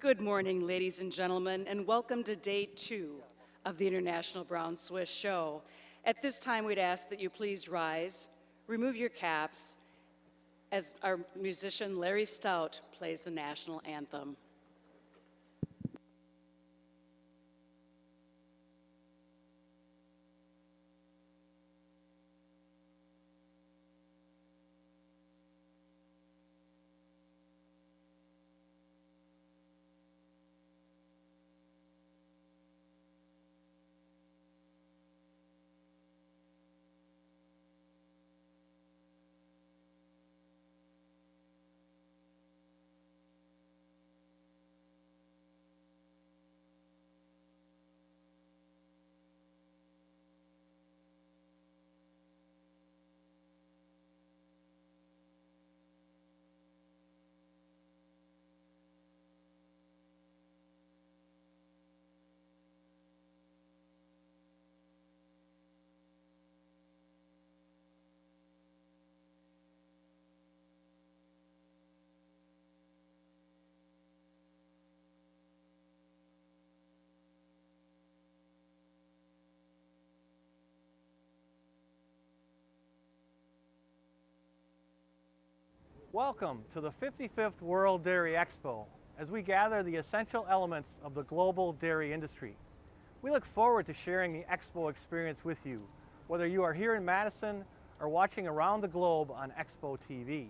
Good morning, ladies and gentlemen, and welcome to day 2 of the International Brown Swiss Show. At this time, we'd ask that you please rise, remove your caps, as our musician Larry Stout plays the national anthem. Welcome to the 55th World Dairy Expo as we gather the essential elements of the global dairy industry. We look forward to sharing the Expo experience with you, whether you are here in Madison or watching around the globe on Expo TV.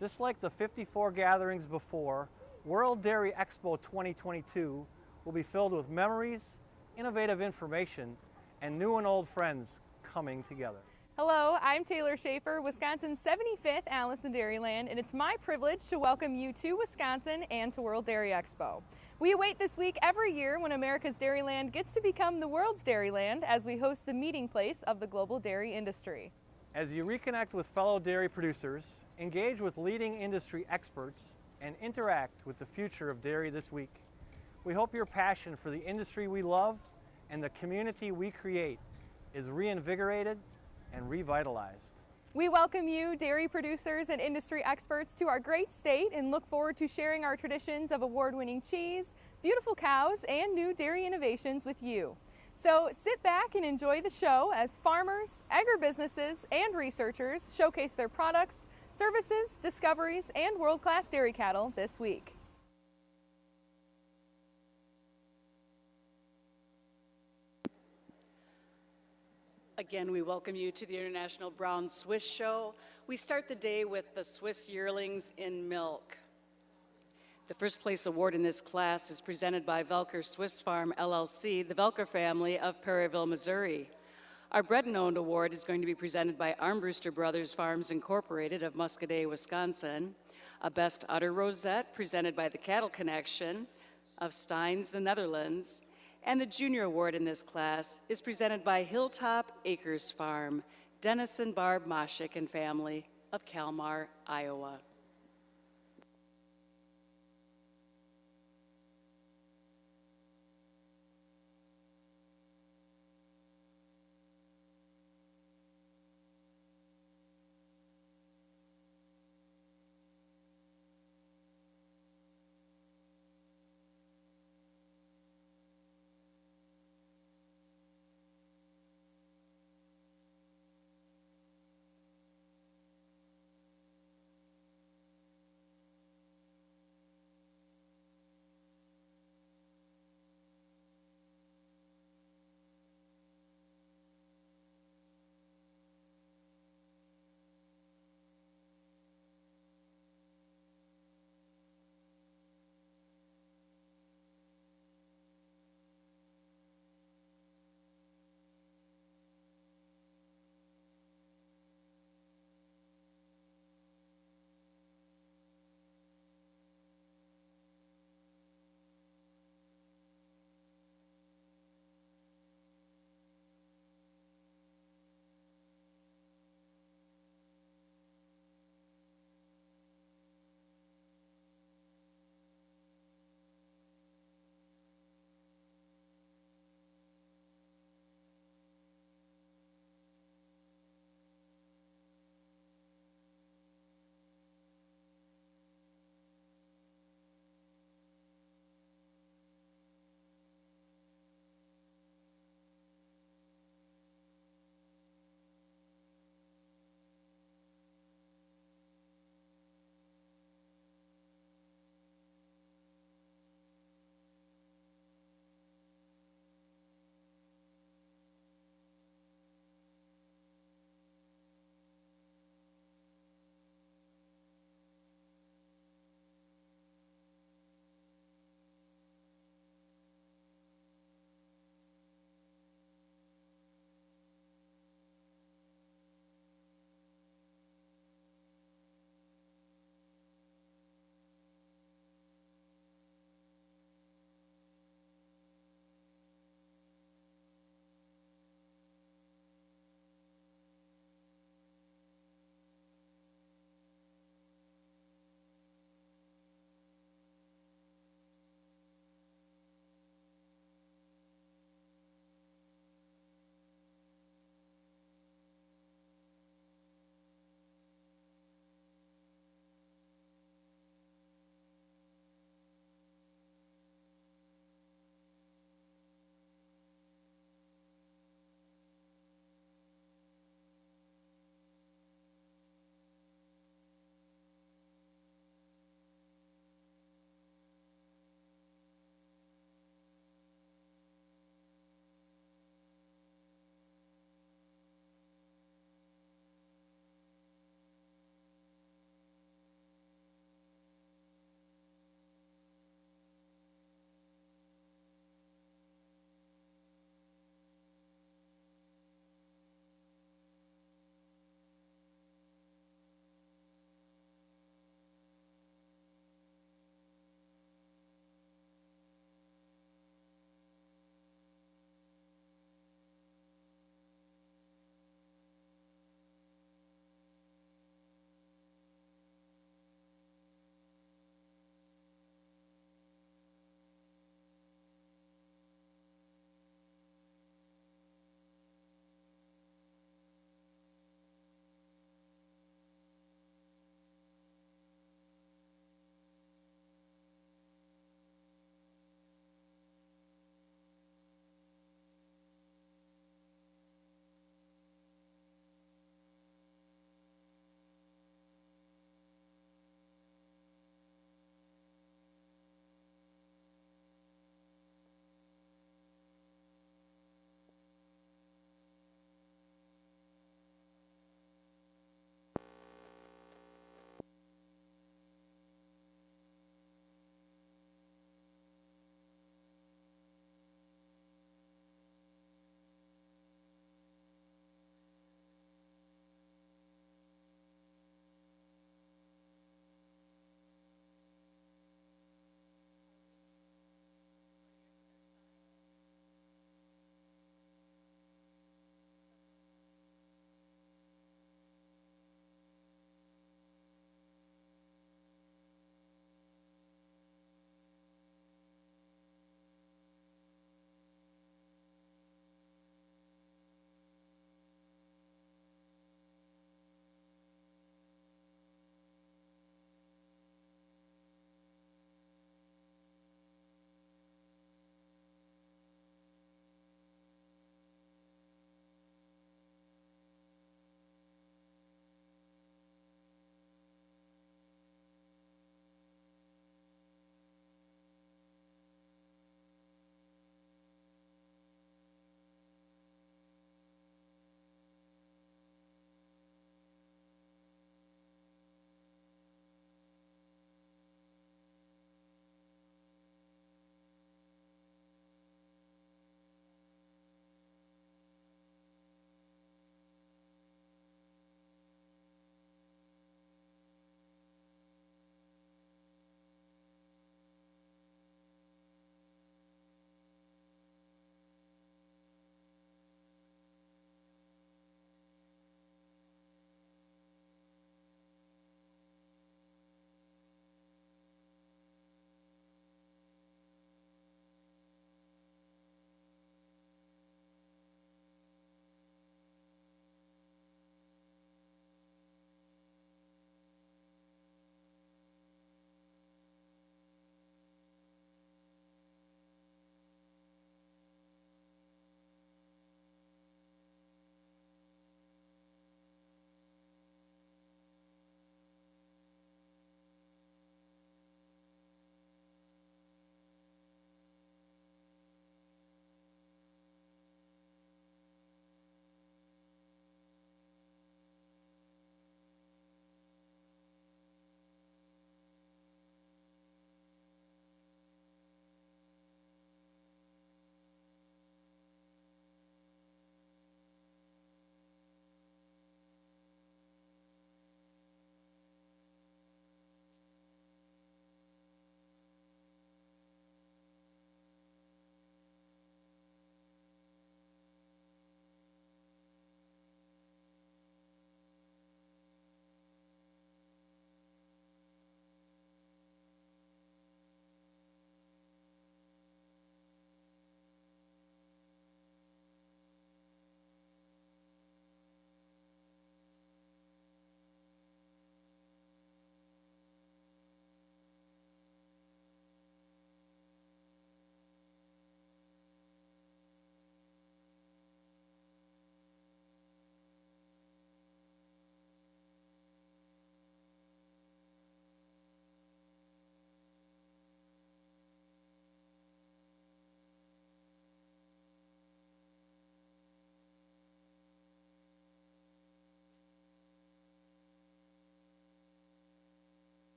Just like the 54 gatherings before, World Dairy Expo 2022 will be filled with memories, innovative information, and new and old friends coming together. Hello, I'm Taylor Schaefer, Wisconsin's 75th Alice in Dairyland, and it's my privilege to welcome you to Wisconsin and to World Dairy Expo. We await this week every year when America's Dairyland gets to become the world's Dairyland as we host the meeting place of the global dairy industry. As you reconnect with fellow dairy producers, engage with leading industry experts, and interact with the future of dairy this week, we hope your passion for the industry we love and the community we create is reinvigorated and revitalized. We welcome you, dairy producers and industry experts, to our great state and look forward to sharing our traditions of award-winning cheese, beautiful cows, and new dairy innovations with you. So sit back and enjoy the show as farmers, agribusinesses, and researchers showcase their products, services, discoveries, and world-class dairy cattle this week. Again, we welcome you to the International Brown Swiss Show. We start the day with the Swiss yearlings in milk. The first place award in this class is presented by Velker Swiss Farm LLC, the Velker family of Perryville, Missouri. Our Bread and Owned award is going to be presented by Armbruster Brothers Farms Incorporated of Muscoda, Wisconsin. A Best Udder Rosette presented by the Cattle Connection of Steins, the Netherlands. And the junior award in this class is presented by Hilltop Acres Farm, Dennis and Barb Moshik and family of Kalmar, Iowa.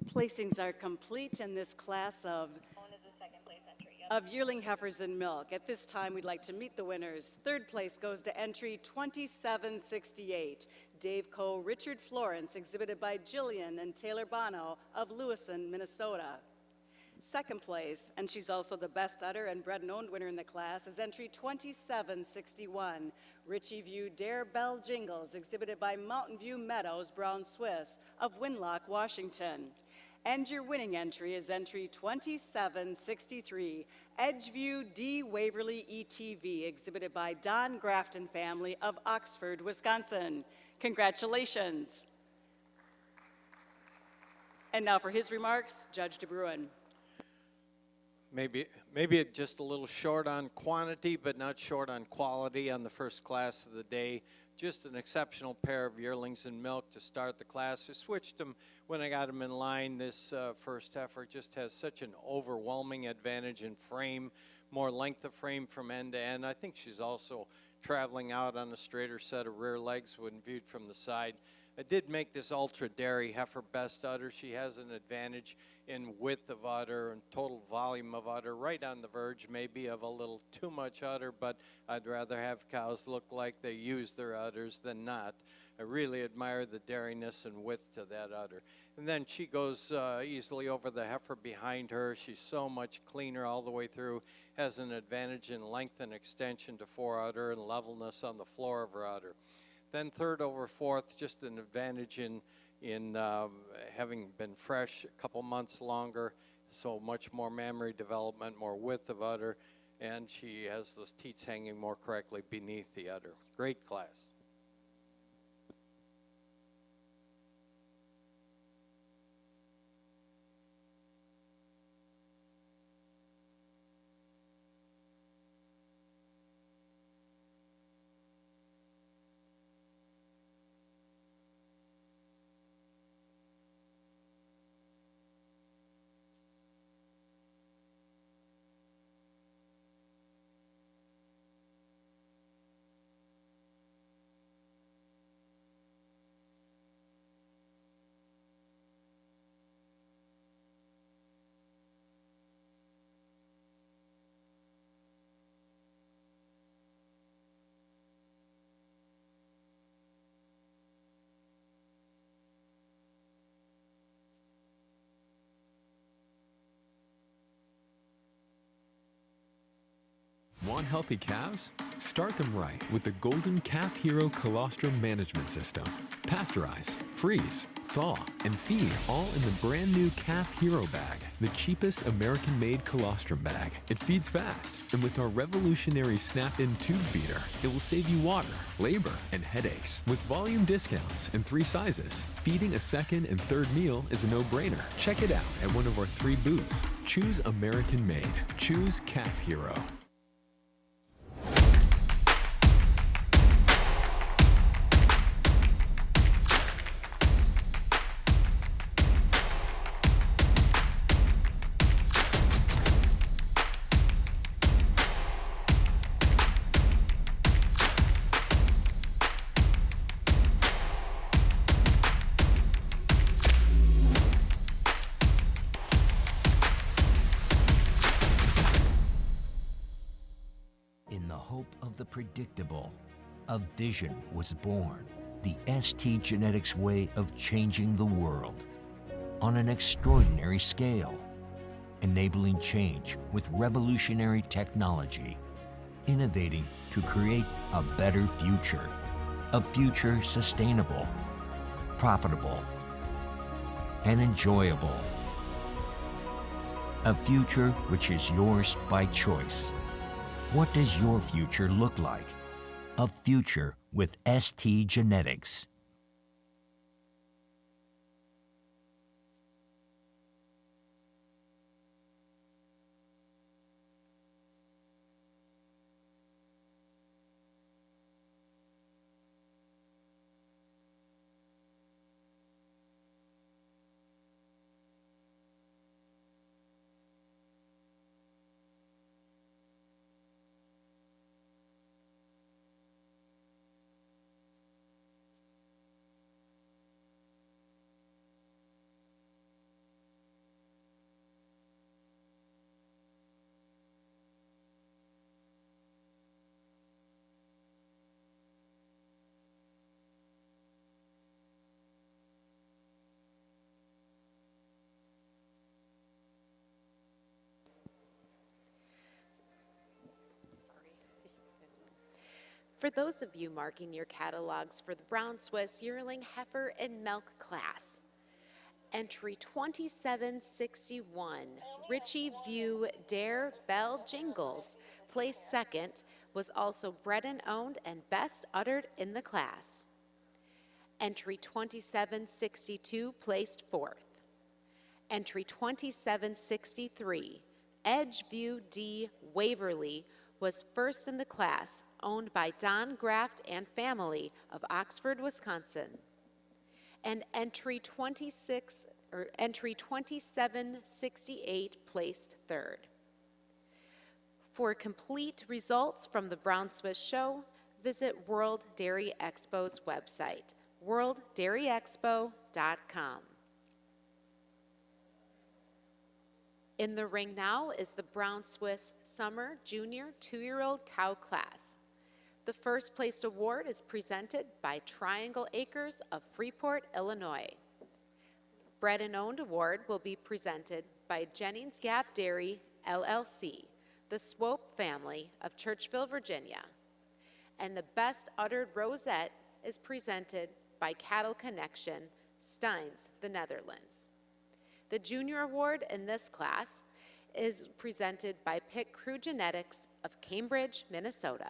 Placings are complete in this class of yearling heifers and milk. At this time, we'd like to meet the winners. Third place goes to entry 2768, Dave Coe, Richard Florence, exhibited by Jillian and Taylor Bono of Lewiston, Minnesota. Second place, and she's also the best udder and bred and owned winner in the class, is entry 2761, Richie View Dare Bell Jingles, exhibited by Mountain View Meadows Brown Swiss of Winlock, Washington. And your winning entry is entry 2763, Edgeview D. Waverly ETV, exhibited by Don Grafton family of Oxford, Wisconsin. Congratulations. And now for his remarks, Judge DeBruin. Maybe it's just a little short on quantity, but not short on quality on the first class of the day. Just an exceptional pair of yearlings and milk to start the class. I switched them when I got them in line. This first heifer just has such an overwhelming advantage in frame, more length of frame from end to end. I think she's also traveling out on a straighter set of rear legs when viewed from the side. I did make this ultra dairy heifer best udder. She has an advantage in width of udder and total volume of udder, right on the verge maybe of a little too much udder, but I'd rather have cows look like they use their udders than not. I really admire the dairiness and width to that udder. And then she goes easily over the heifer behind her. She's so much cleaner all the way through, has an advantage in length and extension to fore udder and levelness on the floor of her udder. Then third over fourth, just an advantage in having been fresh a couple months longer, so much more mammary development, more width of udder, and she has those teats hanging more correctly beneath the udder. Great class. Want healthy calves? Start them right with the Golden Calf Hero Colostrum Management System. Pasteurize, freeze, thaw, and feed all in the brand new Calf Hero bag, the cheapest American-made colostrum bag. It feeds fast, and with our revolutionary snap-in tube feeder, it will save you water, labor, and headaches. With volume discounts and 3 sizes, feeding a second and third meal is a no-brainer. Check it out at one of our 3 booths. Choose American-made. Choose Calf Hero. Predictable, a vision was born, the ST Genetics way of changing the world on an extraordinary scale, enabling change with revolutionary technology, innovating to create a better future, a future sustainable, profitable, and enjoyable, a future which is yours by choice. What does your future look like? A future with ST Genetics. For those of you marking your catalogs for the Brown Swiss Yearling Heifer and Milk class, entry 2761, Richie View Dare Bell Jingles, placed second, was also bred and owned and best uttered in the class. Entry 2762 placed fourth. Entry 2763, Edgeview D. Waverly, was first in the class, owned by Don Graft and family of Oxford, Wisconsin. And entry 2768 placed third. For complete results from the Brown Swiss Show, visit World Dairy Expo's website, worlddairyexpo.com. In the ring now is the Brown Swiss Summer Junior 2-year-old cow class. The first place award is presented by Triangle Acres of Freeport, Illinois. Bred and Owned Award will be presented by Jennings Gap Dairy, LLC, the Swope family of Churchville, Virginia. And the Best Uttered Rosette is presented by Cattle Connection, Steins, the Netherlands. The Junior Award in this class is presented by Pit Crew Genetics of Cambridge, Minnesota.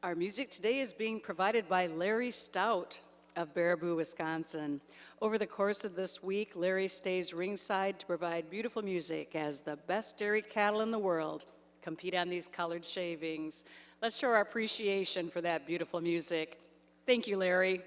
Our music today is being provided by Larry Stout of Baraboo, Wisconsin. Over the course of this week, Larry stays ringside to provide beautiful music as the best dairy cattle in the world compete on these colored shavings. Let's show our appreciation for that beautiful music. Thank you, Larry.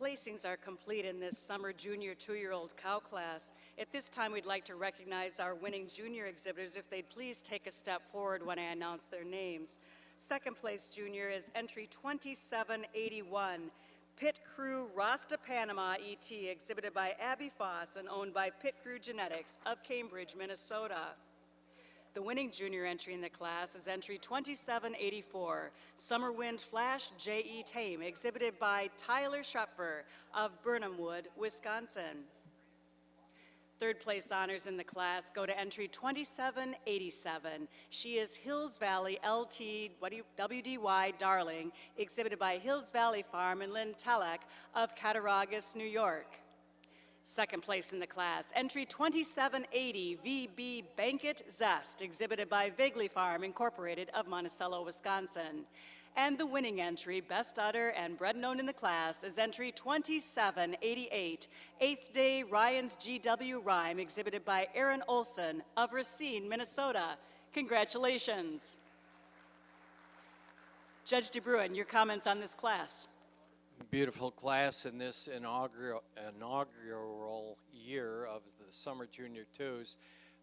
placings are complete in this summer junior 2-year-old cow class. At this time, we'd like to recognize our winning junior exhibitors if they'd please take a step forward when I announce their names. Second place junior is entry 2781, Pit Crew Rasta Panama ET, exhibited by Abby Foss and owned by Pit Crew Genetics of Cambridge, Minnesota. The winning junior entry in the class is entry 2784, Summer Wind Flash J.E. Tame, exhibited by Tyler Schopfer of Burnhamwood, Wisconsin. Third place honors in the class go to entry 2787. She is Hills Valley LT WDY Darling, exhibited by Hills Valley Farm and Lynn Telek of Cattaraugus, New York. Second place in the class, entry 2780, VB Banquet Zest, exhibited by Vigley Farm Incorporated of Monticello, Wisconsin. And the winning entry, best udder and bred and owned in the class, is entry 2788, Eighth Day Ryan's GW Rhyme, exhibited by Aaron Olson of Racine, Minnesota. Congratulations. Judge DeBruin, your comments on this class. Beautiful class in this inaugural year of the Summer Junior 2s.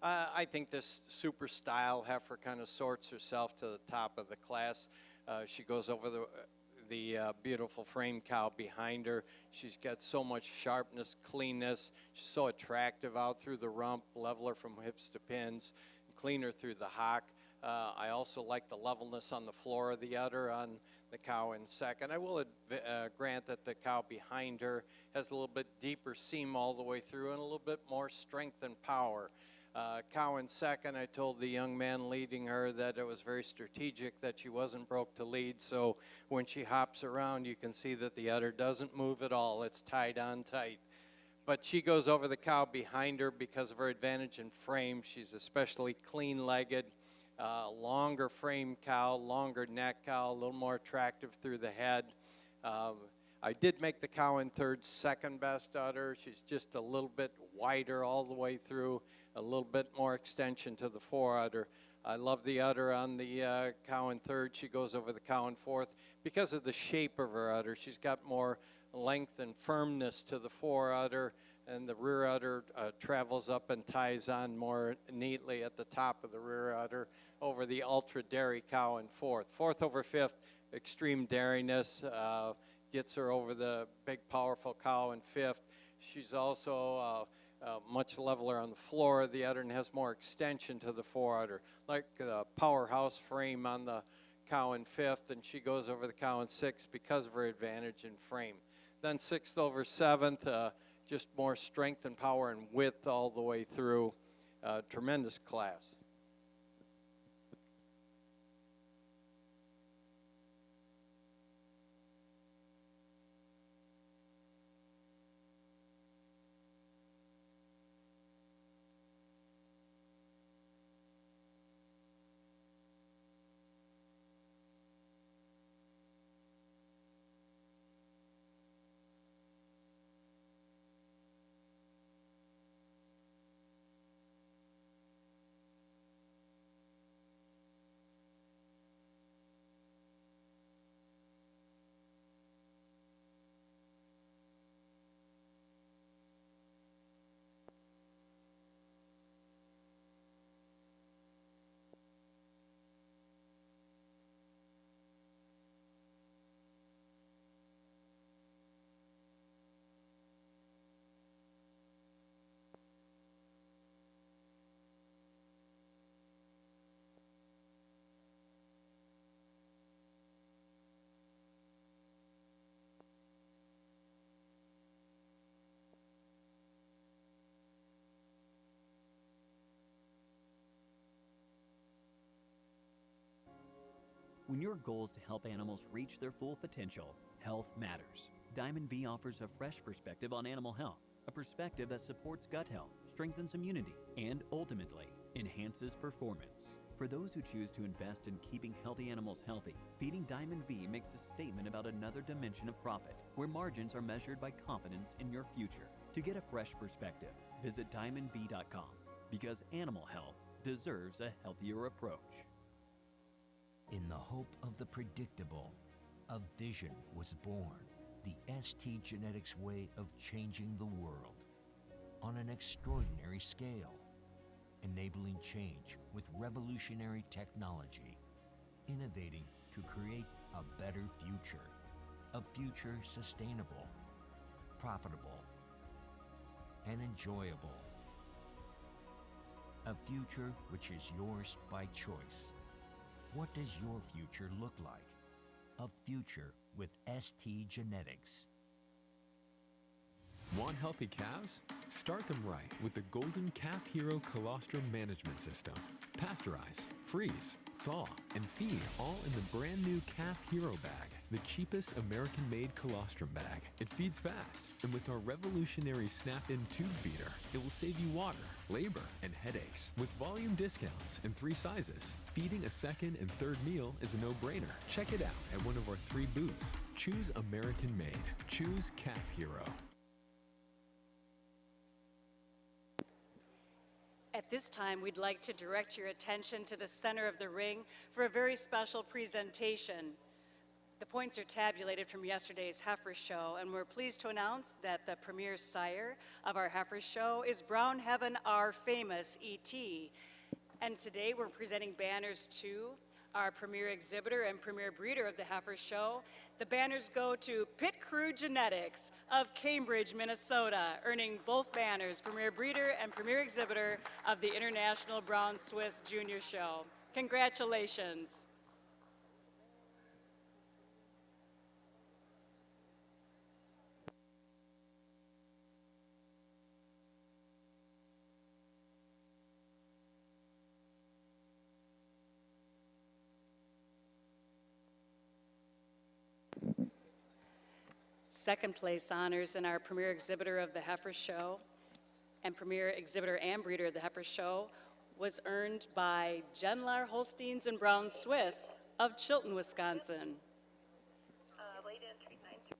I think this super style heifer kind of sorts herself to the top of the class. She goes over the beautiful frame cow behind her. She's got so much sharpness, cleanness. She's so attractive out through the rump, leveler from hips to pins, cleaner through the hock. I also like the levelness on the floor of the udder on the cow in second. I will grant that the cow behind her has a little bit deeper seam all the way through and a little bit more strength and power. Cow in second, I told the young man leading her that it was very strategic that she wasn't broke to lead, so when she hops around you can see that the udder doesn't move at all. It's tied on tight. But she goes over the cow behind her because of her advantage in frame. She's especially clean-legged. Longer frame cow, longer neck cow, a little more attractive through the head. I did make the cow in third second best udder. She's just a little bit wider all the way through, a little bit more extension to the fore udder. I love the udder on the cow in third. She goes over the cow in fourth because of the shape of her udder. She's got more length and firmness to the fore udder, and the rear udder travels up and ties on more neatly at the top of the rear udder over the ultra dairy cow in fourth. Fourth over fifth, extreme dairiness gets her over the big powerful cow in fifth. She's also much leveler on the floor of the udder and has more extension to the fore udder, like the powerhouse frame on the cow in fifth, and she goes over the cow in sixth because of her advantage in frame. Then sixth over seventh, just more strength and power and width all the way through. Tremendous class. When your goal is to help animals reach their full potential, health matters. Diamond V offers a fresh perspective on animal health, a perspective that supports gut health, strengthens immunity, and ultimately enhances performance. For those who choose to invest in keeping healthy animals healthy, feeding Diamond V makes a statement about another dimension of profit, where margins are measured by confidence in your future. To get a fresh perspective, visit diamondv.com, because animal health deserves a healthier approach. In the hope of the predictable, a vision was born. the ST Genetics way of changing the world on an extraordinary scale, enabling change with revolutionary technology, innovating to create a better future, a future sustainable, profitable, and enjoyable. A future which is yours by choice. What does your future look like? A future with ST Genetics. Want healthy calves? Start them right with the Golden Calf Hero Colostrum Management System. Pasteurize, freeze, thaw, and feed all in the brand new Calf Hero bag, the cheapest American-made colostrum bag. It feeds fast, and with our revolutionary snap-in tube feeder, it will save you water, labor, and headaches. With volume discounts in 3 sizes, feeding a second and third meal is a no-brainer. Check it out at one of our 3 booths. Choose American-made. Choose Calf Hero. At this time, we'd like to direct your attention to the center of the ring for a very special presentation. The points are tabulated from yesterday's heifer show, and we're pleased to announce that the premier sire of our heifer show is Brown Heaven, our famous E.T. And today we're presenting banners to our premier exhibitor and premier breeder of the heifer show. The banners go to Pit Crew Genetics of Cambridge, Minnesota, earning both banners, premier breeder and premier exhibitor of the International Brown Swiss Junior Show. Congratulations. Second place honors in our premier exhibitor of the heifer show and premier exhibitor and breeder of the heifer show was earned by Genlar Holsteins and Brown Swiss of Chilton, Wisconsin. Late entry 9.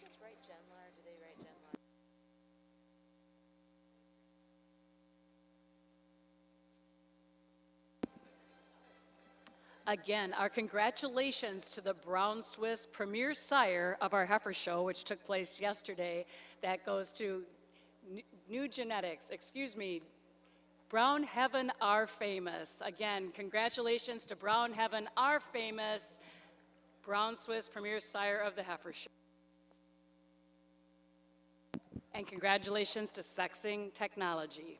just write Genla or do they write Genla? Again, our congratulations to the Brown Swiss premier sire of our heifer show, which took place yesterday. That goes to New Genetics, Brown Heaven are famous. Again, congratulations to Brown Heaven are famous, Brown Swiss premier sire of the heifer show. And congratulations to Sexing Technology.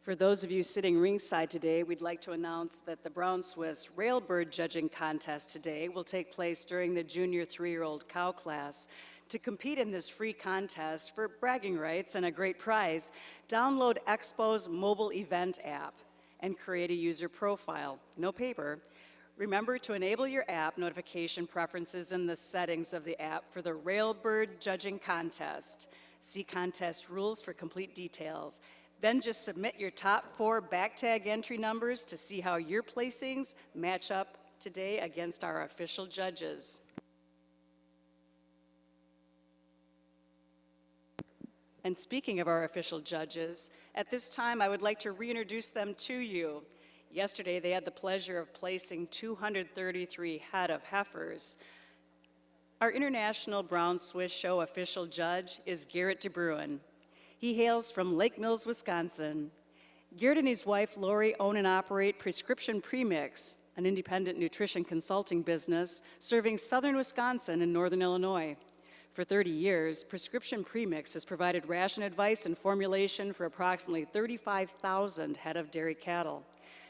For those of you sitting ringside today, we'd like to announce that the Brown Swiss Railbird Judging Contest today will take place during the junior 3-year-old cow class. To compete in this free contest for bragging rights and a great prize, download Expo's mobile event app and create a user profile. No paper. Remember to enable your app notification preferences in the settings of the app for the Railbird Judging Contest. See contest rules for complete details. Then just submit your top 4 back tag entry numbers to see how your placings match up today against our official judges. And speaking of our official judges, at this time I would like to reintroduce them to you. Yesterday they had the pleasure of placing 233 head of heifers. Our International Brown Swiss Show official judge is Garrett DeBruin. He hails from Lake Mills, Wisconsin. Garrett and his wife, Lori, own and operate Prescription Premix, an independent nutrition consulting business serving southern Wisconsin and northern Illinois. For 30 years, Prescription Premix has provided ration advice and formulation for approximately 35,000 head of dairy cattle.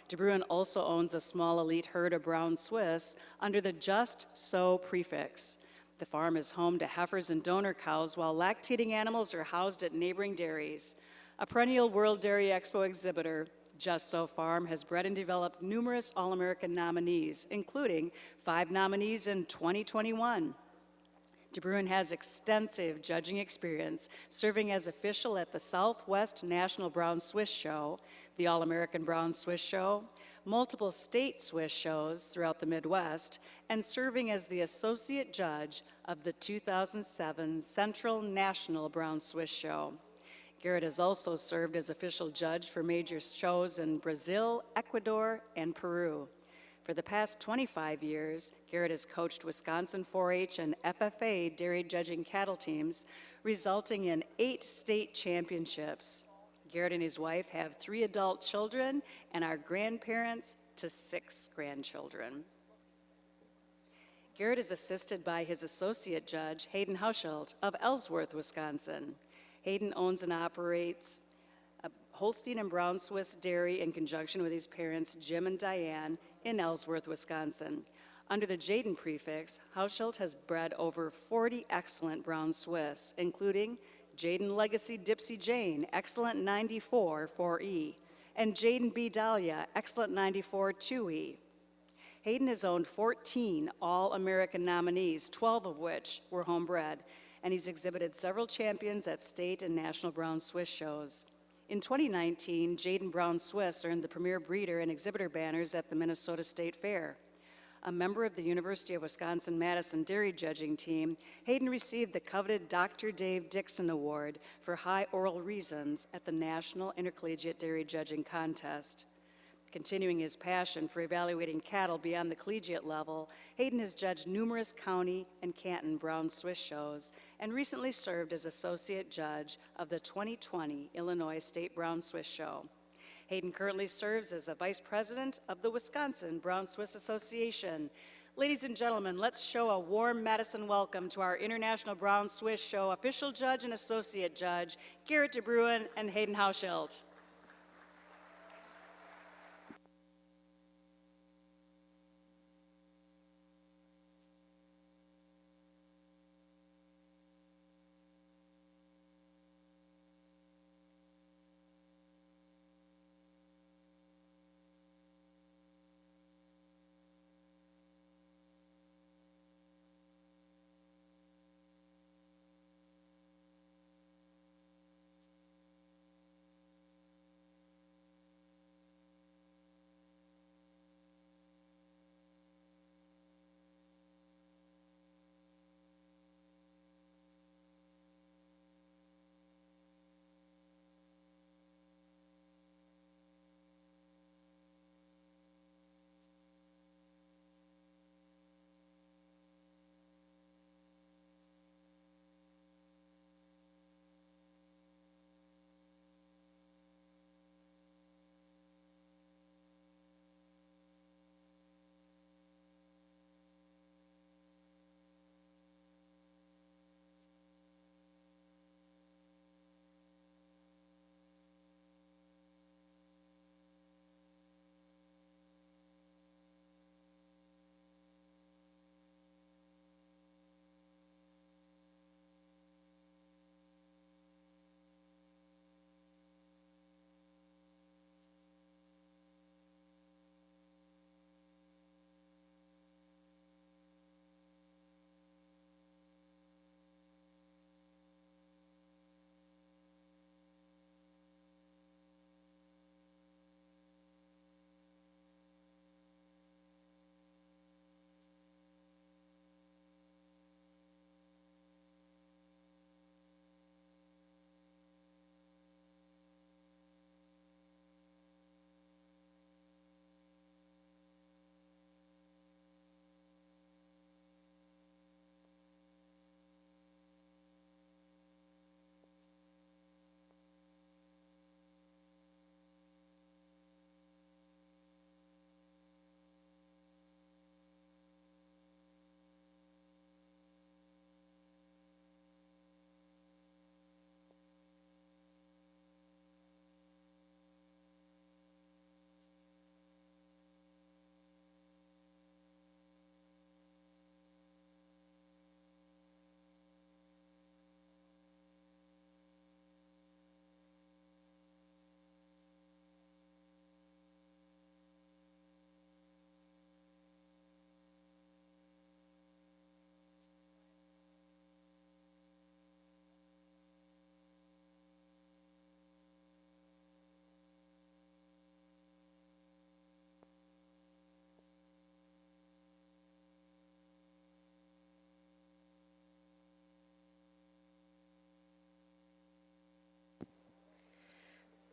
DeBruin also owns a small elite herd of Brown Swiss under the Just So prefix. The farm is home to heifers and donor cows, while lactating animals are housed at neighboring dairies. A perennial World Dairy Expo exhibitor, Just So Farm has bred and developed numerous All-American nominees, including 5 nominees in 2021. DeBruin has extensive judging experience, serving as official at the Southwest National Brown Swiss Show, the All-American Brown Swiss Show, multiple state Swiss shows throughout the Midwest, and serving as the associate judge of the 2007 Central National Brown Swiss Show. Garrett has also served as official judge for major shows in Brazil, Ecuador, and Peru. For the past 25 years, Garrett has coached Wisconsin 4-H and FFA dairy judging cattle teams, resulting in 8 state championships. Garrett and his wife have 3 adult children and are grandparents to 6 grandchildren. Garrett is assisted by his associate judge, Hayden Hauschelt of Ellsworth, Wisconsin. Hayden owns and operates a Holstein and Brown Swiss dairy in conjunction with his parents, Jim and Diane, in Ellsworth, Wisconsin. Under the Jaden prefix, Hauschelt has bred over 40 excellent Brown Swiss, including Jaden Legacy Dipsy Jane, Excellent 94 4E, and Jaden B. Dahlia, Excellent 94 2E. Hayden has owned 14 All-American nominees, 12 of which were homebred, and he's exhibited several champions at state and national Brown Swiss shows. In 2019, Jaden Brown Swiss earned the Premier Breeder and Exhibitor banners at the Minnesota State Fair. A member of the University of Wisconsin-Madison dairy judging team, Hayden received the coveted Dr. Dave Dixon Award for High Oral Reasons at the National Intercollegiate Dairy Judging Contest. Continuing his passion for evaluating cattle beyond the collegiate level, Hayden has judged numerous county and canton Brown Swiss shows and recently served as associate judge of the 2020 Illinois State Brown Swiss Show. Hayden currently serves as a vice president of the Wisconsin Brown Swiss Association. Ladies and gentlemen, let's show a warm Madison welcome to our International Brown Swiss Show official judge and associate judge, Garrett DeBruin and Hayden Hauschelt.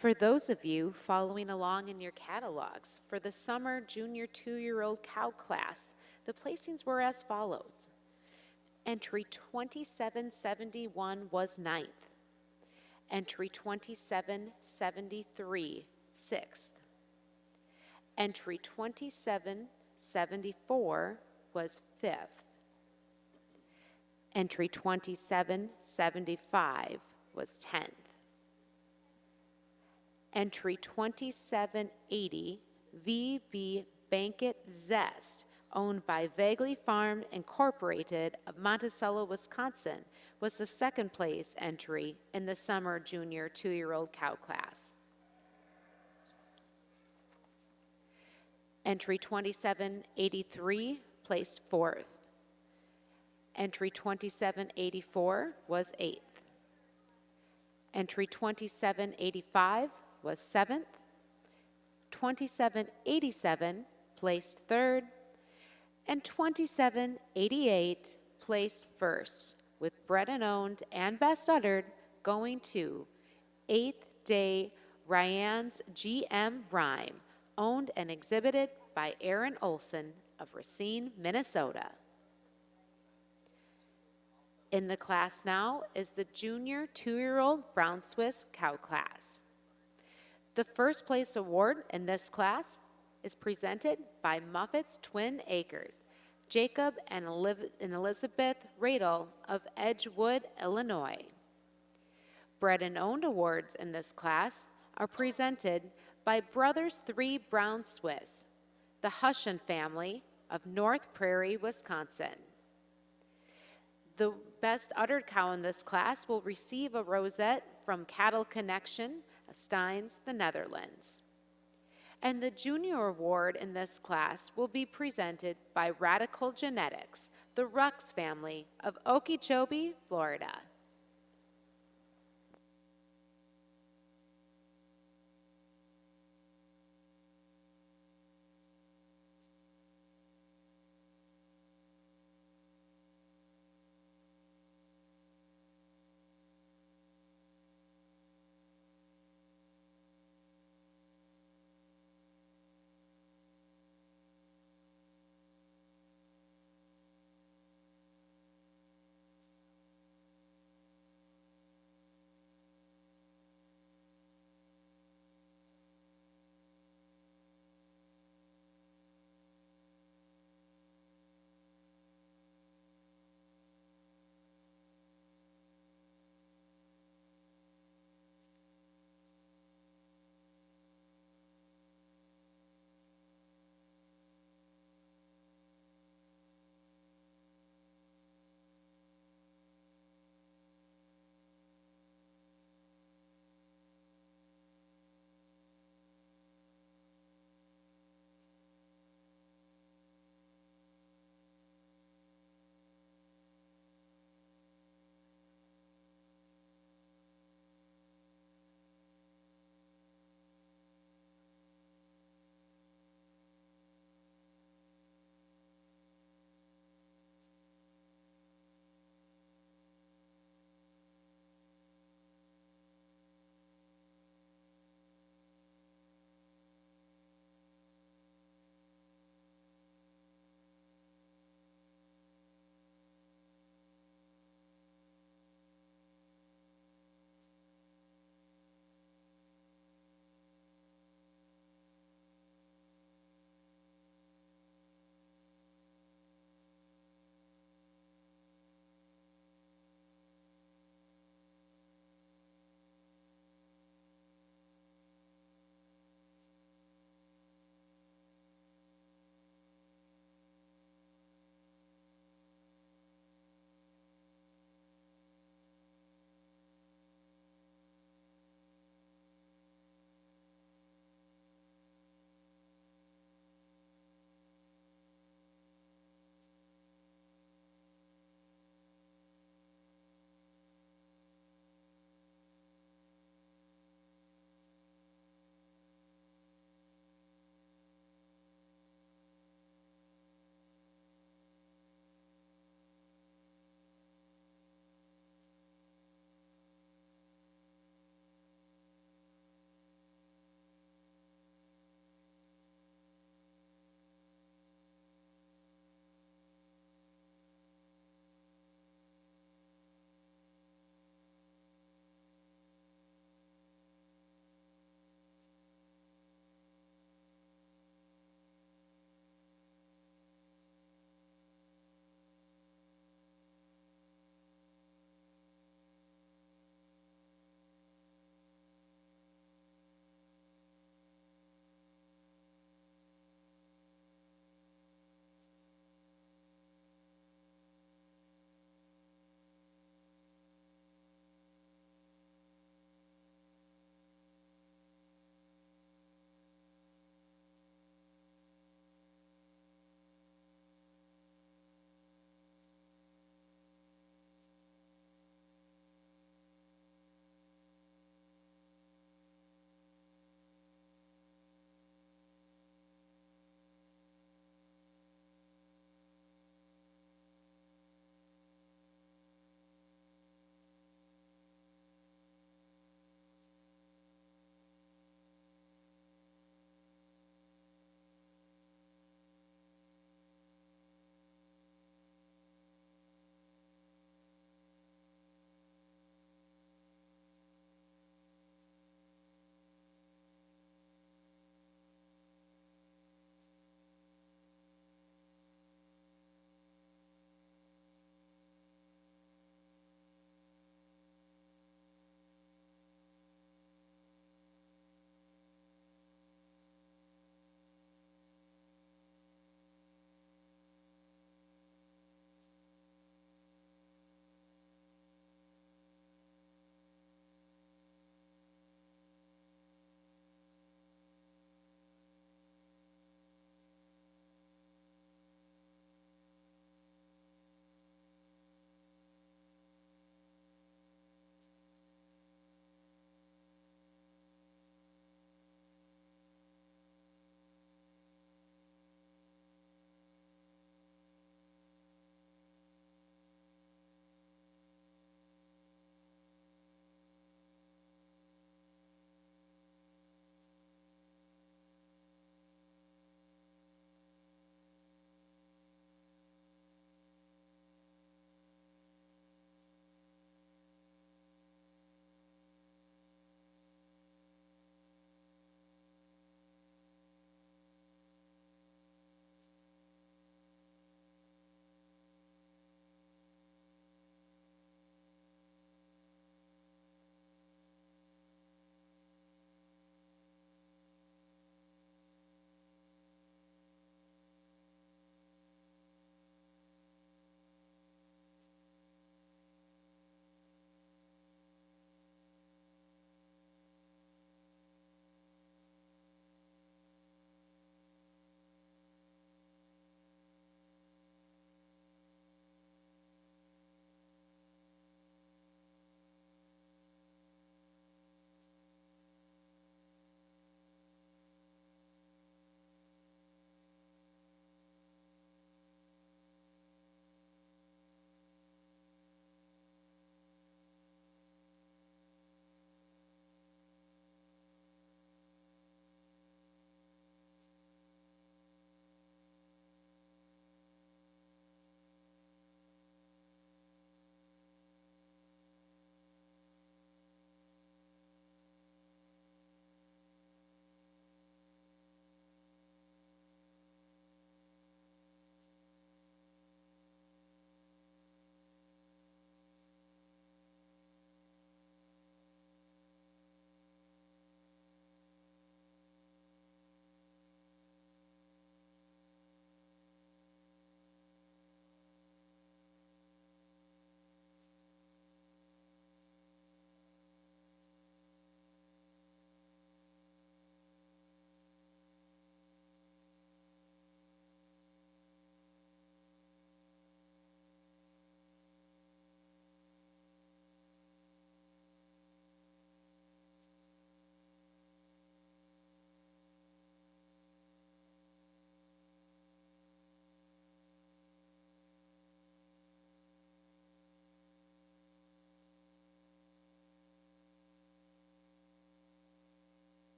For those of you following along in your catalogs, for the summer junior 2-year-old cow class, the placings were as follows. Entry 2771 was 9th. Entry 2773, 6th. Entry 2774 was 5th. Entry 2775 was 10th. Entry 2780, VB Banquet Zest, owned by Vagley Farm Incorporated of Monticello, Wisconsin, was the second place entry in the summer junior 2-year-old cow class. Entry 2783 placed 4th. Entry 2784 was 8th. Entry 2785 was 7th. 2787 placed 3rd. And 2788 placed 1st, with Bred and Owned and Best Uttered going to 8th Day Ryan's GM Rhyme, owned and exhibited by Aaron Olson of Racine, Minnesota. In the class now is the junior 2-year-old Brown Swiss cow class. The first place award in this class is presented by Moffitt's Twin Acres, Jacob and Elizabeth Radel of Edgewood, Illinois. Bred and Owned awards in this class are presented by Brothers 3 Brown Swiss, the Hushen family of North Prairie, Wisconsin. The best uddered cow in this class will receive a rosette from Cattle Connection, Steins, the Netherlands. And the junior award in this class will be presented by Radical Genetics, the Rux family of Okeechobee, Florida.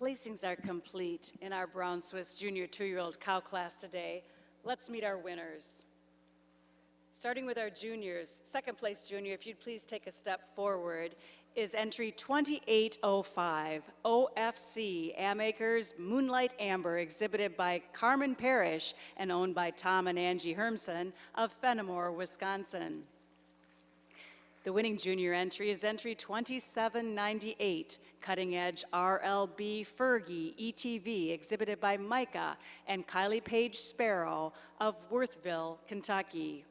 placings are complete in our Brown Swiss Junior 2-year-old cow class today. Let's meet our winners. Starting with our juniors, second place junior, if you'd please take a step forward, is entry 2805, OFC, Amacres Moonlight Amber, exhibited by Carmen Parrish and owned by Tom and Angie Hermson of Fenimore, Wisconsin. The winning junior entry is entry 2798, Cutting Edge RLB Fergie ETV, exhibited by Micah and Kylie Page Sparrow of Worthville, Kentucky.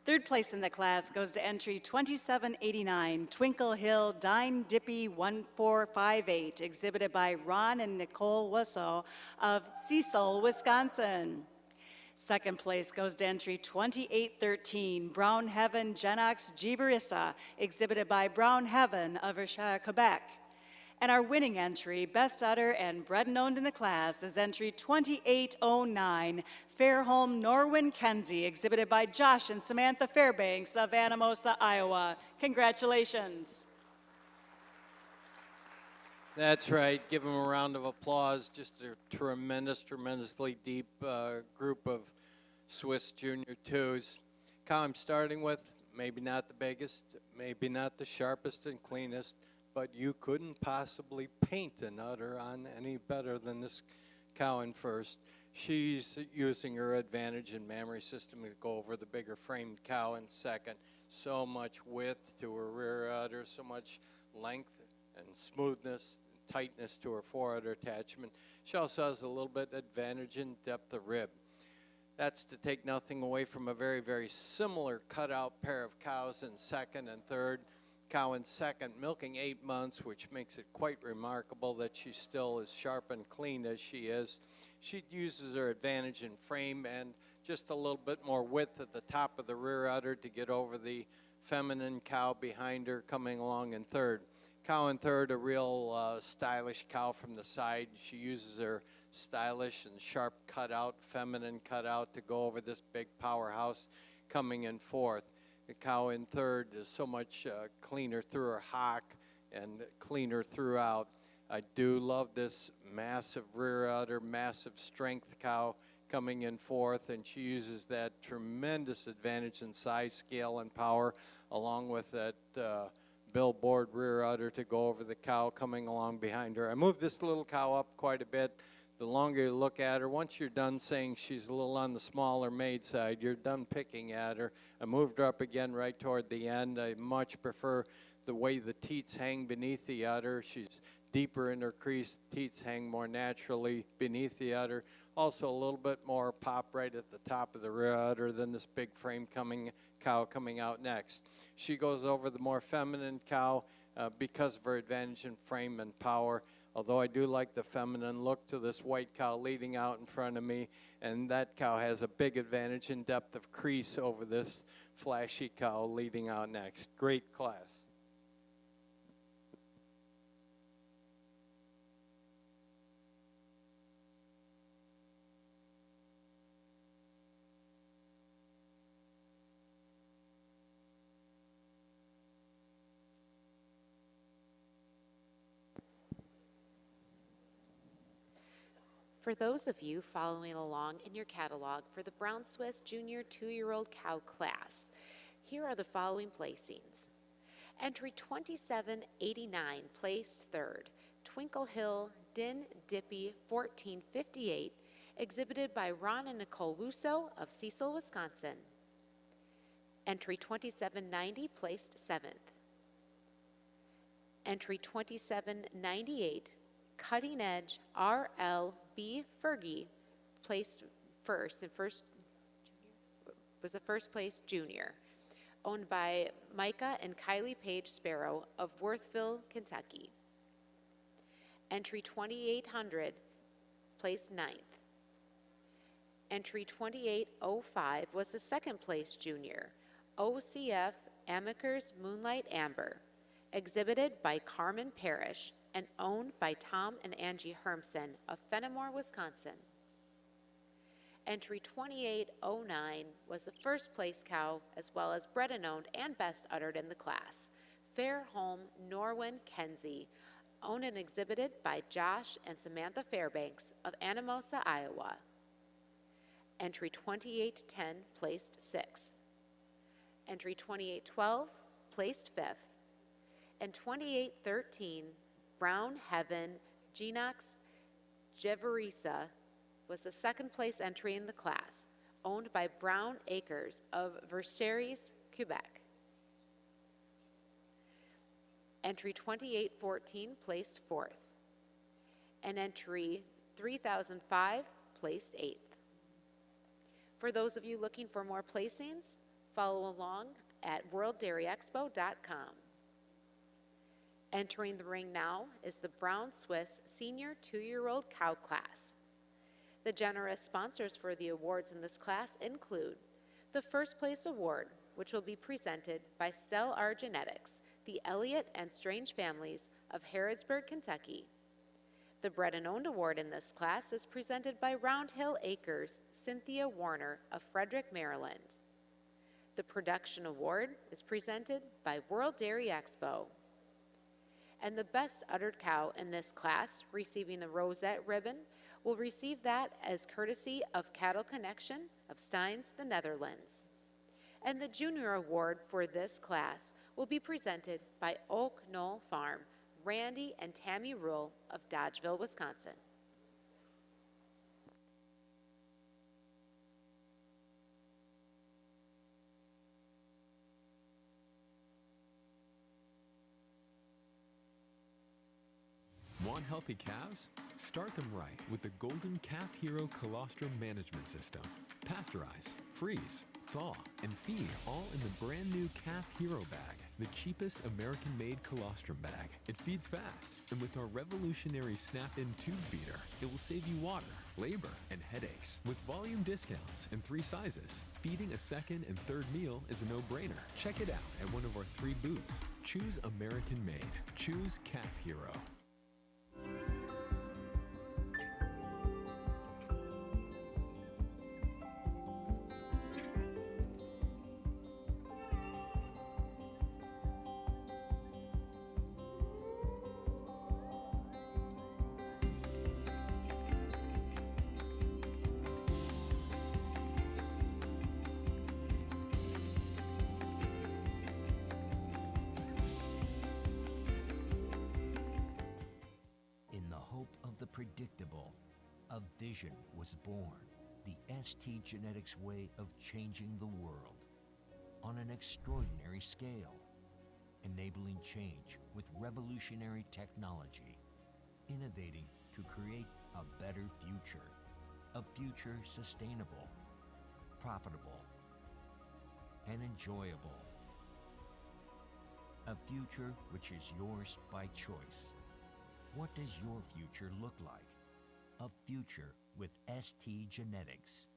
Third place in the class goes to entry 2789, Twinkle Hill Dine Dippy 1458, exhibited by Ron and Nicole Wusso of Cecil, Wisconsin. Second place goes to entry 2813, Brown Heaven Genox Giberissa, exhibited by Brown Heaven of Richard, Quebec. And our winning entry, best udder and bred and owned in the class, is entry 2809, Fairholm Norwin Kenzie, exhibited by Josh and Samantha Fairbanks of Anamosa, Iowa. Congratulations. That's right. Give them a round of applause. Just a tremendously deep group of Swiss Junior 2s. Cow I'm starting with, maybe not the biggest, maybe not the sharpest and cleanest, but you couldn't possibly paint an udder on any better than this cow in first. She's using her advantage in mammary system to go over the bigger framed cow in second. So much width to her rear udder, so much length and smoothness, tightness to her forudder attachment. She also has a little bit advantage in depth of rib. That's to take nothing away from a very, very similar cutout pair of cows in second and third. Cow in second, milking 8 months, which makes it quite remarkable that she still is sharp and clean as she is. She uses her advantage in frame and just a little bit more width at the top of the rear udder to get over the feminine cow behind her coming along in third. Cow in third, a real stylish cow from the side. She uses her stylish and sharp cutout, feminine cutout to go over this big powerhouse coming in fourth. The cow in third is so much cleaner through her hock and cleaner throughout. I do love this massive rear udder, massive strength cow coming in fourth, and she uses that tremendous advantage in size, scale, and power, along with that billboard rear udder to go over the cow coming along behind her. I moved this little cow up quite a bit. The longer you look at her, once you're done saying she's a little on the smaller maid side, you're done picking at her. I moved her up again right toward the end. I much prefer the way the teats hang beneath the udder. She's deeper in her crease. Teats hang more naturally beneath the udder. Also a little bit more pop right at the top of the rear udder than this big frame cow coming out next. She goes over the more feminine cow because of her advantage in frame and power. Although I do like the feminine look to this white cow leading out in front of me, and that cow has a big advantage in depth of crease over this flashy cow leading out next. Great class. For those of you following along in your catalog for the Brown Swiss Junior 2-year-old cow class, here are the following placings. Entry 2789, placed third, Twinkle Hill Din Dippy 1458, exhibited by Ron and Nicole Wusso of Cecil, Wisconsin. Entry 2790, placed seventh. Entry 2798, Cutting Edge RLB Fergie, placed first, and first was the first place junior, owned by Micah and Kylie Page Sparrow of Worthville, Kentucky. Entry 2800, placed ninth. Entry 2805 was the second place junior, OCF Amacres Moonlight Amber, exhibited by Carmen Parrish and owned by Tom and Angie Hermson of Fenimore, Wisconsin. Entry 2809 was the first place cow, as well as bred and owned and best uttered in the class, Fairholm Norwin Kenzie, owned and exhibited by Josh and Samantha Fairbanks of Anamosa, Iowa. Entry 2810 placed 6th. Entry 2812 placed 5th. And 2813 Brown Heaven Genox Jeverisa was the second place entry in the class, owned by Brown Acres of Versailles, Quebec. Entry 2814 placed 4th. And entry 3005 placed 8th. For those of you looking for more placings, follow along at worlddairyexpo.com. Entering the ring now is the Brown Swiss Senior 2-Year-Old Cow class. The generous sponsors for the awards in this class include the First Place Award, which will be presented by Stellar Genetics, the Elliott and Strange families of Harrodsburg, Kentucky. The Bred and Owned Award in this class is presented by Round Hill Acres, Cynthia Warner of Frederick, Maryland. The Production Award is presented by World Dairy Expo. And the best uddered cow in this class, receiving the Rosette Ribbon, will receive that as courtesy of Cattle Connection of Steins, the Netherlands. And the Junior Award for this class will be presented by Oak Knoll Farm, Randy and Tammy Rule of Dodgeville, Wisconsin. Want healthy calves? Start them right with the Golden Calf Hero Colostrum Management System. Pasteurize, freeze, thaw, and feed all in the brand new Calf Hero bag, the cheapest American-made colostrum bag. It feeds fast, and with our revolutionary snap-in tube feeder, it will save you water, labor, and headaches. With volume discounts and 3 sizes, feeding a second and third meal is a no-brainer. Check it out at one of our 3 booths. Choose American-made. Choose Calf Hero. Predictable, a vision was born, the ST Genetics way of changing the world on an extraordinary scale, enabling change with revolutionary technology, innovating to create a better future, a future sustainable, profitable, and enjoyable, a future which is yours by choice. What does your future look like? A future with ST Genetics.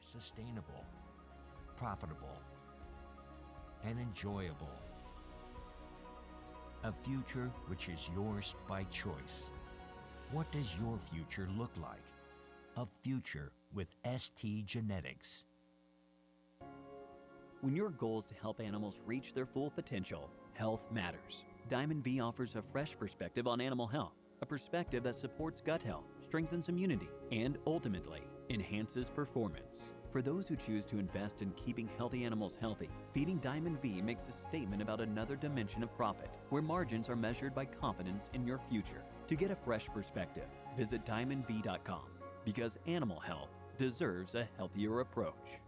sustainable, profitable, and enjoyable. A future which is yours by choice. What does your future look like? A future with ST Genetics. When your goal is to help animals reach their full potential, health matters. Diamond V offers a fresh perspective on animal health, a perspective that supports gut health, strengthens immunity, and ultimately enhances performance. For those who choose to invest in keeping healthy animals healthy, feeding Diamond V makes a statement about another dimension of profit, where margins are measured by confidence in your future. To get a fresh perspective, visit diamondv.com, because animal health deserves a healthier approach.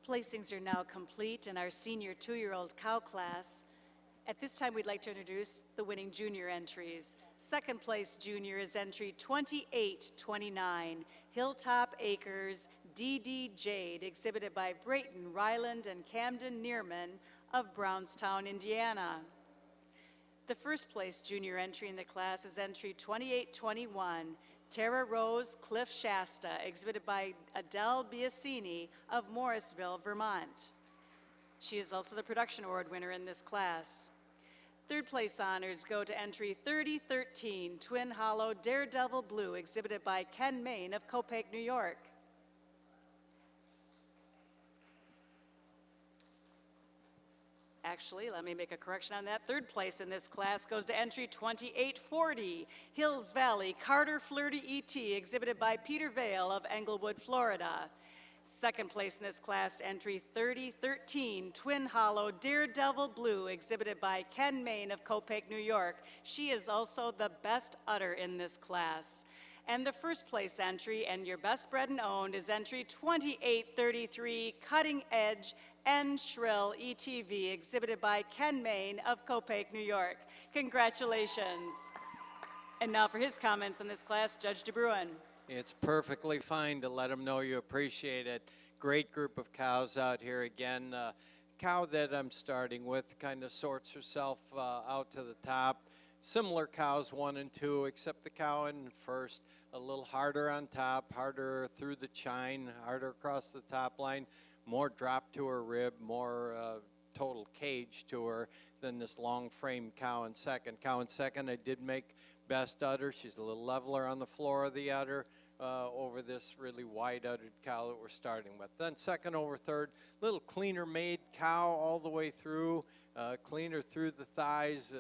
Placings are now complete in our senior 2-year-old cow class. At this time, we'd like to introduce the winning junior entries. Second place junior is entry 2829, Hilltop Acres DD Jade, exhibited by Brayton Ryland and Camden Neerman of Brownstown, Indiana. The first place junior entry in the class is entry 2821, Tara Rose Cliff Shasta, exhibited by Adele Biasini of Morrisville, Vermont. She is also the production award winner in this class. Third place honors go to entry 3013, Twin Hollow Daredevil Blue, exhibited by Ken Main of Copake, New York. Actually, let me make a correction on that. Third place in this class goes to entry 2840, Hills Valley Carter Flirty ET, exhibited by Peter Vale of Englewood, Florida. Second place in this class, entry 3013, Twin Hollow Daredevil Blue, exhibited by Ken Main of Copake, New York. She is also the best udder in this class. And the first place entry, and your best bred and owned, is entry 2833, Cutting Edge N Shrill ETV, exhibited by Ken Main of Copake, New York. Congratulations. And now for his comments on this class, Judge DeBruin. It's perfectly fine to let them know you appreciate it. Great group of cows out here again. Cow that I'm starting with kind of sorts herself out to the top. Similar cows 1 and 2, except the cow in first, a little harder on top, harder through the chine, harder across the top line, more drop to her rib, more total cage to her than this long frame cow in second. Cow in second, I did make best udder. She's a little leveler on the floor of the udder over this really wide uddered cow that we're starting with. Then second over third, little cleaner made cow all the way through, cleaner through the thighs,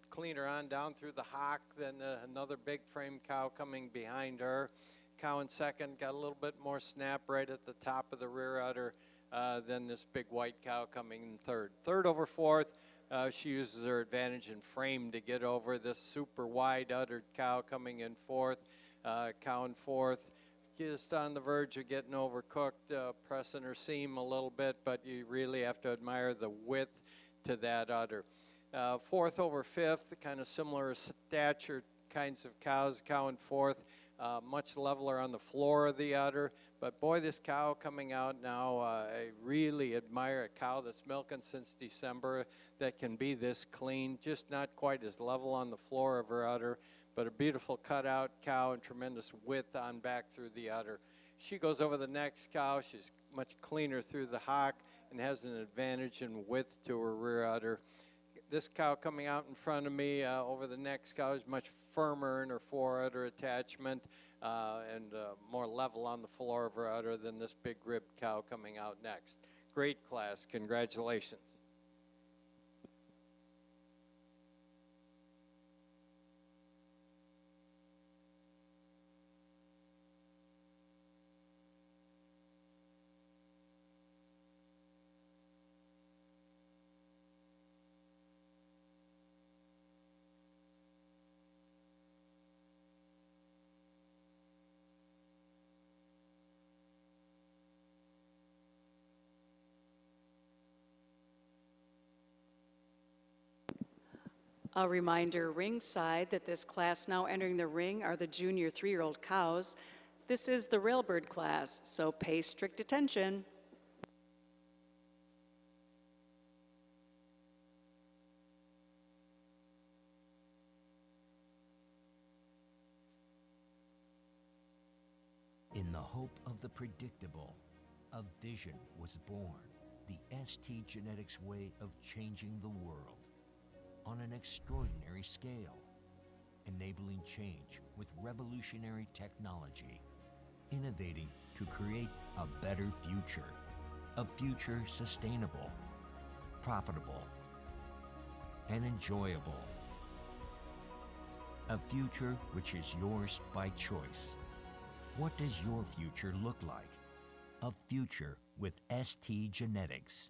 cleaner on down through the hock than another big frame cow coming behind her. Cow in second got a little bit more snap right at the top of the rear udder than this big white cow coming in third. Third over fourth, she uses her advantage in frame to get over this super wide uddered cow coming in fourth. Cow in fourth, just on the verge of getting overcooked, pressing her seam a little bit, but you really have to admire the width to that udder. Fourth over fifth, kind of similar stature kinds of cows. Cow in fourth, much leveler on the floor of the udder. But boy, this cow coming out now, I really admire a cow that's milking since December that can be this clean, just not quite as level on the floor of her udder, but a beautiful cutout cow and tremendous width on back through the udder. She goes over the next cow. She's much cleaner through the hock and has an advantage in width to her rear udder. This cow coming out in front of me over the next cow is much firmer in her fore udder attachment and more level on the floor of her udder than this big ribbed cow coming out next. Great class. Congratulations. A reminder ringside that this class now entering the ring are the junior 3-year-old cows. This is the railbird class, so pay strict attention. In the hope of the predictable, a vision was born, the ST Genetics way of changing the world on an extraordinary scale, enabling change with revolutionary technology, innovating to create a better future, a future sustainable, profitable, and enjoyable, a future which is yours by choice. What does your future look like? A future with ST Genetics.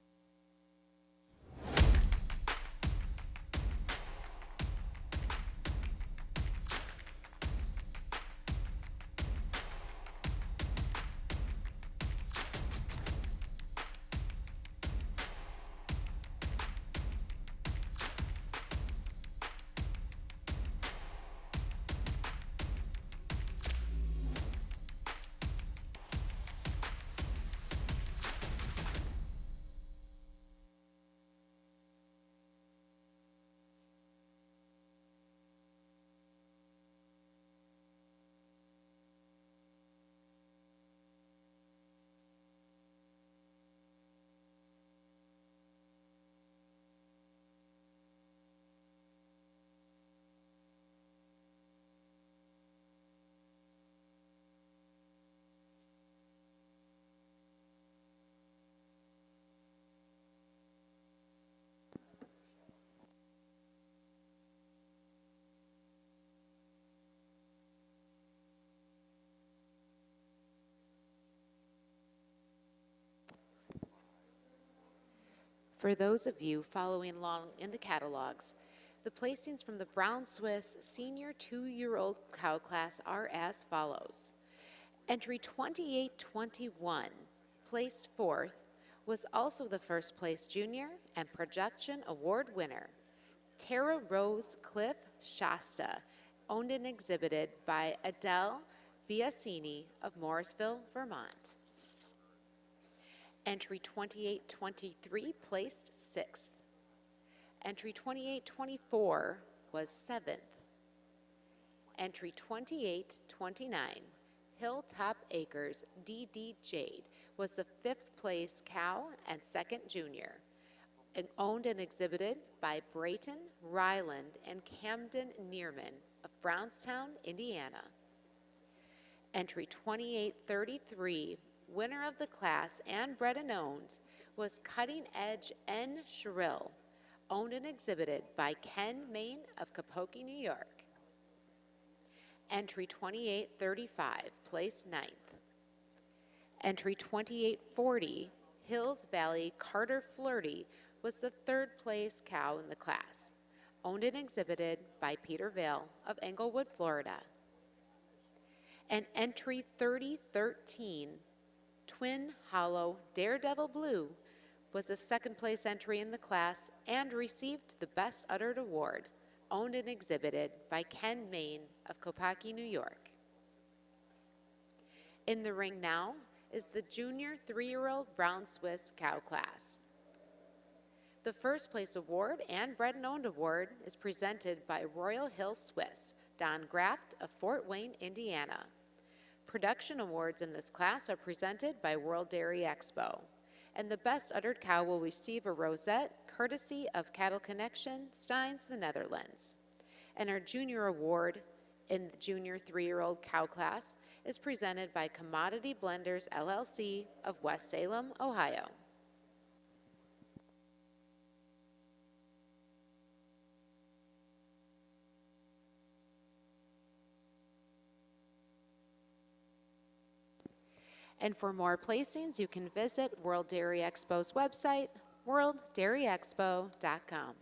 For those of you following along in the catalogs, the placings from the Brown Swiss Senior 2-year-old cow class are as follows. Entry 2821, placed fourth, was also the first place junior and projection award winner, Tara Rose Cliff Shasta, owned and exhibited by Adele Biasini of Morrisville, Vermont. Entry 2823 placed sixth. Entry 2824 was seventh. Entry 2829, Hilltop Acres DD Jade, was the fifth place cow and second junior, and owned and exhibited by Brayton, Ryland, and Camden Neerman of Brownstown, Indiana. Entry 2833, winner of the class and bred and owned, was Cutting Edge N. Shrill, owned and exhibited by Ken Main of Kapoki, New York. Entry 2835, placed ninth. Entry 2840, Hills Valley Carter Flirty, was the third place cow in the class, owned and exhibited by Peter Vale of Englewood, Florida. And entry 3013, Twin Hollow Daredevil Blue, was the second place entry in the class and received the Best Uttered Award, owned and exhibited by Ken Main of Kopaki, New York. In the ring now is the junior 3-year-old Brown Swiss cow class. The first place award and bred and owned award is presented by Royal Hill Swiss, Don Graft of Fort Wayne, Indiana. Production awards in this class are presented by World Dairy Expo, and the best uddered cow will receive a rosette courtesy of Cattle Connection, Steins, the Netherlands. And our junior award in the junior 3-year-old cow class is presented by Commodity Blenders LLC of West Salem, Ohio. And for more placings, you can visit World Dairy Expo's website, worlddairyexpo.com.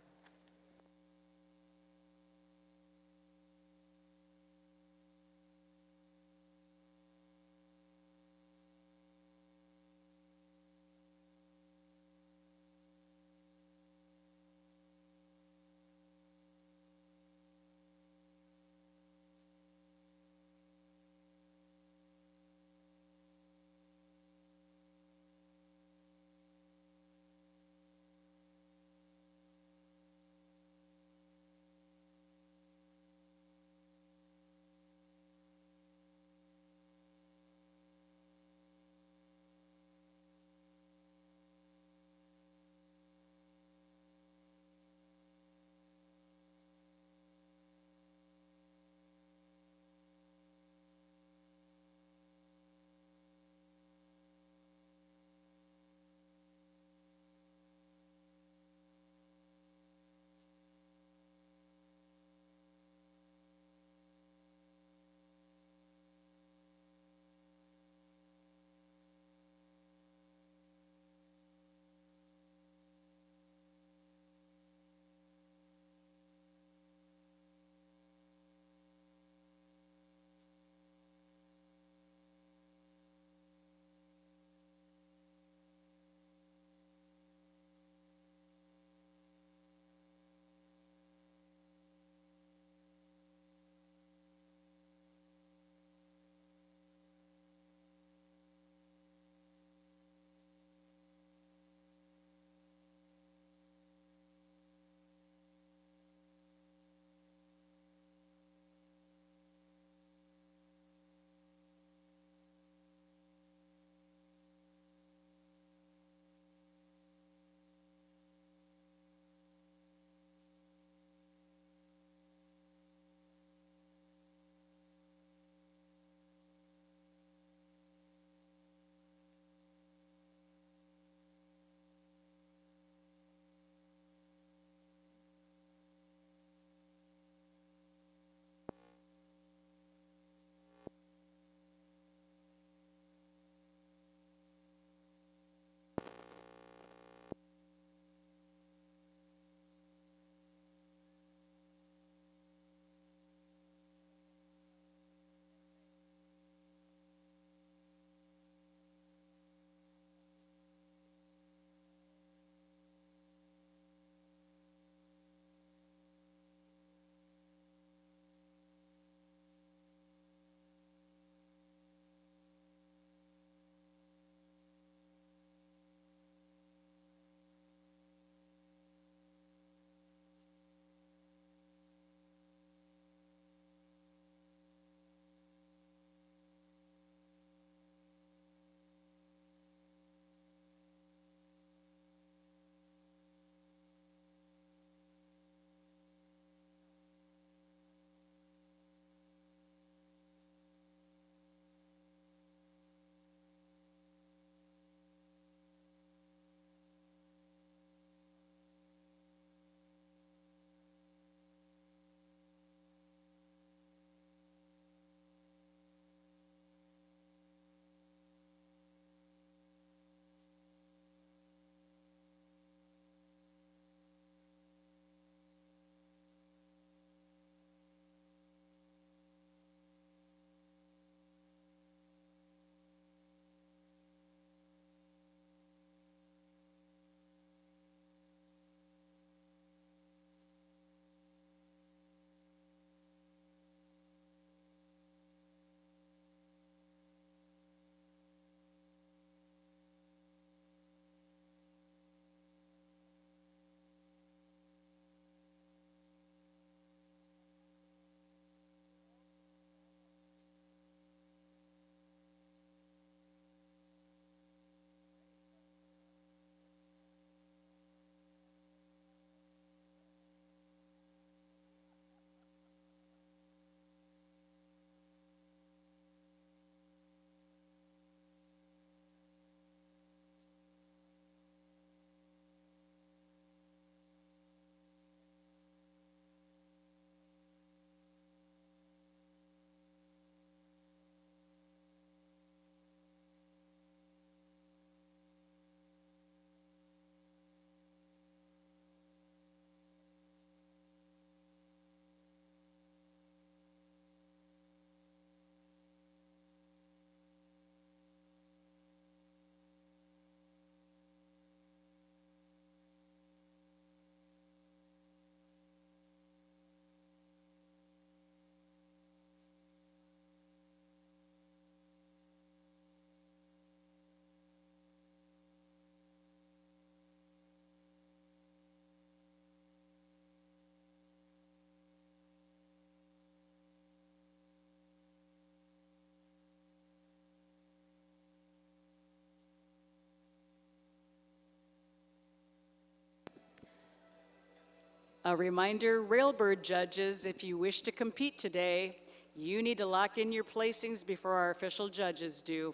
A reminder, Railbird judges, if you wish to compete today, you need to lock in your placings before our official judges do.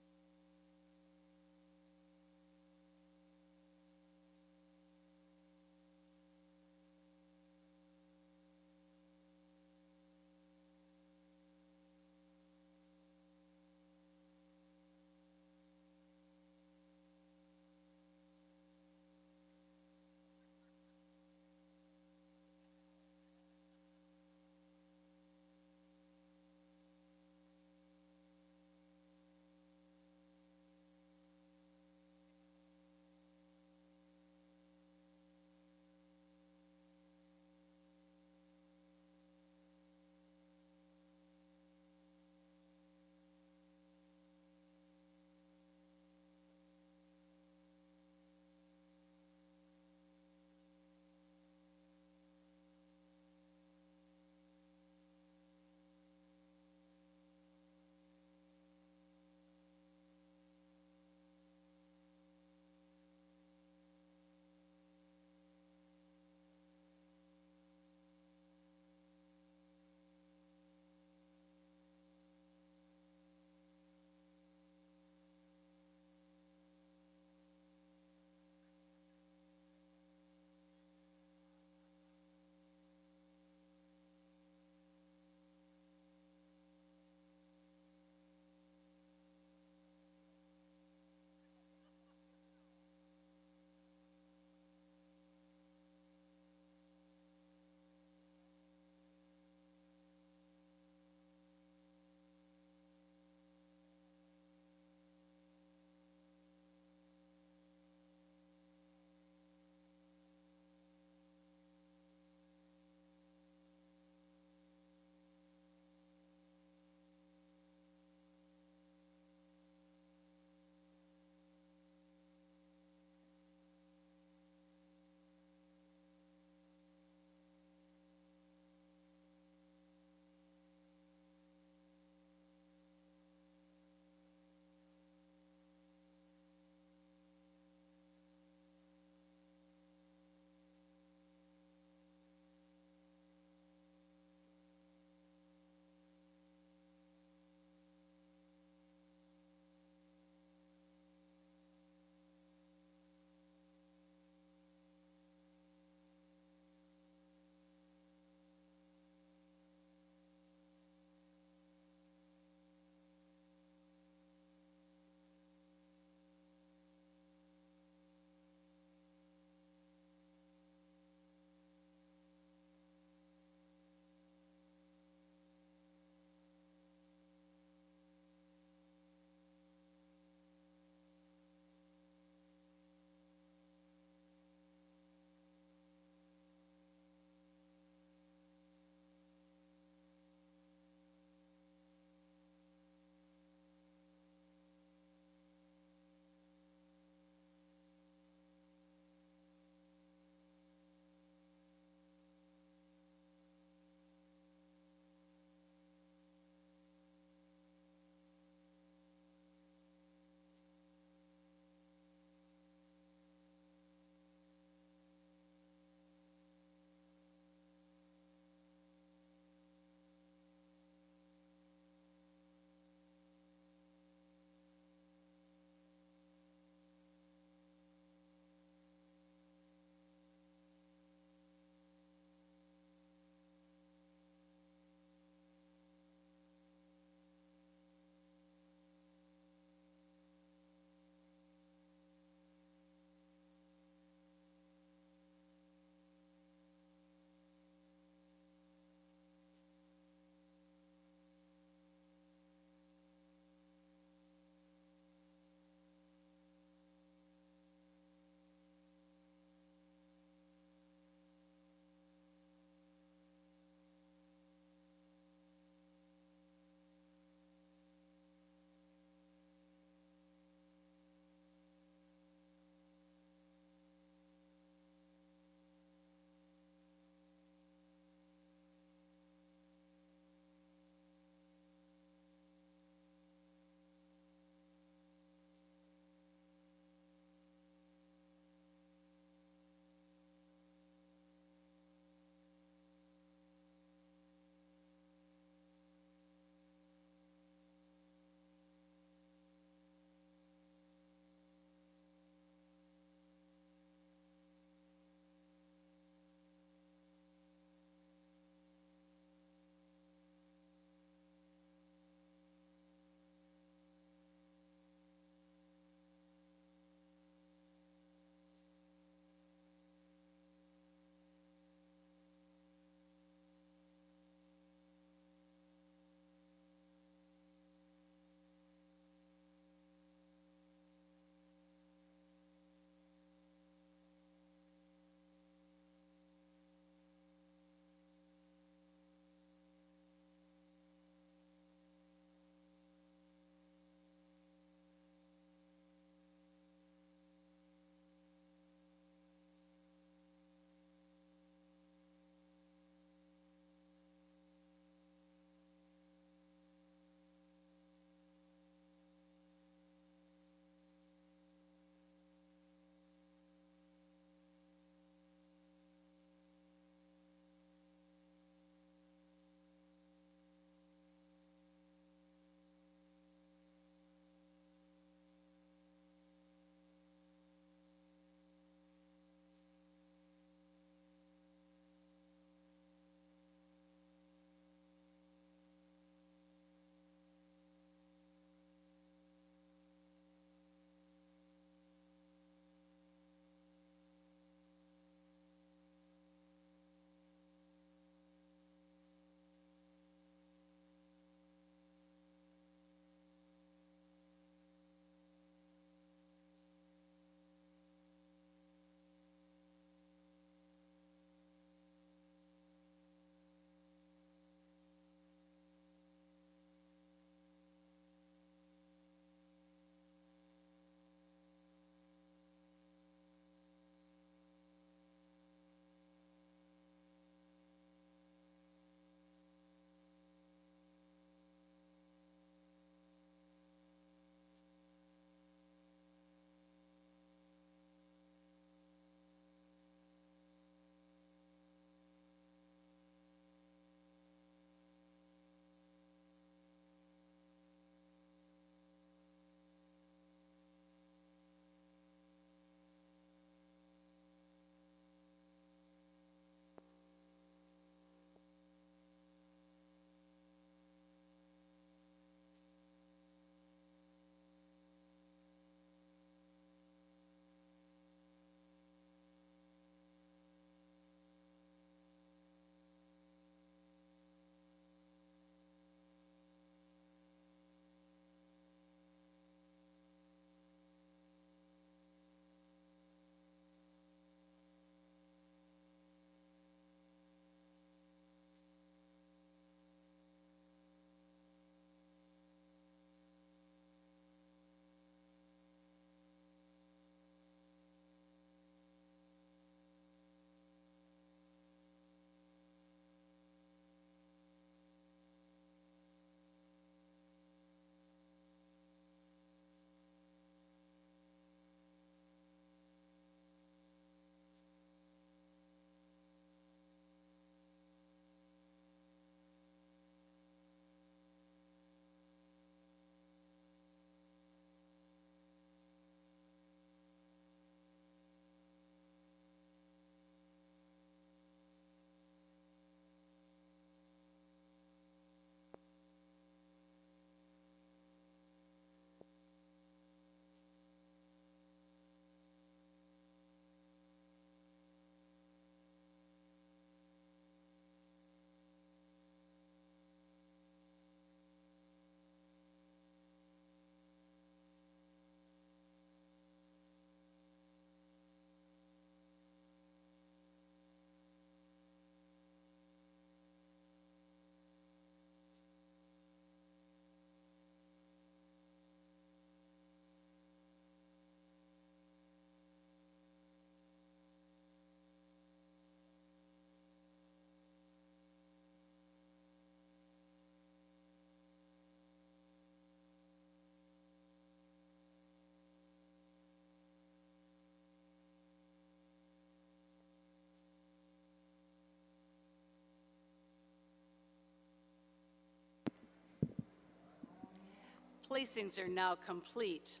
Placings are now complete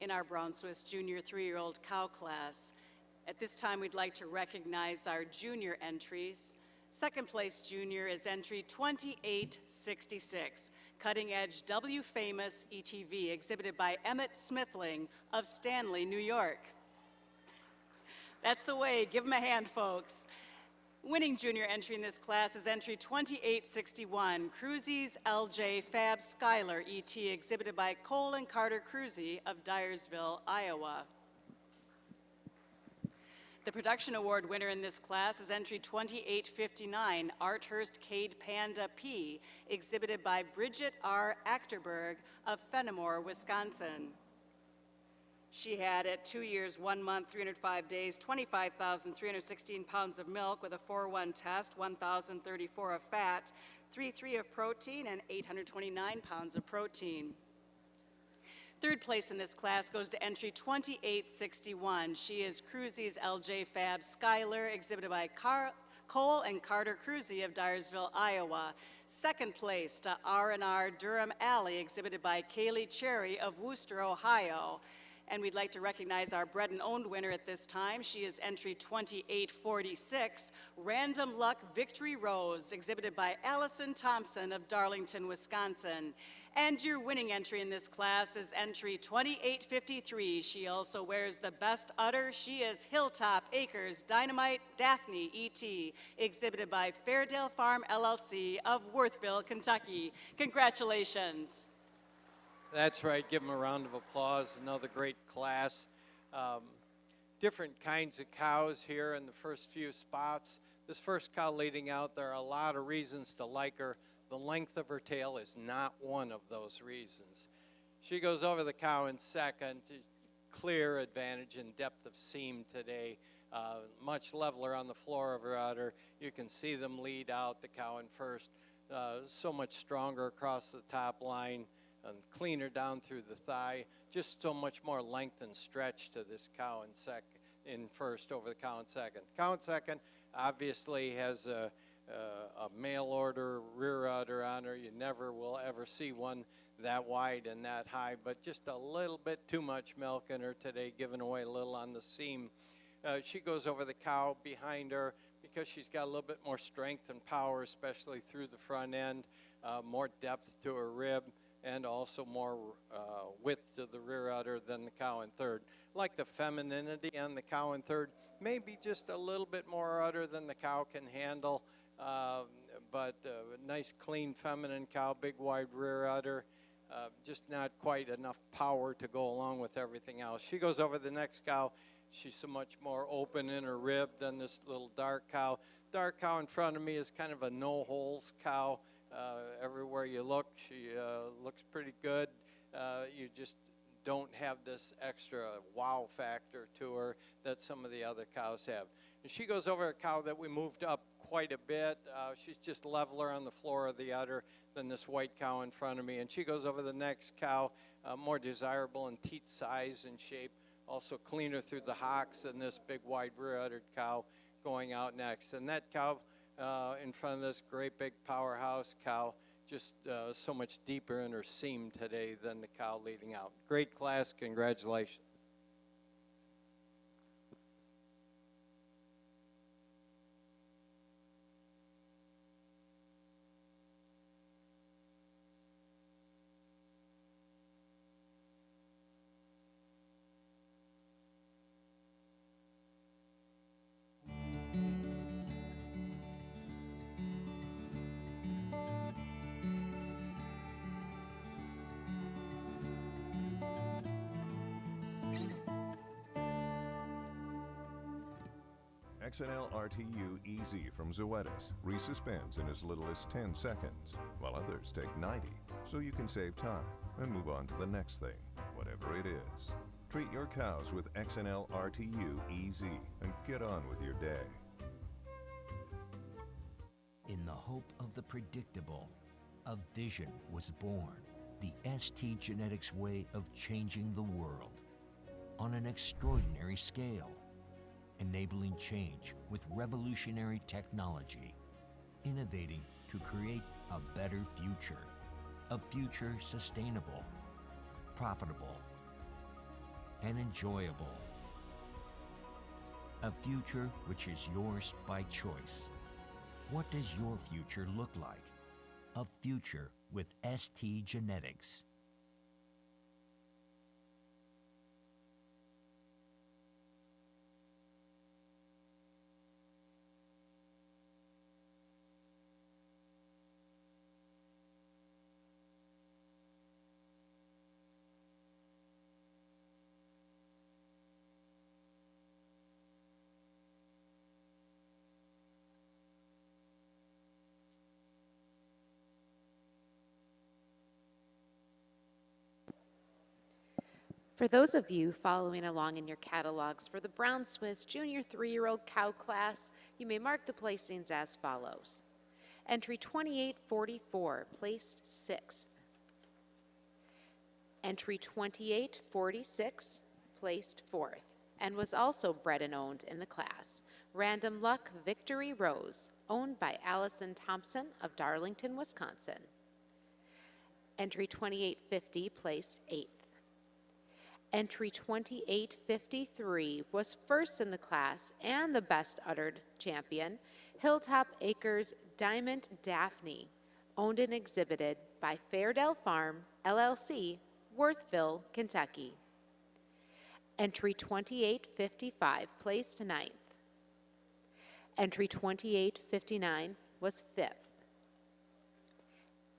in our Brown Swiss Junior 3-year-old cow class. At this time, we'd like to recognize our junior entries. Second place junior is entry 2866, Cutting Edge W Famous ETV, exhibited by Emmett Smithling of Stanley, New York. That's the way, give them a hand, folks. Winning junior entry in this class is entry 2861, Cruzy's LJ Fab Skylar ET, exhibited by Cole and Carter Cruzy of Dyersville, Iowa. The production award winner in this class is entry 2859, Arthurst Cade Panda P, exhibited by Bridget R. Achterberg of Fenimore, Wisconsin. She had, at 2 years, 1 month, 305 days, 25,316 pounds of milk with a 4-1 test, 1,034 of fat, 3.3 of protein, and 829 pounds of protein. Third place in this class goes to entry 2861. She is Cruzy's LJ Fab Skylar, exhibited by Cole and Carter Cruzy of Dyersville, Iowa. Second place to R&R Durham Alley, exhibited by Kaylee Cherry of Wooster, Ohio. And we'd like to recognize our bred and owned winner at this time. She is entry 2846, Random Luck Victory Rose, exhibited by Allison Thompson of Darlington, Wisconsin. And your winning entry in this class is entry 2853. She also wears the best udder. She is Hilltop Acres Dynamite Daphne ET, exhibited by Fairdale Farm LLC of Worthville, Kentucky. Congratulations. That's right. Give them a round of applause. Another great class. Different kinds of cows here in the first few spots. This first cow leading out, there are a lot of reasons to like her. The length of her tail is not one of those reasons. She goes over the cow in second. Clear advantage in depth of seam today. Much leveler on the floor of her udder. You can see them lead out the cow in first. So much stronger across the top line. And cleaner down through the thigh, just so much more length and stretch to this cow in first over the cow in second. Cow in second obviously has a mail order rear udder on her. You never will ever see one that wide and that high, but just a little bit too much milk in her today, giving away a little on the seam. She goes over the cow behind her because she's got a little bit more strength and power, especially through the front end, more depth to her rib, and also more width to the rear udder than the cow in third. Like the femininity on the cow in third, maybe just a little bit more udder than the cow can handle, but a nice clean feminine cow, big wide rear udder, just not quite enough power to go along with everything else. She goes over the next cow. She's so much more open in her rib than this little dark cow. Dark cow in front of me is kind of a no-holes cow. Everywhere you look, she looks pretty good. You just don't have this extra wow factor to her that some of the other cows have. And she goes over a cow that we moved up quite a bit. She's just leveler on the floor of the udder than this white cow in front of me. And she goes over the next cow, more desirable in teat size and shape, also cleaner through the hocks than this big wide rear uddered cow going out next. And that cow in front of this great big powerhouse cow, just so much deeper in her seam today than the cow leading out. Great class, congratulations. XNL RTU EZ from Zoetis resuspends in as little as 10 seconds, while others take 90, so you can save time and move on to the next thing, whatever it is. Treat your cows with XNL RTU EZ and get on with your day. In the hope of the predictable, a vision was born. The ST Genetics way of changing the world on an extraordinary scale, enabling change with revolutionary technology, innovating to create a better future, a future sustainable, profitable and enjoyable. A future which is yours by choice. What does your future look like? A future with ST Genetics. For those of you following along in your catalogs for the Brown Swiss Junior 3-year-old cow class, you may mark the placings as follows. Entry 2844, placed 6th. Entry 2846, placed 4th, and was also bred and owned in the class. Random Luck Victory Rose, owned by Allison Thompson of Darlington, Wisconsin. Entry 2850, placed 8th. Entry 2853 was first in the class and the best uttered champion, Hilltop Acres Diamond Daphne, owned and exhibited by Fairdale Farm, LLC, Worthville, Kentucky. Entry 2855 placed 9th. Entry 2859 was 5th.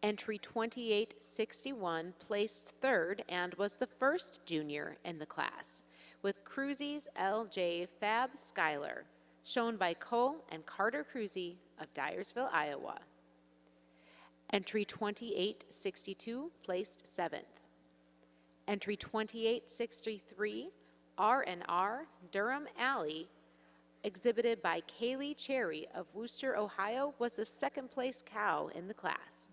Entry 2861 placed 3rd and was the first junior in the class, with Cruzy's LJ Fab Skyler, shown by Cole and Carter Cruzy of Dyersville, Iowa. Entry 2862 placed 7th. Entry 2863, R&R Durham Alley, exhibited by Kaylee Cherry of Wooster, Ohio, was the second place cow in the class.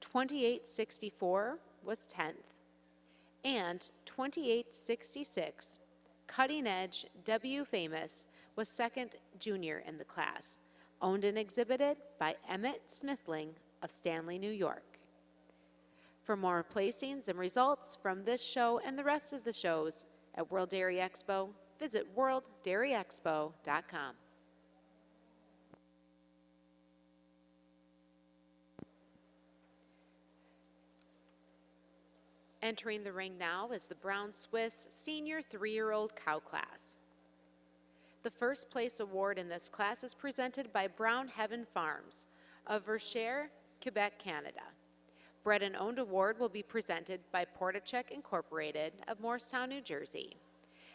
2864 was 10th, and 2866, Cutting Edge W Famous, was second junior in the class, owned and exhibited by Emmett Smithling of Stanley, New York. For more placings and results from this show and the rest of the shows at World Dairy Expo, visit worlddairyexpo.com. Entering the ring now is the Brown Swiss Senior 3-year-old cow class. The first place award in this class is presented by Brown Heaven Farms of Verchères, Quebec, Canada. Bred and Owned Award will be presented by Portachek Incorporated of Morristown, New Jersey.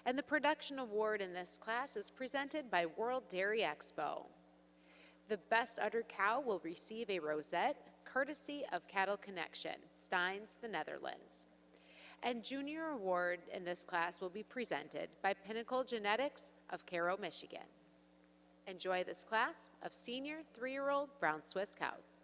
And the Production Award in this class is presented by World Dairy Expo. The Best Udder Cow will receive a rosette, courtesy of Cattle Connection, Steins, the Netherlands. And Junior Award in this class will be presented by Pinnacle Genetics of Cairo, Michigan. Enjoy this class of Senior 3-year-old Brown Swiss cows.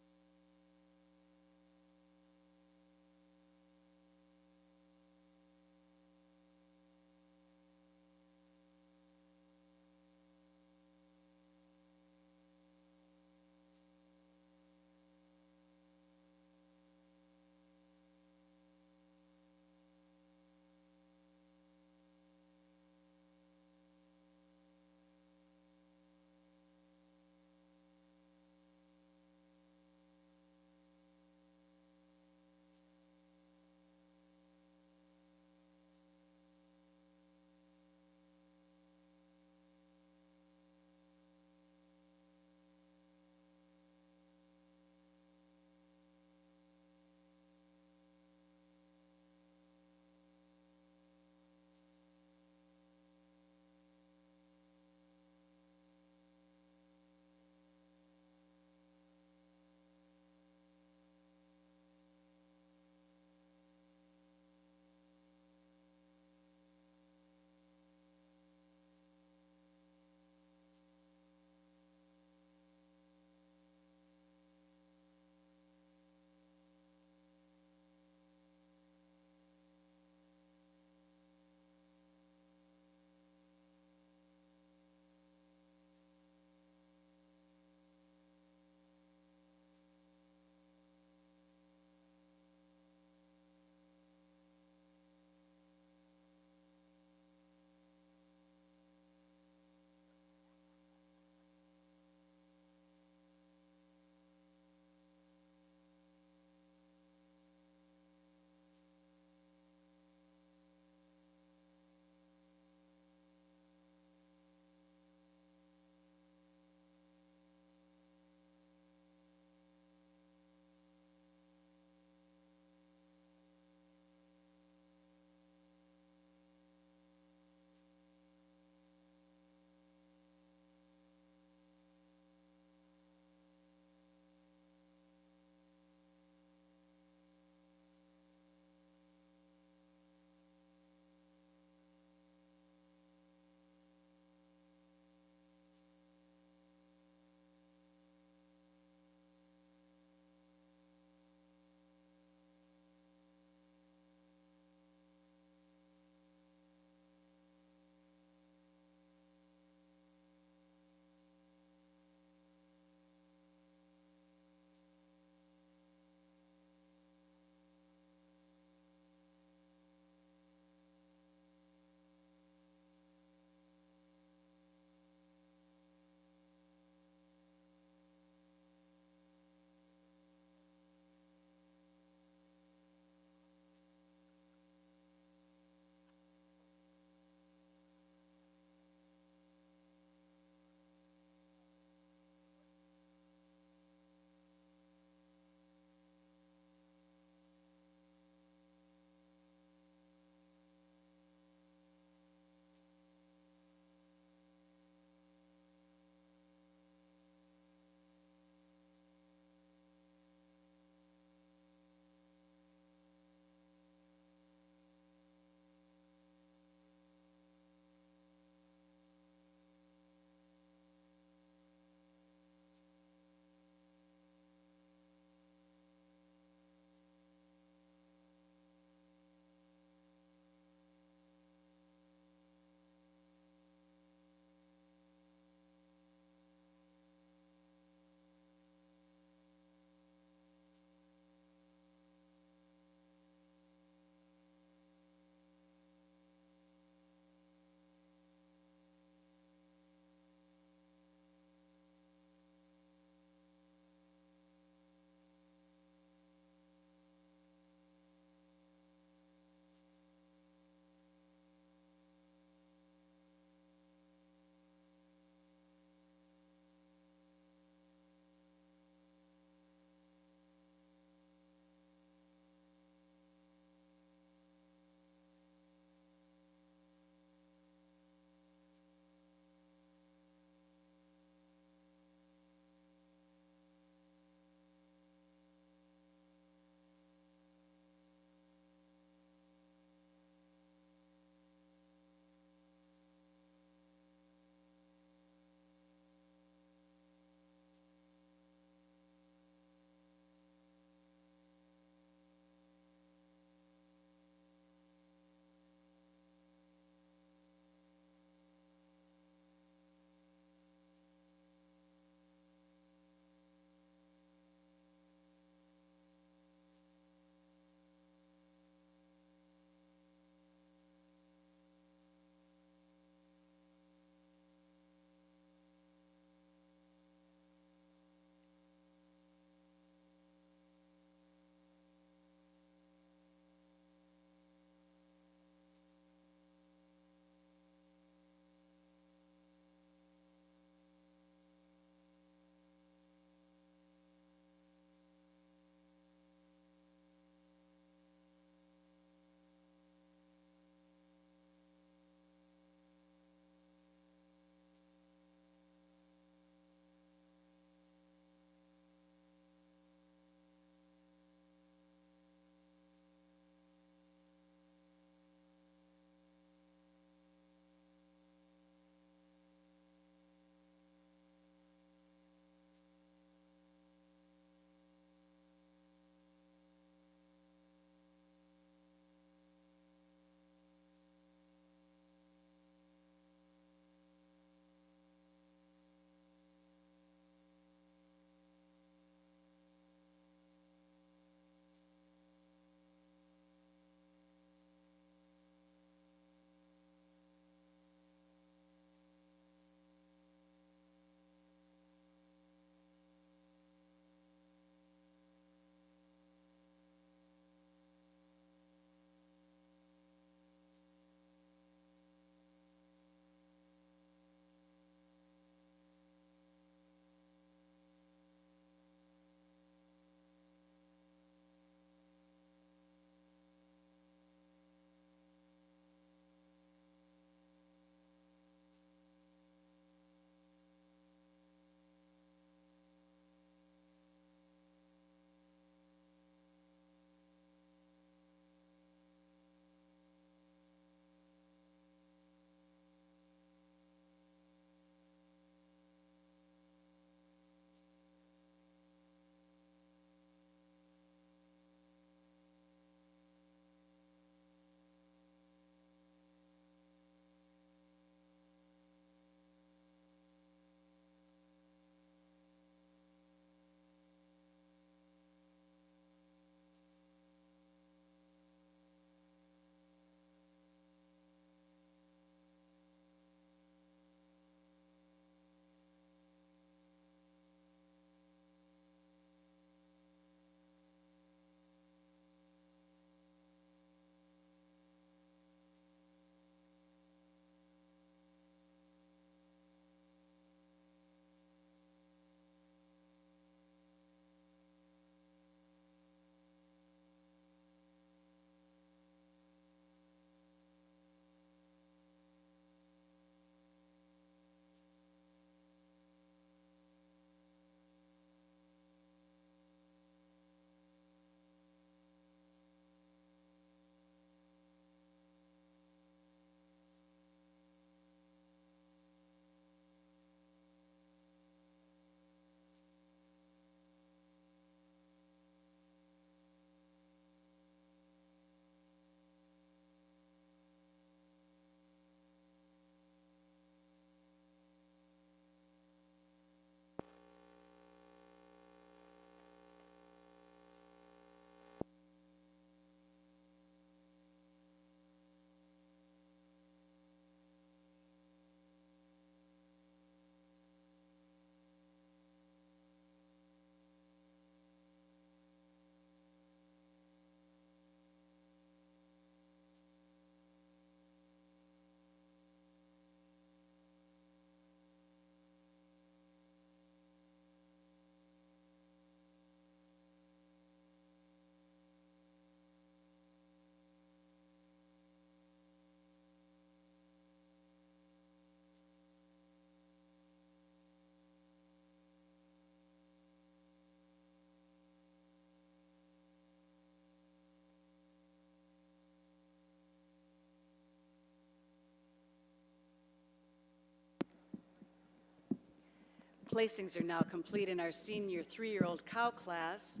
Placings are now complete in our senior 3-year-old cow class.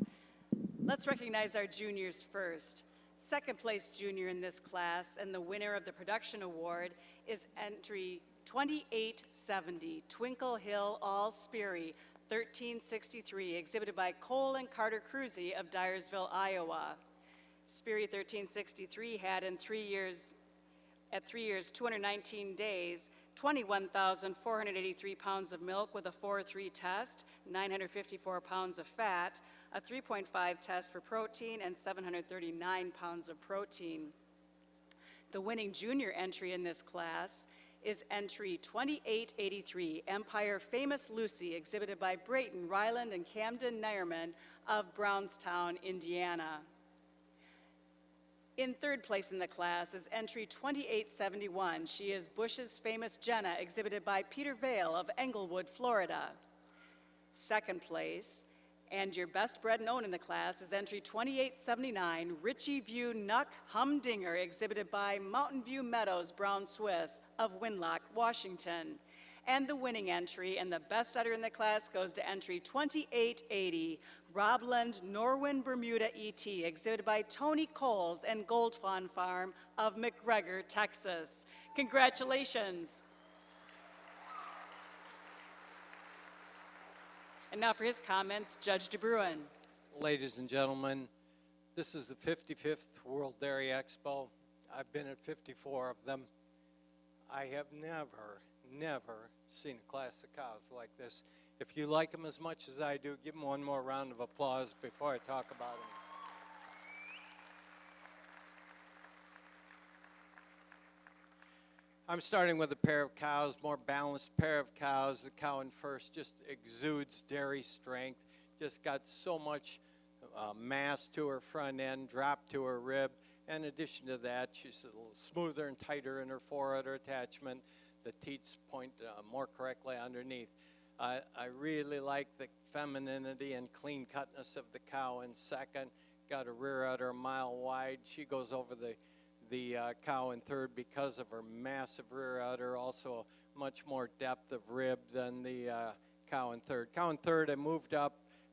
Let's recognize our juniors first. Second place junior in this class and the winner of the production award is entry 2870, Twinkle Hill All Sperry, 1363, exhibited by Cole and Carter Cruzy of Dyersville, Iowa. Sperry 1363 had at 3 years, 219 days, 21,483 pounds of milk with a 4.3 test, 954 pounds of fat, a 3.5 test for protein, and 739 pounds of protein. The winning junior entry in this class is entry 2883, Empire Famous Lucy, exhibited by Brayton Ryland and Camden Nairman of Brownstown, Indiana. In third place in the class is entry 2871. She is Bush's Famous Jenna, exhibited by Peter Vale of Englewood, Florida. Second place, and your best bred known in the class, is entry 2879, Richie View Nuck Humdinger, exhibited by Mountain View Meadows Brown Swiss of Winlock, Washington. And the winning entry and the best udder in the class goes to entry 2880, Robland Norwin Bermuda ET, exhibited by Tony Coles and Gold Fawn Farm of McGregor, Texas. Congratulations. And now for his comments, Judge DeBruin. Ladies and gentlemen, this is the 55th World Dairy Expo. I've been at 54 of them. I have never seen a class of cows like this. If you like them as much as I do, give them one more round of applause before I talk about them. I'm starting with a pair of cows, more balanced pair of cows. The cow in first just exudes dairy strength, just got so much mass to her front end, drop to her rib. In addition to that, she's a little smoother and tighter in her foreudder attachment. The teats point more correctly underneath. I really like the femininity and clean cutness of the cow in second. Got a rear udder a mile wide. She goes over the cow in third because of her massive rear udder, also much more depth of rib than the cow in third. Cow in third, I moved up.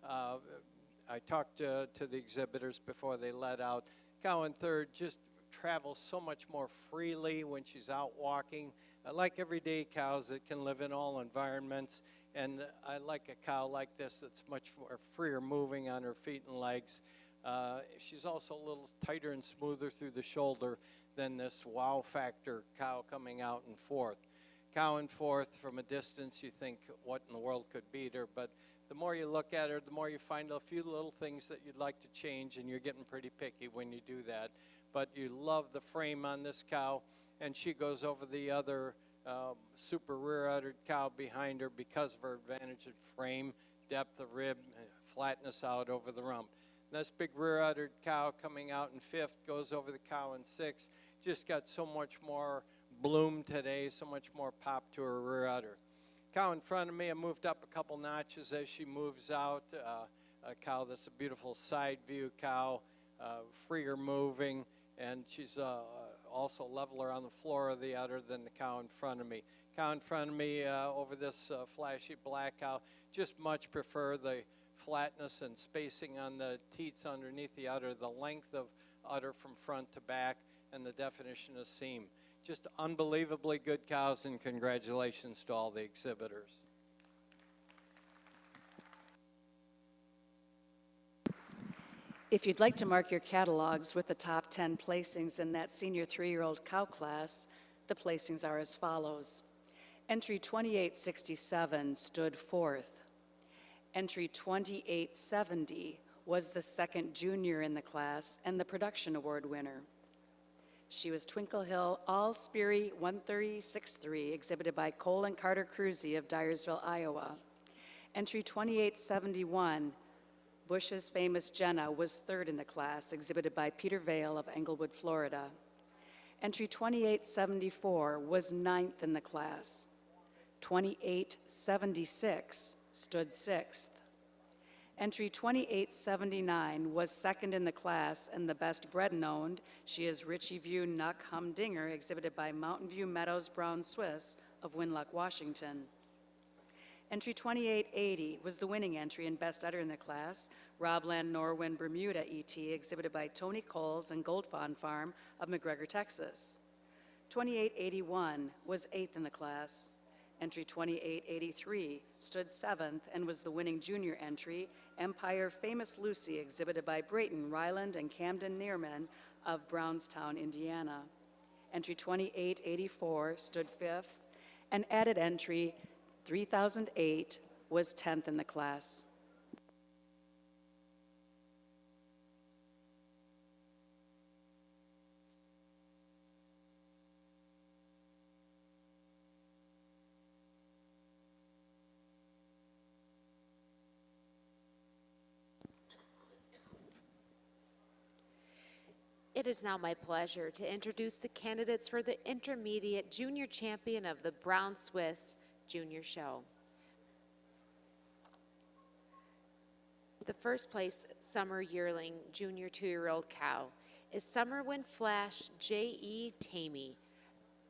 I talked to the exhibitors before they let out. Cow in third just travels so much more freely when she's out walking. I like everyday cows that can live in all environments, and I like a cow like this that's much more freer moving on her feet and legs. She's also a little tighter and smoother through the shoulder than this wow factor cow coming out in fourth. Cow in fourth, from a distance, you think, what in the world could beat her? But the more you look at her, the more you find a few little things that you'd like to change, and you're getting pretty picky when you do that. But you love the frame on this cow, and she goes over the other super rear-uddered cow behind her because of her advantage of frame, depth of rib, flatness out over the rump. This big rear-uddered cow coming out in fifth goes over the cow in sixth. Just got so much more bloom today, so much more pop to her rear udder. Cow in front of me, I moved up a couple notches as she moves out. A cow that's a beautiful side view cow, freer moving, and she's also leveler on the floor of the udder than the cow in front of me. Cow in front of me over this flashy black cow, just much prefer the flatness and spacing on the teats underneath the udder, the length of udder from front to back, and the definition of seam. Just unbelievably good cows, and congratulations to all the exhibitors. If you'd like to mark your catalogs with the top 10 placings in that senior 3-year-old cow class, the placings are as follows. Entry 2867 stood fourth. Entry 2870 was the second junior in the class and the production award winner. She was Twinkle Hill All Sperry 136.3, exhibited by Cole and Carter Cruzy of Dyersville, Iowa. Entry 2871, Bush's Famous Jenna, was third in the class, exhibited by Peter Vale of Englewood, Florida. Entry 2874 was ninth in the class. 2876 stood sixth. Entry 2879 was second in the class and the best bred known. She is Richie View Nuck Humdinger, exhibited by Mountain View Meadows Brown Swiss of Winlock, Washington. Entry 2880 was the winning entry and best udder in the class. Robland Norwin Bermuda ET, exhibited by Tony Coles and Gold Fawn Farm of McGregor, Texas. 2881 was 8th in the class. Entry 2883 stood 7th and was the winning junior entry, Empire Famous Lucy, exhibited by Brayton Ryland and Camden Neerman of Brownstown, Indiana. Entry 2884 stood 5th, and added entry 3008 was 10th in the class. It is now my pleasure to introduce the candidates for the Intermediate Junior Champion of the Brown Swiss Junior Show. The first place summer yearling junior 2-year-old cow is Summerwind Flash J.E. Tamey,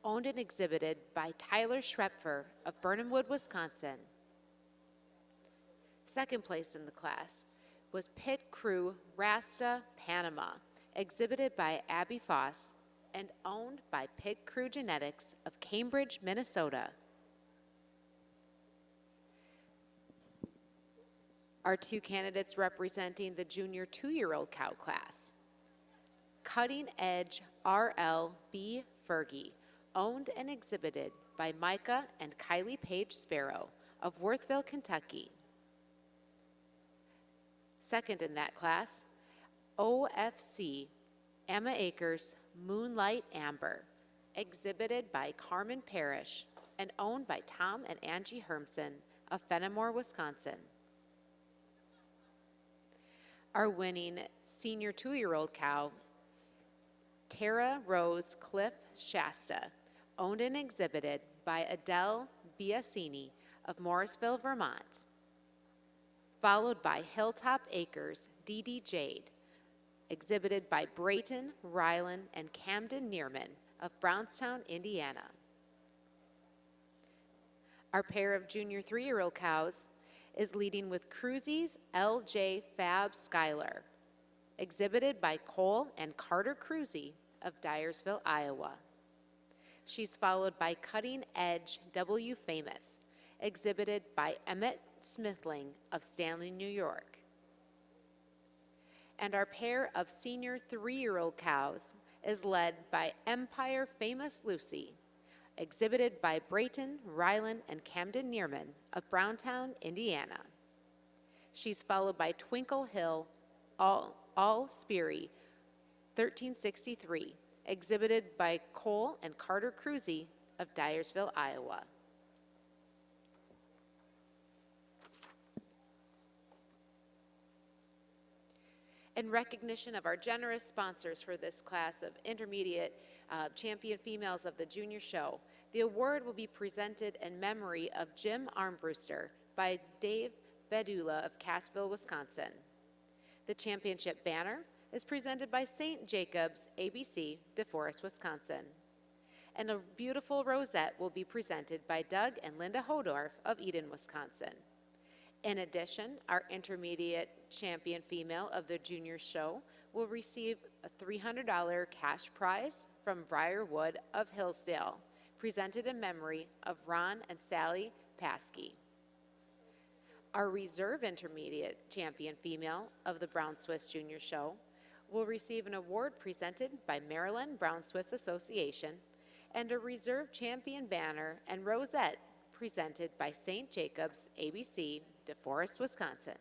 owned and exhibited by Tyler Schrepfer of Burnhamwood, Wisconsin. Second place in the class was Pit Crew Rasta Panama, exhibited by Abby Foss and owned by Pit Crew Genetics of Cambridge, Minnesota. Our two candidates representing the junior 2-year-old cow class. Cutting Edge R.L.B. Fergie, owned and exhibited by Micah and Kylie Page Sparrow of Worthville, Kentucky. Second in that class, OFC Emma Akers Moonlight Amber, exhibited by Carmen Parrish and owned by Tom and Angie Hermson of Fenimore, Wisconsin. Our winning senior 2-year-old cow, Tara Rose Cliff Shasta, owned and exhibited by Adele Biasini of Morrisville, Vermont, followed by Hilltop Acres Dee Jade, exhibited by Brayton, Ryland, and Camden Neerman of Brownstown, Indiana. Our pair of junior 3-year-old cows is leading with Cruzy's L.J. Fab Skylar, exhibited by Cole and Carter Cruzy of Dyersville, Iowa. She's followed by Cutting Edge W. Famous, exhibited by Emmett Smithling of Stanley, New York. And our pair of senior 3-year-old cows is led by Empire Famous Lucy, exhibited by Brayton, Ryland, and Camden Neerman of Browntown, Indiana. She's followed by Twinkle Hill All Speary 1363, exhibited by Cole and Carter Cruzy of Dyersville, Iowa. In recognition of our generous sponsors for this class of intermediate champion females of the junior show, the award will be presented in memory of Jim Armbruster by Dave Bedula of Cassville, Wisconsin. The championship banner is presented by St. Jacobs ABC, DeForest, Wisconsin. And a beautiful rosette will be presented by Doug and Linda Hodorf of Eden, Wisconsin. In addition, our intermediate champion female of the junior show will receive a $300 cash prize from Briarwood of Hillsdale, presented in memory of Ron and Sally Paskey. Our reserve intermediate champion female of the Brown Swiss Junior Show will receive an award presented by Maryland Brown Swiss Association and a reserve champion banner and rosette presented by St. Jacobs ABC, DeForest, Wisconsin.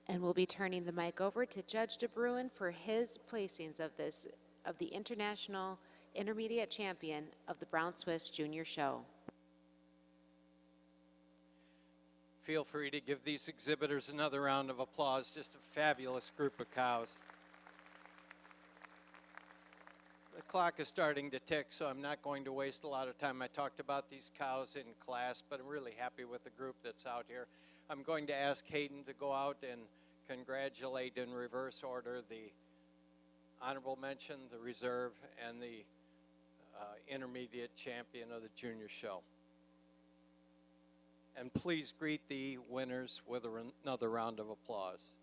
And we'll be turning the mic over to Judge DeBruin for his placings of the International Intermediate Champion of the Brown Swiss Junior Show. Feel free to give these exhibitors another round of applause. Just a fabulous group of cows. The clock is starting to tick, so I'm not going to waste a lot of time. I talked about these cows in class, but I'm really happy with the group that's out here. I'm going to ask Hayden to go out and congratulate in reverse order the honorable mention, the reserve, and the intermediate champion of the junior show. And please greet the winners with another round of applause.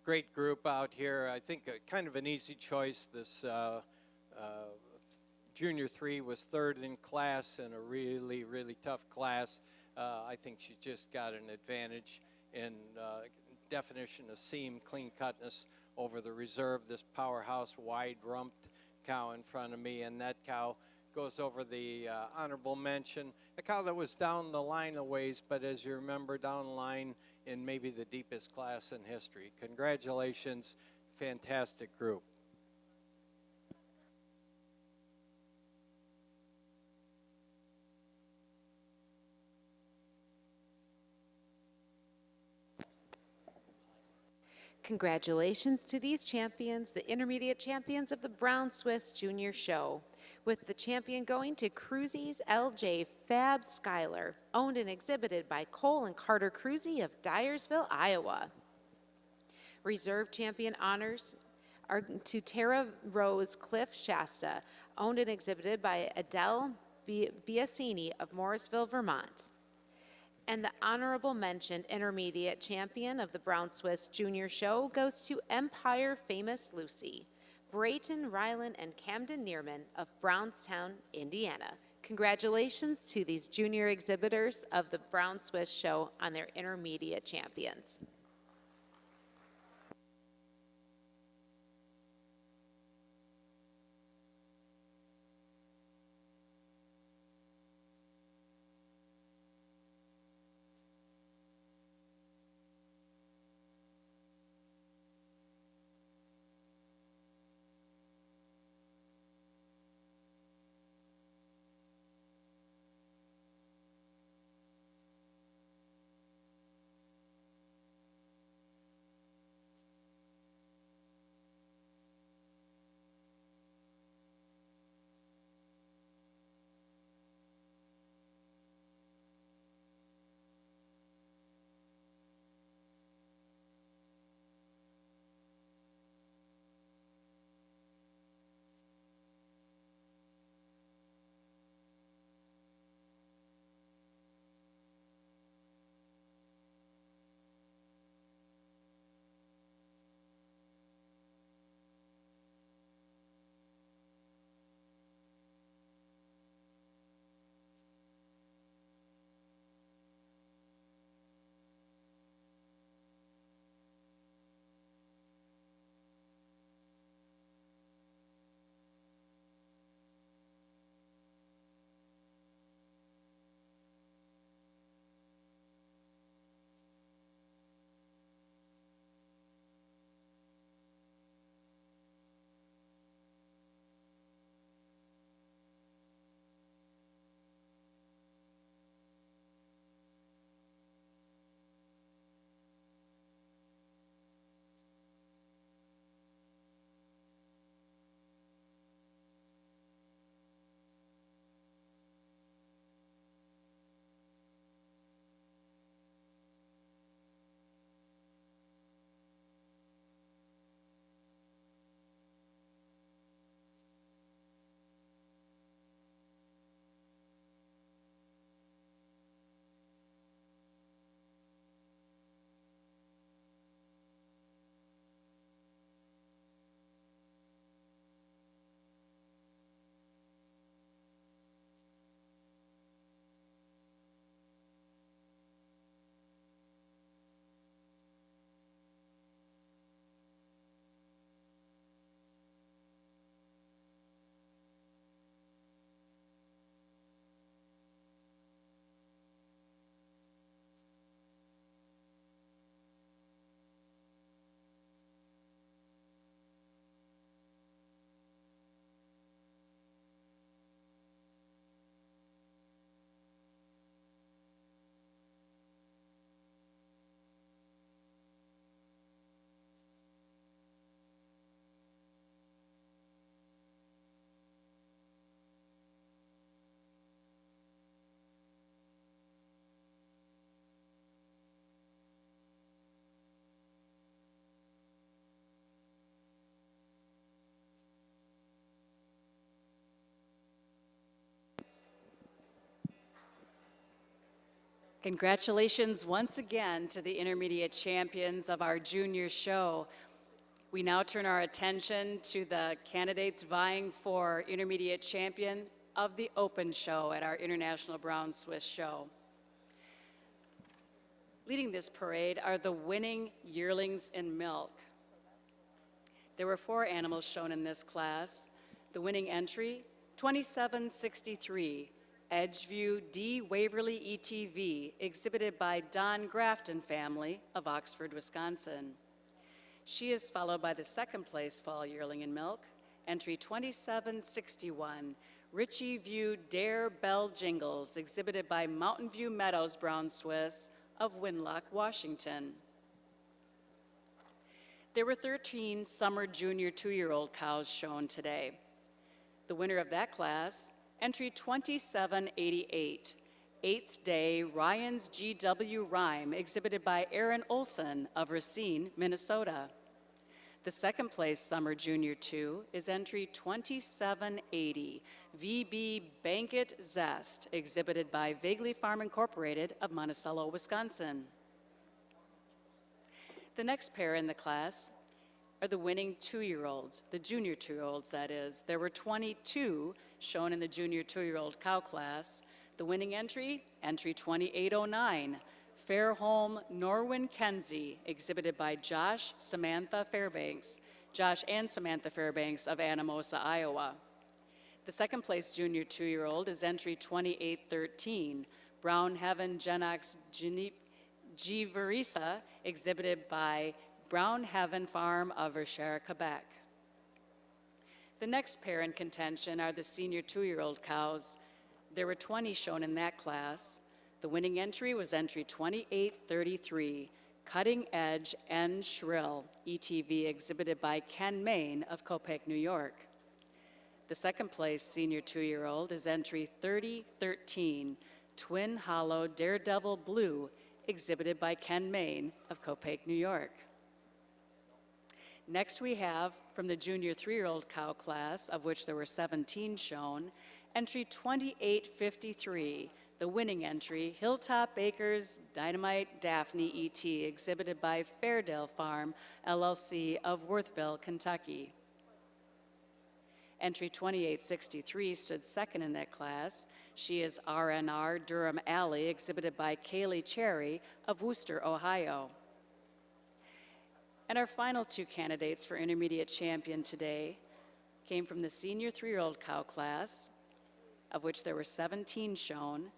Great group out here. I think kind of an easy choice. This Junior 3 was third in class in a really, really tough class. I think she just got an advantage in definition of seam, clean cutness over the reserve. This powerhouse, wide-rumped cow in front of me, and that cow goes over the honorable mention. A cow that was down the line a ways, but as you remember, down the line in maybe the deepest class in history. Congratulations, fantastic group. Congratulations to these champions, the intermediate champions of the Brown Swiss Junior Show, with the champion going to Cruzy's LJ Fab Skyler, owned and exhibited by Cole and Carter Cruzy of Dyersville, Iowa. Reserve champion honors are to Tara Rose Cliff Shasta, owned and exhibited by Adele Biasini of Morrisville, Vermont. And the honorable mentioned intermediate champion of the Brown Swiss Junior Show goes to Empire Famous Lucy, Brayton Ryland and Camden Neerman of Brownstown, Indiana. Congratulations to these junior exhibitors of the Brown Swiss Show on their intermediate champions. Congratulations once again to the intermediate champions of our junior show. We now turn our attention to the candidates vying for intermediate champion of the open show at our International Brown Swiss show. Leading this parade are the winning yearlings in milk. There were 4 animals shown in this class. The winning entry, 2763, Edgeview D. Waverly ETV, exhibited by Don Grafton family of Oxford, Wisconsin. She is followed by the second place fall yearling in milk, entry 2761, Richie View Dare Bell Jingles, exhibited by Mountain View Meadows Brown Swiss of Winlock, Washington. There were 13 summer junior 2-year-old cows shown today. The winner of that class, entry 2788, 8th day Ryan's GW Rhyme, exhibited by Aaron Olson of Racine, Minnesota. The second place summer junior 2 is entry 2780, VB Banquet Zest, exhibited by Vaguely Farm Incorporated of Monticello, Wisconsin. The next pair in the class are the winning 2-year-olds, the junior 2-year-olds, that is. There were 22 shown in the junior 2-year-old cow class. The winning entry, entry 2809, Fairholm Norwin Kenzie, exhibited by Josh and Samantha Fairbanks of Anamosa, Iowa. The second place junior 2-year-old is entry 2813, Brown Heaven Genox Giverisa, exhibited by Brown Heaven Farm of Verchères, Quebec. The next pair in contention are the senior 2-year-old cows. There were 20 shown in that class. The winning entry was entry 2833, Cutting Edge N Shrill, ETV, exhibited by Ken Main of Copake, New York. The second place senior 2-year-old is entry 3013, Twin Hollow Daredevil Blue, exhibited by Ken Main of Copake, New York. Next we have, from the junior 3-year-old cow class, of which there were 17 shown, entry 2853, the winning entry, Hilltop Acres Dynamite Daphne ET, exhibited by Fairdale Farm, LLC of Worthville, Kentucky. Entry 2863 stood second in that class. She is RNR Durham Alley, exhibited by Kaylee Cherry of Wooster, Ohio. And our final 2 candidates for intermediate champion today came from the senior 3-year-old cow class, of which there were 17 shown.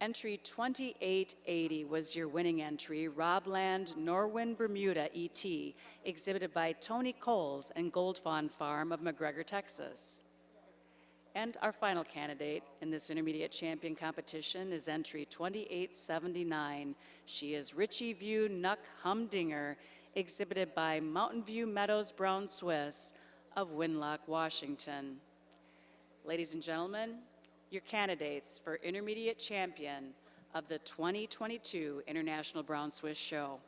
Entry 2880 was your winning entry, Robland Norwin Bermuda ET, exhibited by Tony Coles and Gold Fawn Farm of McGregor, Texas. And our final candidate in this intermediate champion competition is entry 2879. She is Richie View Nuck Humdinger, exhibited by Mountain View Meadows Brown Swiss of Winlock, Washington. Ladies and gentlemen, your candidates for intermediate champion of the 2022 International Brown Swiss Show.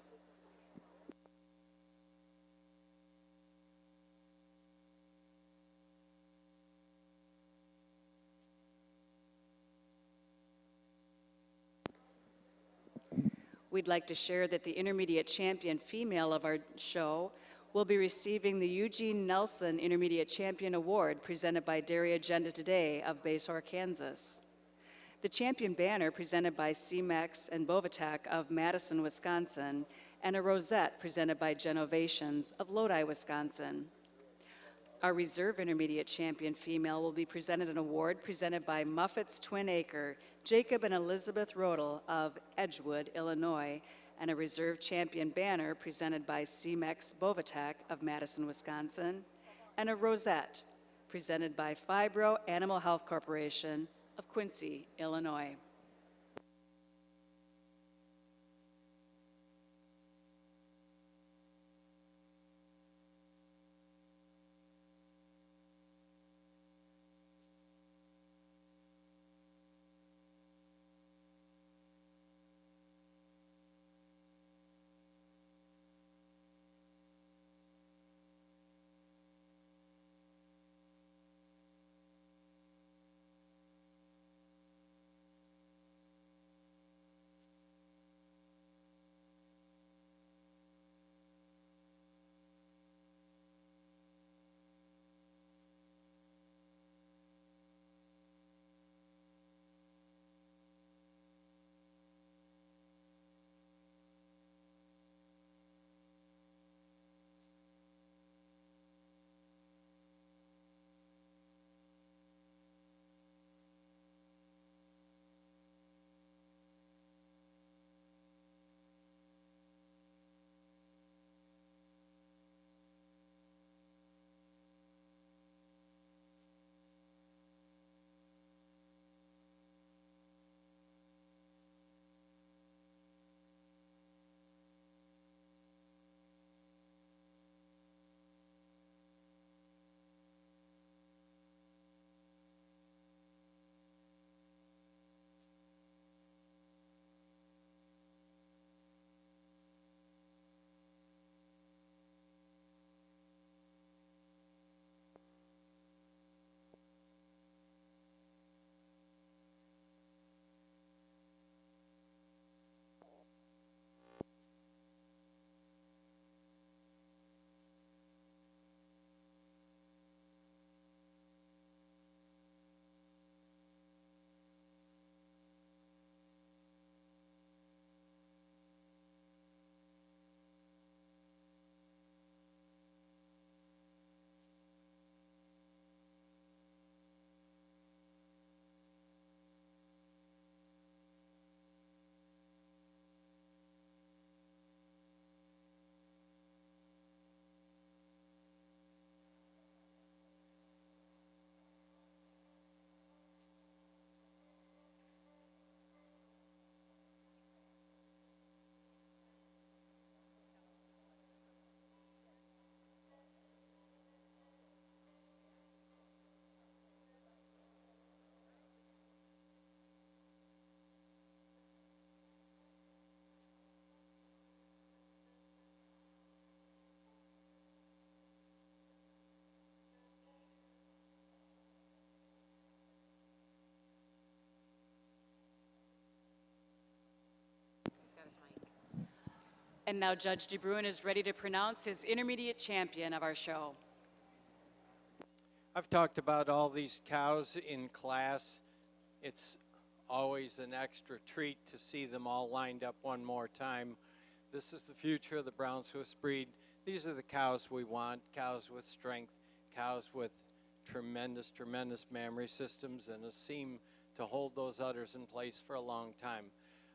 We'd like to share that the intermediate champion female of our show will be receiving the Eugene Nelson Intermediate Champion Award presented by Dairy Agenda Today of Basehor, Kansas. The champion banner presented by CMEX and Bovatec of Madison, Wisconsin, and a rosette presented by Genovations of Lodi, Wisconsin. Our reserve intermediate champion female will be presented an award presented by Muffet's Twin Acre, Jacob and Elizabeth Rodel of Edgewood, Illinois, and a reserve champion banner presented by CMEX Bovatec of Madison, Wisconsin, and a rosette presented by Fibro Animal Health Corporation of Quincy, Illinois. And now Judge DeBruin is ready to pronounce his intermediate champion of our show. I've talked about all these cows in class. It's always an extra treat to see them all lined up one more time. This is the future of the brown Swiss breed. These are the cows we want, cows with strength, cows with tremendous, tremendous mammary systems and a seam to hold those udders in place for a long time.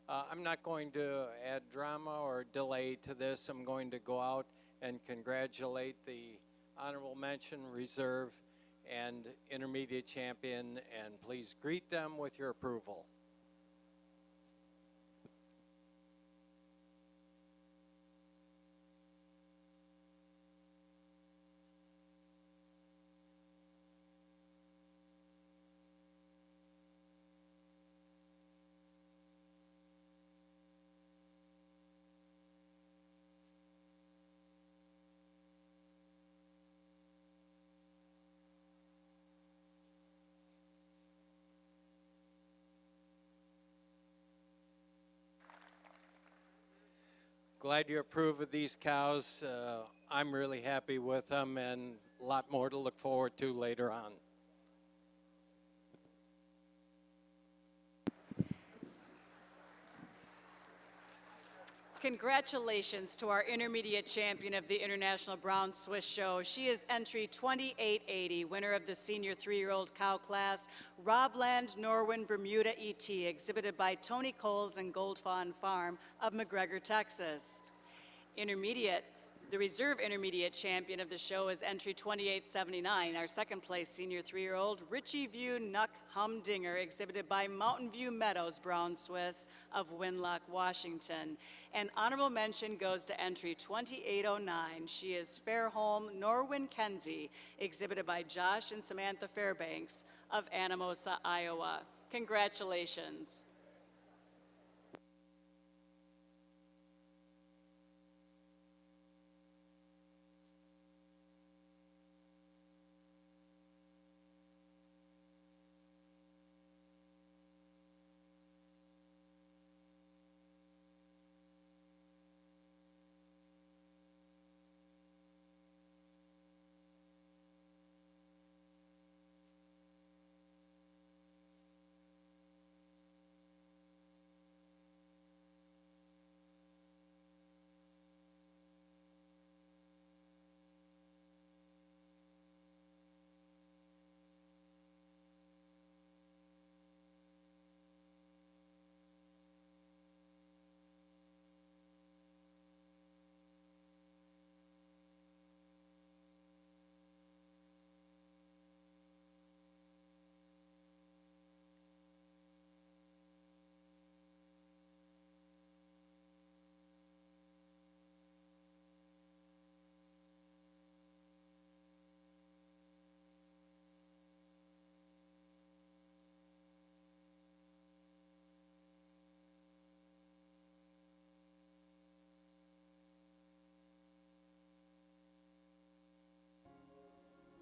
I'm not going to add drama or delay to this. I'm going to go out and congratulate the honorable mention, reserve, and intermediate champion, and please greet them with your approval. Glad you approve of these cows. I'm really happy with them and a lot more to look forward to later on. Congratulations to our intermediate champion of the International Brown Swiss Show. She is entry 2880, winner of the senior 3-year-old cow class, Robland Norwin Bermuda ET, exhibited by Tony Coles and Gold Fawn Farm of McGregor, Texas. The reserve intermediate champion of the show is entry 2879, our second place senior 3-year-old Richie View Nuck Humdinger, exhibited by Mountain View Meadows Brown Swiss of Winlock, Washington. And honorable mention goes to entry 2809. She is Fairholm Norwin Kenzie, exhibited by Josh and Samantha Fairbanks of Anamosa, Iowa. Congratulations.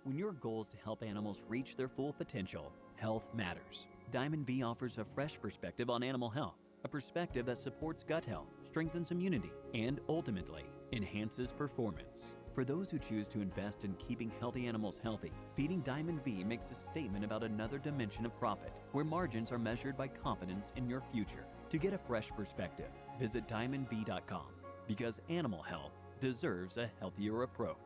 When your goal is to help animals reach their full potential, health matters. Diamond V offers a fresh perspective on animal health, a perspective that supports gut health, strengthens immunity, and ultimately enhances performance. For those who choose to invest in keeping healthy animals healthy, feeding Diamond V makes a statement about another dimension of profit, where margins are measured by confidence in your future. To get a fresh perspective, visit diamondv.com, because animal health deserves a healthier approach.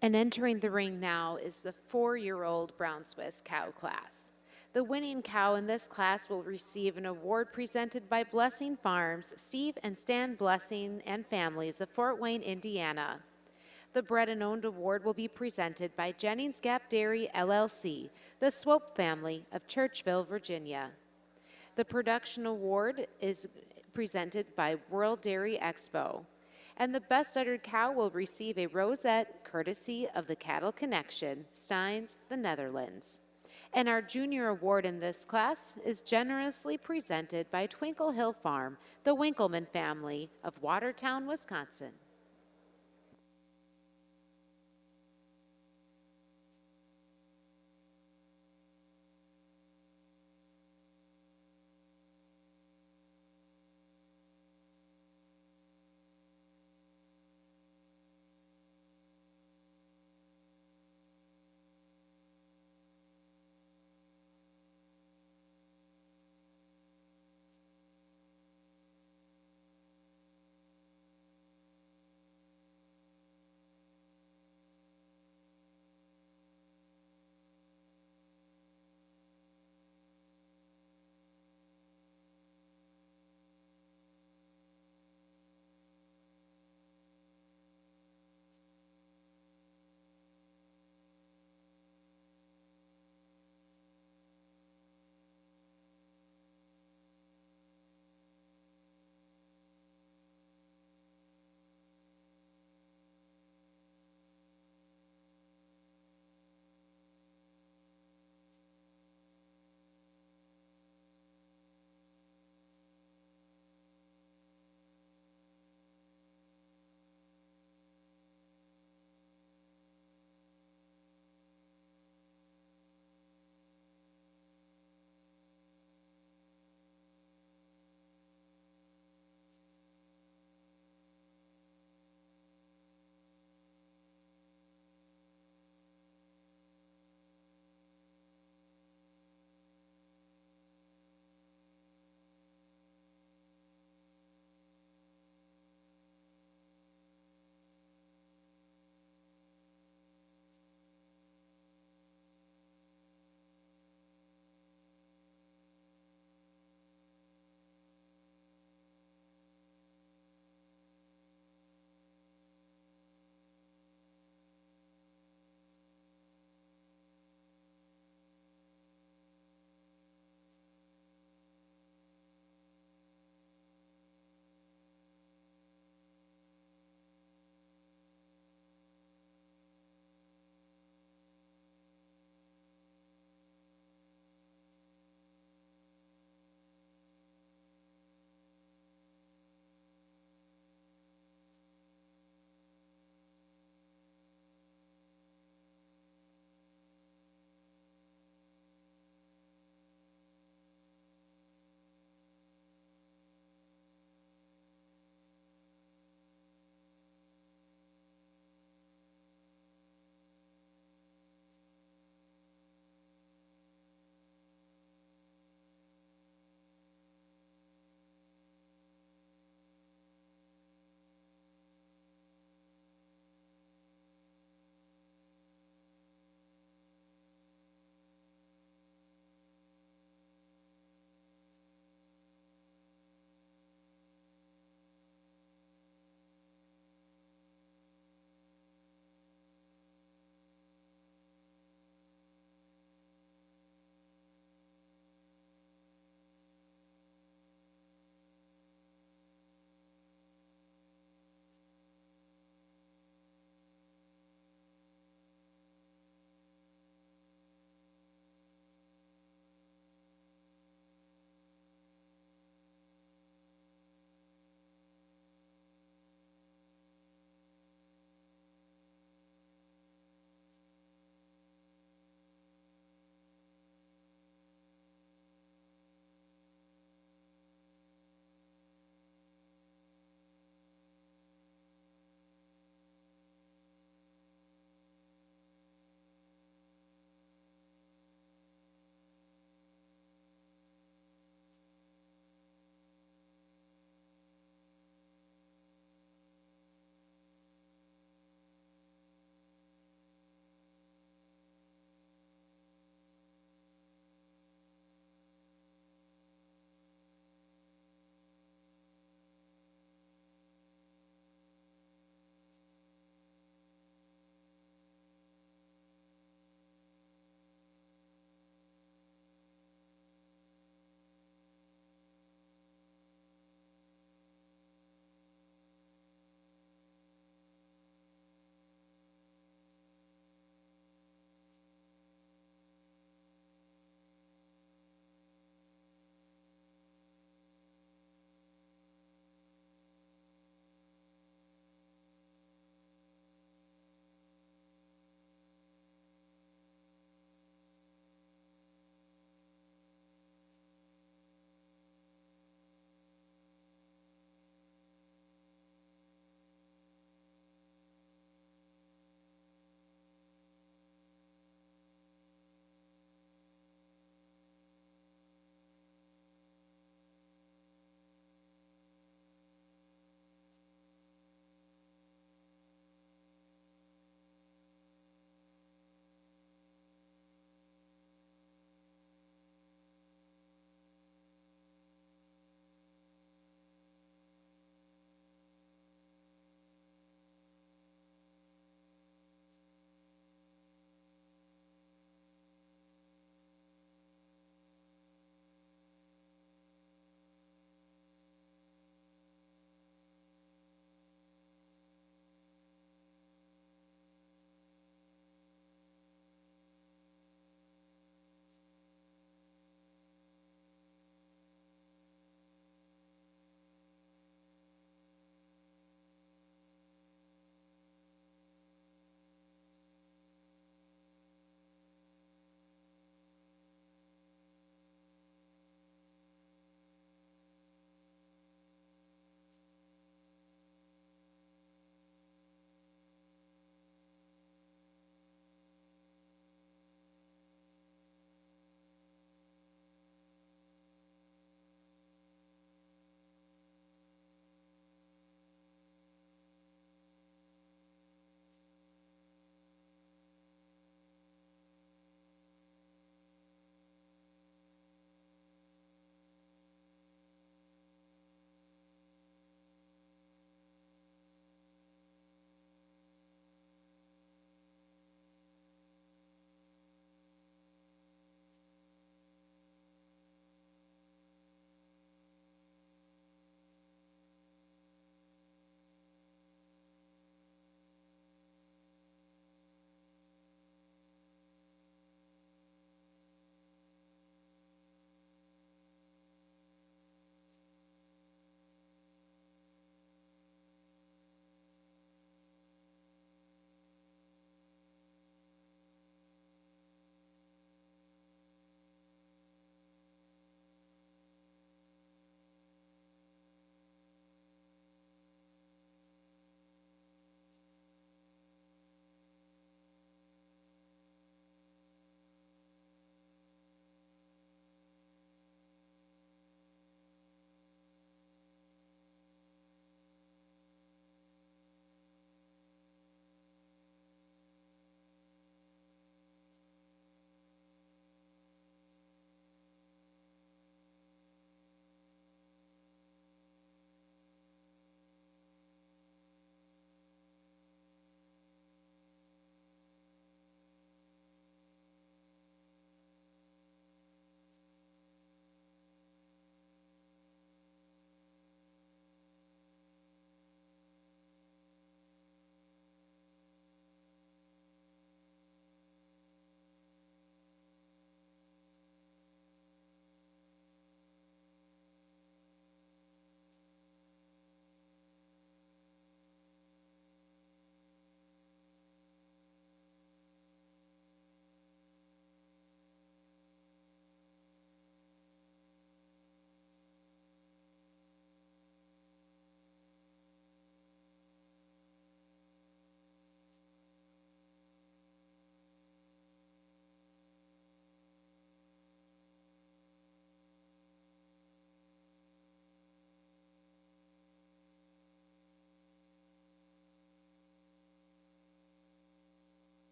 And entering the ring now is the 4-year-old Brown Swiss cow class. The winning cow in this class will receive an award presented by Blessing Farms, Steve and Stan Blessing and families of Fort Wayne, Indiana. The Bred and Owned Award will be presented by Jennings Gap Dairy, LLC, the Swope family of Churchville, Virginia. The Production Award is presented by World Dairy Expo. And the Best Uddered Cow will receive a rosette courtesy of the Cattle Connection, Steins, the Netherlands. And our junior award in this class is generously presented by Twinkle Hill Farm, the Winkleman family of Watertown, Wisconsin.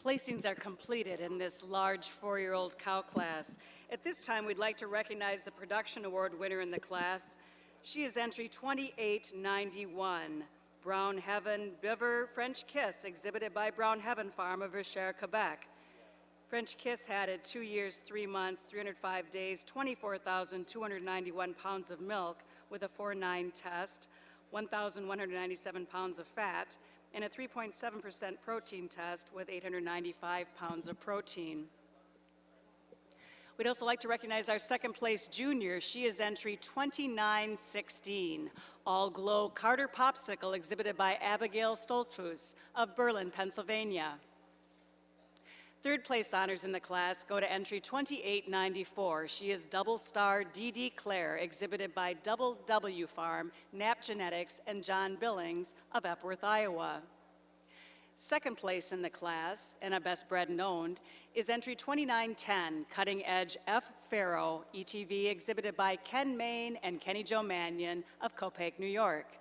Placings are completed in this large 4-year-old cow class. At this time, we'd like to recognize the production award winner in the class. She is entry 2891, Brown Heaven Beaver French Kiss, exhibited by Brown Heaven Farm of Richer, Quebec. French Kiss had 2 years, 3 months, 305 days, 24,291 pounds of milk with a 4.9 test, 1,197 pounds of fat, and a 3.7% protein test with 895 pounds of protein. We'd also like to recognize our second place junior. She is entry 2916, All Glow Carter Popsicle, exhibited by Abigail Stoltzfus of Berlin, Pennsylvania. Third place honors in the class go to entry 2894. She is Double Star D.D. Claire, exhibited by Double W Farm, Knapp Genetics, and John Billings of Epworth, Iowa. Second place in the class, and a best bred and owned, is entry 2910, Cutting Edge F. Farrow, ETV, exhibited by Ken Main and Kenny Joe Mannion of Copake, New York.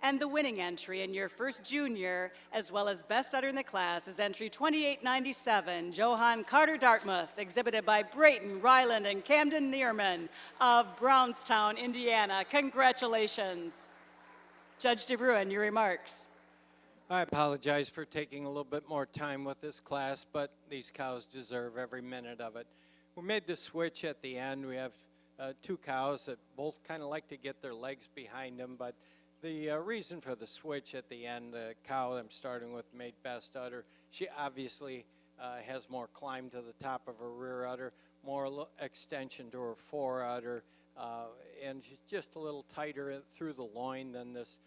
And the winning entry in your first junior, as well as best udder in the class, is entry 2897, Johann Carter Dartmouth, exhibited by Brayton, Ryland, and Camden Neerman of Brownstown, Indiana. Congratulations. Judge DeBruin, your remarks. I apologize for taking a little bit more time with this class, but these cows deserve every minute of it. We made the switch at the end. We have 2 cows that both kind of like to get their legs behind them, but the reason for the switch at the end, the cow I'm starting with made best udder. She obviously has more climb to the top of her rear udder, more extension to her fore udder, and she's just a little tighter through the loin than this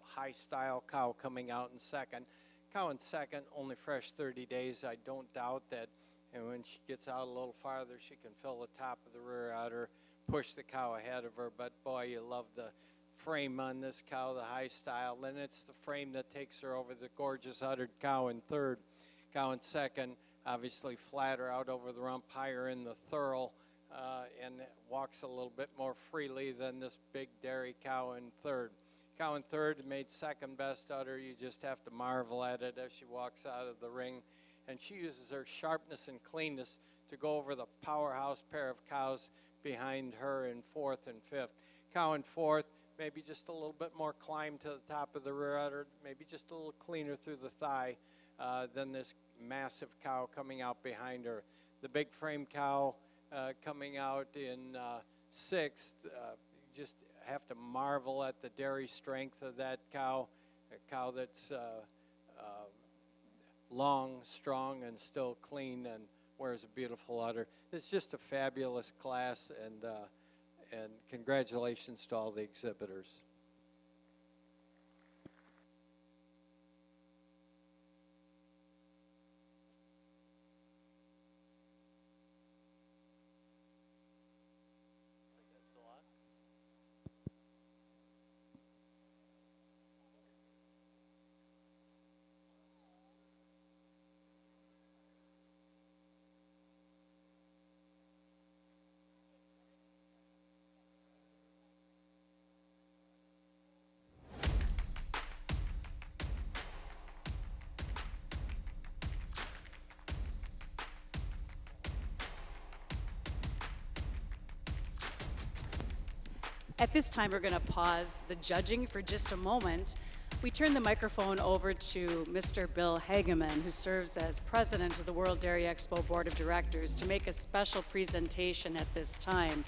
high-style cow coming out in second. Cow in second, only fresh 30 days. I don't doubt that, and when she gets out a little farther, she can fill the top of the rear udder, push the cow ahead of her, but boy, you love the frame on this cow, the high style, and it's the frame that takes her over the gorgeous uddered cow in third. Cow in second, obviously flatter out over the rump, higher in the thurl, and walks a little bit more freely than this big dairy cow in third. Cow in third made second best udder. You just have to marvel at it as she walks out of the ring, and she uses her sharpness and cleanness to go over the powerhouse pair of cows behind her in fourth and fifth. Cow in fourth, maybe just a little bit more climb to the top of the rear udder, maybe just a little cleaner through the thigh than this massive cow coming out behind her. The big frame cow coming out in sixth, just have to marvel at the dairy strength of that cow, a cow that's long, strong, and still clean and wears a beautiful udder. It's just a fabulous class, and congratulations to all the exhibitors. At this time, we're going to pause the judging for just a moment. We turn the microphone over to Mr. Bill Hageman, who serves as president of the World Dairy Expo Board of Directors, to make a special presentation at this time.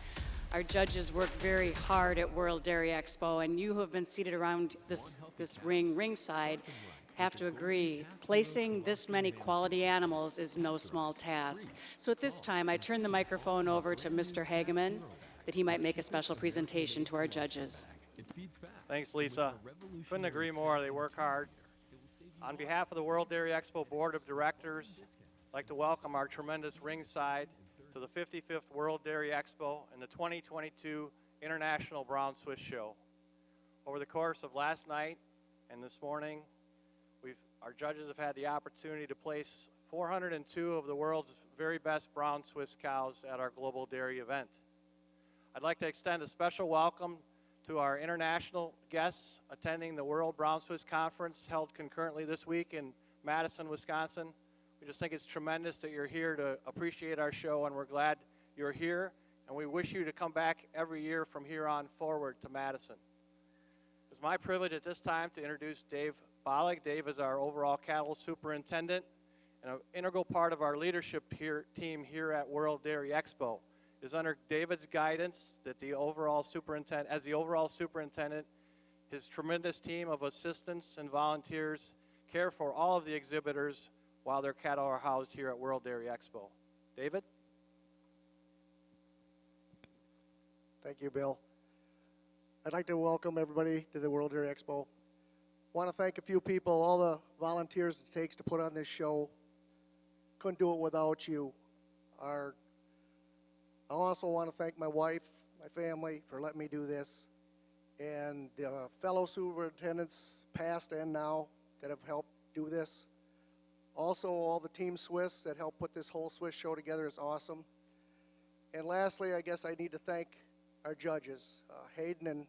Our judges work very hard at World Dairy Expo, and you who have been seated around this ringside have to agree, placing this many quality animals is no small task. So at this time, I turn the microphone over to Mr. Hageman, that he might make a special presentation to our judges. Thanks, Lisa. Couldn't agree more. They work hard. On behalf of the World Dairy Expo Board of Directors, I'd like to welcome our tremendous ringside to the 55th World Dairy Expo and the 2022 International Brown Swiss Show. Over the course of last night and this morning, our judges have had the opportunity to place 402 of the world's very best brown Swiss cows at our global dairy event. I'd like to extend a special welcome to our international guests attending the World Brown Swiss Conference held concurrently this week in Madison, Wisconsin. We just think it's tremendous that you're here to appreciate our show, and we're glad you're here, and we wish you to come back every year from here on forward to Madison. It's my privilege at this time to introduce Dave Bollig. Dave is our overall cattle superintendent and an integral part of our leadership team here at World Dairy Expo. It is under David's guidance that the overall superintendent, his tremendous team of assistants and volunteers care for all of the exhibitors while their cattle are housed here at World Dairy Expo. David? Thank you, Bill. I'd like to welcome everybody to the World Dairy Expo. Want to thank a few people, all the volunteers it takes to put on this show. Couldn't do it without you. I also want to thank my wife, my family for letting me do this, and the fellow superintendents, past and now, that have helped do this. Also, all the Team Swiss that helped put this whole Swiss show together is awesome. And lastly, I guess I need to thank our judges, Hayden and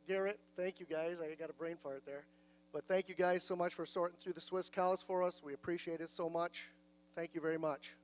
Garrett. Thank you guys. I got a brain fart there. But thank you guys so much for sorting through the Swiss cows for us. We appreciate it so much. Thank you very much.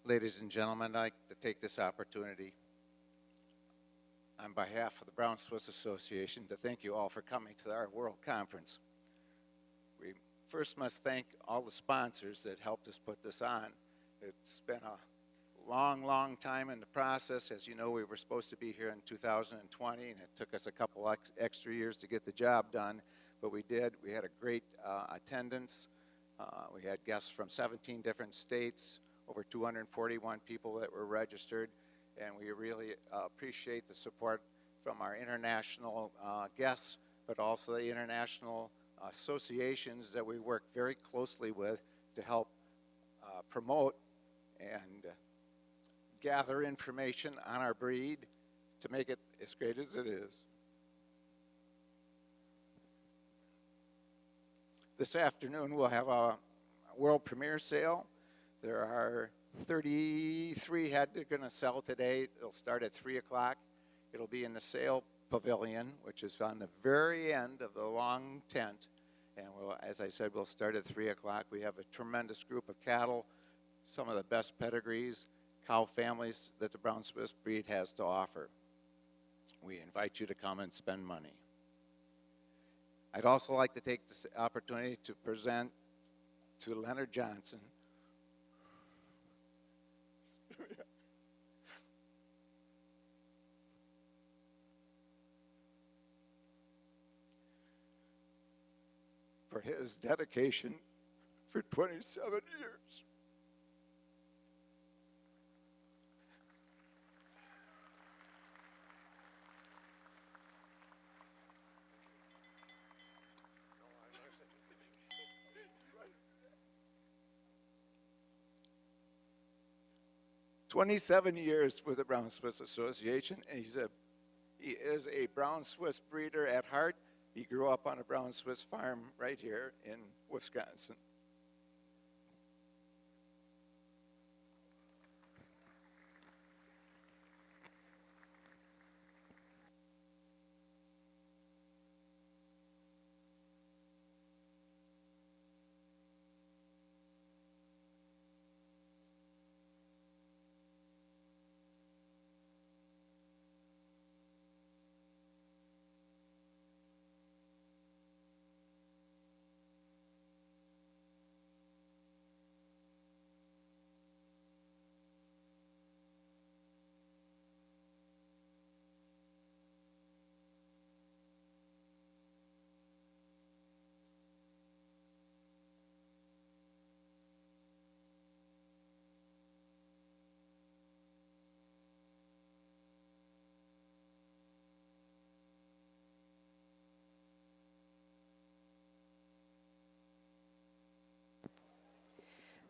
Ladies and gentlemen, I'd like to take this opportunity on behalf of the Brown Swiss Association to thank you all for coming to our World Conference. We first must thank all the sponsors that helped us put this on. It's been a long time in the process. As you know, we were supposed to be here in 2020, and it took us a couple extra years to get the job done, but we did. We had a great attendance. We had guests from 17 different states, over 241 people that were registered, and we really appreciate the support from our international guests, but also the international associations that we work very closely with to help promote and gather information on our breed to make it as great as it is. This afternoon we'll have a world premiere sale. There are 33 head they're going to sell today. It'll start at 3 o'clock. It'll be in the sale pavilion, which is on the very end of the long tent. And as I said, we'll start at 3 o'clock. We have a tremendous group of cattle, some of the best pedigrees, cow families that the Brown Swiss breed has to offer. We invite you to come and spend money. I'd also like to take this opportunity to present to Leonard Johnson, for his dedication for 27 years. "27 years with the Brown Swiss Association," and he is a Brown Swiss breeder at heart. He grew up on a Brown Swiss farm right here in Wisconsin.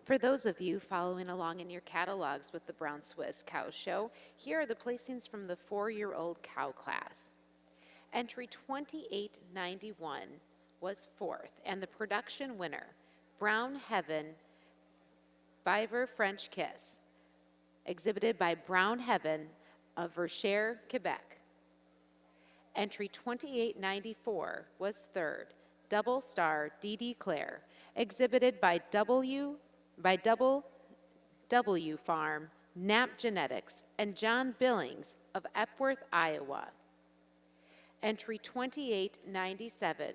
For those of you following along in your catalogs with the Brown Swiss Cow Show, here are the placings from the 4-year-old cow class. Entry 2891 was 4th, and the production winner, Brown Heaven Biver French Kiss, exhibited by Brown Heaven of Verchères, Quebec. Entry 2894 was 3rd, Double Star D.D. Clare, exhibited by Double W Farm, Knapp Genetics, and John Billings of Epworth, Iowa. Entry 2897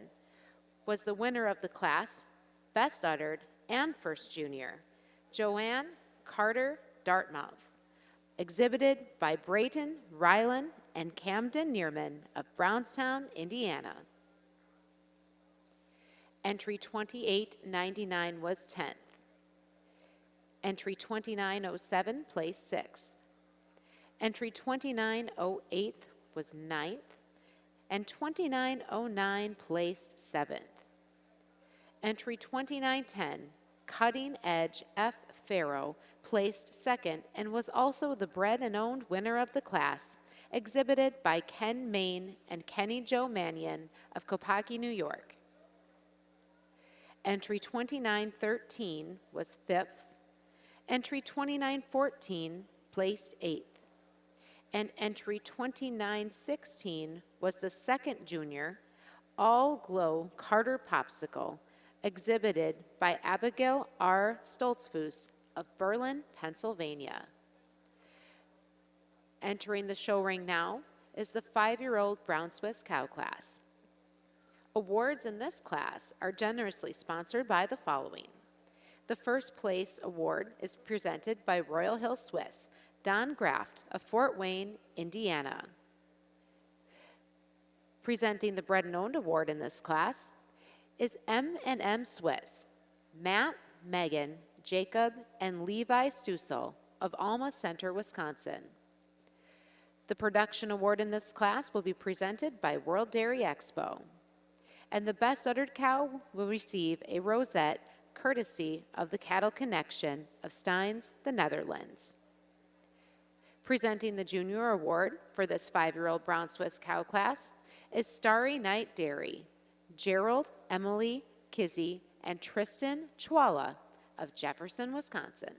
was the winner of the class, Best Uttered, and First Junior, Joanne Carter Dartmouth, exhibited by Brayton Rylan and Camden Neerman of Brownstown, Indiana. Entry 2899 was 10th. Entry 2907 placed 6th. Entry 2908 was 9th, and 2909 placed 7th. Entry 2910, Cutting Edge F. Farrow, placed 2nd and was also the bred and owned winner of the class, exhibited by Ken Main and Kenny Joe Mannion of Copiague, New York. Entry 2913 was 5th. Entry 2914 placed 8th. And entry 2916 was the 2nd junior, All Glow Carter Popsicle, exhibited by Abigail R. Stoltzfus of Berlin, Pennsylvania. Entering the show ring now is the 5-year-old Brown Swiss Cow class. Awards in this class are generously sponsored by the following. The first place award is presented by Royal Hill Swiss, Don Graft of Fort Wayne, Indiana. Presenting the Bred and Owned Award in this class is M&M Swiss, Matt, Megan, Jacob, and Levi Stussel of Alma Center, Wisconsin. The Production Award in this class will be presented by World Dairy Expo. And the Best Uttered Cow will receive a rosette courtesy of the Cattle Connection of Steins, the Netherlands. Presenting the Junior Award for this 5-year-old Brown Swiss Cow class is Starry Night Dairy, Gerald, Emily, Kizzy, and Tristan Chwala of Jefferson, Wisconsin.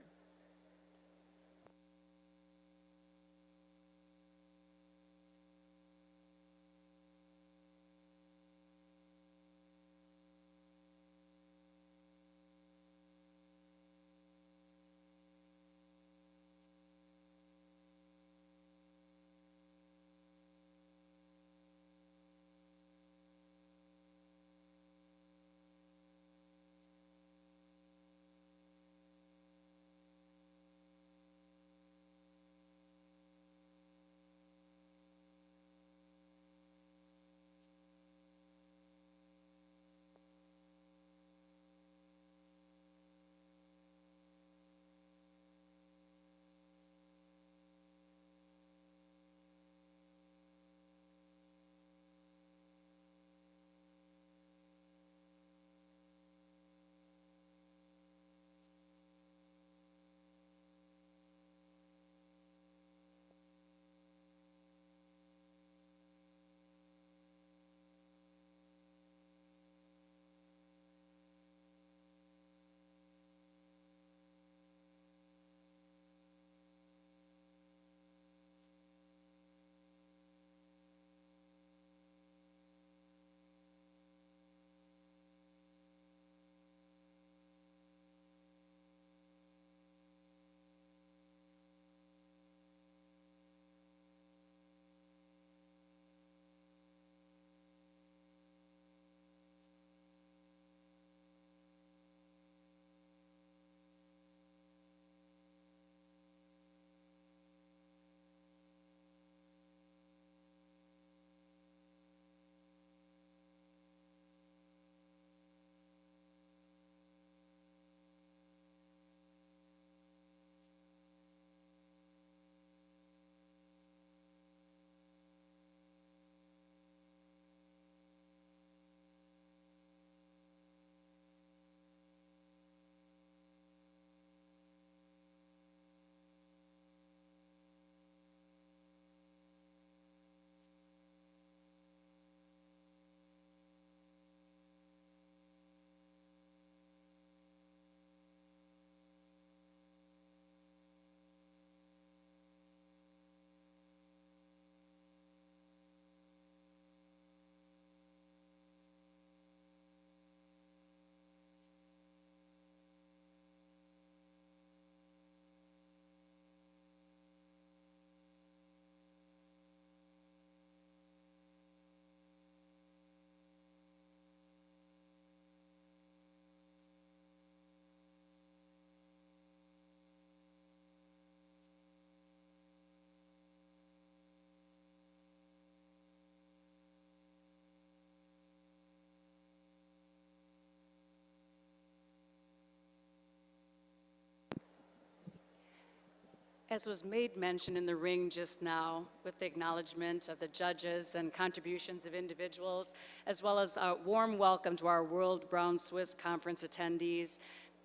As was made mention in the ring just now, with the acknowledgement of the judges and contributions of individuals, as well as a warm welcome to our World Brown Swiss Conference attendees,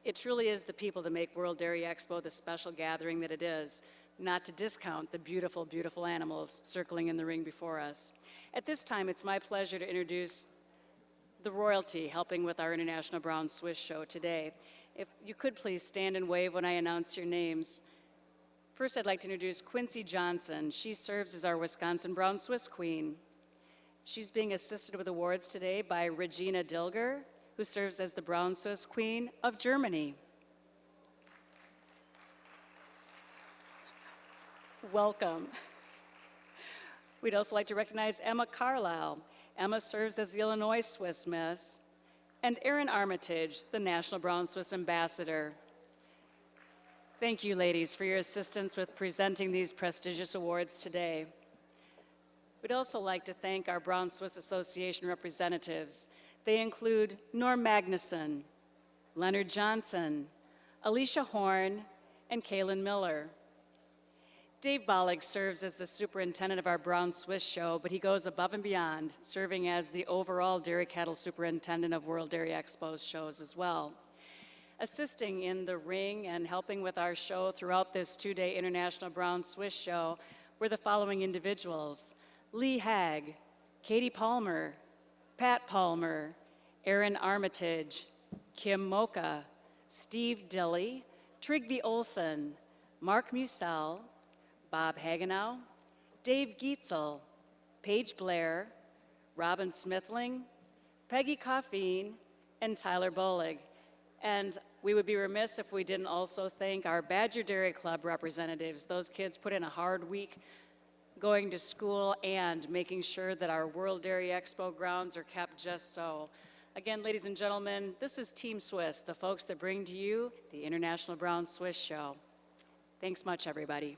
it truly is the people that make World Dairy Expo the special gathering that it is, not to discount the beautiful, beautiful animals circling in the ring before us. At this time, it's my pleasure to introduce the royalty helping with our International Brown Swiss show today. If you could please stand and wave when I announce your names. First, I'd like to introduce Quincy Johnson. She serves as our Wisconsin Brown Swiss Queen. She's being assisted with awards today by Regina Dilger, who serves as the Brown Swiss Queen of Germany. Welcome. We'd also like to recognize Emma Carlisle. Emma serves as the Illinois Swiss Miss, and Erin Armitage, the National Brown Swiss Ambassador. Thank you, ladies, for your assistance with presenting these prestigious awards today. We'd also like to thank our Brown Swiss Association representatives. They include Norm Magnuson, Leonard Johnson, Alicia Horn, and Kaylin Miller. Dave Bollig serves as the superintendent of our Brown Swiss show, but he goes above and beyond, serving as the overall dairy cattle superintendent of World Dairy Expo's shows as well. Assisting in the ring and helping with our show throughout this two-day International Brown Swiss show were the following individuals: Lee Hagg, Katie Palmer, Pat Palmer, Erin Armitage, Kim Mocha, Steve Dilly, Trigby Olson, Mark Musell, Bob Hagenow, Dave Gietzel, Paige Blair, Robin Smithling, Peggy Coffeen, and Tyler Bolig. And we would be remiss if we didn't also thank our Badger Dairy Club representatives. Those kids put in a hard week going to school and making sure that our World Dairy Expo grounds are kept just so. Again, ladies and gentlemen, this is Team Swiss, the folks that bring to you the International Brown Swiss Show. Thanks much, everybody.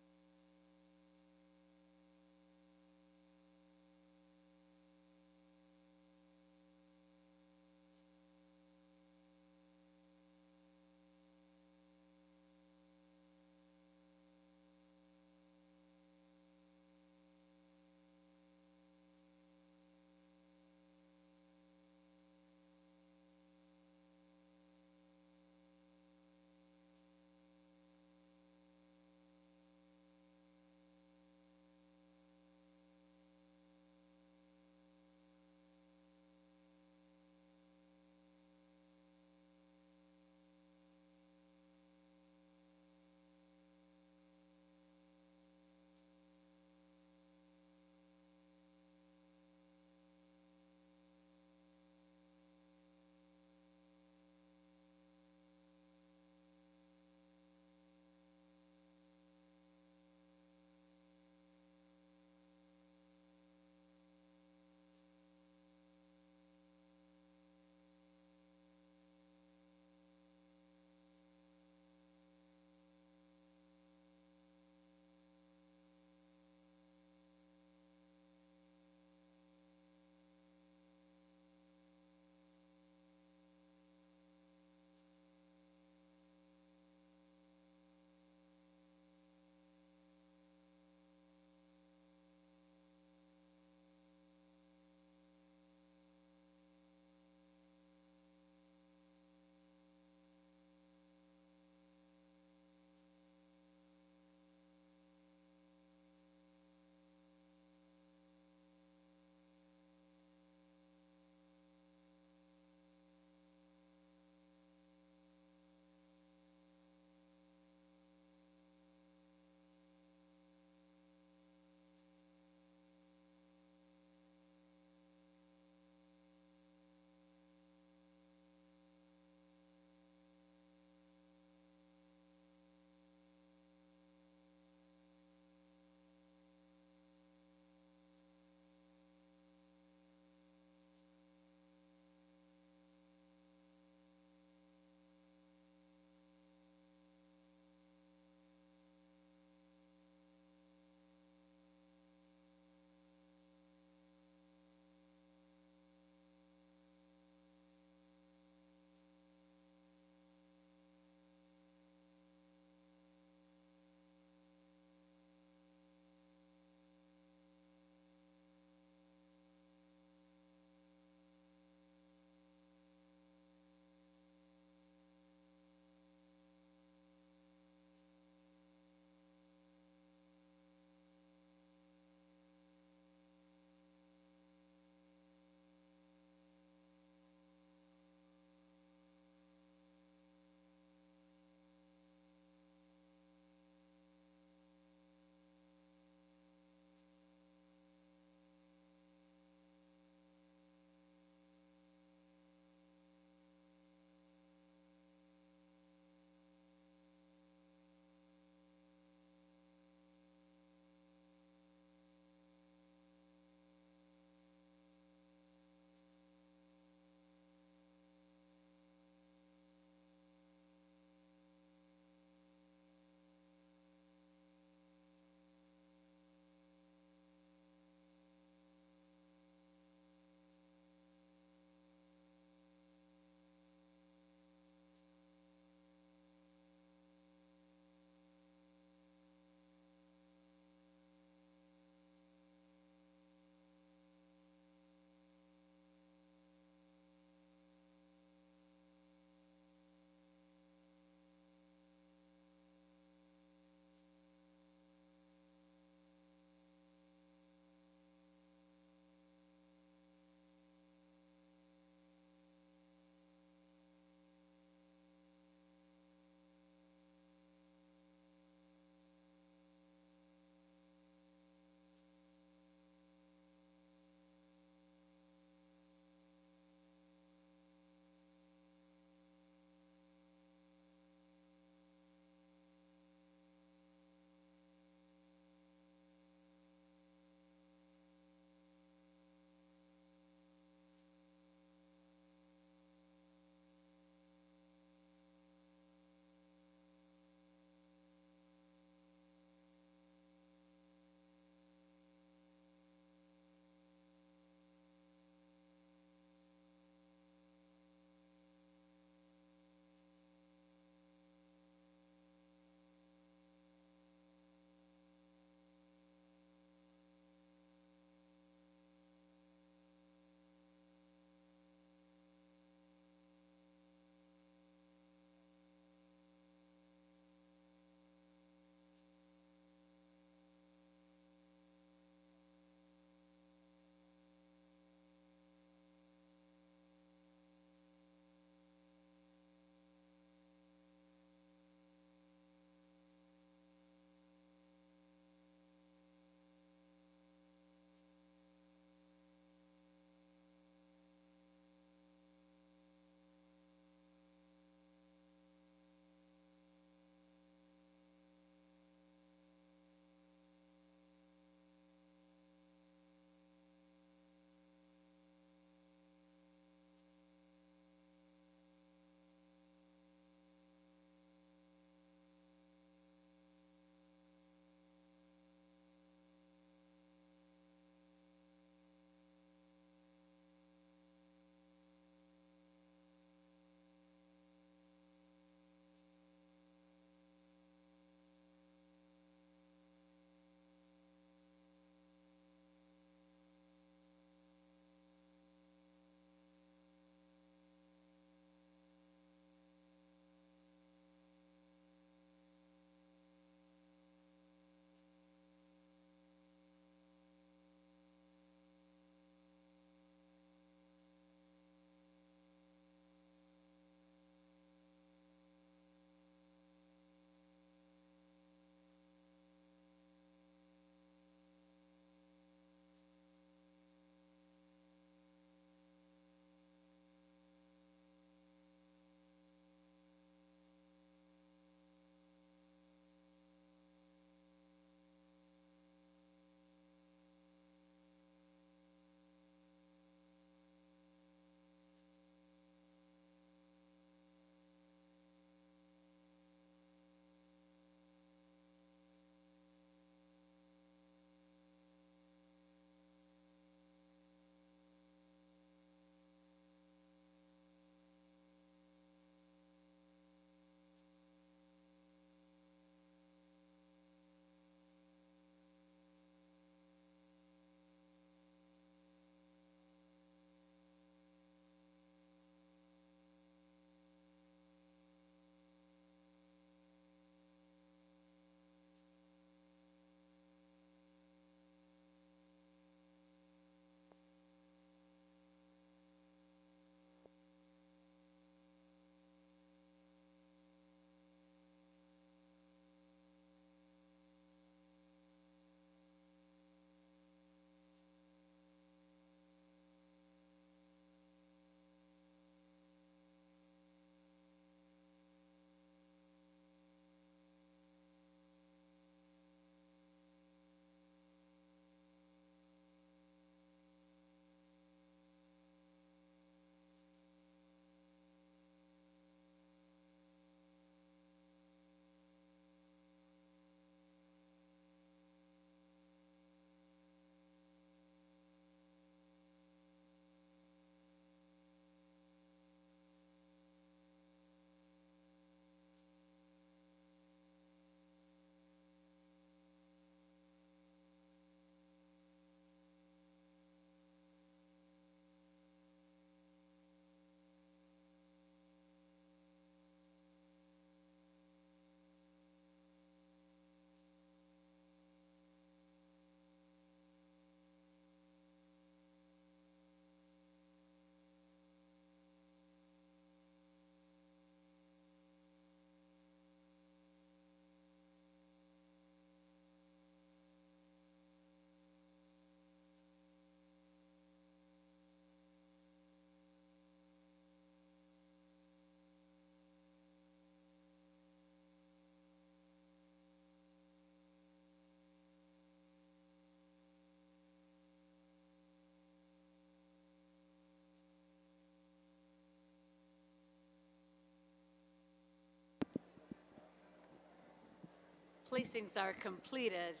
Placings are completed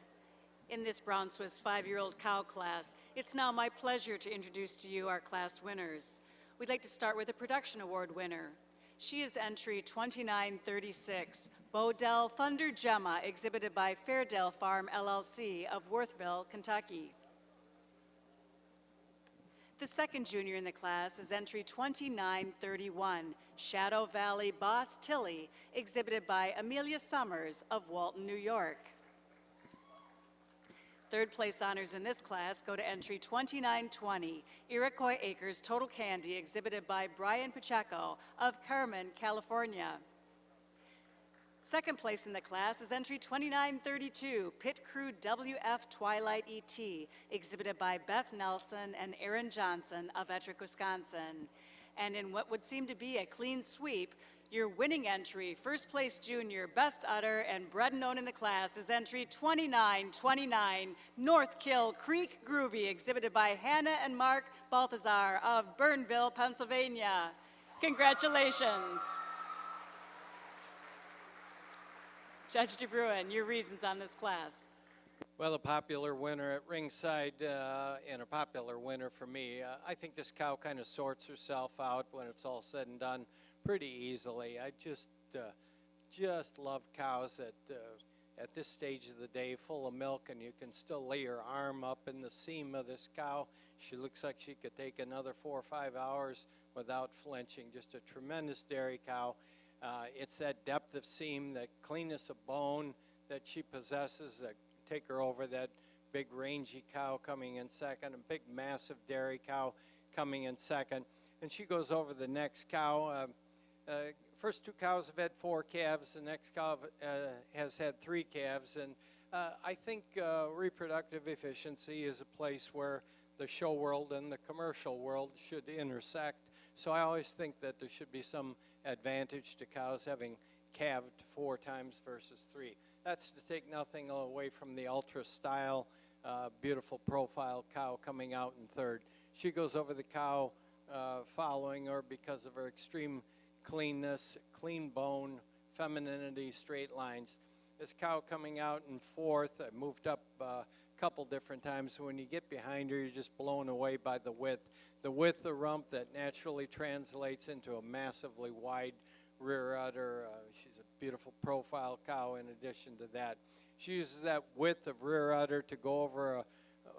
in this Brown Swiss 5-year-old cow class. It's now my pleasure to introduce to you our class winners. We'd like to start with a production award winner. She is entry 2936, Bodell Thunder Gemma, exhibited by Fairdale Farm LLC of Worthville, Kentucky. The second junior in the class is entry 2931, Shadow Valley Boss Tilly, exhibited by Amelia Summers of Walton, New York. Third place honors in this class go to entry 2920, Iroquois Acres Total Candy, exhibited by Brian Pacheco of Carmen, California. Second place in the class is entry 2932, Pit Crew WF Twilight ET, exhibited by Beth Nelson and Aaron Johnson of Ettrick, Wisconsin. And in what would seem to be a clean sweep, your winning entry, first place junior, best udder, and bred and known in the class is entry 2929, North Kill Creek Groovy, exhibited by Hannah and Mark Balthazar of Burnville, Pennsylvania. Congratulations. Judge DeBruin, your reasons on this class. Well, a popular winner at ringside and a popular winner for me. I think this cow kind of sorts herself out when it's all said and done pretty easily. I just love cows at this stage of the day, full of milk, and you can still lay your arm up in the seam of this cow. She looks like she could take another 4 or 5 hours without flinching. Just a tremendous dairy cow. It's that depth of seam, that cleanness of bone that she possesses that take her over that big rangy cow coming in second, a big massive dairy cow coming in second. And she goes over the next cow. First two cows have had 4 calves. The next cow has had 3 calves. And I think reproductive efficiency is a place where the show world and the commercial world should intersect. So I always think that there should be some advantage to cows having calved 4 times versus 3. That's to take nothing away from the ultra style, beautiful profile cow coming out in third. She goes over the cow following her because of her extreme cleanness, clean bone, femininity, straight lines. This cow coming out in fourth, I moved up a couple different times. When you get behind her, you're just blown away by the width. The width of rump that naturally translates into a massively wide rear udder. She's a beautiful profile cow in addition to that. She uses that width of rear udder to go over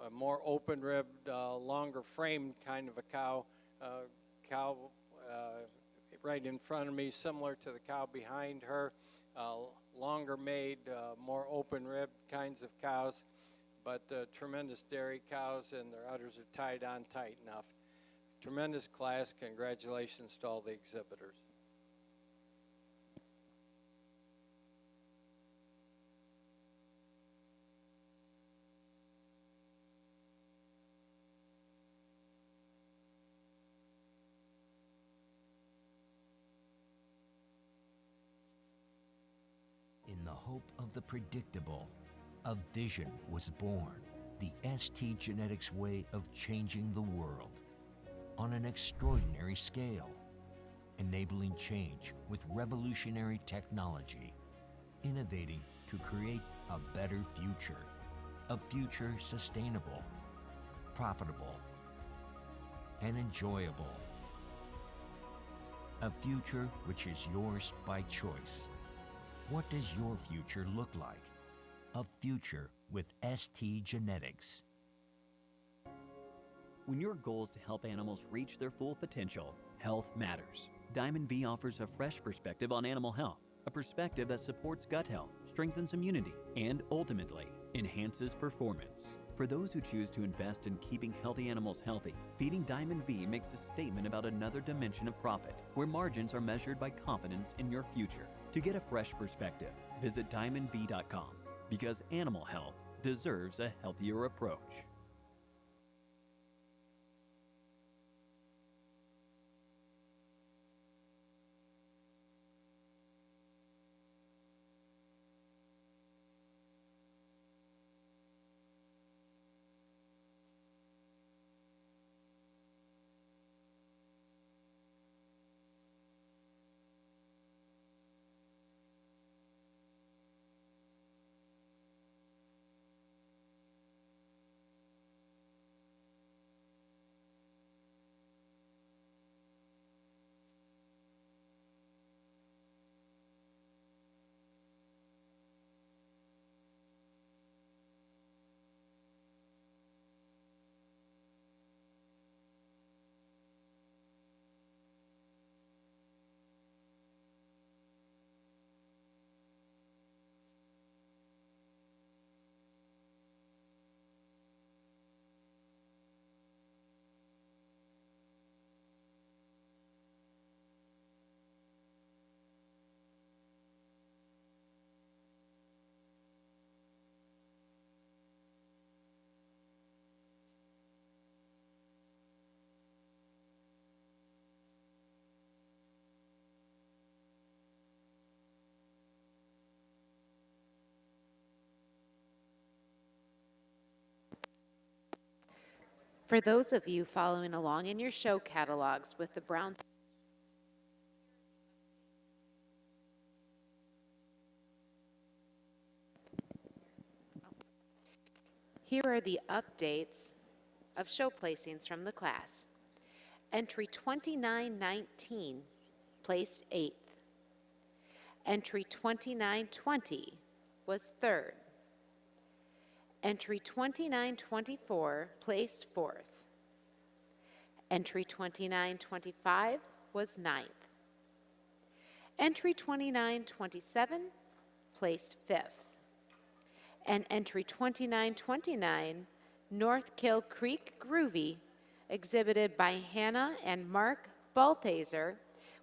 a more open-ribbed, longer framed kind of a cow. Right in front of me, similar to the cow behind her. Longer made, more open-ribbed kinds of cows, but tremendous dairy cows, and their udders are tied on tight enough. Tremendous class. Congratulations to all the exhibitors. In the hope of the predictable, a vision was born. The ST Genetics way of changing the world on an extraordinary scale, enabling change with revolutionary technology, innovating to create a better future, a future sustainable, profitable, and enjoyable. A future which is yours by choice. What does your future look like? A future with ST Genetics. When your goal is to help animals reach their full potential, health matters. Diamond V offers a fresh perspective on animal health, a perspective that supports gut health, strengthens immunity, and ultimately enhances performance. For those who choose to invest in keeping healthy animals healthy, feeding Diamond V makes a statement about another dimension of profit, where margins are measured by confidence in your future. To get a fresh perspective, visit diamondv.com, because animal health deserves a healthier approach. For those of you following along in your show catalogs with the Brown Here are the updates of show placings from the class. Entry 2919 placed 8th. Entry 2920 was 3rd. Entry 2924 placed 4th. Entry 2925 was 9th. Entry 2927 placed 5th. And entry 2929, North Kill Creek Groovy, exhibited by Hannah and Mark Balthaser,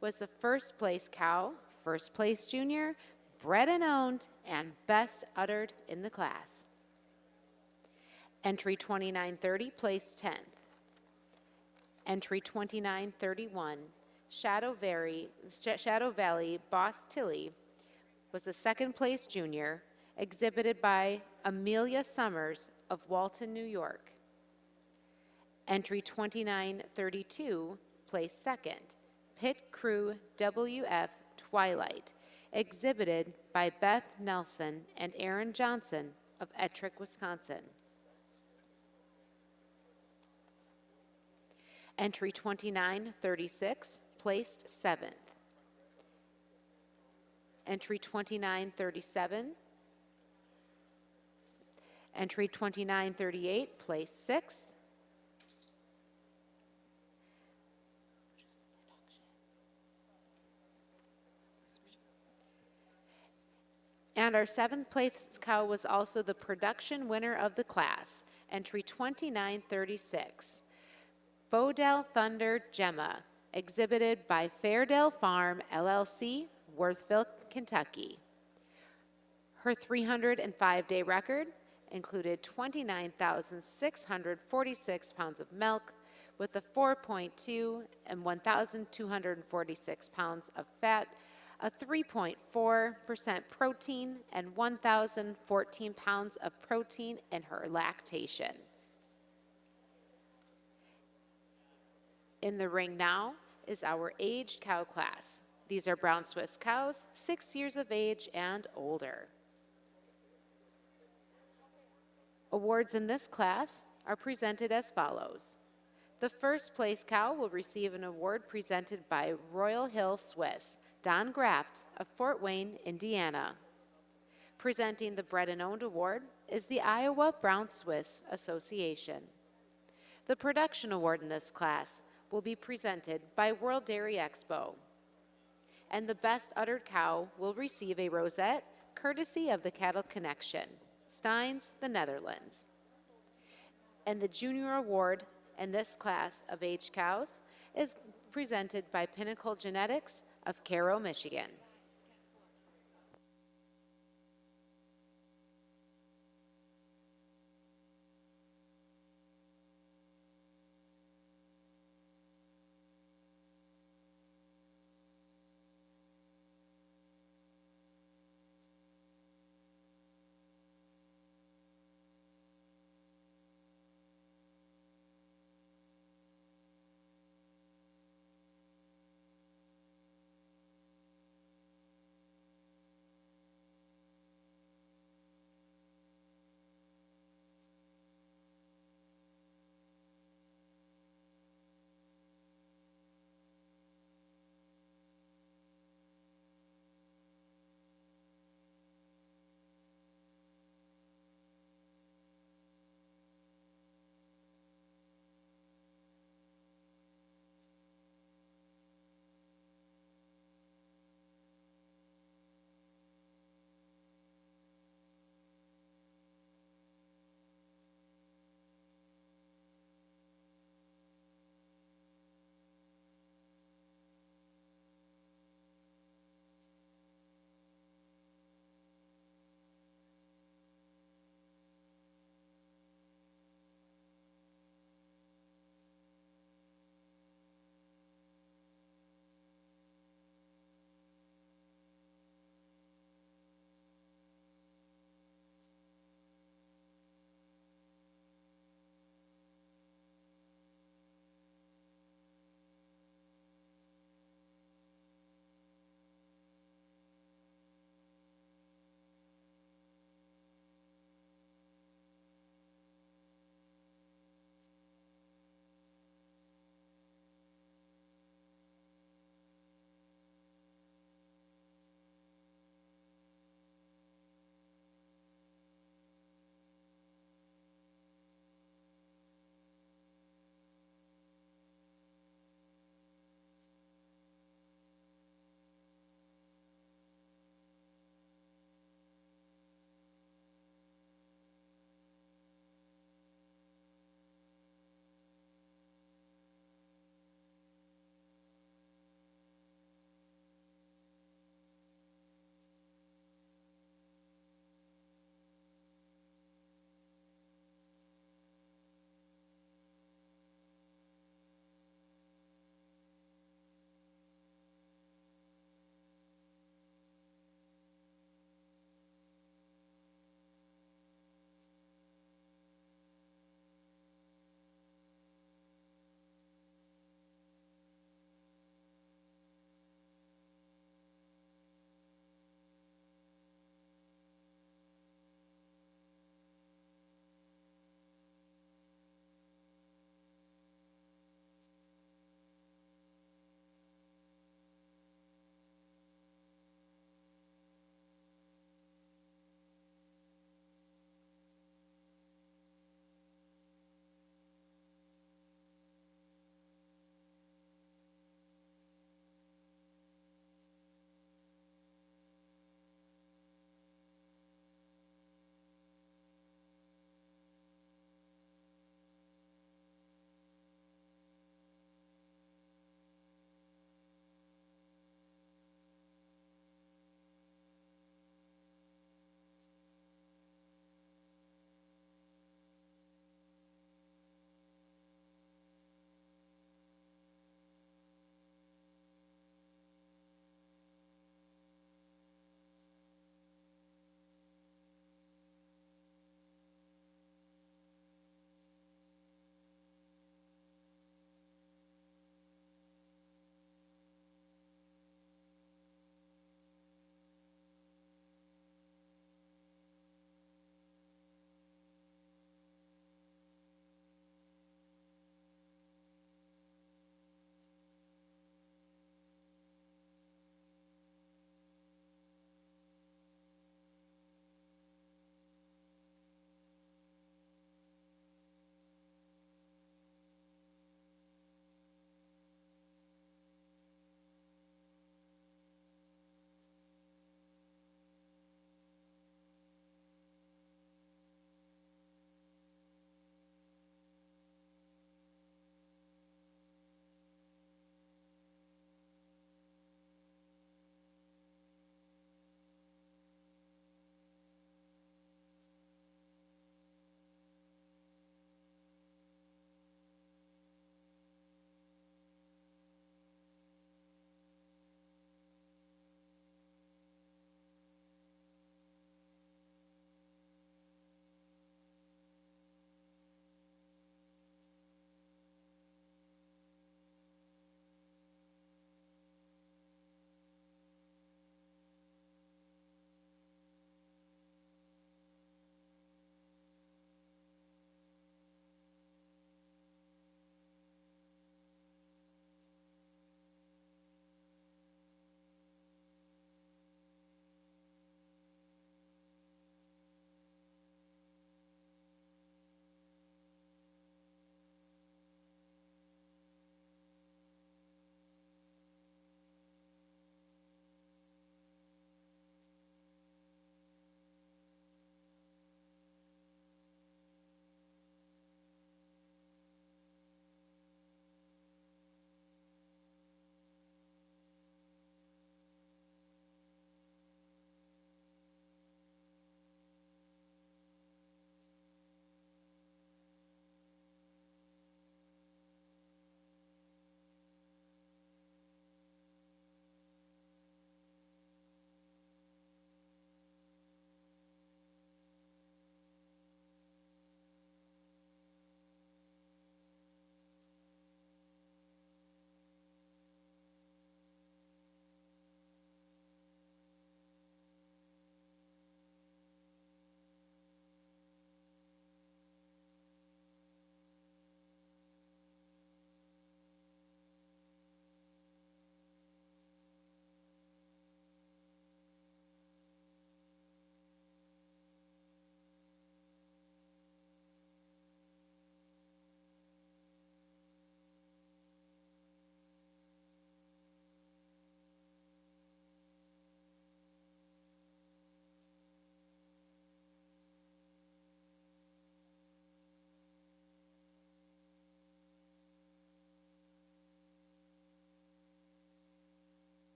was the first place cow, first place junior, bred and owned, and best uttered in the class. Entry 2930 placed 10th. Entry 2931, Shadow Valley Boss Tilly, was the second place junior, exhibited by Amelia Summers of Walton, New York. Entry 2932 placed second, Pit Crew WF Twilight, exhibited by Beth Nelson and Aaron Johnson of Ettrick, Wisconsin. Entry 2936 placed 7th. Entry 2937. Entry 2938 placed 6th. And our 7th place cow was also the production winner of the class, entry 2936. Bodell Thunder Gemma, exhibited by Fairdale Farm, LLC, Worthville, Kentucky. Her 305-day record included 29,646 pounds of milk with a 4.2 and 1,246 pounds of fat, a 3.4% protein, and 1,014 pounds of protein in her lactation. In the ring now is our aged cow class. These are brown Swiss cows, 6 years of age and older. Awards in this class are presented as follows. The first place cow will receive an award presented by Royal Hill Swiss, Don Graft of Fort Wayne, Indiana. Presenting the Bred and Owned Award is the Iowa Brown Swiss Association. The production award in this class will be presented by World Dairy Expo. And the best uddered cow will receive a rosette courtesy of the Cattle Connection, Steins, the Netherlands. And the junior award in this class of aged cows is presented by Pinnacle Genetics of Cairo, Michigan.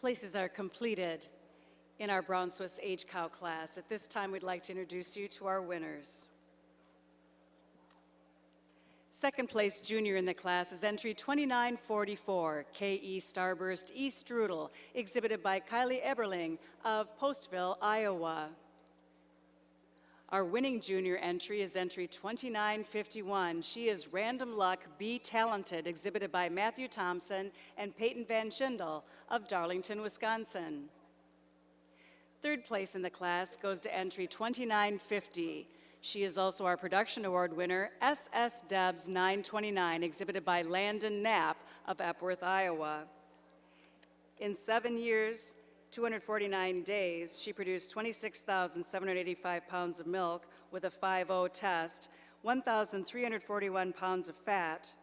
Places are completed in our Brown Swiss Age Cow class. At this time, we'd like to introduce you to our winners. Second place junior in the class is entry 2944, K.E. Starburst E. Strudel, exhibited by Kylie Eberling of Postville, Iowa. Our winning junior entry is entry 2951. She is Random Luck Be Talented, exhibited by Matthew Thompson and Peyton Van Schindel of Darlington, Wisconsin. Third place in the class goes to entry 2950. She is also our production award winner, SS Debs 929, exhibited by Landon Knapp of Epworth, Iowa. In 7 years, 249 days, she produced 26,785 pounds of milk with a 5.0 test, 1,341 pounds of fat,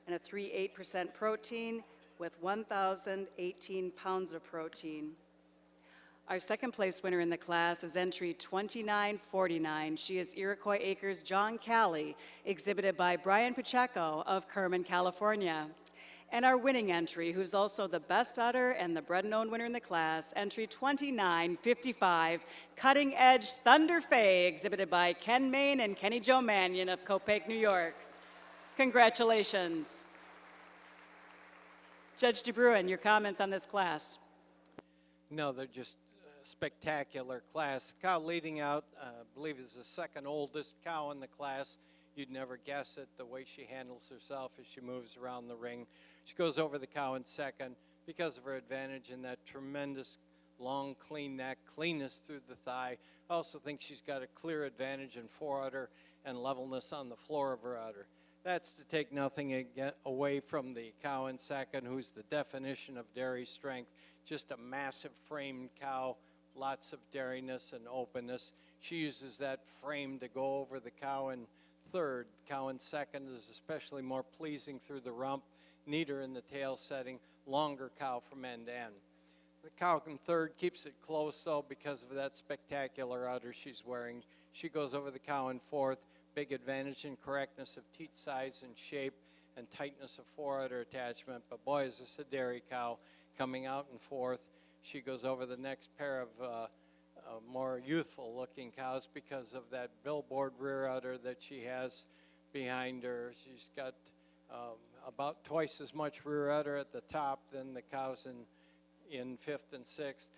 and a 3.8% protein with 1,018 pounds of protein. Our second place winner in the class is entry 2949. She is Iroquois Acres John Callie, exhibited by Brian Pacheco of Kerman, California. And our winning entry, who's also the best udder and the bred and owned winner in the class, entry 2955, Cutting Edge Thunder Faye, exhibited by Ken Main and Kenny Jo Mannion of Copake, New York. Congratulations. Judge DeBruin, your comments on this class? No, they're just spectacular class. Cow leading out, I believe is the second oldest cow in the class. You'd never guess it, the way she handles herself as she moves around the ring. She goes over the cow in second because of her advantage in that tremendous long, clean neck, cleanness through the thigh. I also think she's got a clear advantage in fore-udder and levelness on the floor of her udder. That's to take nothing away from the cow in second, who's the definition of dairy strength. Just a massive framed cow, lots of dairiness and openness. She uses that frame to go over the cow in third. Cow in second is especially more pleasing through the rump, neater in the tail setting, longer cow from end to end. The cow in third keeps it close, though, because of that spectacular udder she's wearing. She goes over the cow in fourth. Big advantage in correctness of teat size and shape and tightness of fore-udder attachment. But boy, is this a dairy cow coming out in fourth. She goes over the next pair of more youthful-looking cows because of that billboard rear udder that she has behind her. She's got about twice as much rear udder at the top than the cows in fifth and sixth.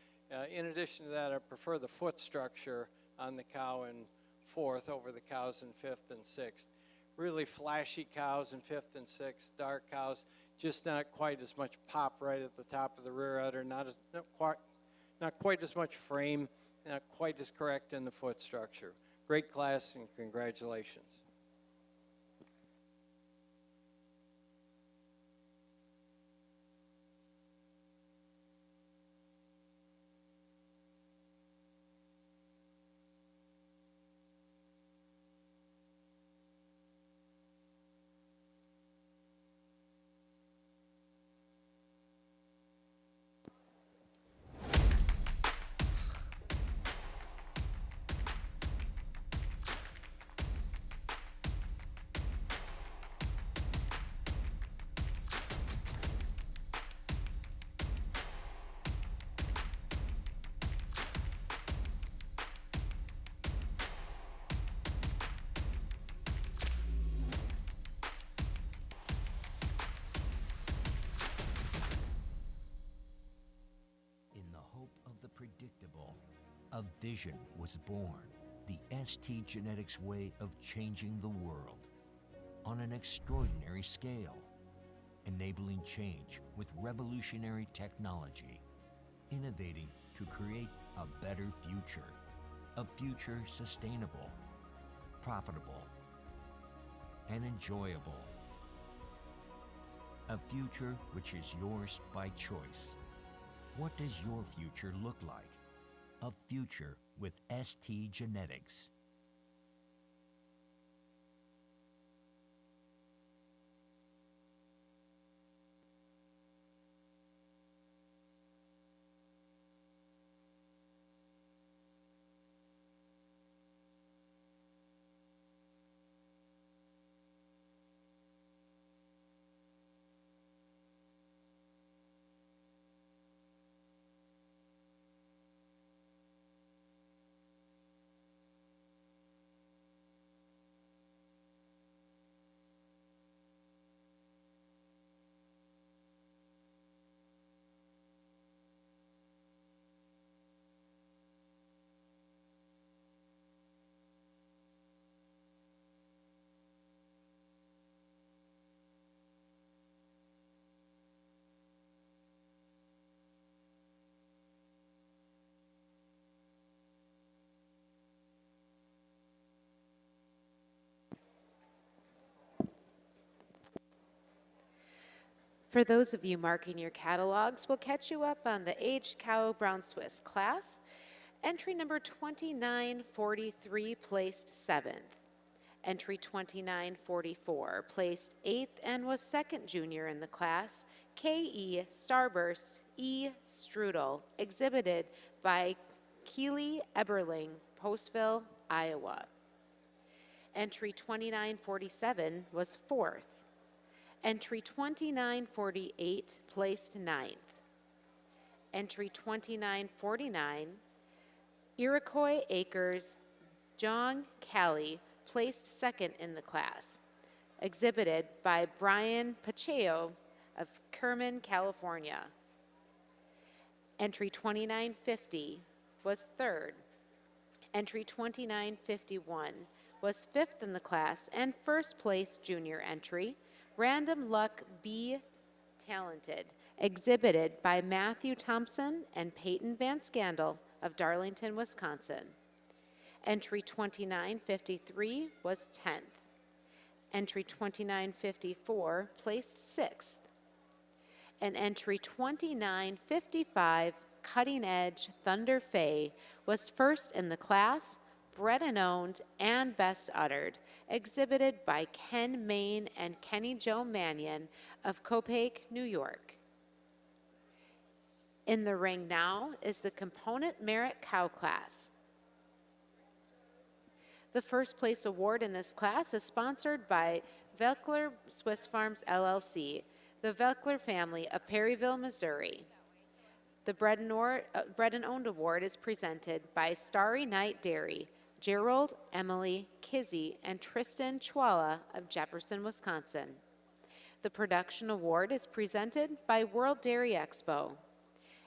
In addition to that, I prefer the foot structure on the cow in fourth over the cows in fifth and sixth. Really flashy cows in fifth and sixth, dark cows, just not quite as much pop right at the top of the rear udder, not quite as much frame, not quite as correct in the foot structure. Great class and congratulations. Predictable, a vision was born. The ST Genetics way of changing the world on an extraordinary scale, enabling change with revolutionary technology, innovating to create a better future sustainable, profitable, and enjoyable, a future which is yours by choice. What does your future look like? A future with ST Genetics. For those of you marking your catalogs, we'll catch you up on the aged cow brown Swiss class. Entry number 2943 placed 7th. Entry 2944 placed 8th and was second junior in the class. K.E. Starburst E. Strudel, exhibited by Keely Eberling, Postville, Iowa. Entry 2947 was 4th. Entry 2948 placed 9th. Entry 2949, Iroquois Acres, Jong Cali, placed 2nd in the class, exhibited by Brian Pacheco of Kerman, California. Entry 2950 was 3rd. Entry 2951 was 5th in the class, and first place junior entry, Random Luck Be Talented, exhibited by Matthew Thompson and Peyton Van Scandal of Darlington, Wisconsin. Entry 2953 was 10th. Entry 2954 placed 6th. And entry 2955, Cutting Edge Thunder Fay, was first in the class, bred and owned, and best uttered, exhibited by Ken Main and Kenny Joe Mannion of Copiague, New York. In the ring now is the Component Merit Cow class. The first place award in this class is sponsored by Velkler Swiss Farms LLC, the Velkler family of Perryville, Missouri. The Bred and Owned Award is presented by Starry Night Dairy, Gerald, Emily, Kizzy, and Tristan Chwala of Jefferson, Wisconsin. The Production Award is presented by World Dairy Expo.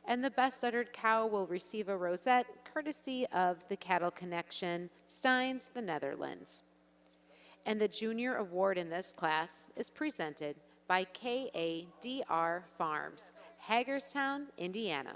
And the Best Uttered Cow will receive a rosette courtesy of the Cattle Connection, Steins, the Netherlands. And the Junior Award in this class is presented by KADR Farms, Hagerstown, Indiana.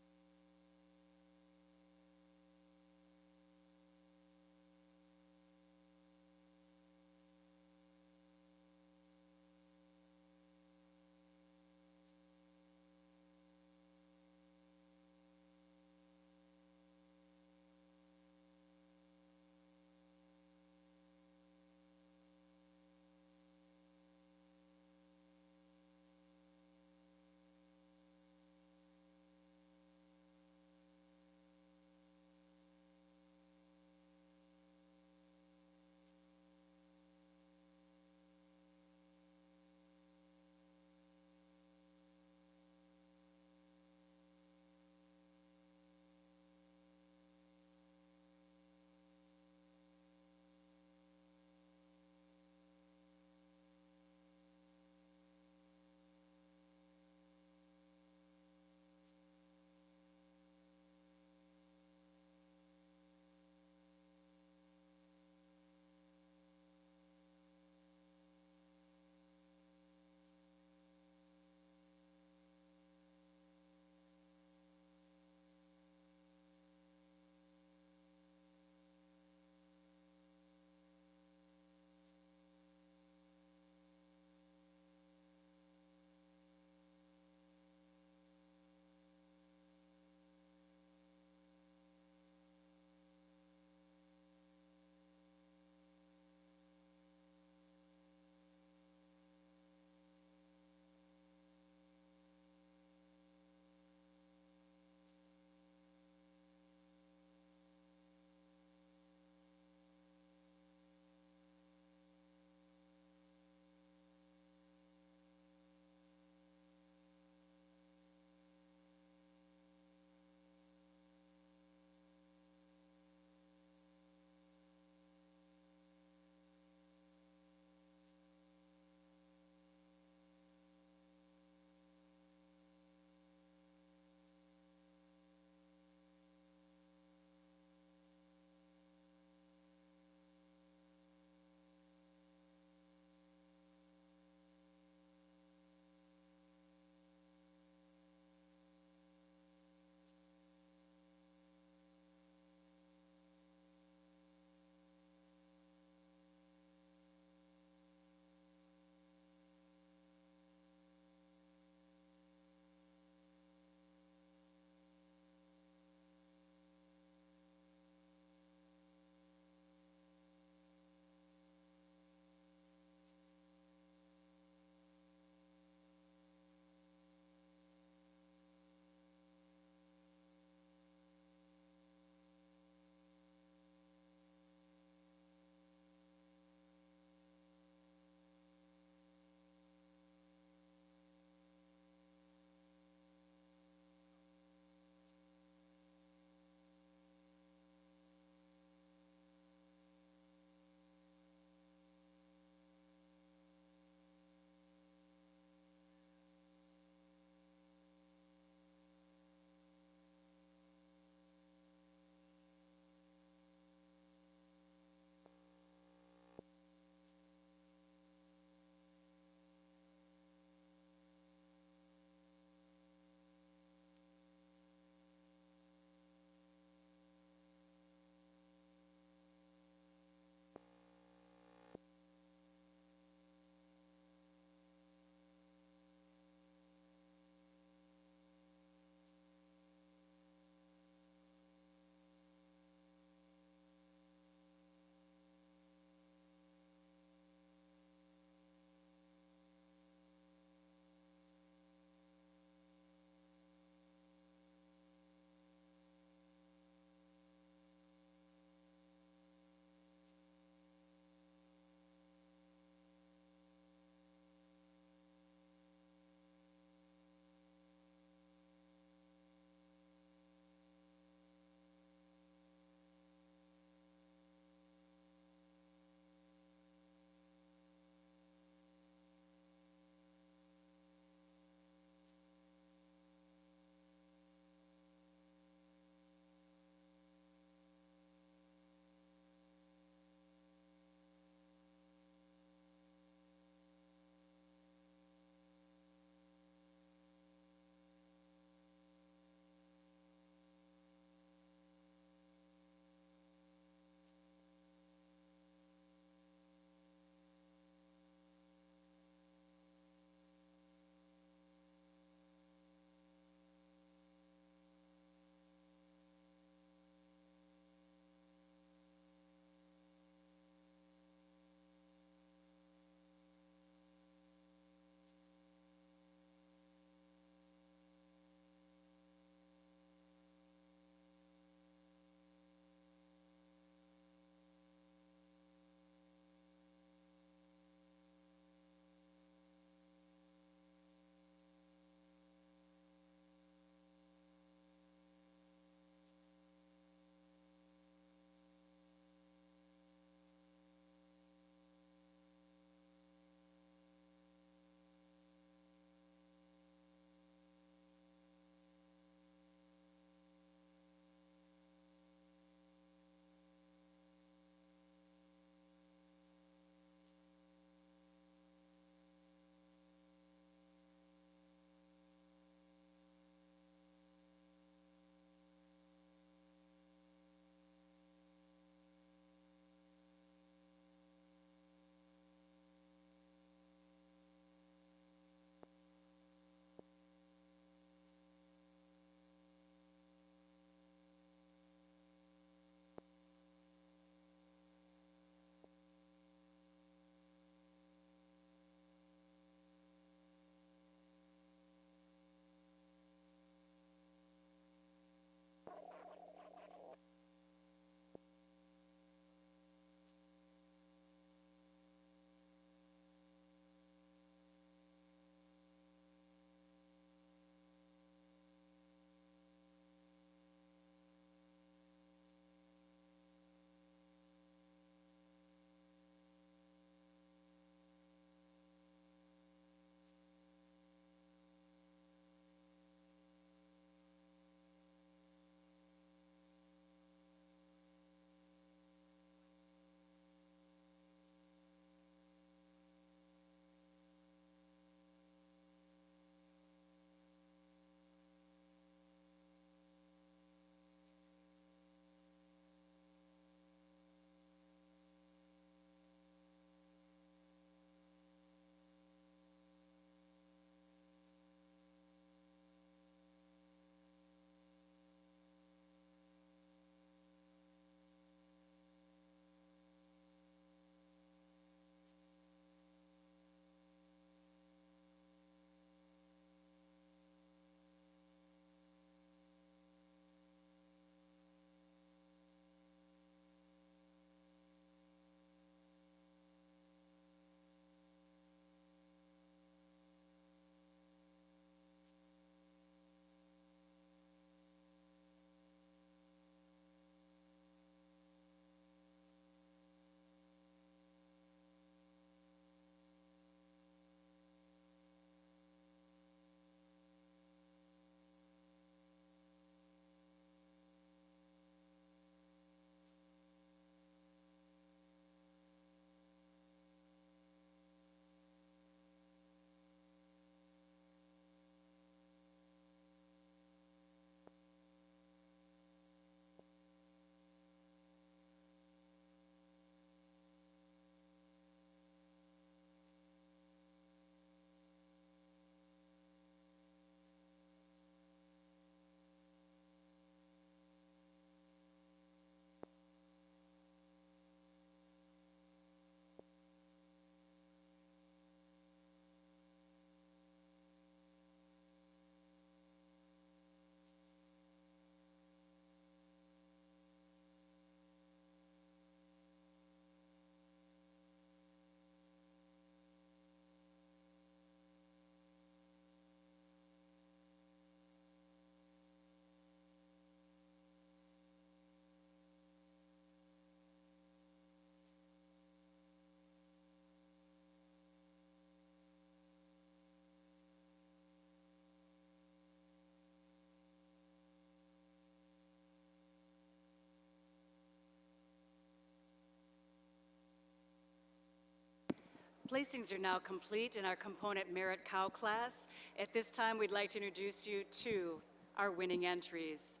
Placings are now complete in our component merit cow class. At this time, we'd like to introduce you to our winning entries.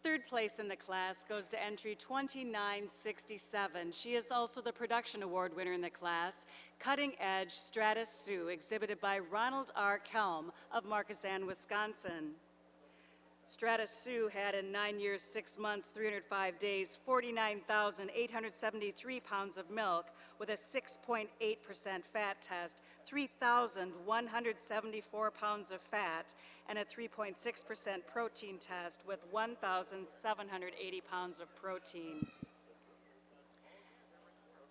Third place in the class goes to entry 2967. She is also the production award winner in the class, Cutting Edge Stratus Sioux, exhibited by Ronald R. Kelm of Markesan, Wisconsin. Stratus Sioux had in 9 years, 6 months, 305 days, 49,873 pounds of milk with a 6.8% fat test, 3,174 pounds of fat, and a 3.6% protein test with 1,780 pounds of protein.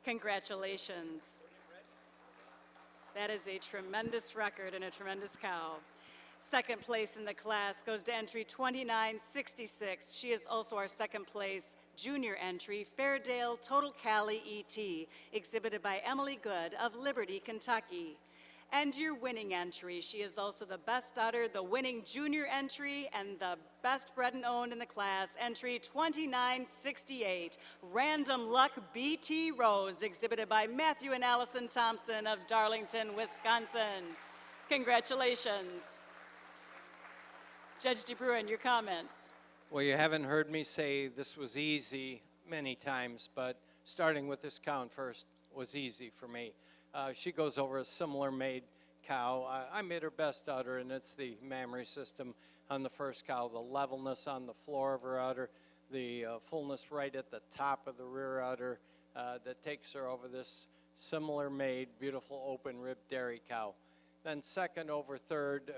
Congratulations. That is a tremendous record and a tremendous cow. Second place in the class goes to entry 2966. She is also our second place junior entry, Fairdale Total Cali ET, exhibited by Emily Good of Liberty, Kentucky. And your winning entry, she is also the best udder, the winning junior entry, and the best bred and owned in the class, entry 2968, Random Luck BT Rose, exhibited by Matthew and Allison Thompson of Darlington, Wisconsin. Congratulations. Judge DeBruin, your comments. Well, you haven't heard me say this was easy many times, but starting with this count first was easy for me. She goes over a similar made cow. I made her best udder, and it's the mammary system on the first cow, the levelness on the floor of her udder, the fullness right at the top of the rear udder that takes her over this similar made, beautiful open rib dairy cow. Then second over third,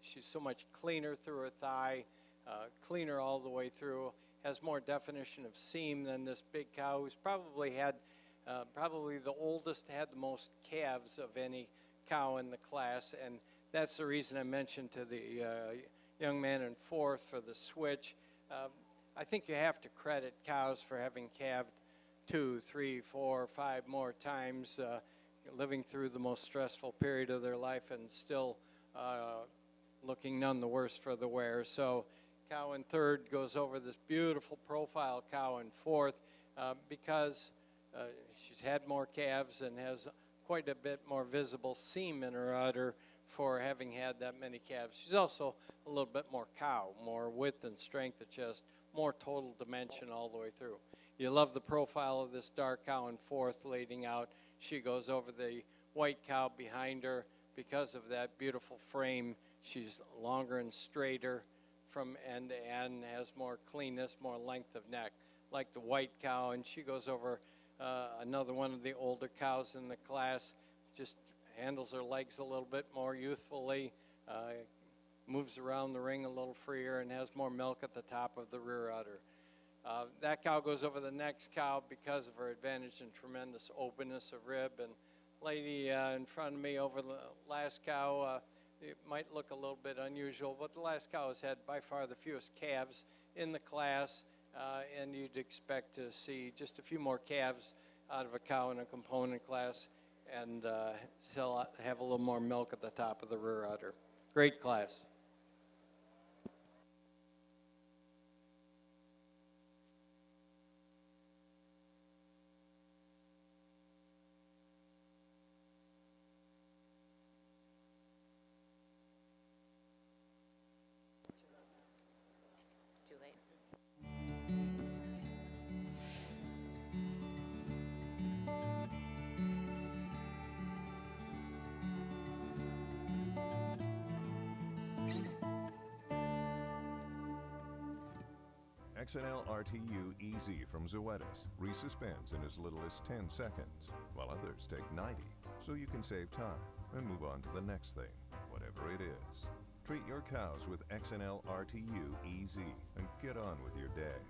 she's so much cleaner through her thigh, cleaner all the way through, has more definition of seam than this big cow, who's probably had, probably the oldest, had the most calves of any cow in the class. And that's the reason I mentioned to the young man in fourth for the switch. I think you have to credit cows for having calved 2, 3, 4, 5 more times, living through the most stressful period of their life and still looking none the worse for the wear. So cow in third goes over this beautiful profile cow in fourth because she's had more calves and has quite a bit more visible seam in her udder for having had that many calves. She's also a little bit more cow, more width and strength of chest, more total dimension all the way through. You love the profile of this dark cow in fourth leading out. She goes over the white cow behind her because of that beautiful frame. She's longer and straighter from end to end, has more cleanness, more length of neck, like the white cow. And she goes over another one of the older cows in the class, just handles her legs a little bit more youthfully, moves around the ring a little freer, and has more milk at the top of the rear udder. That cow goes over the next cow because of her advantage and tremendous openness of rib. And lady in front of me over the last cow, it might look a little bit unusual, but the last cow has had by far the fewest calves in the class, and you'd expect to see just a few more calves out of a cow in a component class and still have a little more milk at the top of the rear udder. Great class. Too late. XNL RTU Easy from Zoetis resuspends in as little as 10 seconds, while others take 90, so you can save time and move on to the next thing, whatever it is. Treat your cows with XNL RTU Easy and get on with your day.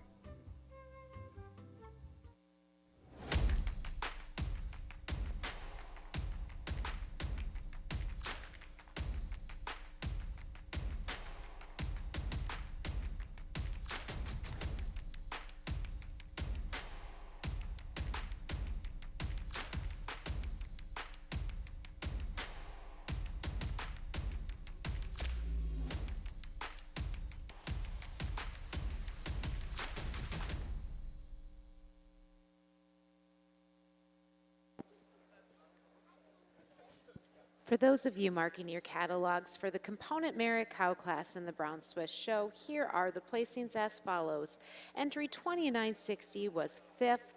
For those of you marking your catalogs for the component merit cow class in the Brown Swiss show, here are the placings as follows. Entry 2960 was 5th.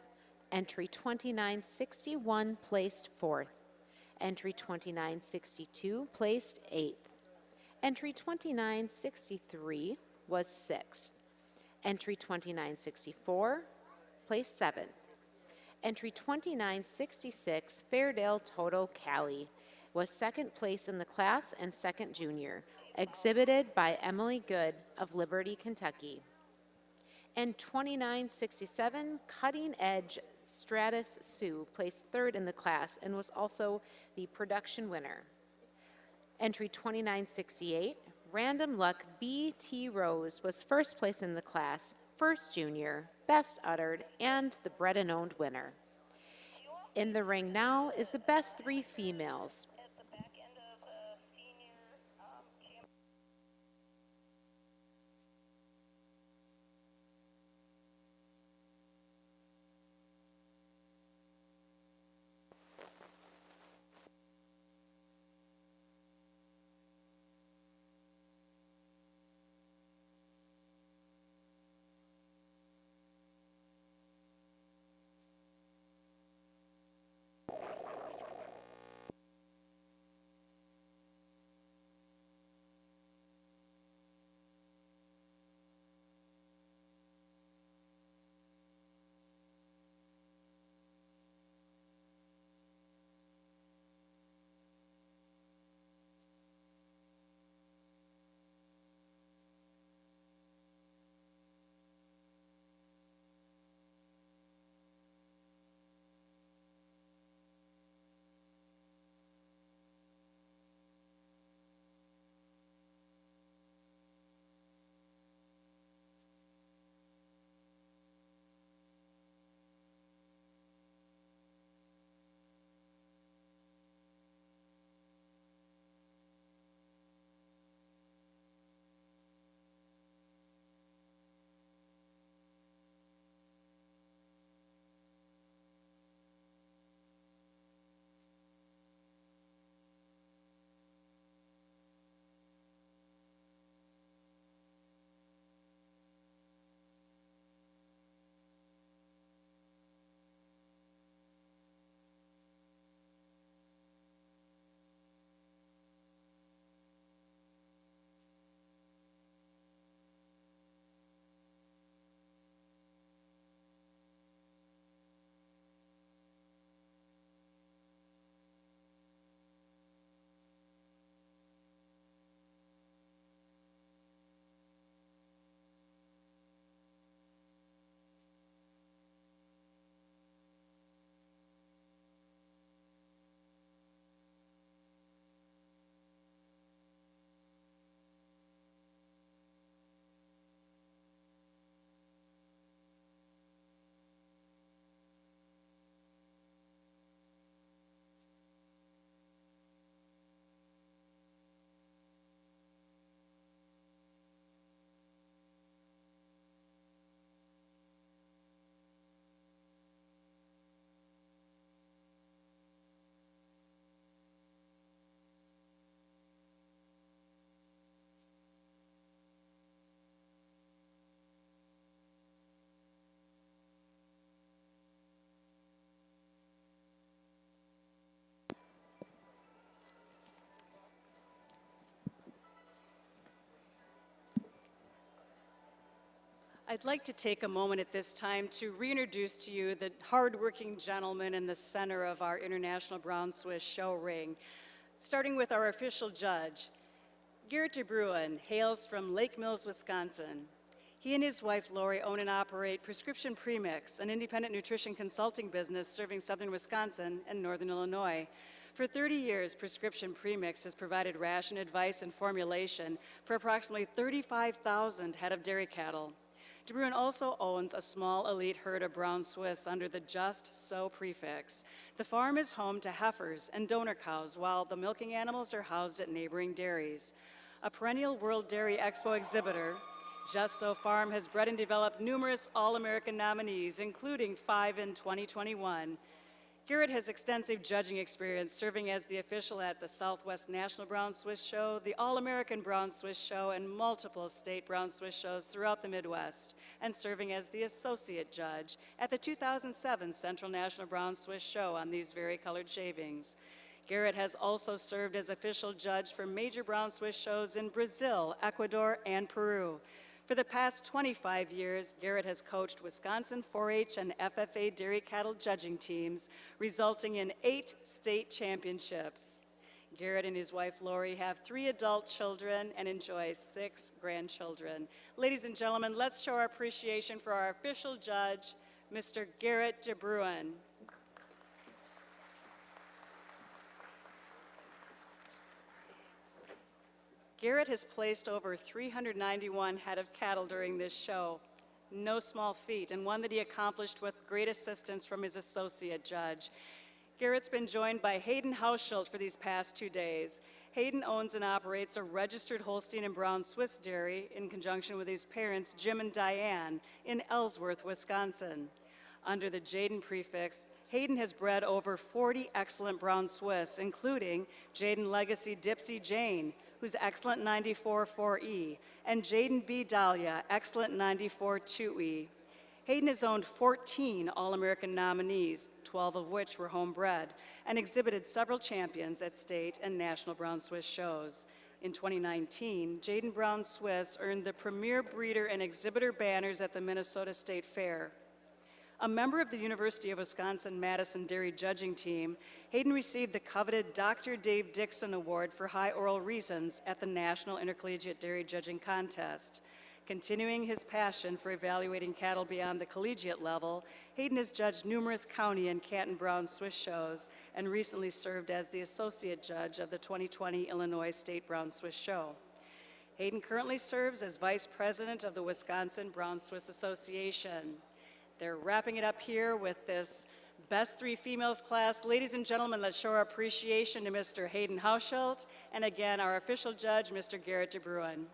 Entry 2961 placed 4th. Entry 2962 placed 8th. Entry 2963 was 6th. Entry 2964 placed 7th. Entry 2966, Fairdale Toto Cali, was 2nd place in the class and 2nd junior, exhibited by Emily Good of Liberty, Kentucky. And 2967, Cutting Edge Stratus Sioux, placed 3rd in the class and was also the production winner. Entry 2968, Random Luck B.T. Rose, was 1st place in the class, 1st junior, best uttered, and the bred and owned winner. In the ring now is the best 3 females. I'd like to take a moment at this time to reintroduce to you the hardworking gentleman in the center of our International Brown Swiss show ring, starting with our official judge. Garrett DeBruin hails from Lake Mills, Wisconsin. He and his wife, Lori, own and operate Prescription Premix, an independent nutrition consulting business serving southern Wisconsin and northern Illinois. For 30 years, Prescription Premix has provided ration advice and formulation for approximately 35,000 head of dairy cattle. DeBruin also owns a small elite herd of brown Swiss under the Just So prefix. The farm is home to heifers and donor cows, while the milking animals are housed at neighboring dairies. A perennial World Dairy Expo exhibitor, Just So Farm has bred and developed numerous All-American nominees, including 5 in 2021. Garrett has extensive judging experience serving as the official at the Southwest National Brown Swiss Show, the All-American Brown Swiss Show, and multiple state Brown Swiss shows throughout the Midwest, and serving as the associate judge at the 2007 Central National Brown Swiss Show on these vari-colored shavings. Garrett has also served as official judge for major Brown Swiss shows in Brazil, Ecuador, and Peru. For the past 25 years, Garrett has coached Wisconsin 4-H and FFA dairy cattle judging teams, resulting in 8 state championships. Garrett and his wife Lori have 3 adult children and enjoy 6 grandchildren. Ladies and gentlemen, let's show our appreciation for our official judge, Mr. Garrett DeBruin. Garrett has placed over 391 head of cattle during this show. No small feat, and one that he accomplished with great assistance from his associate judge. Garrett's been joined by Hayden Hausschultz for these past 2 days. Hayden owns and operates a registered Holstein and Brown Swiss dairy in conjunction with his parents, Jim and Diane, in Ellsworth, Wisconsin. Under the Jaden prefix, Hayden has bred over 40 excellent Brown Swiss, including Jaden Legacy Dipsy Jane, who's excellent 94 4E, and Jaden B. Dahlia, excellent 94 2E. Hayden has owned 14 All-American nominees, 12 of which were homebred, and exhibited several champions at state and national Brown Swiss shows. In 2019, Jaden Brown Swiss earned the Premier Breeder and Exhibitor banners at the Minnesota State Fair. A member of the University of Wisconsin-Madison Dairy Judging Team, Hayden received the coveted Dr. Dave Dixon Award for High Oral Reasons at the National Intercollegiate Dairy Judging Contest. Continuing his passion for evaluating cattle beyond the collegiate level, Hayden has judged numerous county and Canton Brown Swiss shows and recently served as the associate judge of the 2020 Illinois State Brown Swiss Show. Hayden currently serves as vice president of the Wisconsin Brown Swiss Association. They're wrapping it up here with this Best 3 Females class. Ladies and gentlemen, let's show our appreciation to Mr. Hayden Hausschultz, and again, our official judge, Mr. Garrett DeBruin.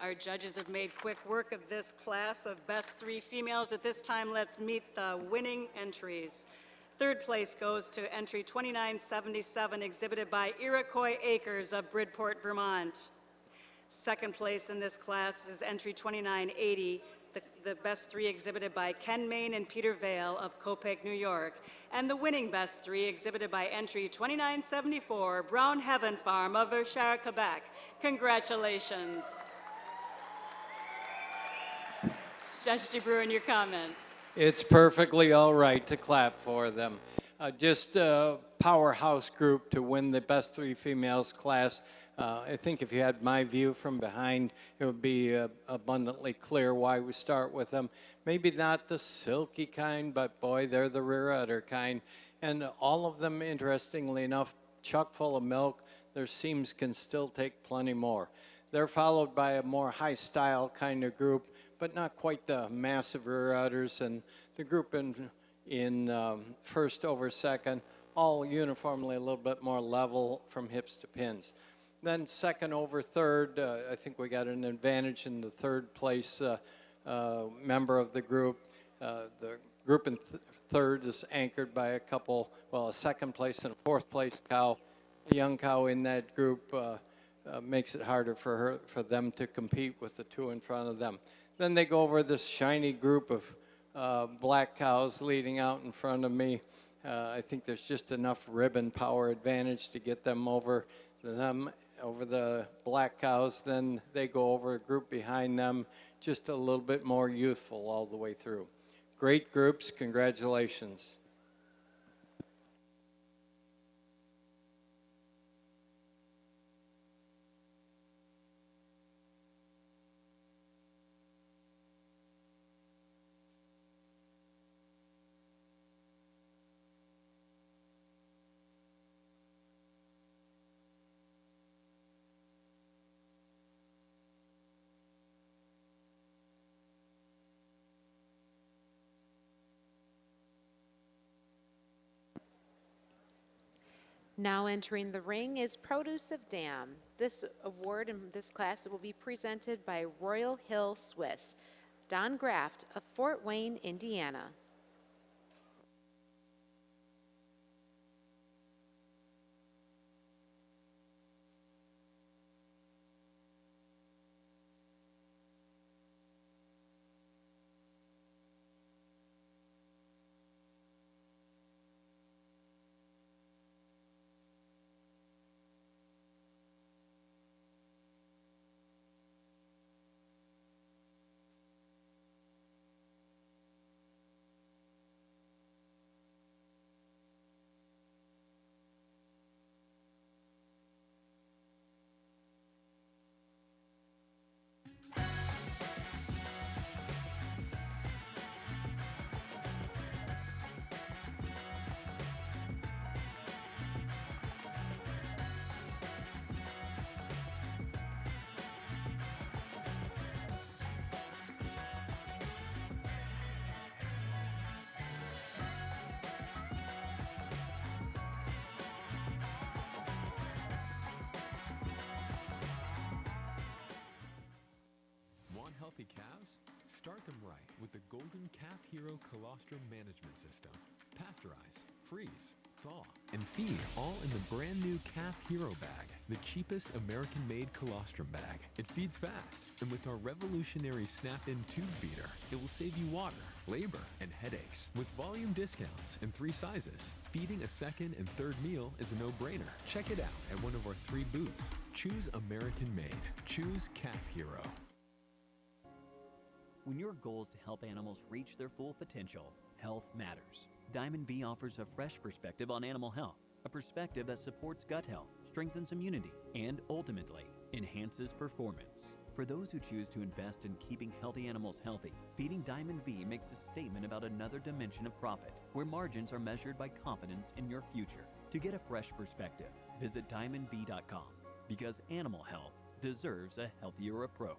Our judges have made quick work of this class of Best 3 Females. At this time, let's meet the winning entries. Third place goes to entry 2977, exhibited by Iroquois Acres of Bridport, Vermont. Second place in this class is entry 2980, the Best 3 exhibited by Ken Main and Peter Vale of Copiague, New York. And the winning Best 3 exhibited by entry 2974, Brown Heaven Farm of Verchères, Quebec. Congratulations. Judge DeBruin, your comments. It's perfectly all right to clap for them. Just a powerhouse group to win the Best 3 Females class. I think if you had my view from behind, it would be abundantly clear why we start with them. Maybe not the silky kind, but boy, they're the rear udder kind. And all of them, interestingly enough, chock full of milk. Their seams can still take plenty more. They're followed by a more high style kind of group, but not quite the massive rear udders, and the group in first over second, all uniformly a little bit more level from hips to pins. Then second over third, I think we got an advantage in the third place member of the group. The group in third is anchored by a couple, well, a second place and a fourth place cow. The young cow in that group makes it harder for them to compete with the two in front of them. Then they go over this shiny group of black cows leading out in front of me. I think there's just enough ribbon power advantage to get them over the black cows. Then they go over a group behind them, just a little bit more youthful all the way through. Great groups, congratulations. Now entering the ring is Produce of Dam. This award in this class will be presented by Royal Hill Swiss. Don Graft of Fort Wayne, Indiana. Want healthy calves? Start them right with the Golden Calf Hero Colostrum Management System. Pasteurize, freeze, thaw, and feed all in the brand new Calf Hero bag, the cheapest American-made colostrum bag. It feeds fast, and with our revolutionary snap-in tube feeder, it will save you water, labor, and headaches. With volume discounts in 3 sizes, feeding a second and third meal is a no-brainer. Check it out at one of our 3 booths. Choose American-made. Choose Calf Hero. When your goal is to help animals reach their full potential, health matters. Diamond V offers a fresh perspective on animal health, a perspective that supports gut health, strengthens immunity, and ultimately enhances performance. For those who choose to invest in keeping healthy animals healthy, feeding Diamond V makes a statement about another dimension of profit, where margins are measured by confidence in your future. To get a fresh perspective, visit diamondv.com, because animal health deserves a healthier approach.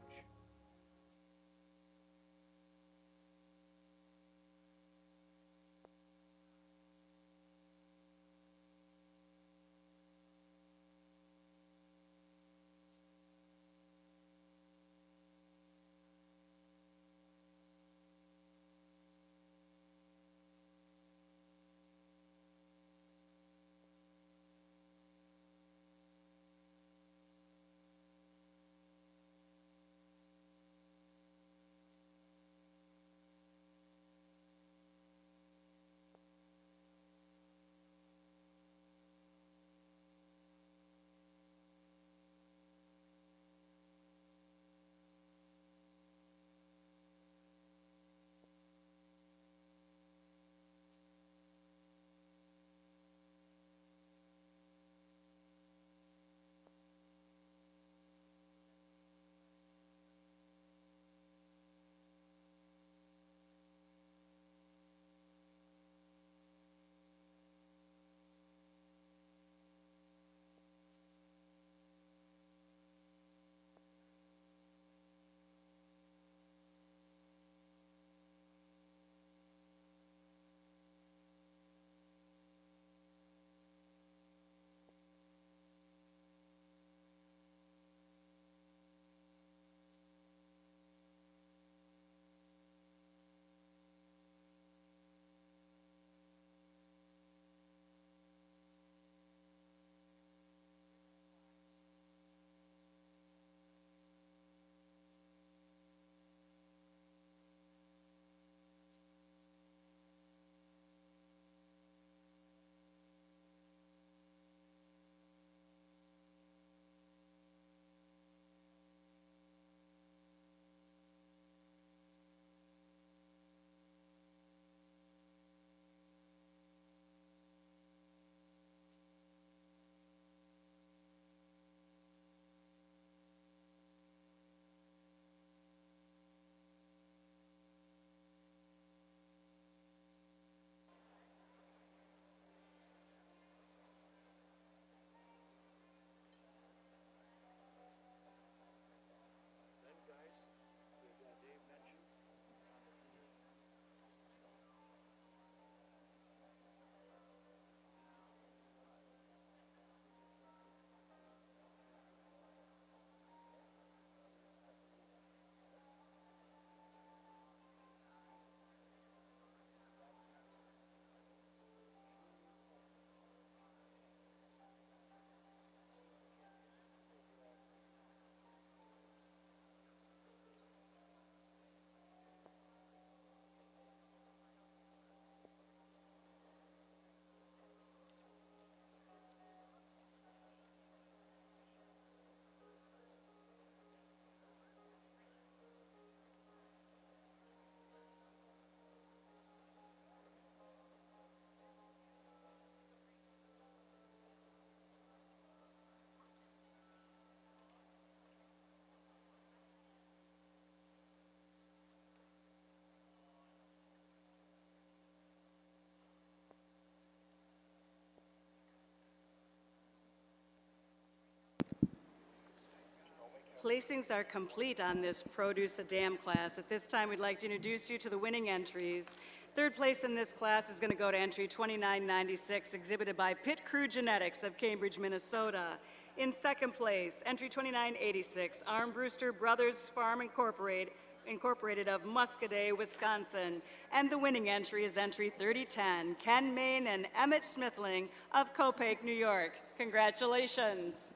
placings are complete on this Produce a Dam class. At this time, we'd like to introduce you to the winning entries. Third place in this class is going to go to entry 2996, exhibited by Pit Crew Genetics of Cambridge, Minnesota. In second place, entry 2986, Armbruster Brothers Farm Incorporated of Muscadet, Wisconsin. And the winning entry is entry 3010, Ken Main and Emmett Smithling of Copake, New York. Congratulations.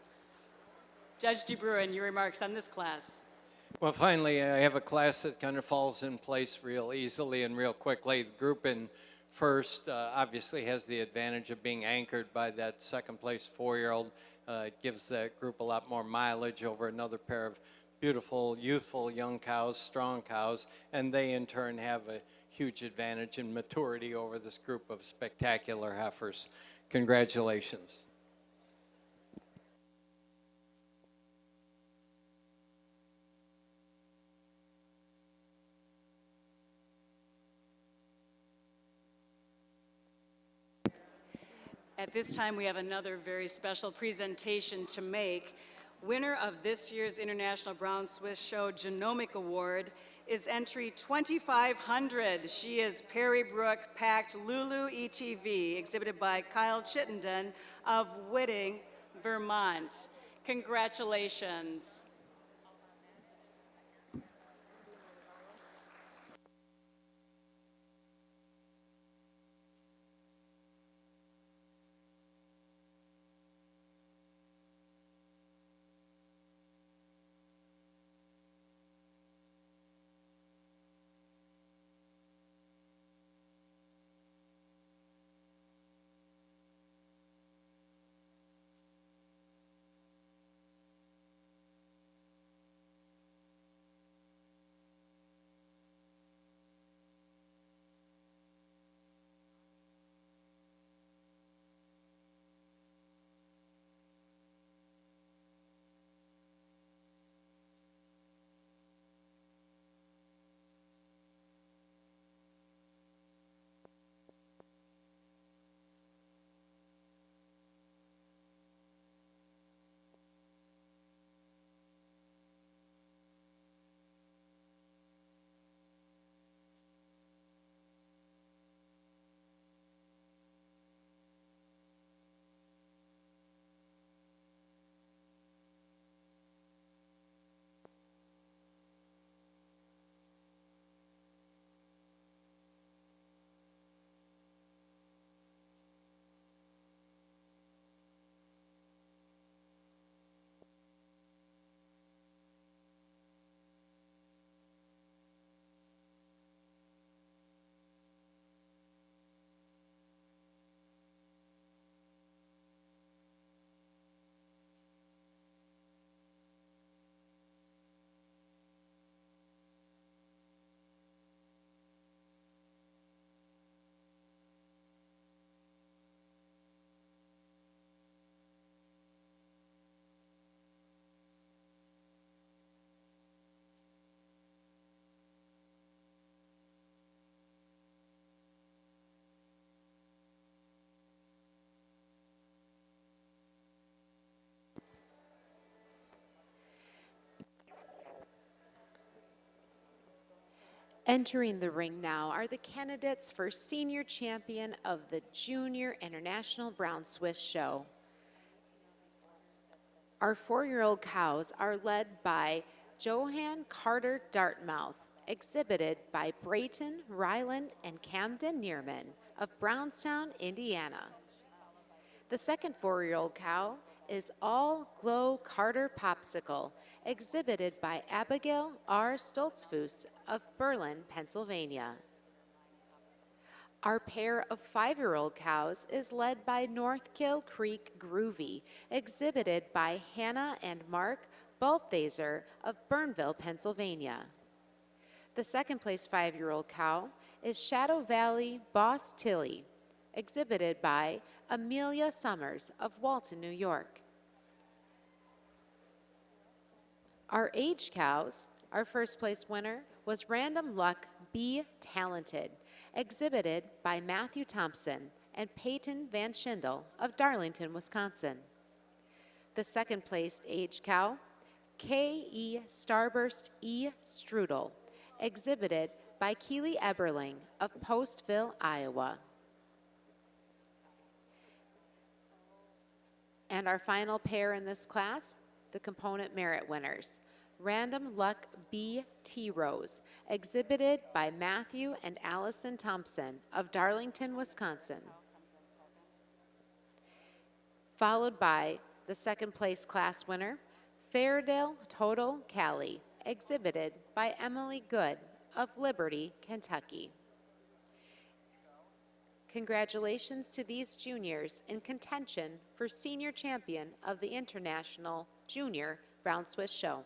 Judge DeBruin, your remarks on this class. Well, finally, I have a class that kind of falls in place real easily and real quickly. The group in first obviously has the advantage of being anchored by that second place 4-year-old. It gives that group a lot more mileage over another pair of beautiful, youthful young cows, strong cows, and they in turn have a huge advantage in maturity over this group of spectacular heifers. Congratulations. At this time, we have another very special presentation to make. Winner of this year's International Brown Swiss Show Genomic Award is entry 2500. She is Perry Brook Packed Lulu ETV, exhibited by Kyle Chittenden of Whitting, Vermont. Congratulations. Entering the ring now are the candidates for senior champion of the Junior International Brown Swiss Show. Our 4-year-old cows are led by Johan Carter Dartmouth, exhibited by Brayton, Ryland, and Camden Neerman of Brownstown, Indiana. The second 4-year-old cow is All Glow Carter Popsicle, exhibited by Abigail R. Stoltzfus of Berlin, Pennsylvania. Our pair of 5-year-old cows is led by Northkill Creek Groovy, exhibited by Hannah and Mark Balthaser of Burnville, Pennsylvania. The second place 5-year-old cow is Shadow Valley Boss Tilly, exhibited by Amelia Summers of Walton, New York. Our age cows, our first place winner was Random Luck Be Talented, exhibited by Matthew Thompson and Peyton Van Schindel of Darlington, Wisconsin. The second placed age cow K.E. Starburst E. Strudel, exhibited by Keely Eberling of Postville, Iowa. And our final pair in this class, the component merit winners. Random Luck B. T. Rose, exhibited by Matthew and Allison Thompson of Darlington, Wisconsin. Followed by the second place class winner, Fairdale Total Cali, exhibited by Emily Good of Liberty, Kentucky. Congratulations to these juniors in contention for senior champion of the International Junior Brown Swiss Show.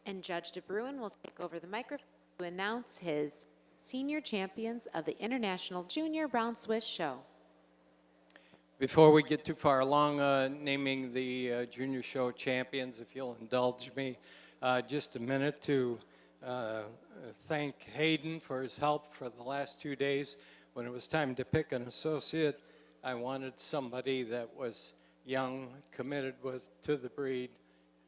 And Judge DeBruin will take over the microphone to announce his senior champions of the International Junior Brown Swiss Show. Before we get too far along naming the junior show champions, if you'll indulge me just a minute to thank Hayden for his help for the last 2 days. When it was time to pick an associate, I wanted somebody that was young, committed to the breed,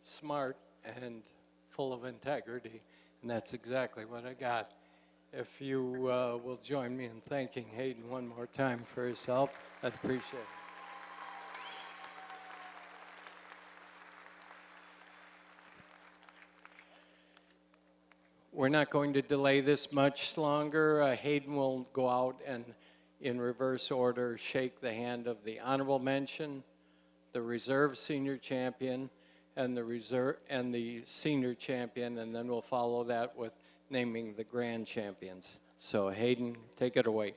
smart, and full of integrity, and that's exactly what I got. If you will join me in thanking Hayden one more time for his help, I'd appreciate it. We're not going to delay this much longer. Hayden will go out and, in reverse order, shake the hand of the honorable mention, the reserve senior champion, and the senior champion, and then we'll follow that with naming the grand champions. So Hayden, take it away.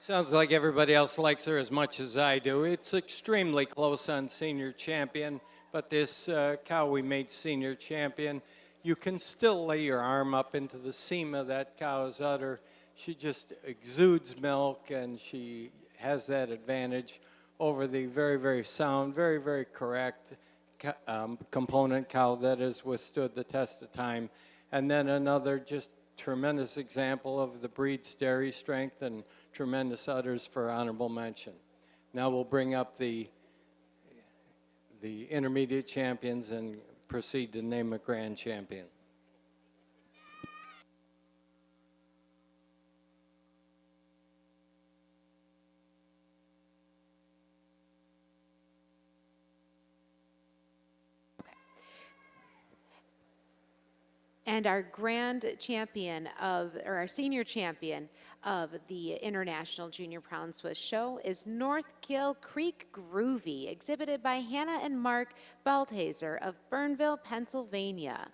Sounds like everybody else likes her as much as I do. It's extremely close on senior champion, but this cow we made senior champion, you can still lay your arm up into the seam of that cow's udder. She just exudes milk, and she has that advantage over the very, very sound, very, very correct component cow that has withstood the test of time. And then another just tremendous example of the breed's dairy strength and tremendous udders for honorable mention. Now we'll bring up the intermediate champions and proceed to name a grand champion. And our grand champion or our senior champion of the International Junior Brown Swiss Show is Northkill Creek Groovy, exhibited by Hannah and Mark Balthaser of Burnville, Pennsylvania.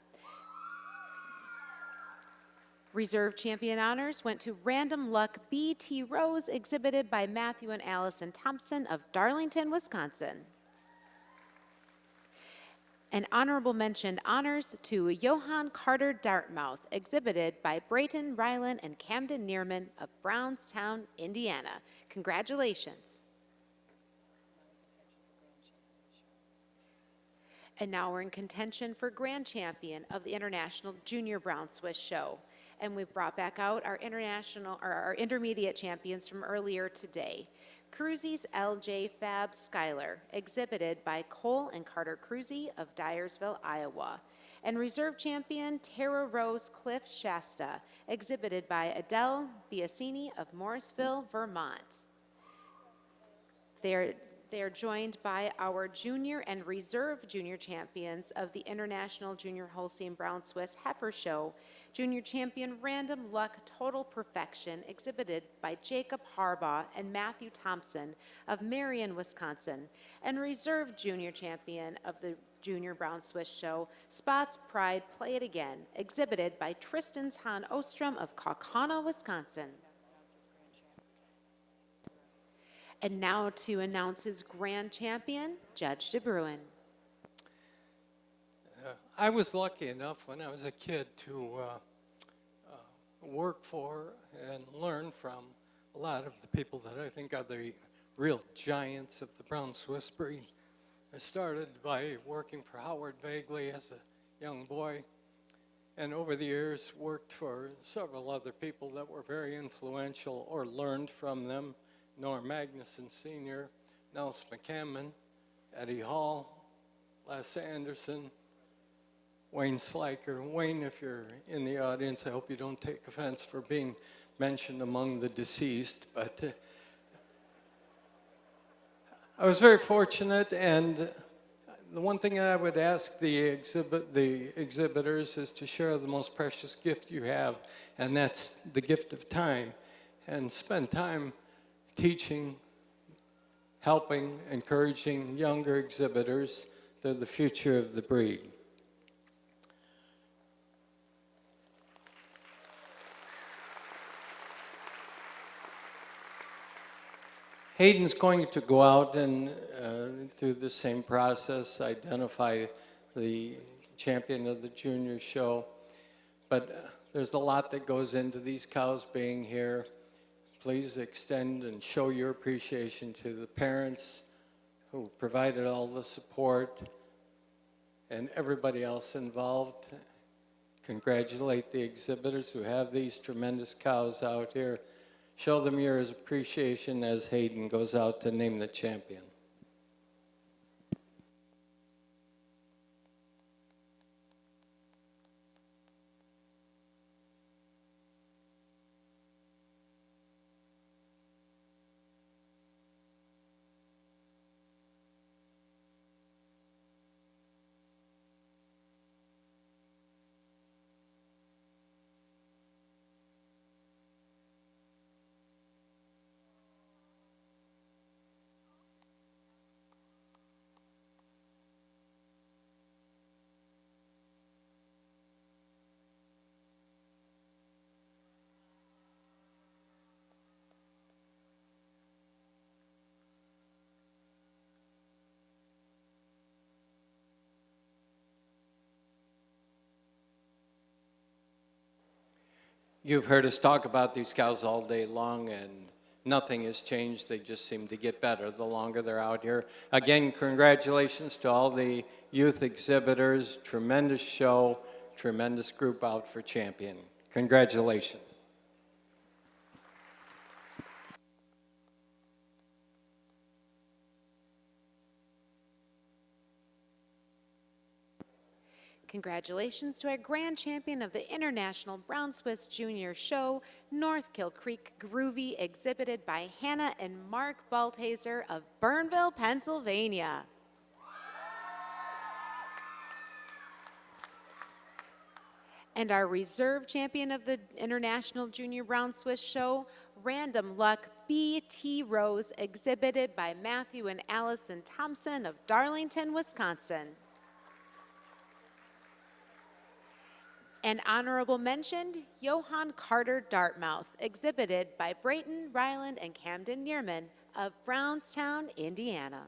Reserve champion honors went to Random Luck B.T. Rose, exhibited by Matthew and Allison Thompson of Darlington, Wisconsin. An honorable mention honors to Johann Carter Dartmouth, exhibited by Brayton Ryland and Camden Neerman of Brownstown, Indiana. Congratulations. And now we're in contention for grand champion of the International Junior Brown Swiss Show. And we've brought back out our our intermediate champions from earlier today. Cruzy's L.J. Fab Schuyler, exhibited by Cole and Carter Cruzy of Dyersville, Iowa. And reserve champion Tara Rose Cliff Shasta, exhibited by Adele Biasini of Morrisville, Vermont. They are joined by our junior and reserve junior champions of the International Junior Holstein Brown Swiss Heifer Show, junior champion Random Luck Total Perfection, exhibited by Jacob Harbaugh and Matthew Thompson of Marion, Wisconsin, and reserve junior champion of the Junior Brown Swiss Show, Spots Pride Play It Again, exhibited by Tristan's Han Ostrom of Kaukauna, Wisconsin. And now to announce his grand champion, Judge DeBruin. I was lucky enough when I was a kid to work for and learn from a lot of the people that I think are the real giants of the brown Swiss breed. I started by working for Howard Bagley as a young boy, and over the years worked for several other people that were very influential or learned from them Norm Magnuson Sr., Nelson McCammon, Eddie Hall, Les Anderson, Wayne Sliker. Wayne, if you're in the audience, I hope you don't take offense for being mentioned among the deceased, but I was very fortunate, and the one thing that I would ask the exhibitors is to share the most precious gift you have, and that's the gift of time, and spend time teaching, helping, encouraging younger exhibitors. They're the future of the breed. Hayden's going to go out and through the same process, identify the champion of the junior show. But there's a lot that goes into these cows being here. Please extend and show your appreciation to the parents who provided all the support and everybody else involved. Congratulate the exhibitors who have these tremendous cows out here. Show them your appreciation as Hayden goes out to name the champion. You've heard us talk about these cows all day long, and nothing has changed. They just seem to get better the longer they're out here. Again, congratulations to all the youth exhibitors. Tremendous show, tremendous group out for champion. Congratulations. Congratulations to our grand champion of the International Brown Swiss Junior Show, North Kill Creek Groovy, exhibited by Hannah and Mark Balthaser of Burnville, Pennsylvania. And our reserve champion of the International Junior Brown Swiss Show, Random Luck B.T. Rose, exhibited by Matthew and Allison Thompson of Darlington, Wisconsin. An honorable mention, Johann Carter Dartmouth, exhibited by Brayton Ryland and Camden Neerman of Brownstown, Indiana.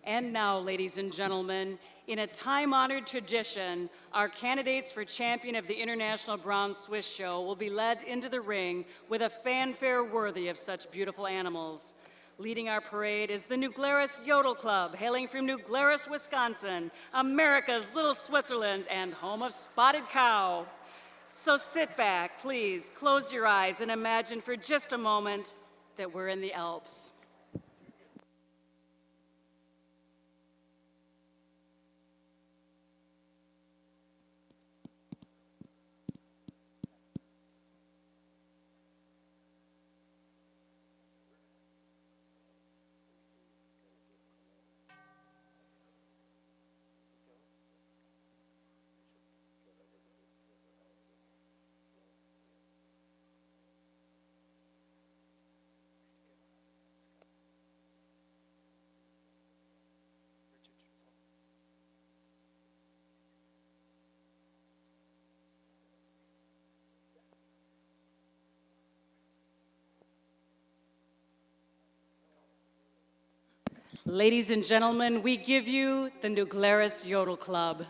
And now, ladies and gentlemen, in a time-honored tradition, our candidates for champion of the International Brown Swiss Show will be led into the ring with a fanfare worthy of such beautiful animals. Leading our parade is the New Glarus Yodel Club, hailing from New Glarus, Wisconsin, America's little Switzerland and home of Spotted Cow. So sit back, please, close your eyes and imagine for just a moment that we're in the Alps. Ladies and gentlemen, we give you the New Glarus Yodel Club.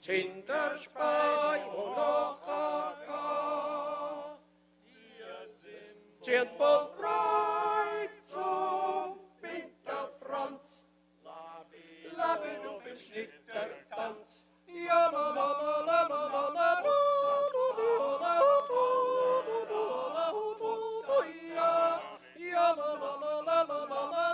Zinterspei und Ochaka, sind voll Freude zum Winterfranz, labi du im Schnittertanz, ja la la la la la la la la ja la la la la la la la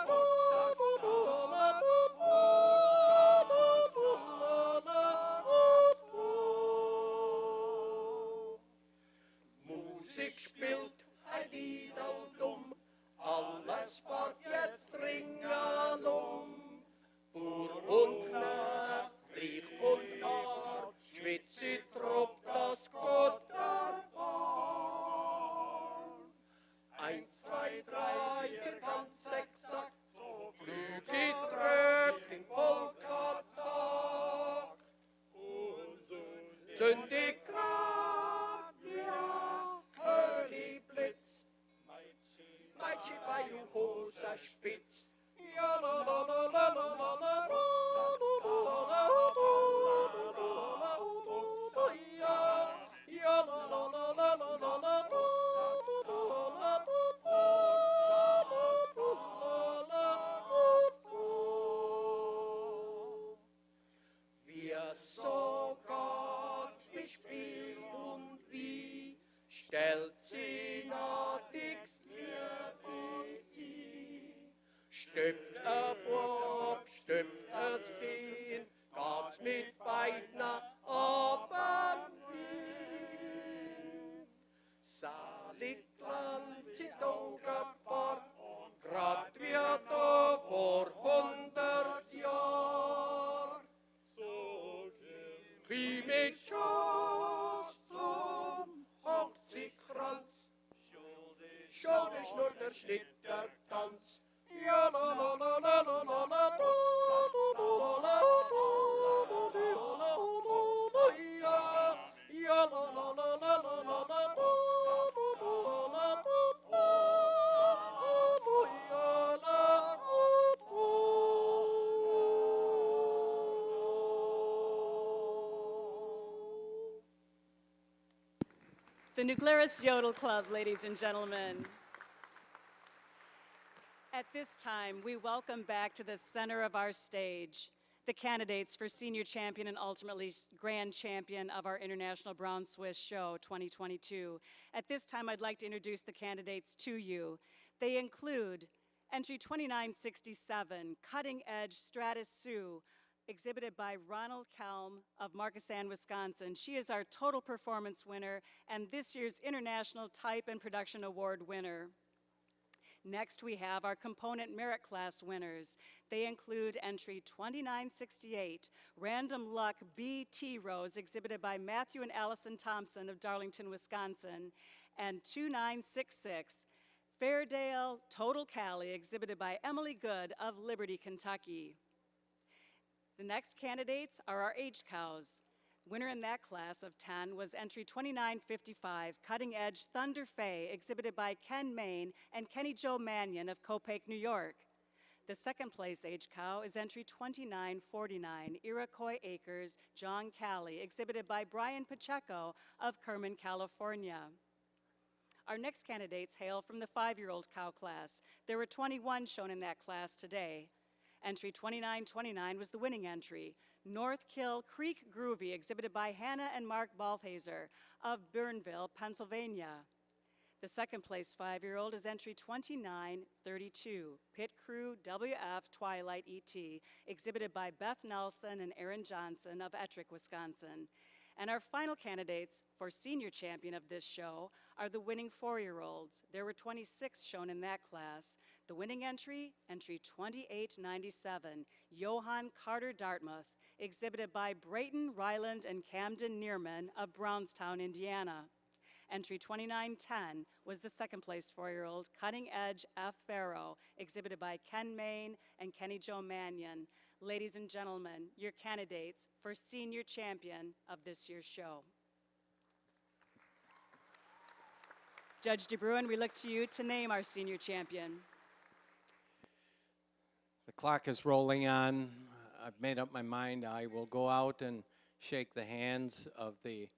Musik spielt ein Liedl dumm, alles fährt jetzt ringalum. Pur und Knecht, Riech und Haar, Schwitzi tropft das Gotterpaar. 1, 2, 3, 4, ganz exakt, Flügel drück in Polka-Takt. Zünd die Grab, ja, Curly Blitz, Meitschi bei Hoser Spitz, ja la la la la la la la ja la la la la la la la so Gott bespielt und wie stellt sie natigst wie stöpft Bob, stöpft Wien, geht's mit beiden aber wie. Salig Land sind Augenpaar, grad wie da vor 100 Jahren. Wie mit Schoß zum Hochzeitskranz, schuld ist nur der Schnittertanz. Ja la la la la la la la ja la la la la la la la The Nuglaris Yodel Club, ladies and gentlemen. At this time, we welcome back to the center of our stage the candidates for Senior Champion and ultimately Grand Champion of our International Brown Swiss Show 2022. At this time, I'd like to introduce the candidates to you. They include entry 2967, Cutting Edge Stratus Sioux, exhibited by Ronald Kelm of Markesan, Wisconsin. She is our Total Performance winner and this year's International Type and Production Award winner. Next, we have our Component Merit Class winners. They include entry 2968, Random Luck BT Rose, exhibited by Matthew and Allison Thompson of Darlington, Wisconsin, and 2966, Fairdale Total Cali, exhibited by Emily Good of Liberty, Kentucky. The next candidates are our age cows. Winner in that class of 10 was entry 2955, Cutting Edge Thunder Faye, exhibited by Ken Main and Kenny Joe Mannion of Copake, New York. The second place age cow is entry 2949, Iroquois Acres John Cali, exhibited by Brian Pacheco of Kerman, California. Our next candidates hail from the 5-year-old cow class. There were 21 shown in that class today. Entry 2929 was the winning entry. North Kill Creek Groovy, exhibited by Hannah and Mark Balthaser of Burnville, Pennsylvania. The second place 5-year-old is entry 2932, Pit Crew WF Twilight ET, exhibited by Beth Nelson and Aaron Johnson of Ettrick, Wisconsin. And our final candidates for Senior Champion of this show are the winning 4-year-olds. There were 26 shown in that class. The winning entry, entry 2897, Johann Carter Dartmouth, exhibited by Brayton, Ryland, and Camden Neerman of Brownstown, Indiana. Entry 2910 was the second place 4-year-old, Cutting Edge F. Farrow, exhibited by Ken Main and Kenny Joe Mannion. Ladies and gentlemen, your candidates for Senior Champion of this year's show. Judge DeBruin, we look to you to name our Senior Champion. The clock is rolling on. I've made up my mind. I will go out and shake the hands of the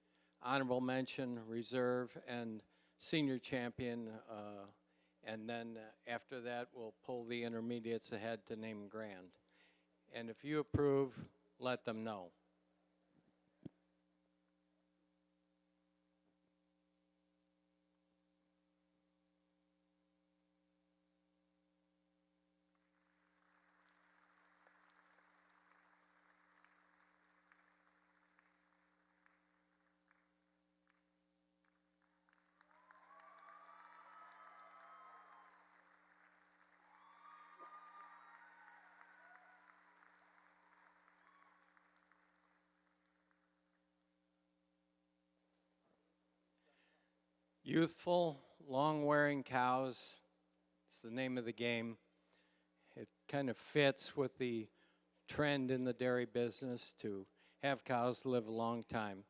honorable mention, reserve, and senior champion, and then after that, we'll pull the intermediates ahead to name grand. And if you approve, let them know. Youthful, long-wearing cows, it's the name of the game. It kind of fits with the trend in the dairy business to have cows live a long time.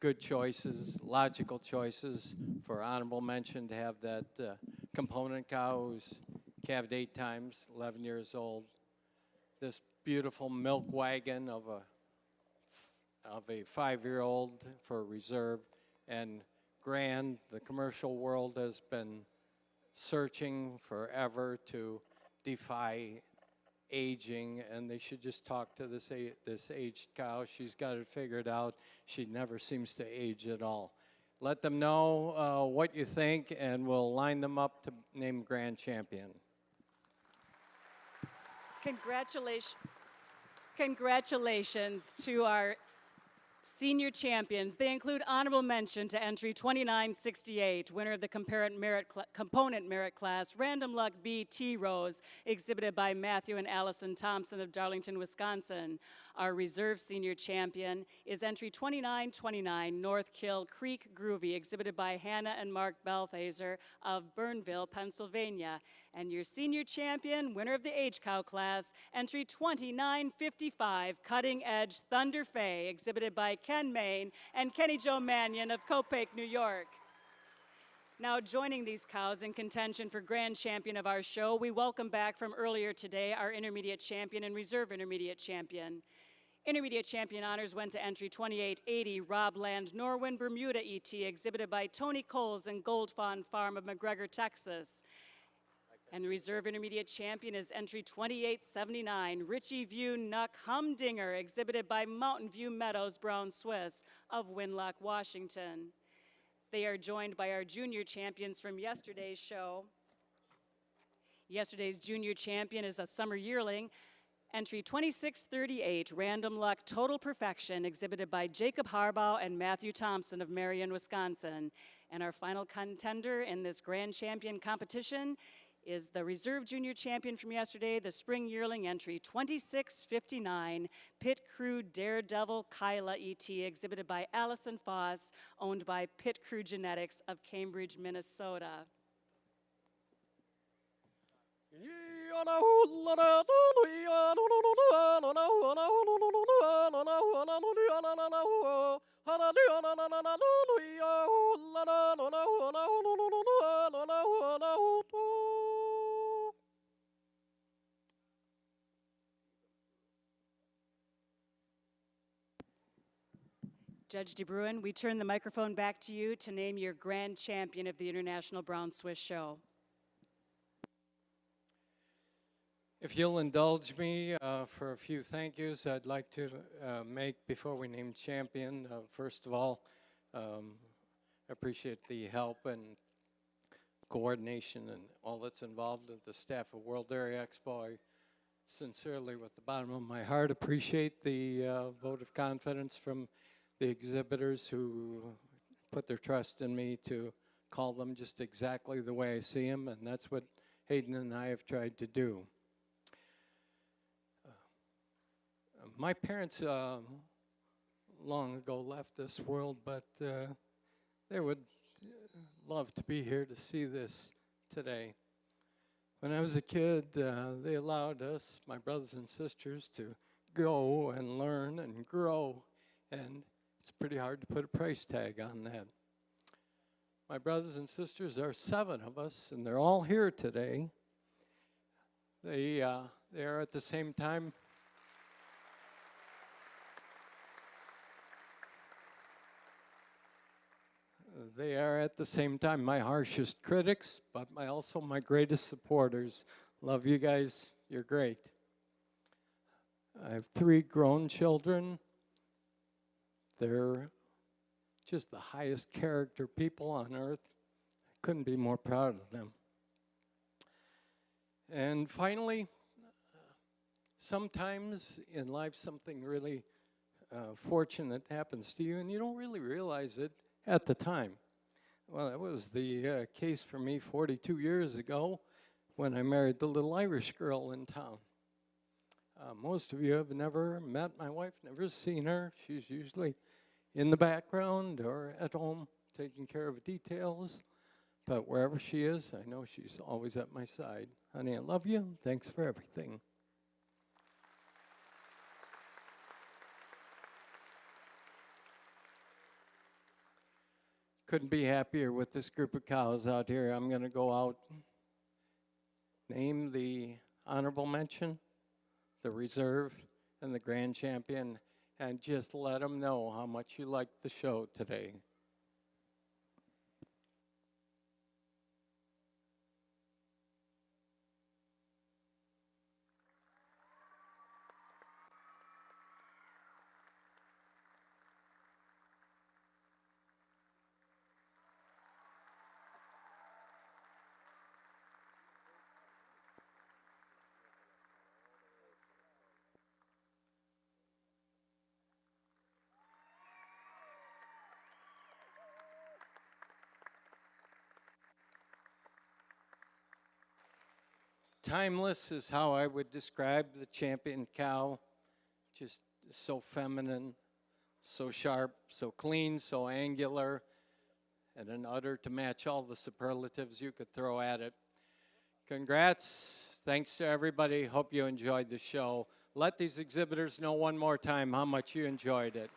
Good choices, logical choices for honorable mention to have that component cow who's calved 8 times, 11 years old. This beautiful milk wagon of a 5-year-old for reserve, and grand. The commercial world has been searching forever to defy aging, and they should just talk to this aged cow. She's got it figured out. She never seems to age at all. Let them know what you think, and we'll line them up to name grand champion. Congratulations to our senior champions. They include honorable mention to entry 2968, winner of the component merit class, Random Luck B.T. Rose, exhibited by Matthew and Allison Thompson of Darlington, Wisconsin. Our reserve senior champion is entry 2929, North Kill Creek Groovy, exhibited by Hannah and Mark Balthaser of Burnville, Pennsylvania. And your senior champion, winner of the H Cow class, entry 2955, Cutting Edge Thunder Fay, exhibited by Ken Main and Kenny Jo Mannion of Copake, New York. Now joining these cows in contention for grand champion of our show, we welcome back from earlier today our intermediate champion and reserve intermediate champion. Intermediate champion honors went to entry 2880, Rob Land Norwin Bermuda ET, exhibited by Tony Coles and Gold Fawn Farm of McGregor, Texas. And the reserve intermediate champion is entry 2879, Richie View Nuck Humdinger, exhibited by Mountain View Meadows Brown Swiss of Winlock, Washington. They are joined by our junior champions from yesterday's show. Yesterday's junior champion is a summer yearling, entry 2638, Random Luck Total Perfection, exhibited by Jacob Harbaugh and Matthew Thompson of Marion, Wisconsin. And our final contender in this grand champion competition is the reserve junior champion from yesterday, the spring yearling entry 2659, Pit Crew Daredevil Kyla ET, exhibited by Allison Foss, owned by Pit Crew Genetics of Cambridge, Minnesota. Judge DeBruin, we turn the microphone back to you to name your grand champion of the International Brown Swiss Show. If you'll indulge me for a few thank yous I'd like to make before we name champion. First of all, I appreciate the help and coordination and all that's involved with the staff of World Dairy Expo. I sincerely, with the bottom of my heart, appreciate the vote of confidence from the exhibitors who put their trust in me to call them just exactly the way I see them, and that's what Hayden and I have tried to do. My parents long ago left this world, but they would love to be here to see this today. When I was a kid, they allowed us, my brothers and sisters, to go and learn and grow, and it's pretty hard to put a price tag on that. My brothers and sisters, there are 7 of us, and they're all here today. They are at the same time They are at the same time my harshest critics, but also my greatest supporters. Love you guys. You're great. I have 3 grown children. They're just the highest character people on earth. Couldn't be more proud of them. And finally, sometimes in life something really fortunate happens to you and you don't really realize it at the time. Well, that was the case for me 42 years ago when I married the little Irish girl in town. Most of you have never met my wife, never seen her. She's usually in the background or at home taking care of details. But wherever she is, I know she's always at my side. Honey, I love you. Thanks for everything. Couldn't be happier with this group of cows out here. I'm going to go out, name the honorable mention, the reserve, and the grand champion, and just let them know how much you liked the show today. Timeless is how I would describe the champion cow. Just so feminine, so sharp, so clean, so angular, and an udder to match all the superlatives you could throw at it. Congrats. Thanks to everybody. Hope you enjoyed the show. Let these exhibitors know one more time how much you enjoyed it.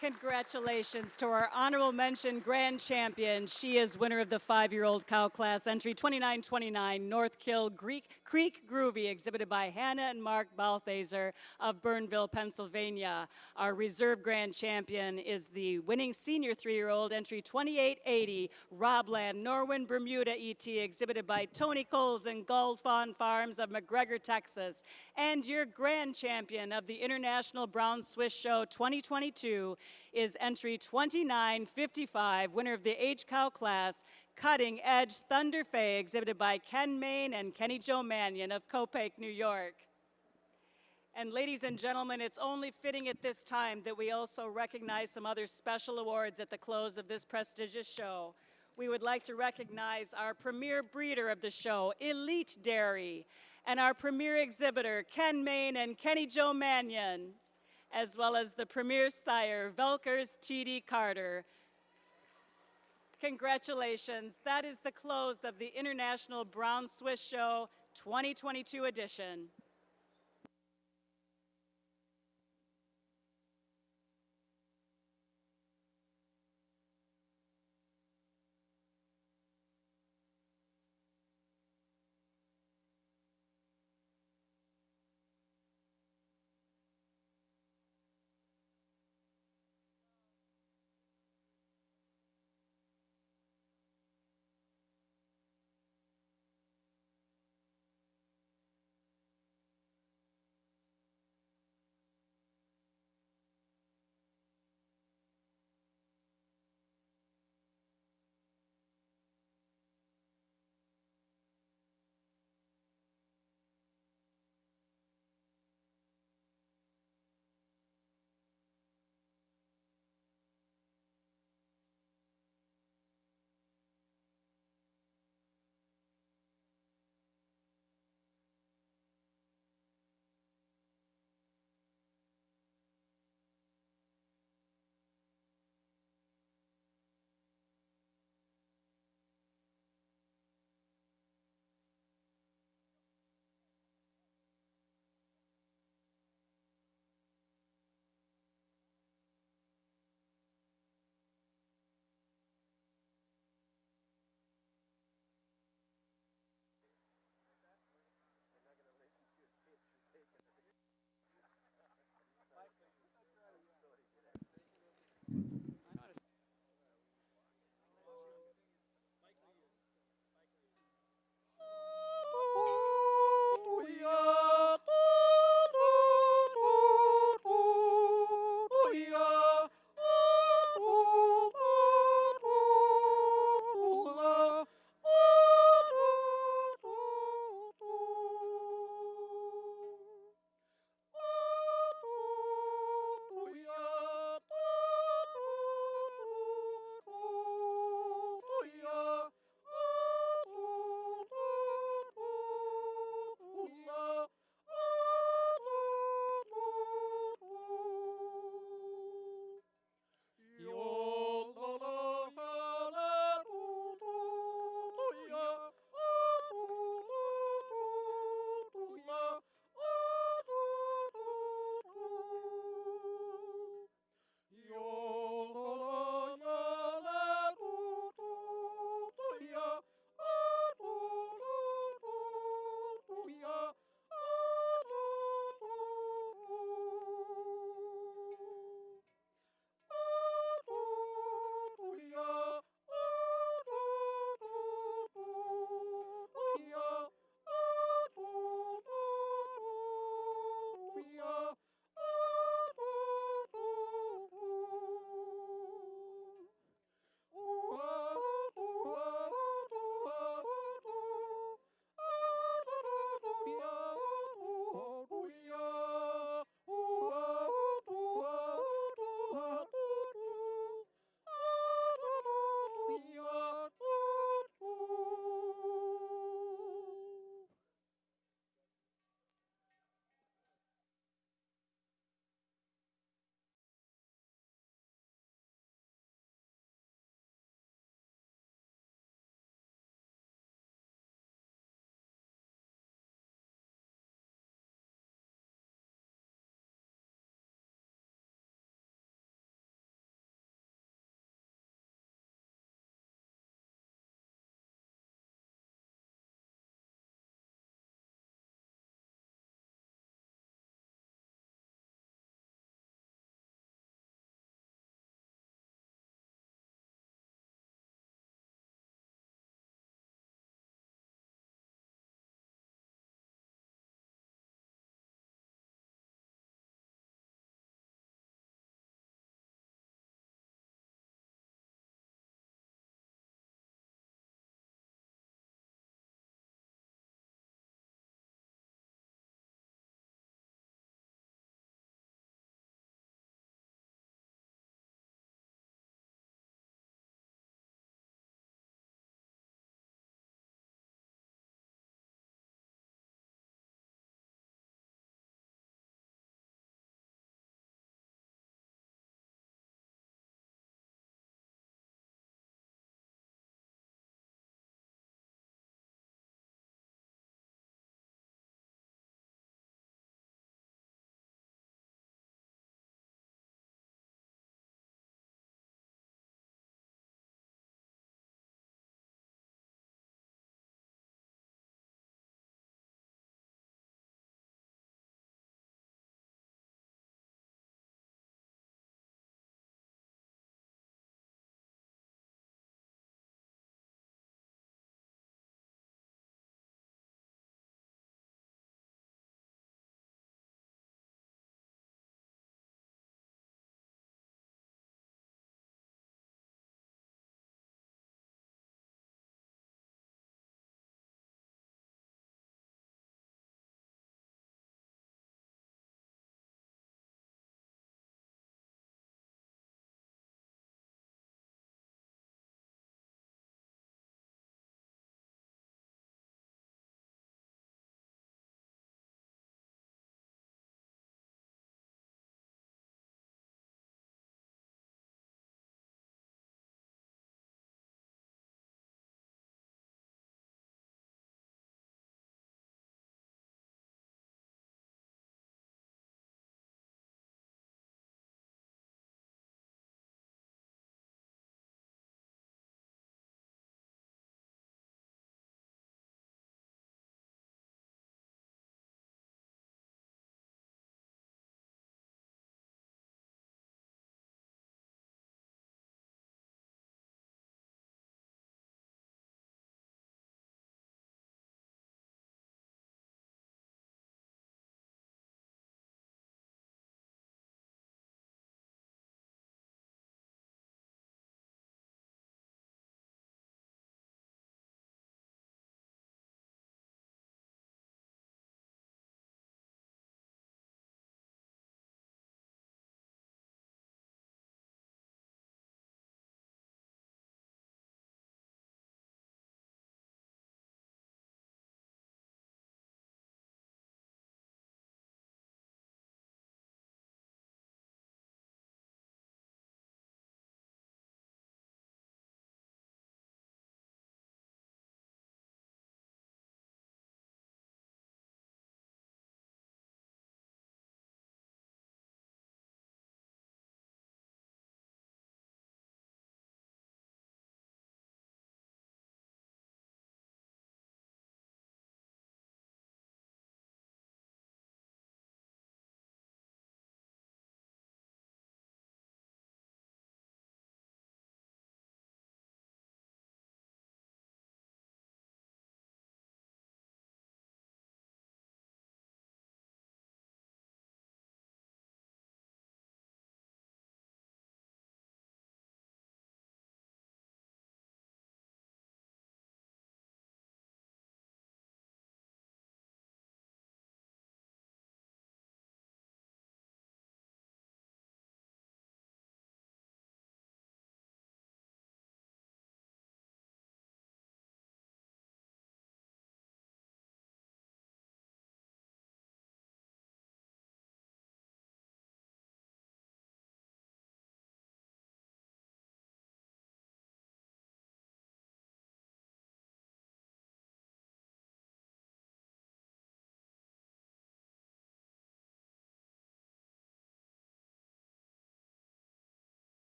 Congratulations to our honorable mention grand champion. She is winner of the 5-year-old cow class entry 2929 North Kill Creek Groovy, exhibited by Hannah and Mark Balthaser of Burnville, Pennsylvania. Our reserve grand champion is the winning senior 3-year-old entry 2880 Robland Norwin Bermuda ET, exhibited by Tony Coles and Gold Fawn Farms of McGregor, Texas. And your grand champion of the International Brown Swiss Show 2022 is entry 2955, winner of the H-Cow class, Cutting Edge Thunder Fay, exhibited by Ken Main and Kenny Jo Mannion of Copake, New York. And ladies and gentlemen, it's only fitting at this time that we also recognize some other special awards at the close of this prestigious show. We would like to recognize our premier breeder of the show, Elite Dairy, and our premier exhibitor, Ken Main and Kenny Jo Mannion, as well as the premier sire, Velker's T.D. Carter. Congratulations. That is the close of the International Brown Swiss Show 2022 edition.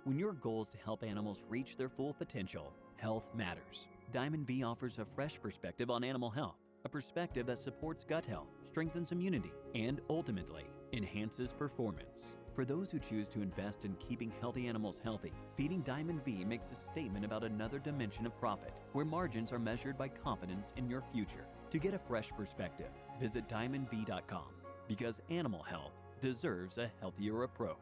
When your goal is to help animals reach their full potential, health matters. Diamond V offers a fresh perspective on animal health, a perspective that supports gut health, strengthens immunity, and ultimately enhances performance. For those who choose to invest in keeping healthy animals healthy, feeding Diamond V makes a statement about another dimension of profit, where margins are measured by confidence in your future. To get a fresh perspective, visit diamondv.com, because animal health deserves a healthier approach.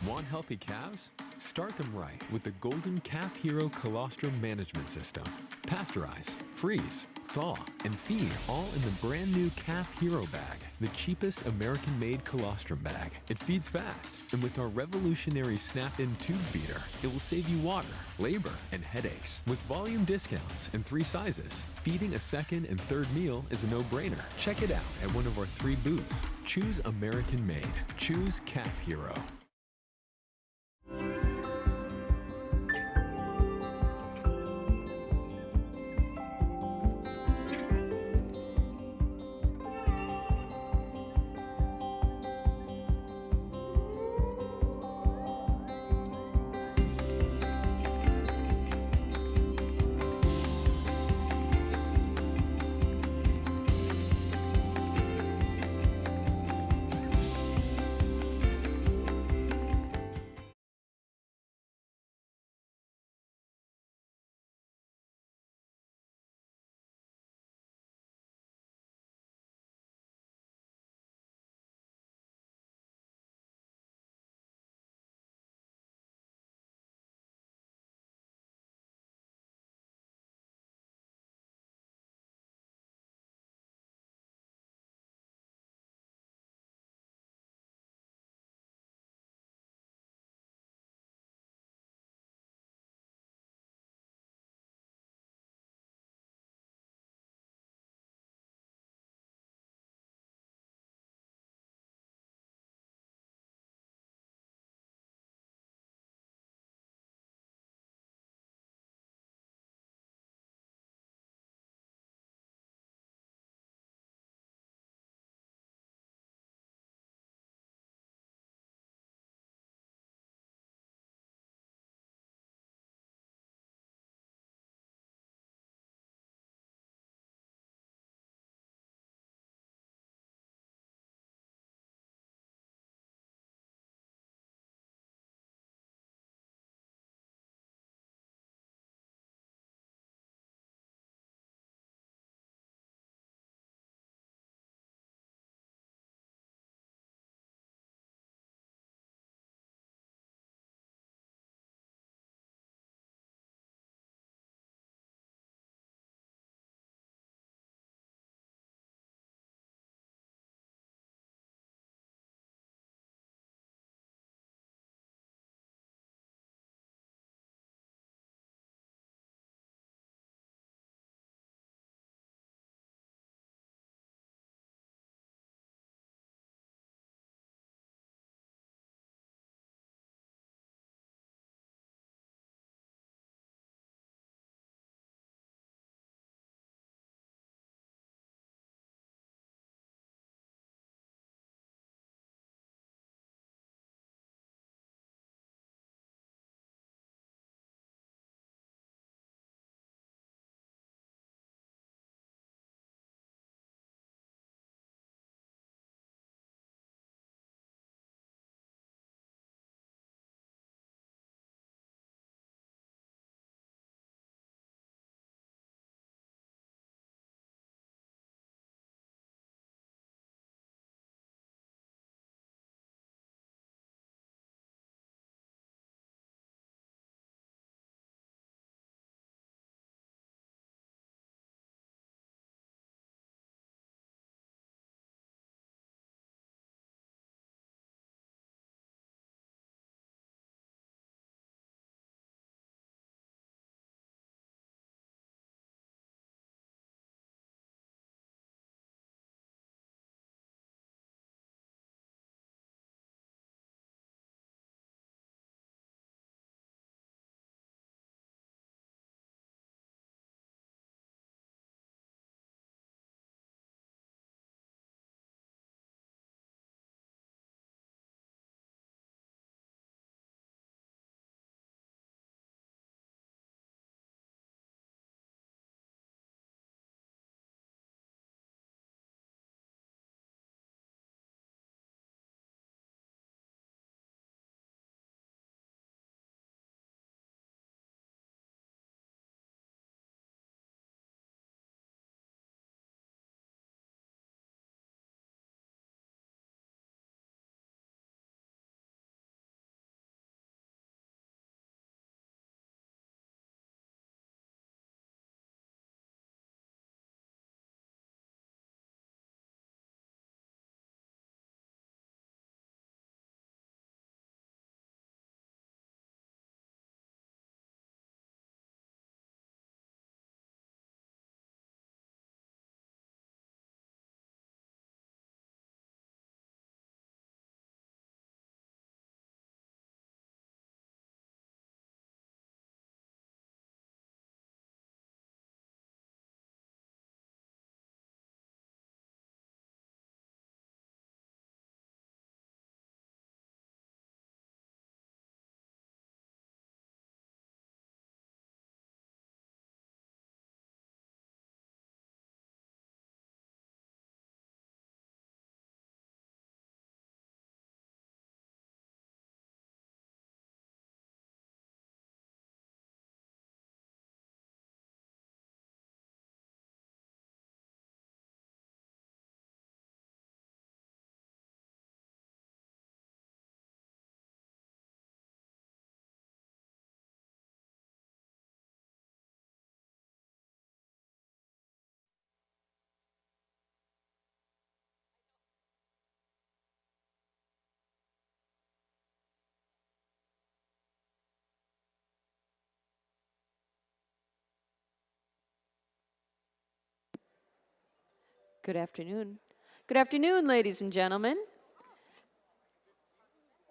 Want healthy calves? Start them right with the Golden Calf Hero Colostrum Management System. Pasteurize, freeze, thaw, and feed all in the brand new Calf Hero bag, the cheapest American-made colostrum bag. It feeds fast, and with our revolutionary snap-in tube feeder, it will save you water, labor, and headaches. With volume discounts in 3 sizes, feeding a second and third meal is a no-brainer. Check it out at one of our 3 booths. Choose American-made. Choose Calf Hero. Good afternoon. Good afternoon, ladies and gentlemen.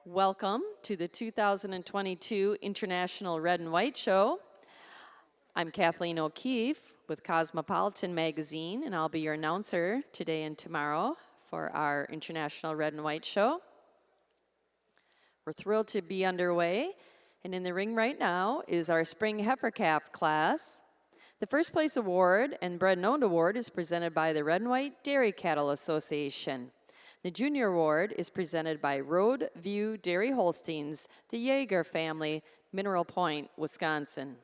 Welcome to the 2022 International Red and White Show. I'm Kathleen O'Keefe with Cosmopolitan Magazine, and I'll be your announcer today and tomorrow for our International Red and White Show. We're thrilled to be underway, and in the ring right now is our Spring Heifer Calf class. The first place award and Bred and Owned award is presented by the Red and White Dairy Cattle Association. The junior award is presented by Road View Dairy Holsteins, the Yeager family, Mineral Point, Wisconsin.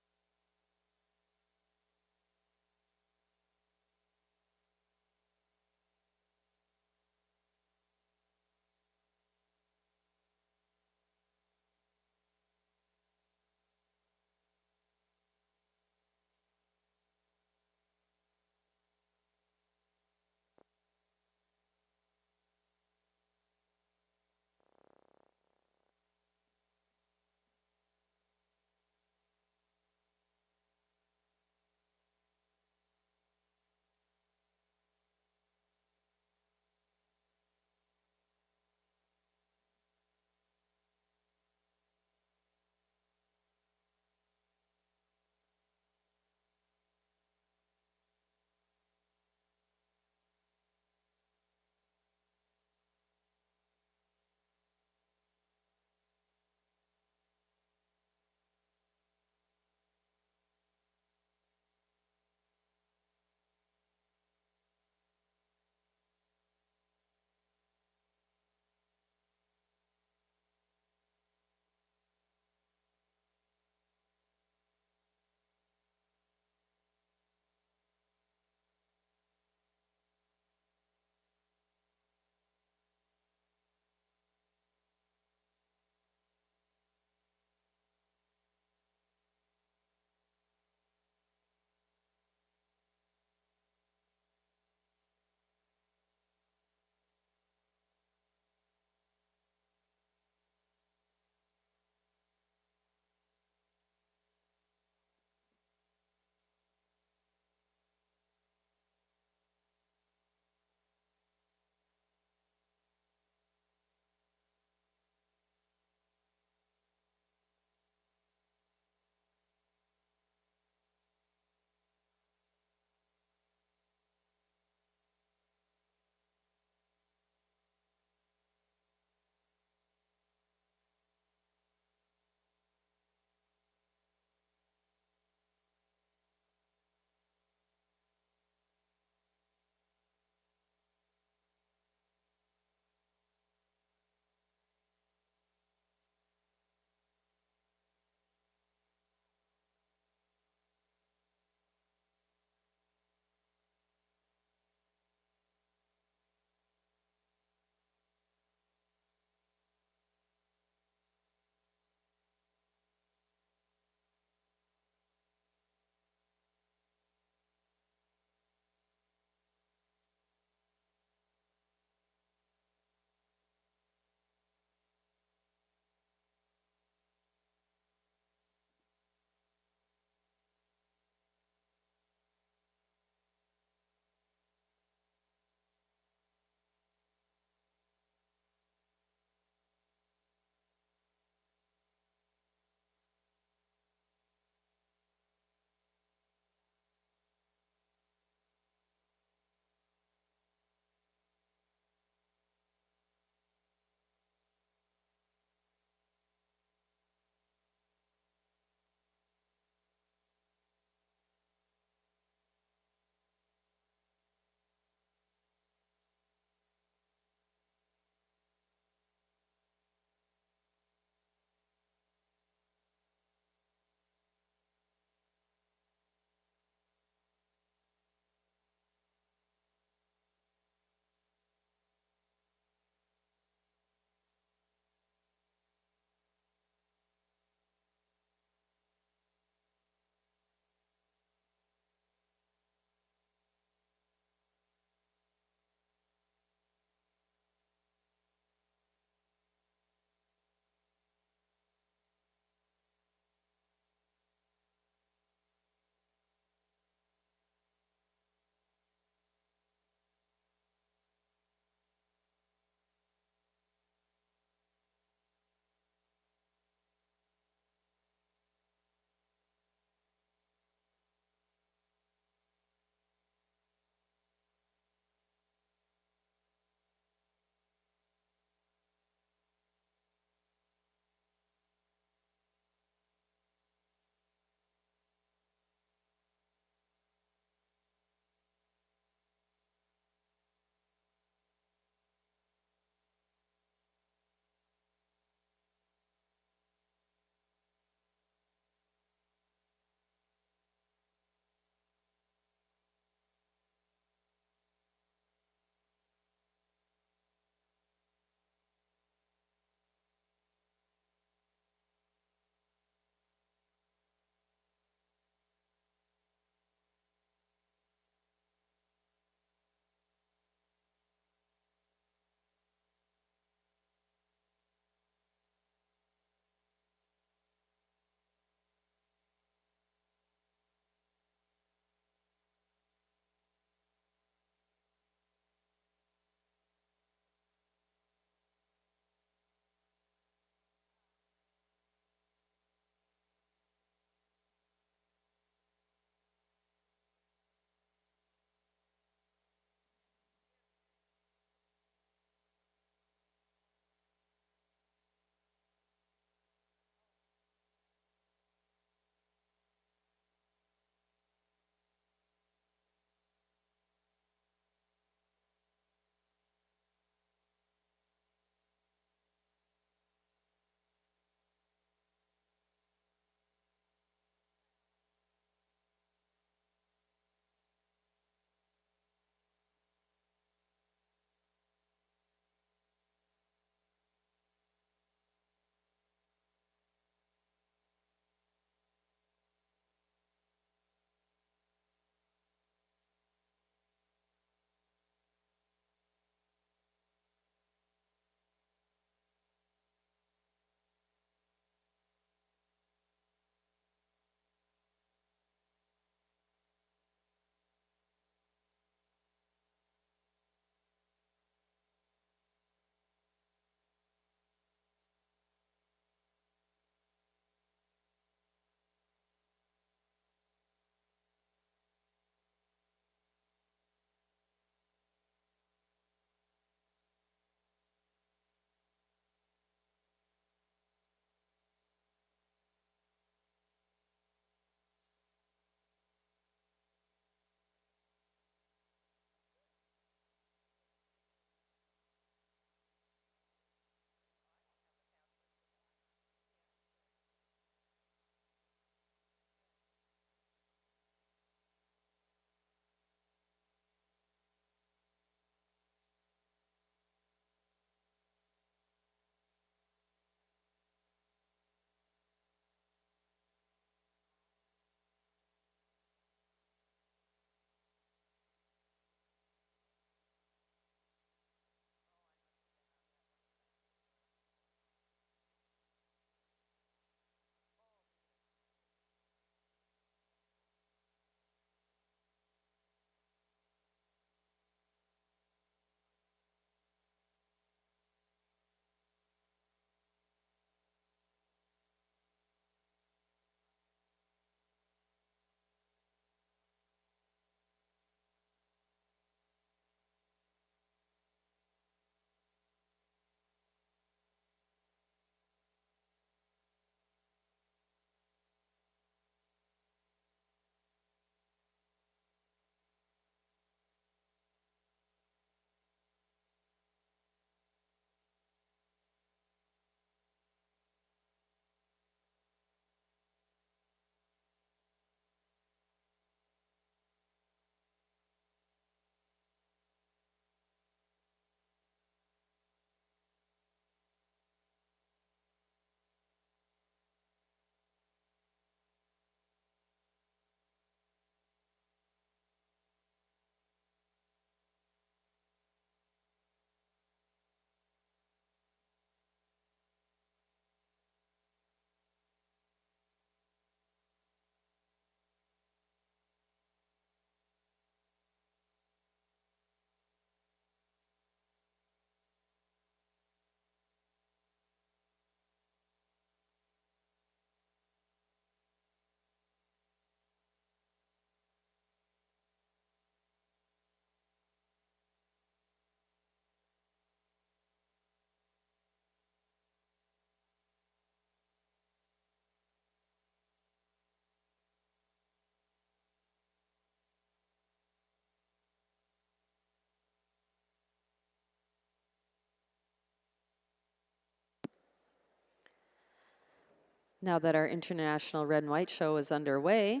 Now that our International Red and White Show is underway,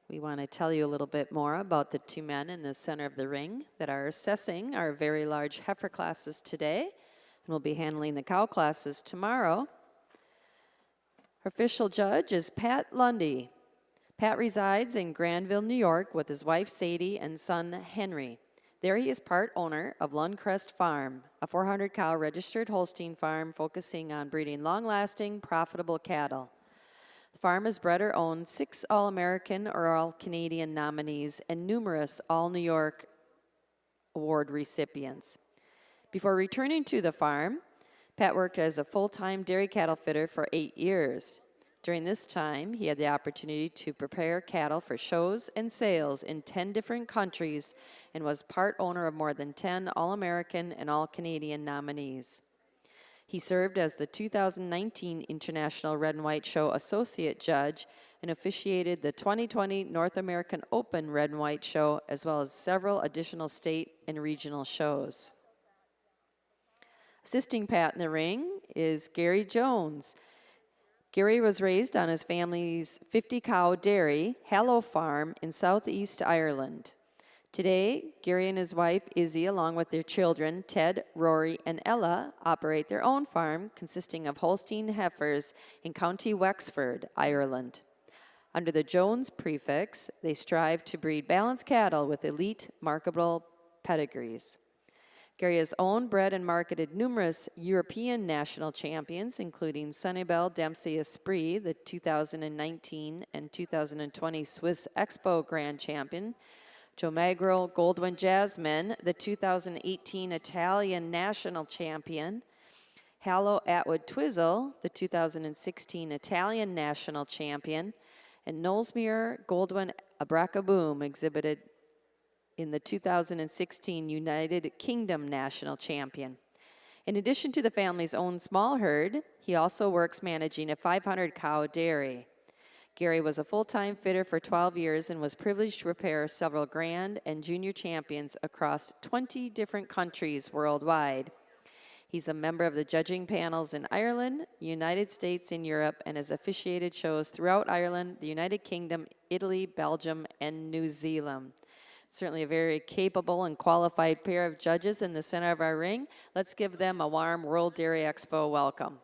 we want to tell you a little bit more about the two men in the center of the ring that are assessing our very large heifer classes today, and will be handling the cow classes tomorrow. Our official judge is Pat Lundy. Pat resides in Granville, New York with his wife Sadie and son Henry. There he is part owner of Lundcrest Farm, a 400 cow registered Holstein farm focusing on breeding long-lasting, profitable cattle. The farm has bred or owned 6 All-American or All-Canadian nominees and numerous All-New York award recipients. Before returning to the farm, Pat worked as a full-time dairy cattle fitter for 8 years. During this time, he had the opportunity to prepare cattle for shows and sales in 10 different countries and was part owner of more than 10 All-American and All-Canadian nominees. He served as the 2019 International Red and White Show Associate Judge and officiated the 2020 North American Open Red and White Show, as well as several additional state and regional shows. Assisting Pat in the ring is Gary Jones. Gary was raised on his family's 50-cow dairy, Hallow Farm, in southeast Ireland. Today, Gary and his wife, Izzy, along with their children, Ted, Rory, and Ella, operate their own farm consisting of Holstein heifers in County Wexford, Ireland. Under the Jones prefix, they strive to breed balanced cattle with elite, marketable pedigrees. Gary has owned, bred, and marketed numerous European national champions, including Sunnyvale Dempsey Esprit, the 2019 and 2020 Swiss Expo Grand Champion, Joe Magro Goldwyn Jasmine, the 2018 Italian National Champion, Hallow Atwood Twizzle, the 2016 Italian National Champion, and Knowlesmere Goldwyn Abrackaboom, exhibited in the 2016 United Kingdom National Champion. In addition to the family's own small herd, he also works managing a 500-cow dairy. Gary was a full-time fitter for 12 years and was privileged to prepare several grand and junior champions across 20 different countries worldwide. He's a member of the judging panels in Ireland, United States, and Europe, and has officiated shows throughout Ireland, the United Kingdom, Italy, Belgium, and New Zealand. Certainly a very capable and qualified pair of judges in the center of our ring. Let's give them a warm World Dairy Expo welcome.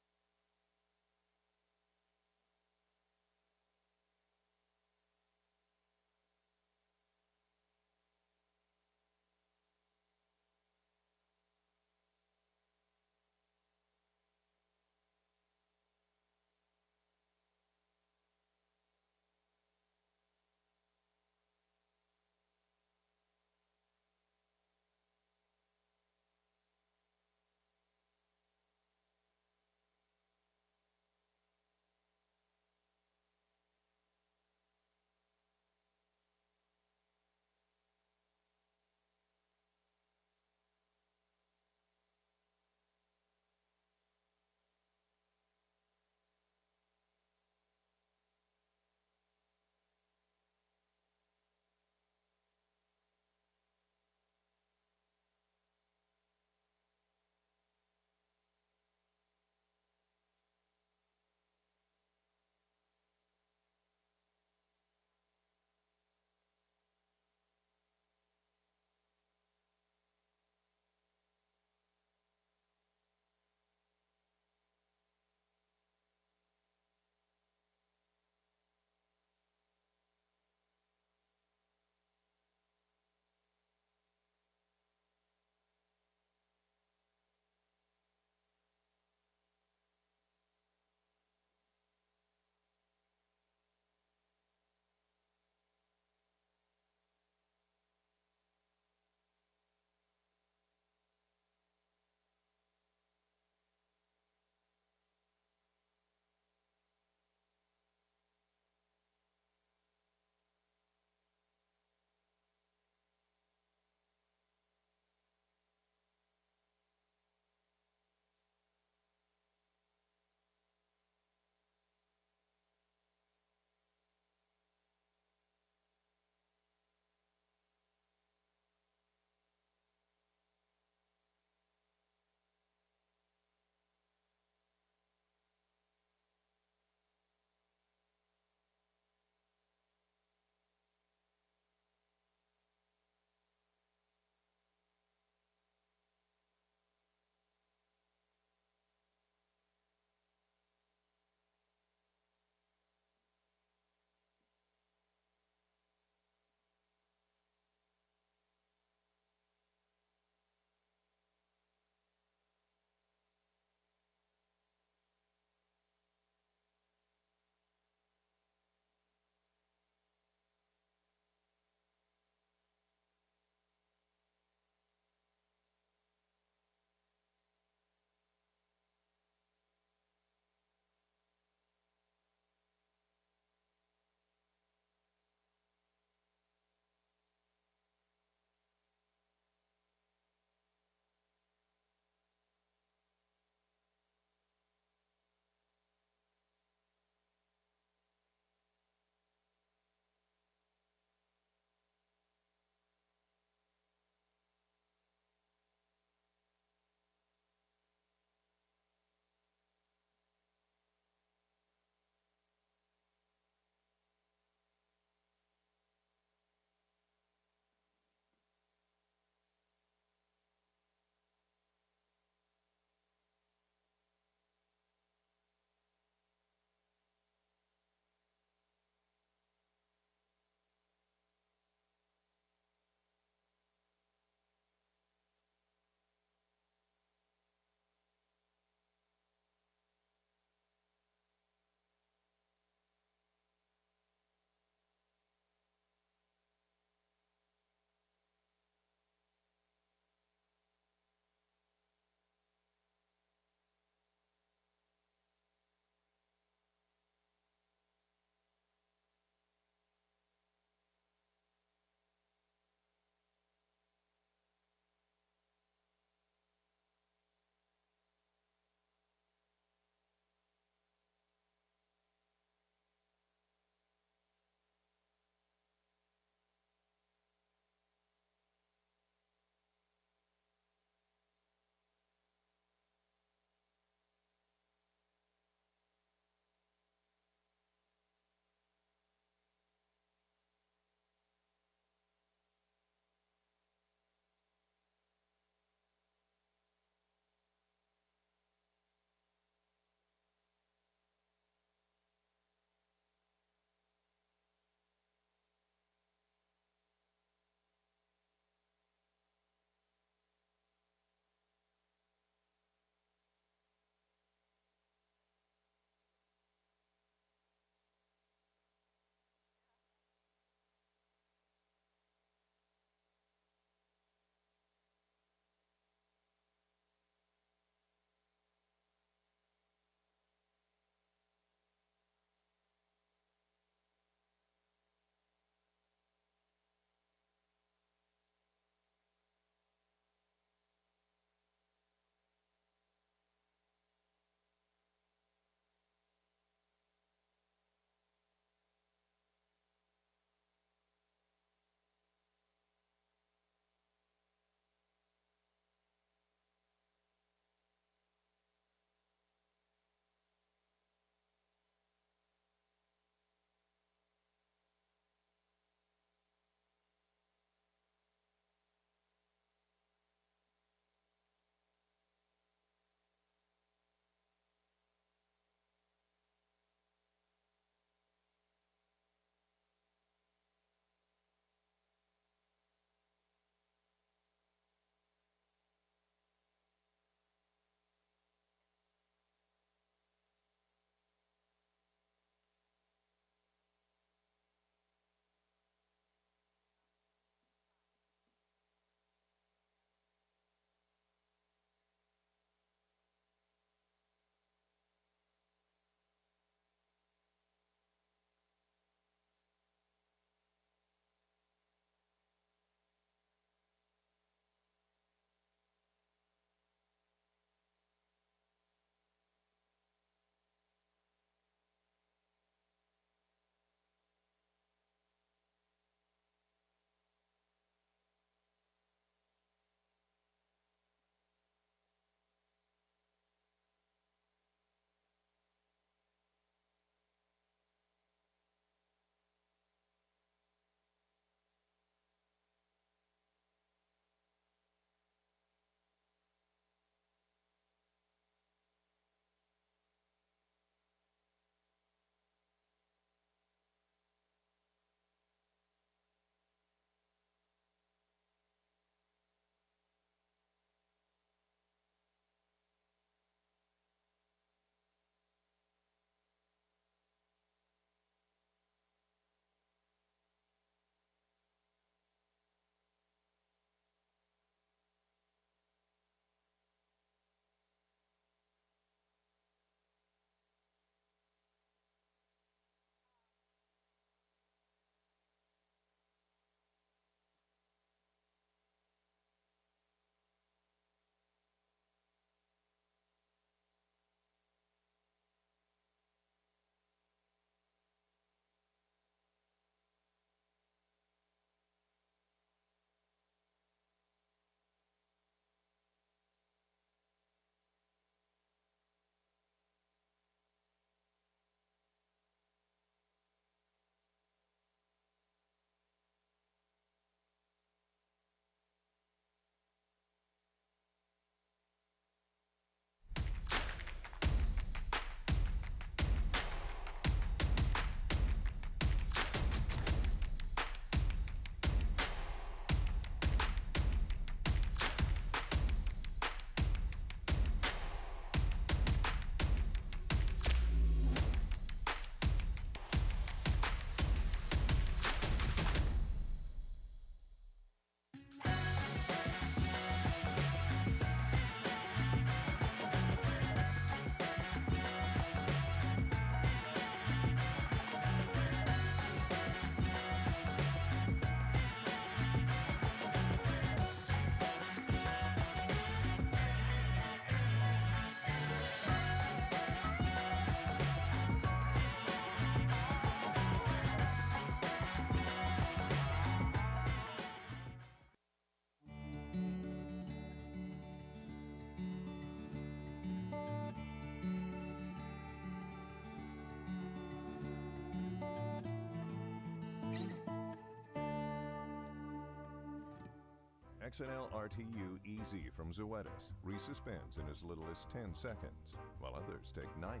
XNL RTU EZ from Zoetis resuspends in as little as 10 seconds, while others take 90,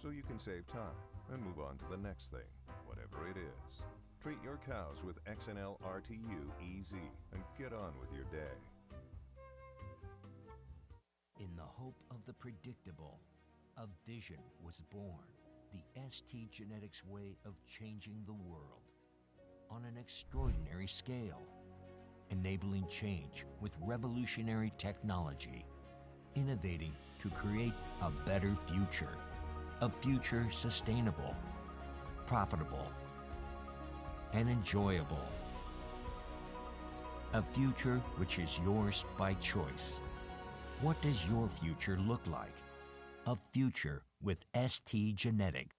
so you can save time and move on to the next thing, whatever it is. Treat your cows with XNL RTU EZ and get on with your day. In the hope of the predictable, a vision was born. The ST Genetics way of changing the world on an extraordinary scale, enabling change with revolutionary technology, innovating to create a better future, a future sustainable, profitable, and enjoyable, a future which is yours by choice. What does your future look like? A future with ST Genetics.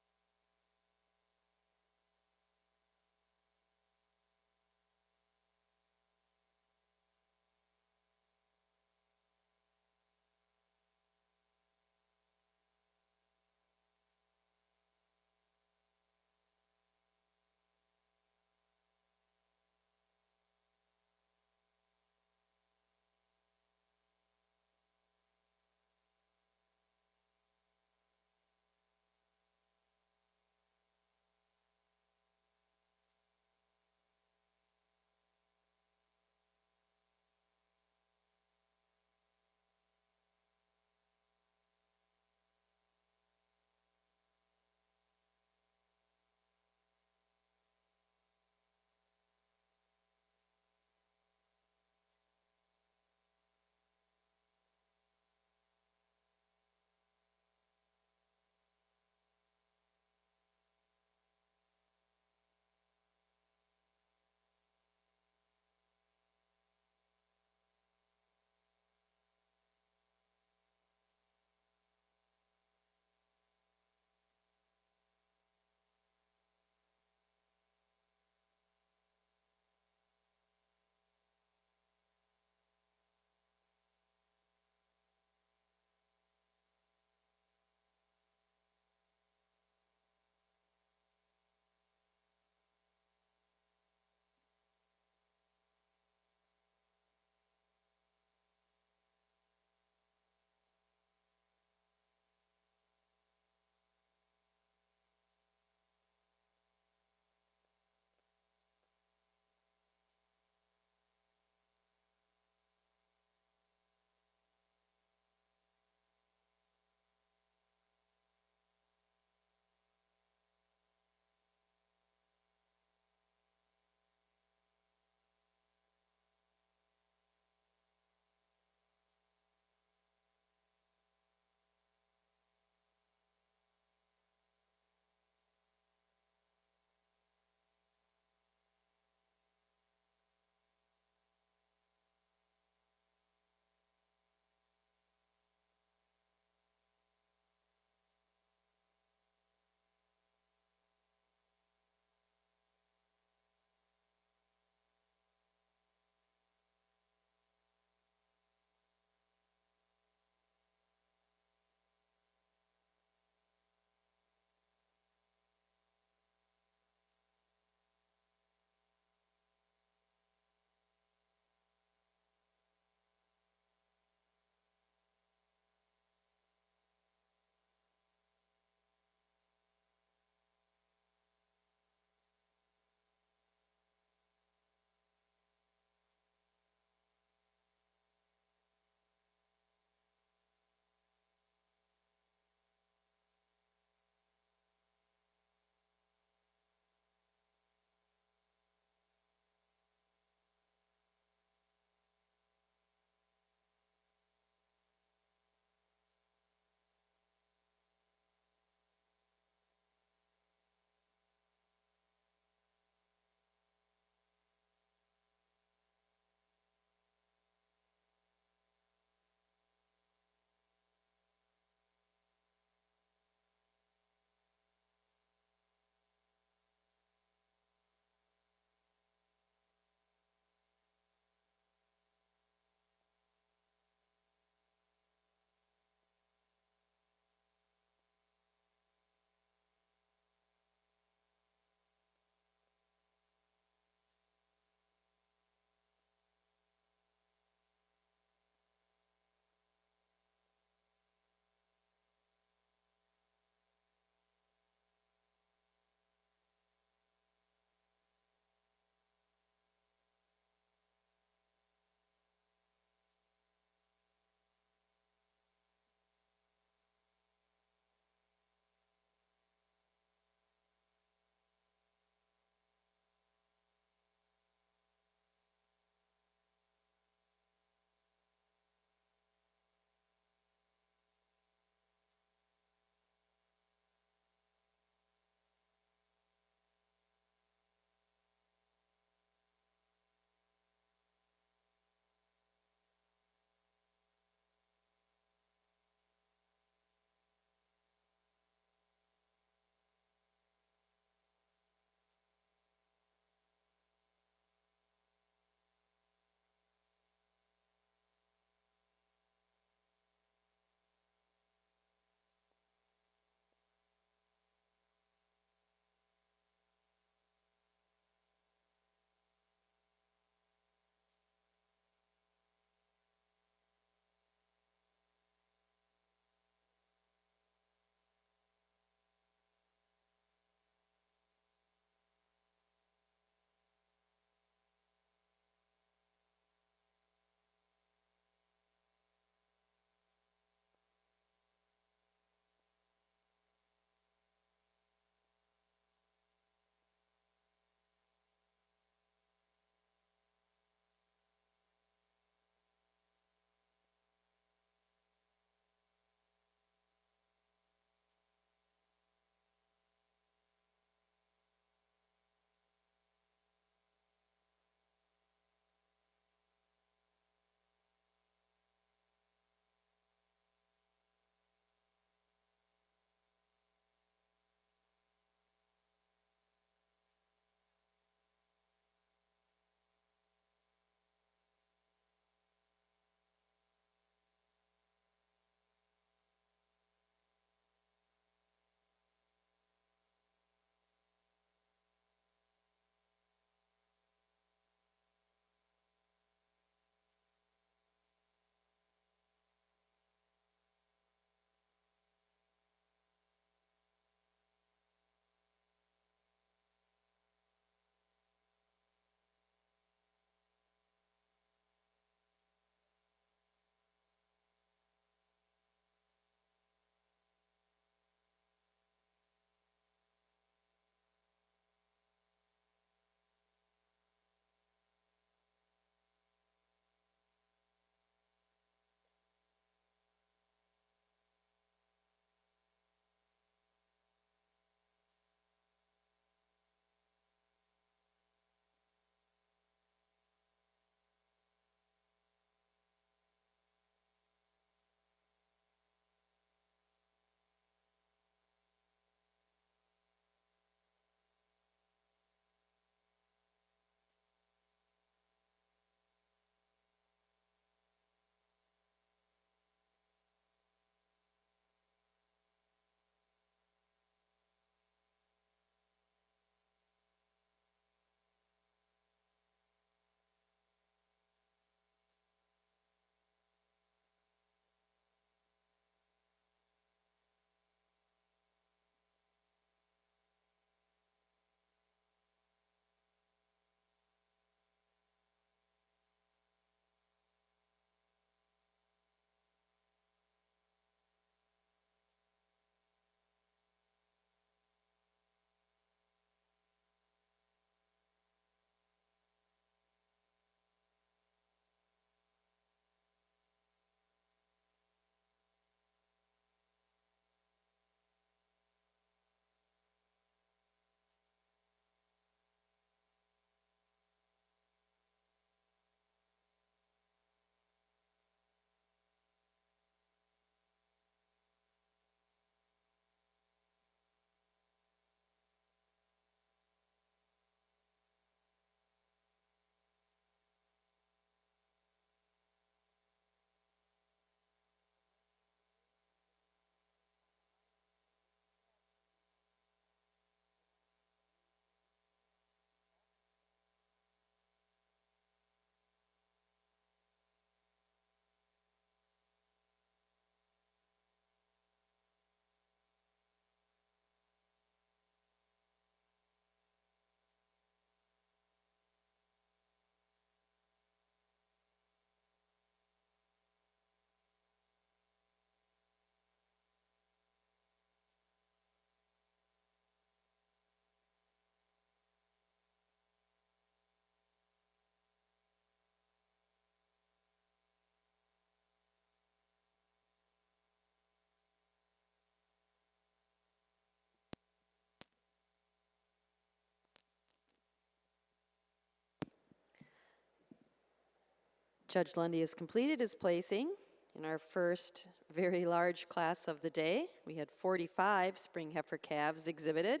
Judge Lundy has completed his placing in our first very large class of the day. We had 45 spring heifer calves exhibited.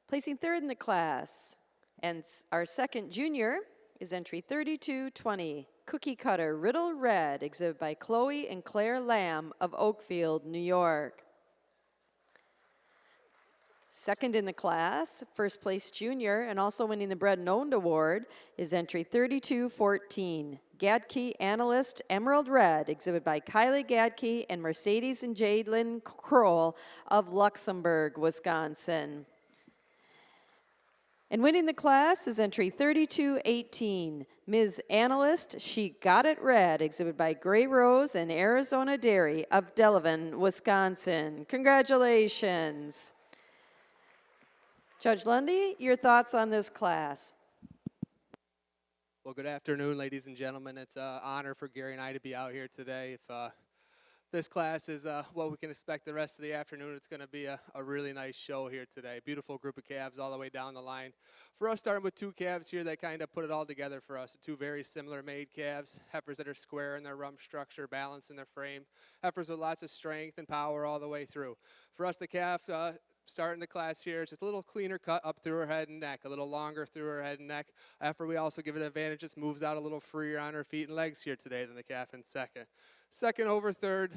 Placing third in the class, and our second junior is entry 3220, Cookie Cutter Riddle Red, exhibited by Chloe and Claire Lamb of Oakfield, New York. Second in the class, first place junior, and also winning the Bred and Owned Award is entry 3214, Gadke Analyst Emerald Red, exhibited by Kylie Gadke and Mercedes and Jadelyn Kroll of Luxembourg, Wisconsin. And winning the class is entry 3218, Ms. Analyst She Got It Red, exhibited by Gray Rose and Arizona Dairy of Delavan, Wisconsin. Congratulations. Judge Lundy, your thoughts on this class? Well, good afternoon, ladies and gentlemen. It's an honor for Gary and I to be out here today. If this class is what we can expect the rest of the afternoon, it's going to be a really nice show here today. Beautiful group of calves all the way down the line. For us, starting with two calves here that kind of put it all together for us. Two very similar made calves, heifers that are square in their rump structure, balanced in their frame, heifers with lots of strength and power all the way through. For us, the calf starting the class here is just a little cleaner cut up through her head and neck, a little longer through her head and neck. After we also give it an advantage, just moves out a little freer on her feet and legs here today than the calf in second. Second over third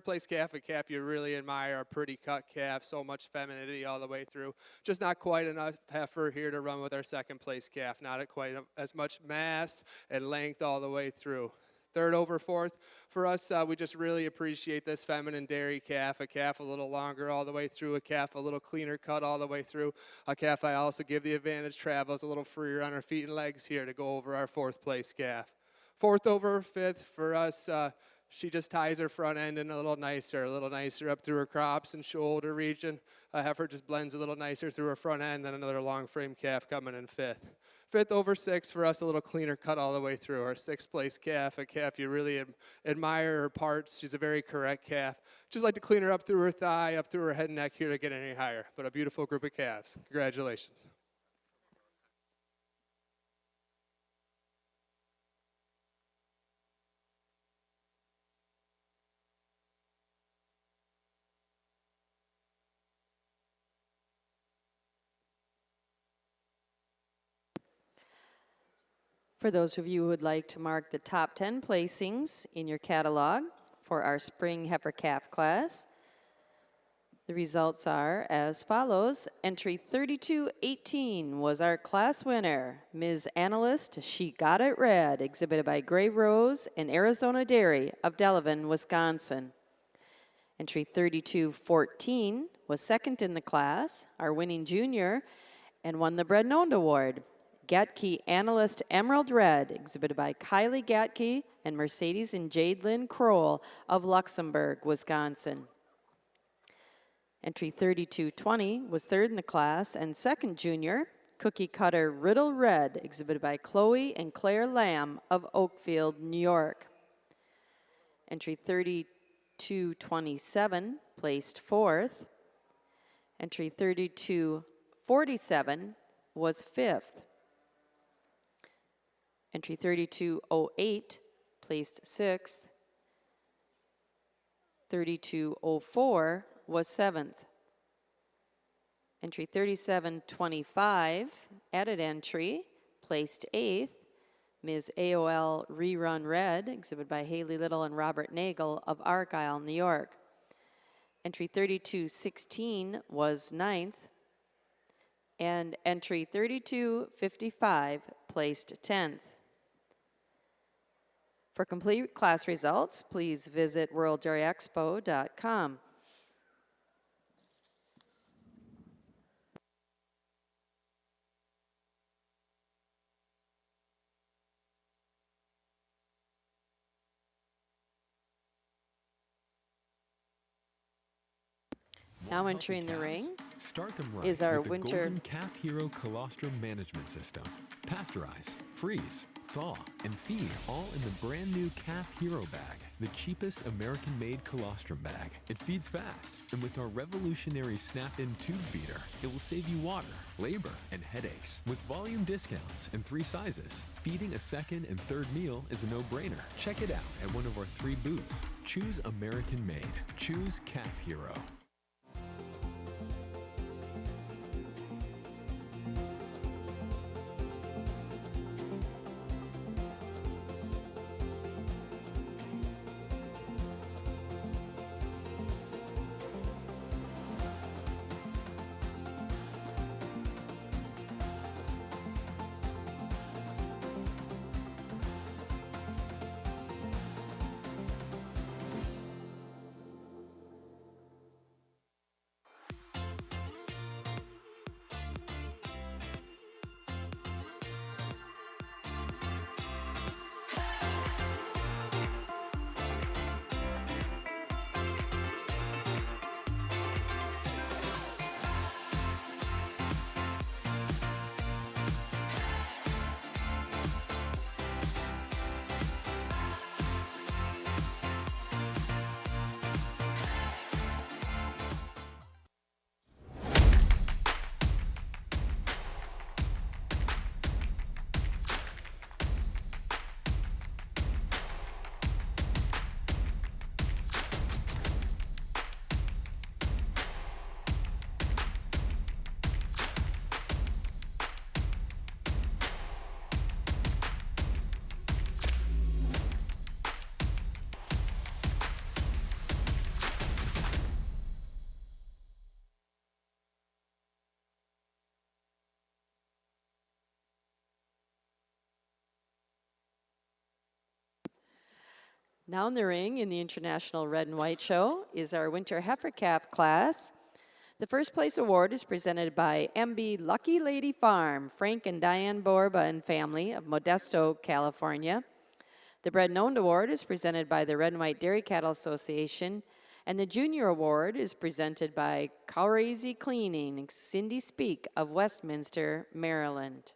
place calf, a calf you really admire, a pretty cut calf, so much femininity all the way through. Just not quite enough heifer here to run with our second place calf, not at quite as much mass and length all the way through. Third over fourth, for us, we just really appreciate this feminine dairy calf, a calf a little longer all the way through, a calf a little cleaner cut all the way through, a calf I also give the advantage travels a little freer on her feet and legs here to go over our fourth place calf. Fourth over fifth, for us, she just ties her front end in a little nicer up through her crops and shoulder region. A heifer just blends a little nicer through her front end than another long frame calf coming in fifth. Fifth over six, for us, a little cleaner cut all the way through. Our sixth place calf, a calf you really admire her parts. She's a very correct calf. Just like to clean her up through her thigh, up through her head and neck here to get any higher. But a beautiful group of calves. Congratulations. For those of you who would like to mark the top 10 placings in your catalog for our spring heifer calf class, the results are as follows. Entry 3218 was our class winner, Ms. Analyst She Got It Red, exhibited by Gray Rose and Arizona Dairy of Delavan, Wisconsin. Entry 3214 was second in the class, our winning junior, and won the Bred and Owned Award. Gatke Analyst Emerald Red, exhibited by Kylie Gatke and Mercedes and Jadelyn Kroll of Luxembourg, Wisconsin. Entry 3220 was third in the class, and second junior, Cookie Cutter Riddle Red, exhibited by Chloe and Claire Lamb of Oakfield, New York. Entry 3227 placed fourth. Entry 3247 was fifth. Entry 3208 placed sixth. 3204 was seventh. Entry 3725, added entry, placed eighth. Ms. AOL Rerun Red, exhibited by Haley Little and Robert Nagel of Argyle, New York. Entry 3216 was ninth. And entry 3255 placed 10th. For complete class results, please visit worlddairyexpo.com. Now entering the ring Start them right is our with the winter Golden Calf Hero Colostrum Management System. Pasteurize, freeze, thaw, and feed all in the brand new Calf Hero bag. the cheapest American-made colostrum bag. It feeds fast, and with our revolutionary snap-in tube feeder, it will save you water, labor, and headaches. With volume discounts and 3 sizes, feeding a second and third meal is a no-brainer. Check it out at one of our 3 booths. Choose American-made. Choose Calf Hero. Now in the ring in the International Red and White Show is our Winter Heifer Calf class. The first place award is presented by MB Lucky Lady Farm, Frank and Diane Borba and family of Modesto, California. The Bred and Owned Award is presented by the Red and White Dairy Cattle Association, and the Junior Award is presented by Cowrazy Cleaning, Cindy Speak of Westminster, Maryland.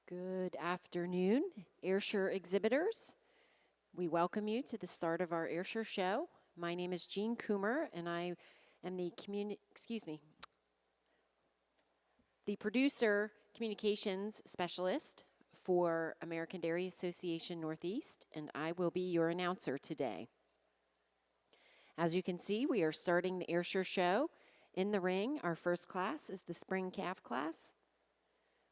Good afternoon, Airsure exhibitors. We welcome you to the start of our Airsure show. My name is Jean Coomer, and I am the producer communications specialist for American Dairy Association Northeast, and I will be your announcer today. As you can see, we are starting the Airsure show. In the ring, our first class is the Spring Calf class,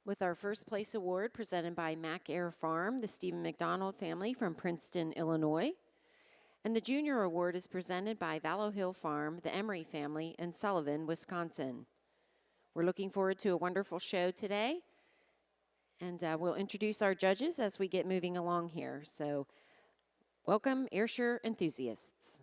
with our first place award presented by Mac Air Farm, the Stephen McDonald family from Princeton, Illinois. And the junior award is presented by Vallow Hill Farm, the Emery family in Sullivan, Wisconsin. We're looking forward to a wonderful show today. And we'll introduce our judges as we get moving along here. So welcome, Airsure enthusiasts.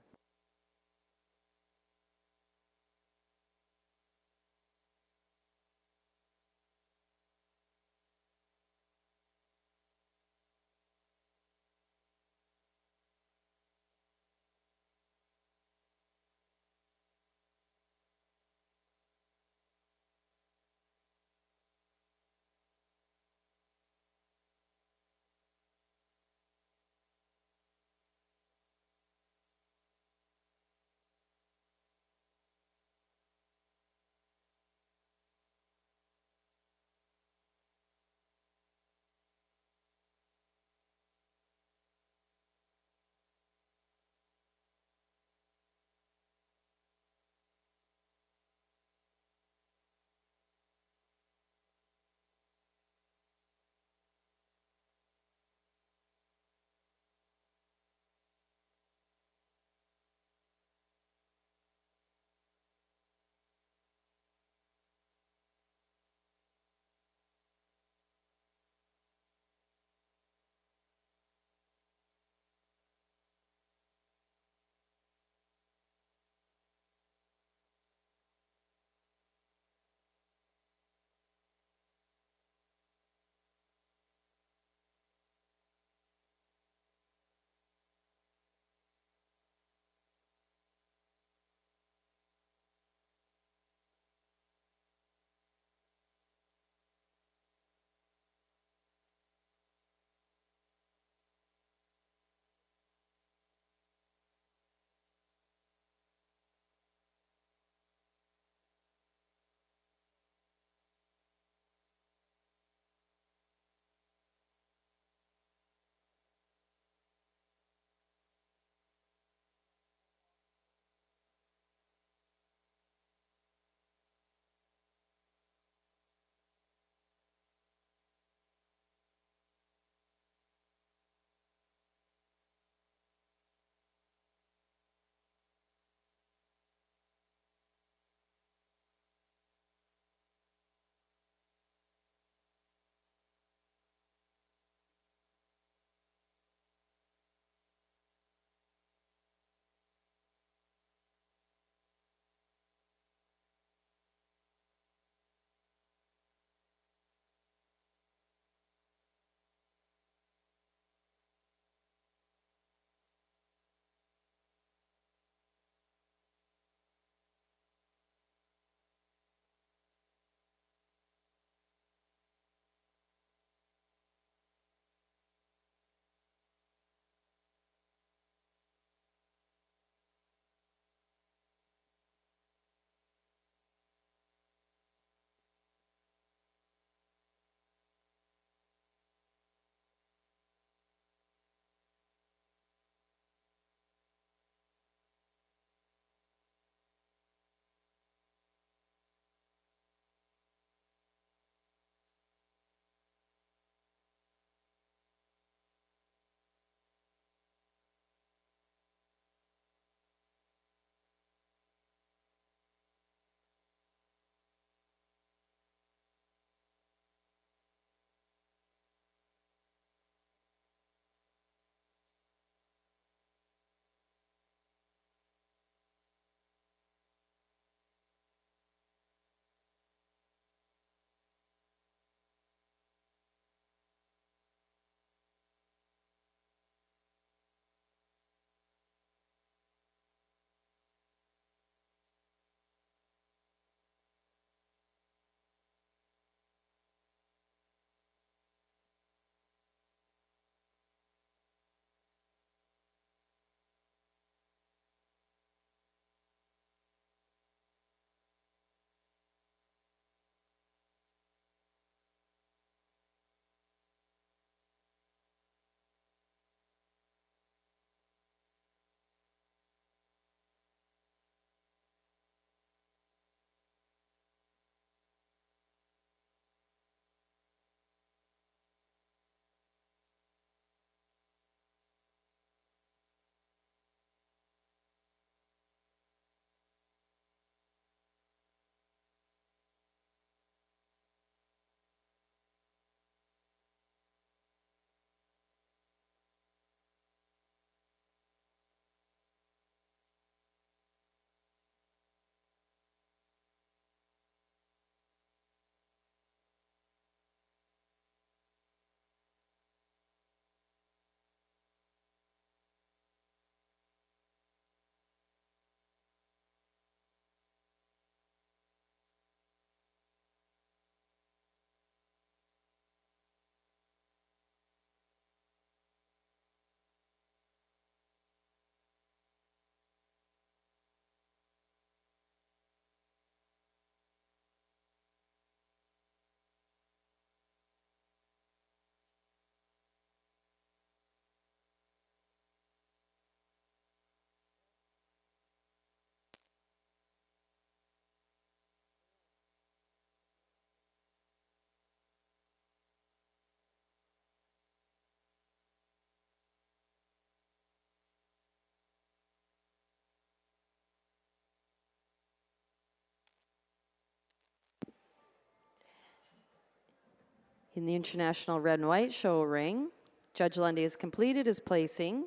In the International Red and White Show ring, Judge Lundy has completed his placing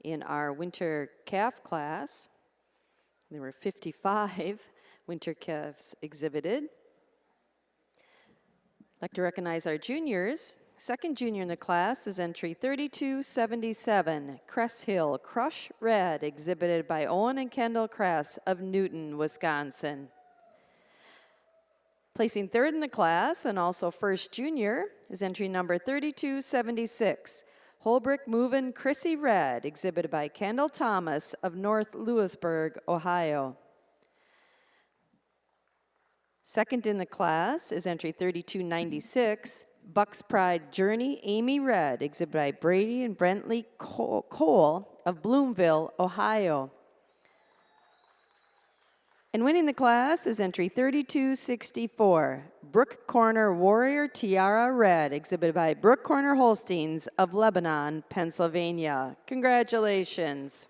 in our winter calf class. There were 55 winter calves exhibited. I'd like to recognize our juniors. Second junior in the class is entry 3277, Cress Hill Crush Red, exhibited by Owen and Kendall Kress of Newton, Wisconsin. Placing third in the class and also first junior is entry number 3276, Holbrook Movin' Chrissy Red, exhibited by Kendall Thomas of North Lewisburg, Ohio. Second in the class is entry 3296, Bucks Pride Journey Amy Red, exhibited by Brady and Brentley Cole of Bloomville, Ohio. And winning the class is entry 3264, Brook Corner Warrior Tiara Red, exhibited by Brook Corner Holsteins of Lebanon, Pennsylvania. Congratulations.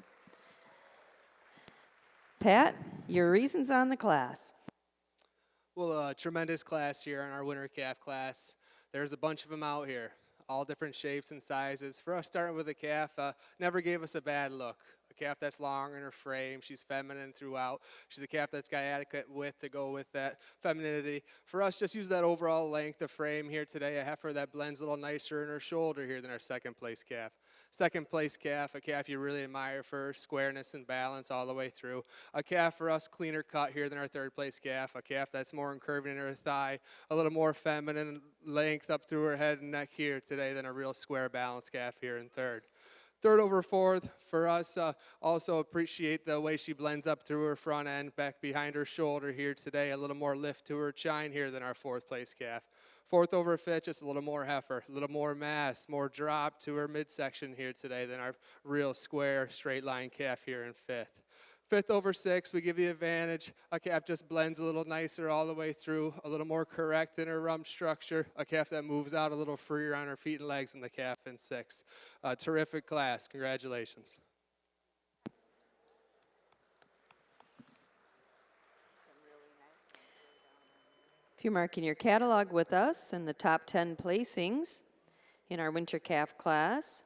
Pat, your reasons on the class. Well, a tremendous class here in our winter calf class. There's a bunch of them out here, all different shapes and sizes. For us, starting with a calf, never gave us a bad look. A calf that's long in her frame. She's feminine throughout. She's a calf that's got adequate width to go with that femininity. For us, just use that overall length of frame here today. A heifer that blends a little nicer in her shoulder here than our second place calf. Second place calf, a calf you really admire for squareness and balance all the way through. A calf for us cleaner cut here than our third place calf. A calf that's more incurving in her thigh, a little more feminine length up through her head and neck here today than a real square balanced calf here in third. Third over fourth, for us, also appreciate the way she blends up through her front end, back behind her shoulder here today. A little more lift to her chine here than our fourth place calf. Fourth over fifth, just a little more heifer, a little more mass, more drop to her midsection here today than our real square, straight line calf here in fifth. Fifth over six, we give the advantage. A calf just blends a little nicer all the way through, a little more correct in her rump structure. A calf that moves out a little freer on her feet and legs than the calf in six. Terrific class. Congratulations. If you're marking your catalog with us in the top 10 placings in our winter calf class,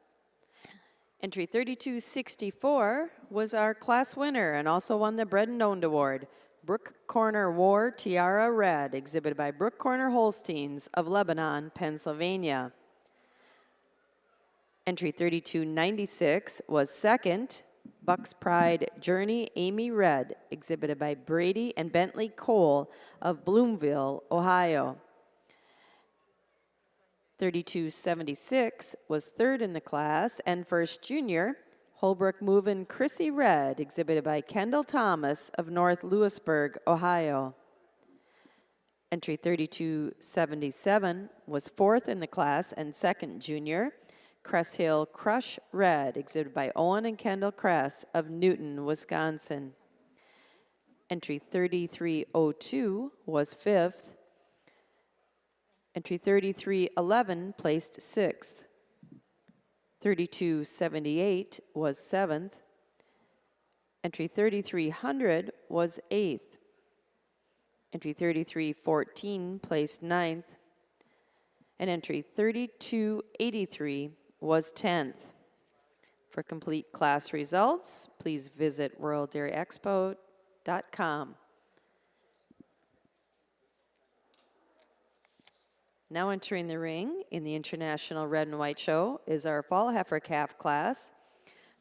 entry 3264 was our class winner and also won the Bred and Owned Award. Brook Corner War Tiara Red, exhibited by Brook Corner Holsteins of Lebanon, Pennsylvania. Entry 3296 was second, Bucks Pride Journey Amy Red, exhibited by Brady and Bentley Cole of Bloomville, Ohio. 3276 was third in the class, and first junior, Holbrook Movin' Chrissy Red, exhibited by Kendall Thomas of North Lewisburg, Ohio. Entry 3277 was fourth in the class and second junior, Cress Hill Crush Red, exhibited by Owen and Kendall Kress of Newton, Wisconsin. Entry 3302 was fifth. Entry 3311 placed sixth. 3278 was seventh. Entry 3300 was eighth. Entry 3314 placed ninth. And entry 3283 was 10th. For complete class results, please visit RoyalDairyExpo.com. Now entering the ring in the International Red and White Show is our Fall Heifer Calf class.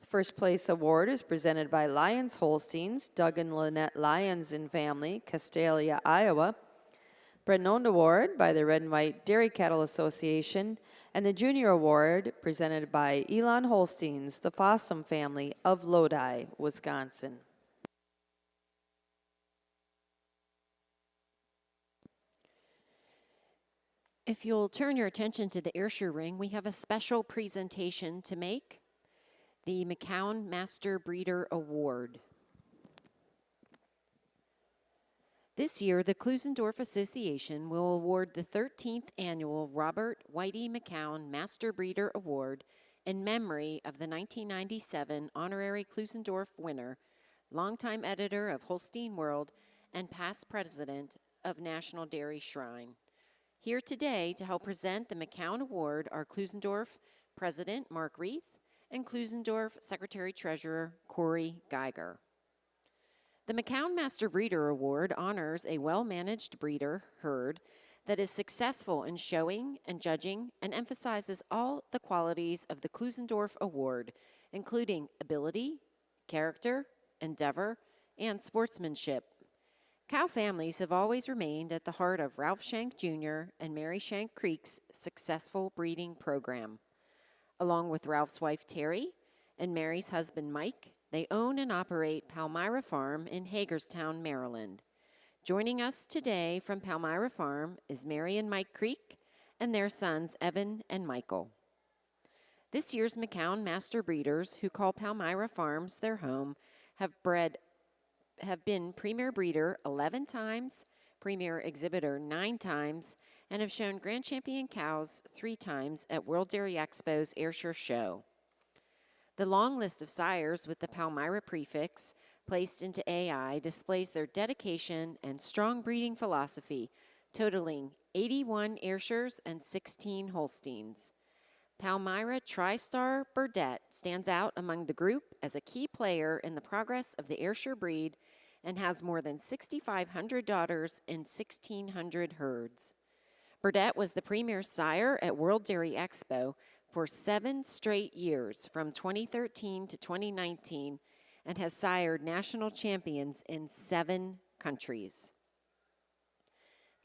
The first place award is presented by Lyons Holsteins, Doug and Lynette Lyons and family, Castalia, Iowa. Bred and Owned Award by the Red and White Dairy Cattle Association, and the Junior Award presented by Elon Holsteins, the Fossum family of Lodi, Wisconsin. If you'll turn your attention to the Ayrshire ring, we have a special presentation to make, the McCown Master Breeder Award. This year, the Klusendorf Association will award the 13th annual Robert Whitey McCown Master Breeder Award in memory of the 1997 honorary Klusendorf winner, longtime editor of Holstein World and past president of National Dairy Shrine. Here today to help present the McCown Award are Klusendorf President Mark Reith and Klusendorf Secretary Treasurer Corey Geiger. The McCown Master Breeder Award honors a well-managed breeder herd that is successful in showing and judging and emphasizes all the qualities of the Klusendorf Award, including ability, character, endeavor, and sportsmanship. Cow families have always remained at the heart of Ralph Shank Jr. and Mary Shank Creek's successful breeding program. Along with Ralph's wife Terry and Mary's husband Mike, they own and operate Palmyra Farm in Hagerstown, Maryland. Joining us today from Palmyra Farm is Mary and Mike Creek and their sons Evan and Michael. This year's McCown Master Breeders, who call Palmyra Farms their home, have been Premier Breeder 11 times, Premier Exhibitor 9 times, and have shown Grand Champion cows 3 times at World Dairy Expo's Ayrshire Show. The long list of sires with the Palmyra prefix placed into AI displays their dedication and strong breeding philosophy, totaling 81 Ayrshires and 16 Holsteins. Palmyra TriStar Burdett stands out among the group as a key player in the progress of the Ayrshire breed and has more than 6,500 daughters in 1,600 herds. Burdett was the premier sire at World Dairy Expo for 7 straight years from 2013 to 2019 and has sired national champions in 7 countries.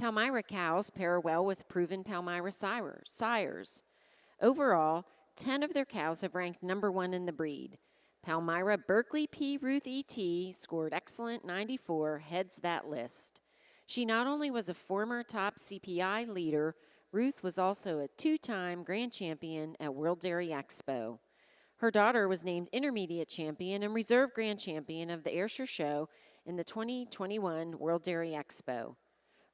Palmyra cows pair well with proven Palmyra sires. Overall, 10 of their cows have ranked number 1 in the breed. Palmyra Berkeley P. Ruth E.T. scored excellent 94, heads that list. She not only was a former top CPI leader, Ruth was also a 2-time grand champion at World Dairy Expo. Her daughter was named intermediate champion and reserve grand champion of the Ayrshire Show in the 2021 World Dairy Expo.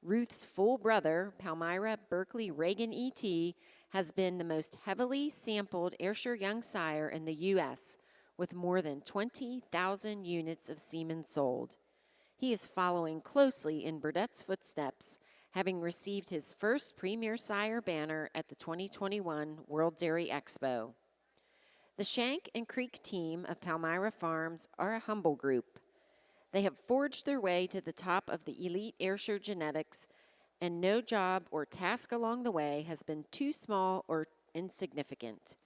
Ruth's full brother, Palmyra Berkeley Reagan E.T., has been the most heavily sampled Ayrshire young sire in the U.S., with more than 20,000 units of semen sold. He is following closely in Burdett's footsteps, having received his first Premier Sire banner at the 2021 World Dairy Expo. The Shank and Creek team of Palmyra Farms are a humble group. They have forged their way to the top of the elite Ayrshire genetics, and no job or task along the way has been too small or insignificant.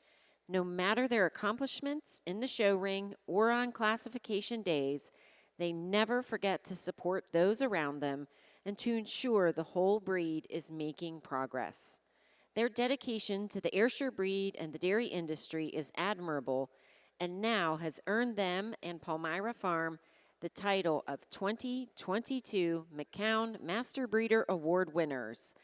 No matter their accomplishments in the show ring or on classification days, they never forget to support those around them and to ensure the whole breed is making progress. Their dedication to the Ayrshire breed and the dairy industry is admirable and now has earned them and Palmyra Farm the title of 2022 McCown Master Breeder Award winners.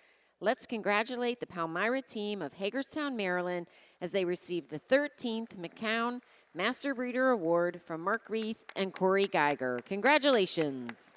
Let's congratulate the Palmyra team of Hagerstown, Maryland, as they receive the 13th McCown Master Breeder Award from Mark Reith and Corey Geiger. Congratulations.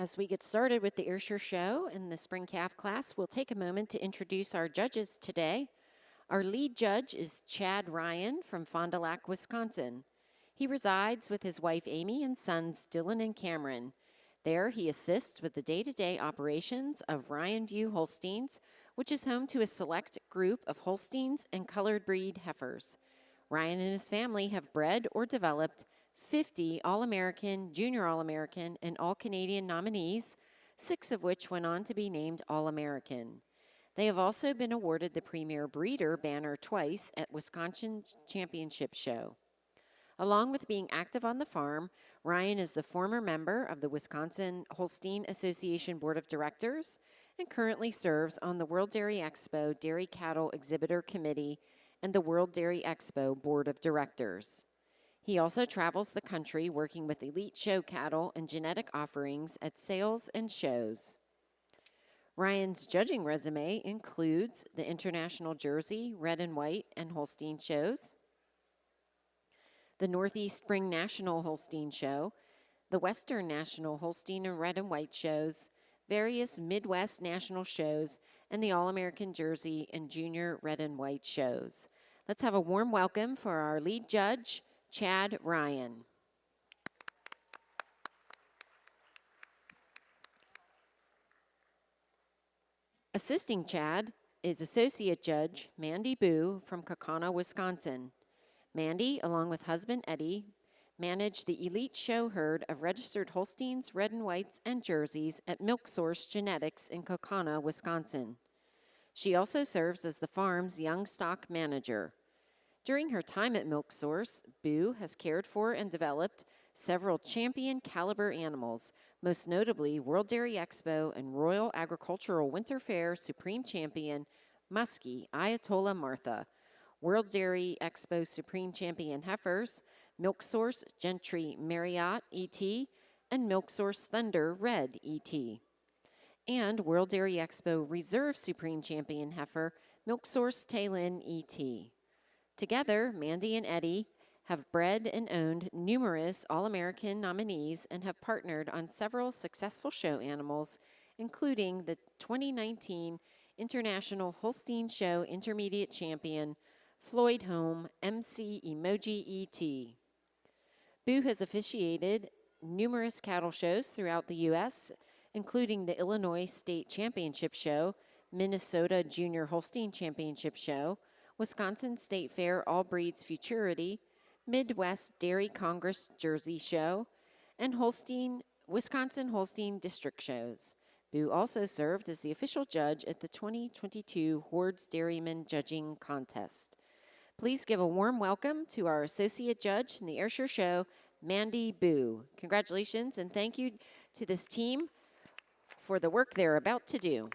As we get started with the Ayrshire Show and the Spring Calf class, we'll take a moment to introduce our judges today. Our lead judge is Chad Ryan from Fond du Lac, Wisconsin. He resides with his wife Amy and sons Dylan and Cameron. There, he assists with the day-to-day operations of Ryan View Holsteins, which is home to a select group of Holsteins and colored breed heifers. Ryan and his family have bred or developed 50 All-American, Junior All-American, and All-Canadian nominees, 6 of which went on to be named All-American. They have also been awarded the Premier Breeder banner twice at Wisconsin's Championship Show. Along with being active on the farm, Ryan is the former member of the Wisconsin Holstein Association Board of Directors and currently serves on the World Dairy Expo Dairy Cattle Exhibitor Committee and the World Dairy Expo Board of Directors. He also travels the country working with elite show cattle and genetic offerings at sales and shows. Ryan's judging resume includes the International Jersey, Red and White, and Holstein shows, the Northeast Spring National Holstein Show, the Western National Holstein and Red and White shows, various Midwest National shows, and the All-American Jersey and Junior Red and White shows. Let's have a warm welcome for our lead judge, Chad Ryan. Assisting Chad is Associate Judge Mandy Boo from Kaukauna, Wisconsin. Mandy, along with husband Eddie, manage the elite show herd of registered Holsteins, Red and Whites, and Jerseys at Milk Source Genetics in Kaukauna, Wisconsin. She also serves as the farm's young stock manager. During her time at Milk Source, Boo has cared for and developed several champion caliber animals, most notably World Dairy Expo and Royal Agricultural Winter Fair Supreme Champion Muskie Ayatollah Martha, World Dairy Expo Supreme Champion heifers, Milk Source Gentry Marriott ET, and Milk Source Thunder Red ET. And World Dairy Expo Reserve Supreme Champion heifer, Milk Source Taylin ET. Together, Mandy and Eddie have bred and owned numerous All-American nominees and have partnered on several successful show animals, including the 2019 International Holstein Show Intermediate Champion, Floyd Home, MC Emoji ET. Boo has officiated numerous cattle shows throughout the U.S., including the Illinois State Championship Show, Minnesota Junior Holstein Championship Show, Wisconsin State Fair All Breeds Futurity, Midwest Dairy Congress Jersey Show, and Wisconsin Holstein District Shows. Boo also served as the official judge at the 2022 Hordes Dairyman Judging Contest. Please give a warm welcome to our Associate Judge in the Ayrshire Show, Mandy Boo. Congratulations and thank you to this team for the work they're about to do.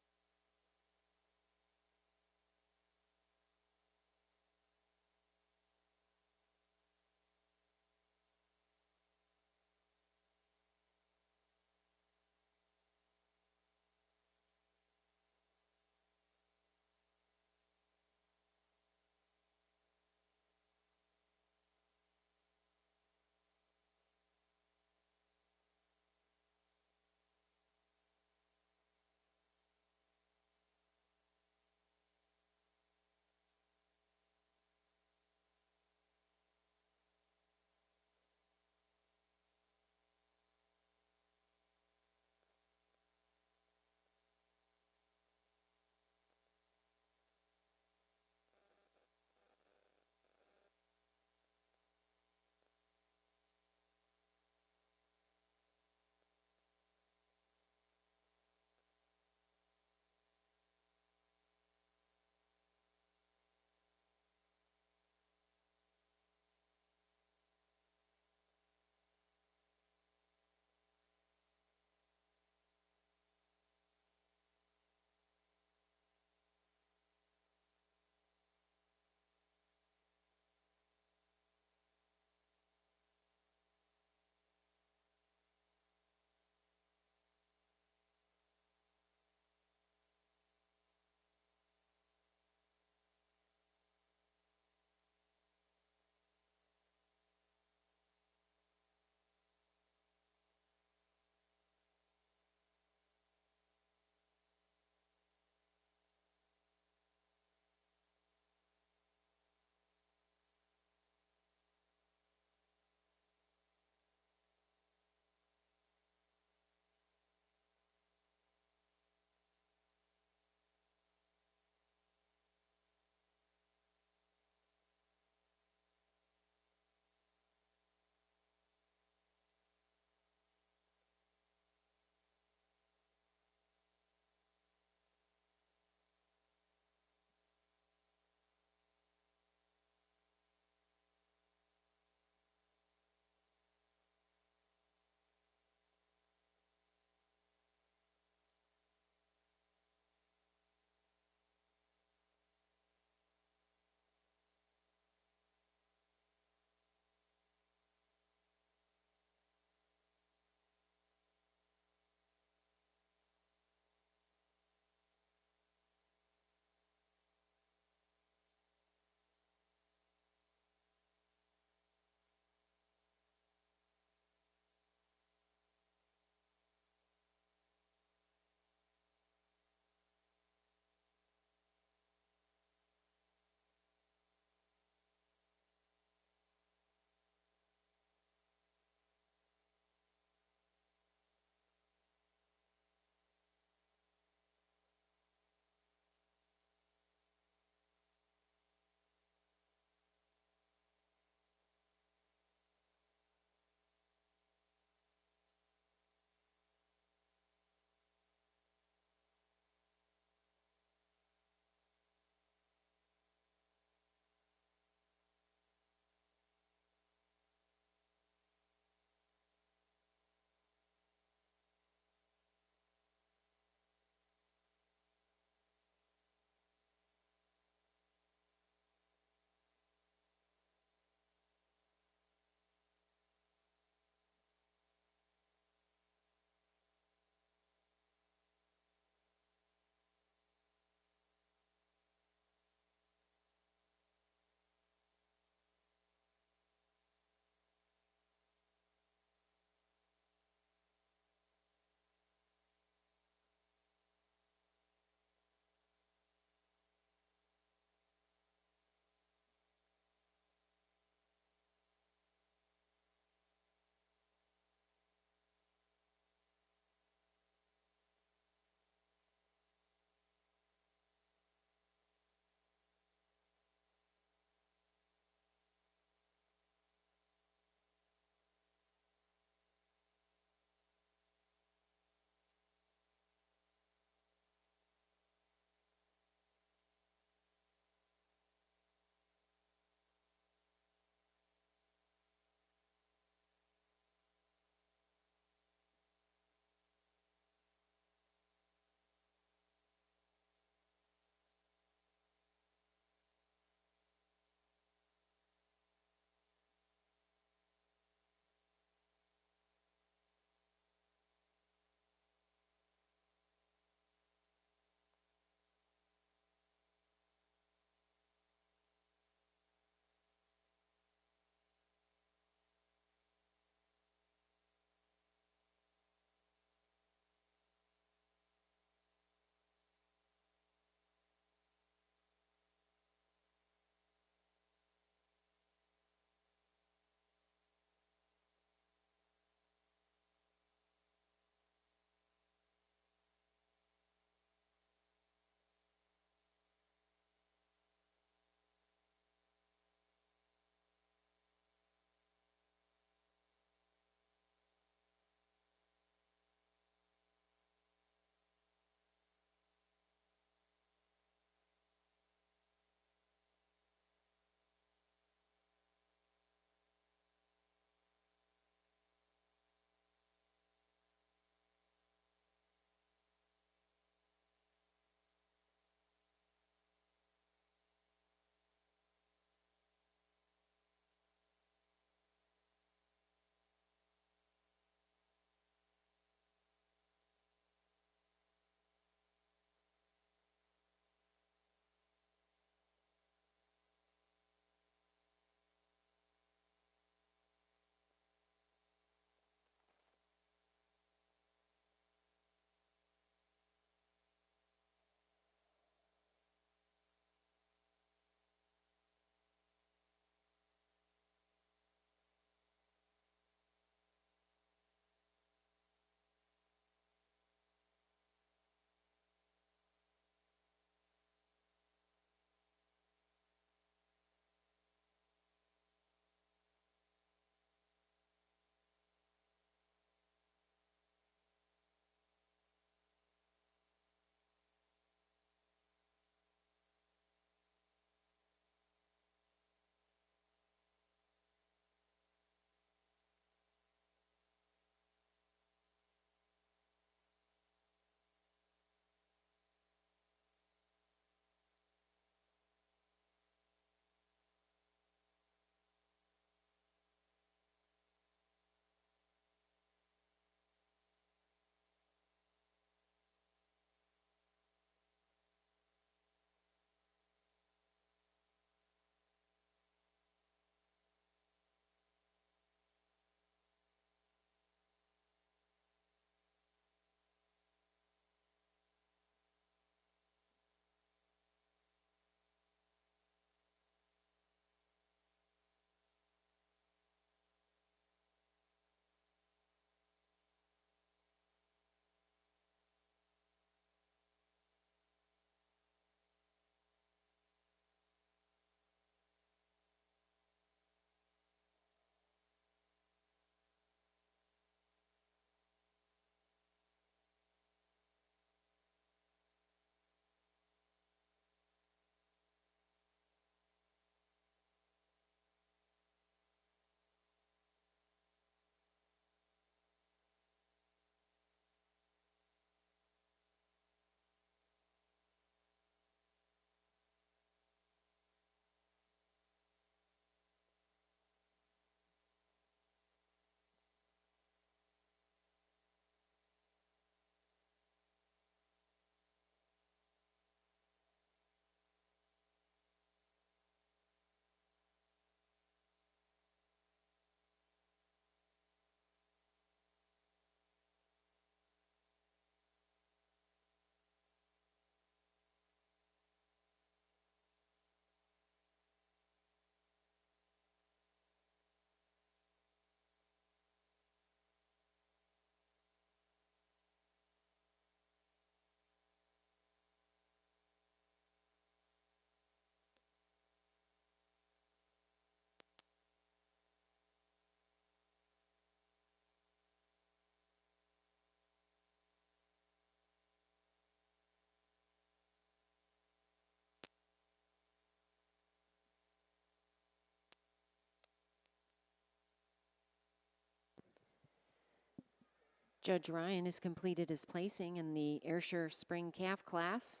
Judge Ryan has completed his placing in the Ayrshire Spring Calf class.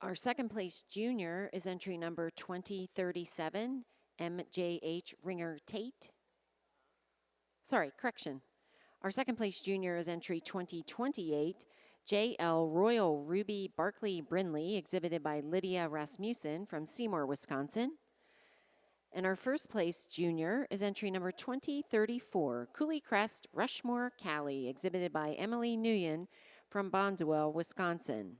Our second place junior is entry number 2037, MJH Ringer Tate. Sorry, correction. Our second place junior is entry 2028, JL Royal Ruby Barkley Brinley, exhibited by Lydia Rasmussen from Seymour, Wisconsin. And our first place junior is entry number 2034, Cooley Crest Rushmore Cali, exhibited by Emily Nguyen from Bonduel, Wisconsin.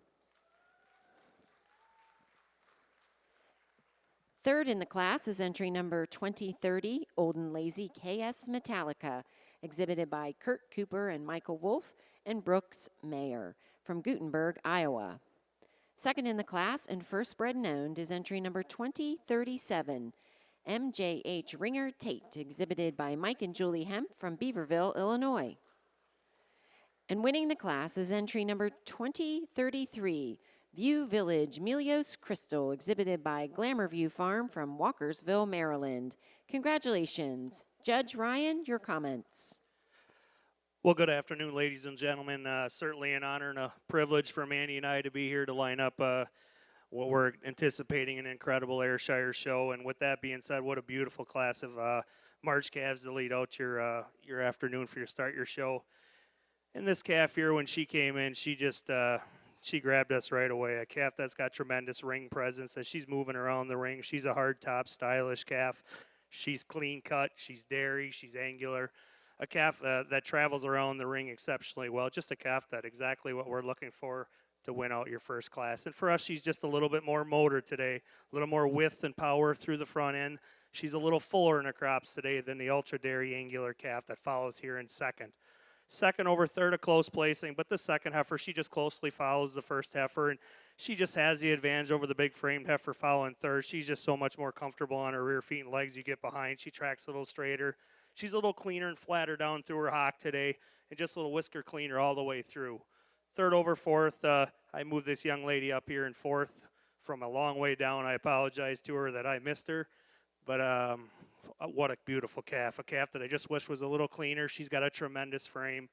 Third in the class is entry number 2030, Old and Lazy KS Metallica, exhibited by Kurt Cooper and Michael Wolf and Brooks Mayer from Gutenberg, Iowa. Second in the class and first bred and owned is entry number 2037, MJH Ringer Tate, exhibited by Mike and Julie Hemp from Beaverville, Illinois. And winning the class is entry number 2033, View Village Melios Crystal, exhibited by Glamour View Farm from Walkersville, Maryland. Congratulations. Judge Ryan, your comments. Well, good afternoon, ladies and gentlemen. Certainly an honor and a privilege for Mandy and I to be here to line up what we're anticipating an incredible Ayrshire show. And with that being said, what a beautiful class of March calves to lead out your afternoon for your show. And this calf here, when she came in, she just she grabbed us right away. A calf that's got tremendous ring presence as she's moving around the ring. She's a hard top, stylish calf. She's clean cut. She's dairy. She's angular. A calf that travels around the ring exceptionally well. Just a calf that exactly what we're looking for to win out your first class. And for us, she's just a little bit more motor today, a little more width and power through the front end. She's a little fuller in her crops today than the ultra dairy angular calf that follows here in second. Second over third, a close placing, but the second heifer, she just closely follows the first heifer, and she just has the advantage over the big framed heifer following third. She's just so much more comfortable on her rear feet and legs. You get behind, she tracks a little straighter. She's a little cleaner and flatter down through her hock today, and just a little whisker cleaner all the way through. Third over fourth, I moved this young lady up here in fourth from a long way down. I apologize to her that I missed her, but what a beautiful calf. A calf that I just wish was a little cleaner. She's got a tremendous frame.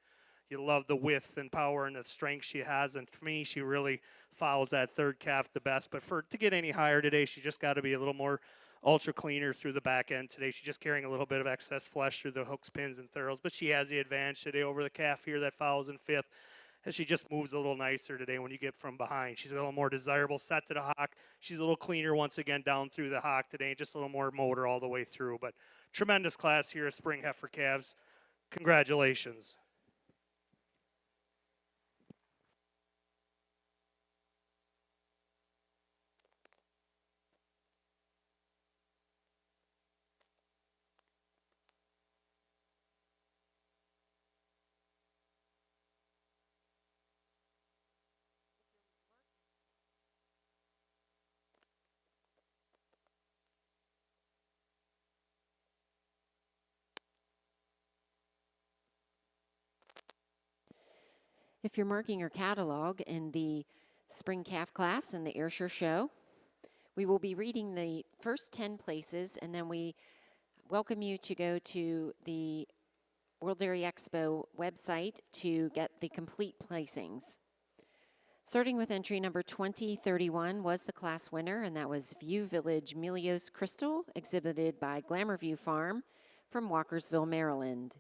You love the width and power and the strength she has, and for me, she really follows that third calf the best. But to get any higher today, she just got to be a little more ultra cleaner through the back end today. She's just carrying a little bit of excess flesh through the hooks, pins, and thurls, but she has the advantage today over the calf here that follows in fifth, and she just moves a little nicer today when you get from behind. She's a little more desirable set to the hock. She's a little cleaner once again down through the hock today, and just a little more motor all the way through. But tremendous class here at Spring Heifer Calves. Congratulations. If you're marking your catalog in the Spring Calf class in the Ayrshire Show, we will be reading the first 10 places, and then we welcome you to go to the World Dairy Expo website to get the complete placings. Starting with entry number 2031 was the class winner, and that was View Village Melios Crystal, exhibited by Glamour View Farm from Walkersville, Maryland.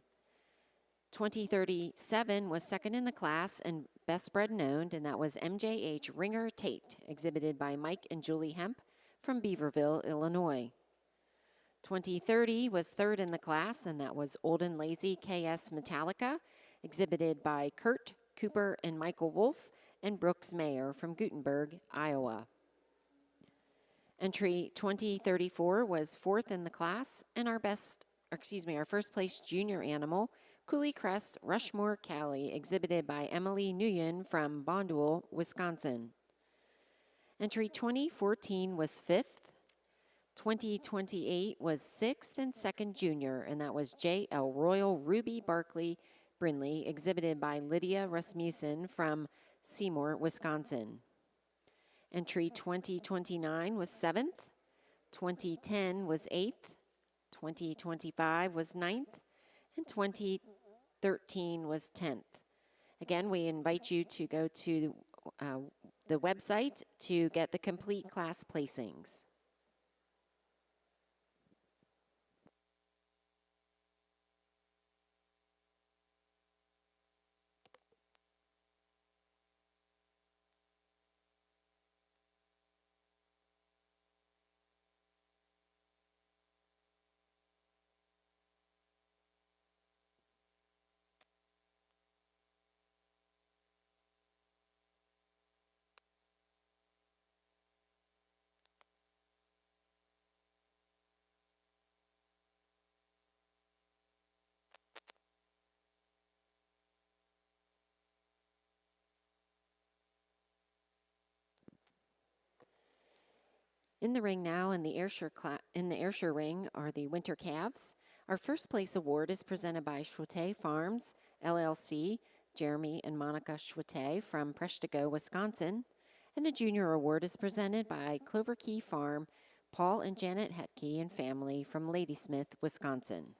2037 was second in the class and best bred and owned, and that was MJH Ringer Tate, exhibited by Mike and Julie Hemp from Beaverville, Illinois. 2030 was third in the class, and that was Old and Lazy KS Metallica, exhibited by Kurt Cooper and Michael Wolf and Brooks Mayer from Gutenberg, Iowa. Entry 2034 was fourth in the class, and our first place junior animal, Cooley Crest Rushmore Cali, exhibited by Emily Nguyen from Bonduel, Wisconsin. Entry 2014 was fifth. 2028 was sixth and second junior, and that was J.L. Royal Ruby Barkley Brinley, exhibited by Lydia Rasmussen from Seymour, Wisconsin. Entry 2029 was seventh. 2010 was eighth. 2025 was ninth. and 2013 was 10th. Again, we invite you to go to the website to get the complete class placings. In the ring now in the Ayrshire ring are the Winter Calves. Our first place award is presented by Schwate Farms, LLC, Jeremy and Monica Schwate from Preshtigo, Wisconsin. And the junior award is presented by Clover Key Farm, Paul and Janet Hetke and family from Ladysmith, Wisconsin.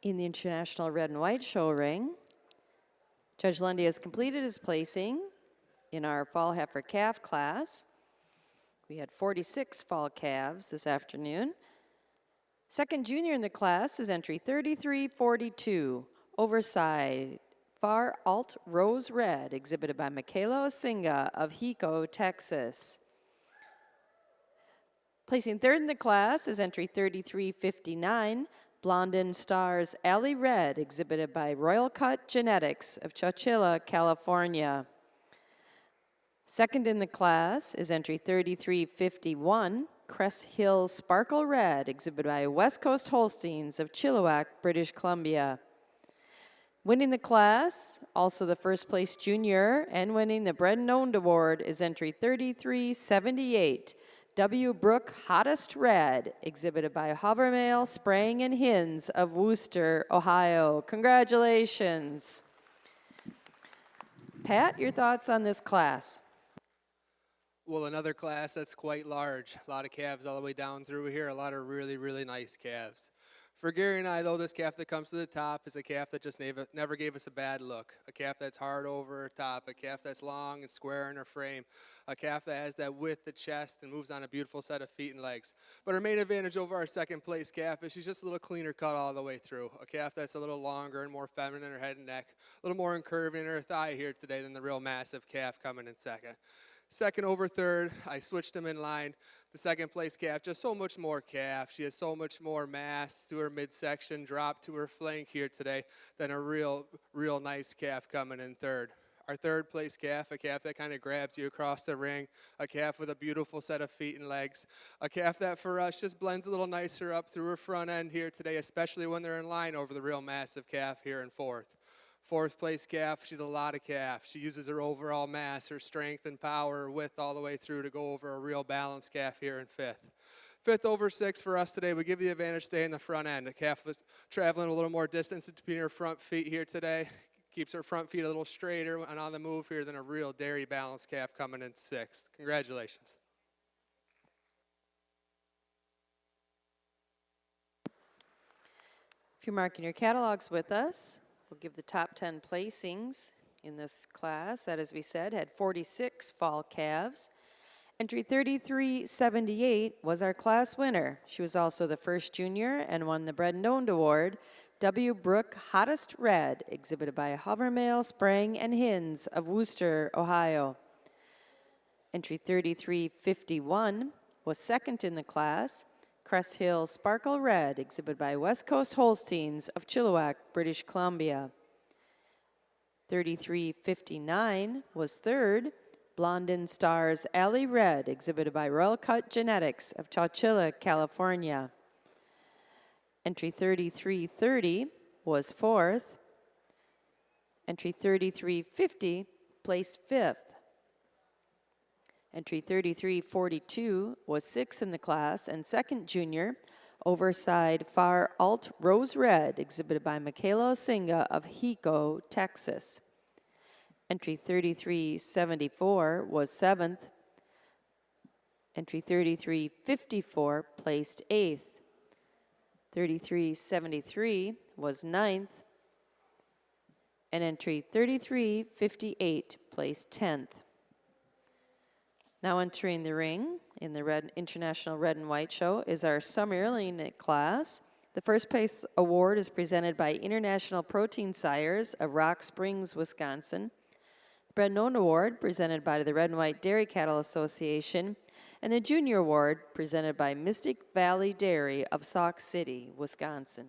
In the International Red and White Show ring, Judge Lundy has completed his placing in our fall heifer calf class. We had 46 fall calves this afternoon. Second junior in the class is entry 3342, overside far alt rose red, exhibited by Michaela Osinga of Hiko, Texas. Placing third in the class is entry 3359, Blondin Stars Alley Red, exhibited by Royal Cut Genetics of Chowchilla, California. Second in the class is entry 3351, Cress Hill Sparkle Red, exhibited by West Coast Holsteins of Chilliwack, British Columbia. Winning the class, also the first place junior, and winning the Bred and Owned Award is entry 3378, W. Brook Hottest Red, exhibited by Hovermail, Spraying and Hins of Wooster, Ohio. Congratulations. Pat, your thoughts on this class? Well, another class that's quite large. A lot of calves all the way down through here. A lot of really, really nice calves. For Gary and I, though, this calf that comes to the top is a calf that just never gave us a bad look. A calf that's hard over her top, a calf that's long and square in her frame, a calf that has that width of chest and moves on a beautiful set of feet and legs. But her main advantage over our second place calf is she's just a little cleaner cut all the way through. A calf that's a little longer and more feminine in her head and neck, a little more incurving in her thigh here today than the real massive calf coming in second. Second over third, I switched them in line. The second place calf, just so much more calf. She has so much more mass to her midsection, drop to her flank here today than a real nice calf coming in third. Our third place calf, a calf that kind of grabs you across the ring, a calf with a beautiful set of feet and legs, a calf that for us just blends a little nicer up through her front end here today, especially when they're in line over the real massive calf here in fourth. Fourth place calf, she's a lot of calf. She uses her overall mass, her strength and power, her width all the way through to go over a real balanced calf here in fifth. Fifth over six for us today, we give the advantage staying in the front end. The calf was traveling a little more distance between her front feet here today. Keeps her front feet a little straighter and on the move here than a real dairy balanced calf coming in sixth. Congratulations. If you're marking your catalogs with us, we'll give the top 10 placings in this class. That, as we said, had 46 fall calves. Entry 3378 was our class winner. She was also the first junior and won the Bred and Owned Award. W. Brook Hottest Red, exhibited by Hovermail, Sprang and Hins of Wooster, Ohio. Entry 3351 was second in the class. Cress Hill Sparkle Red, exhibited by West Coast Holsteins of Chilliwack, British Columbia. 3359 was third. Blondin Stars Alley Red, exhibited by Royal Cut Genetics of Chowchilla, California. Entry 3330 was fourth. Entry 3350 placed fifth. Entry 3342 was sixth in the class and second junior, overside far alt rose red, exhibited by Michaela Osinga of Hiko, Texas. Entry 3374 was seventh. Entry 3354 placed eighth. 3373 was ninth. And entry 3358 placed 10th. Now entering the ring in the International Red and White Show is our summer yearling class. The first place award is presented by International Protein Sires of Rock Springs, Wisconsin. The Bred and Owned Award presented by the Red and White Dairy Cattle Association, and the Junior Award presented by Mystic Valley Dairy of Sauk City, Wisconsin.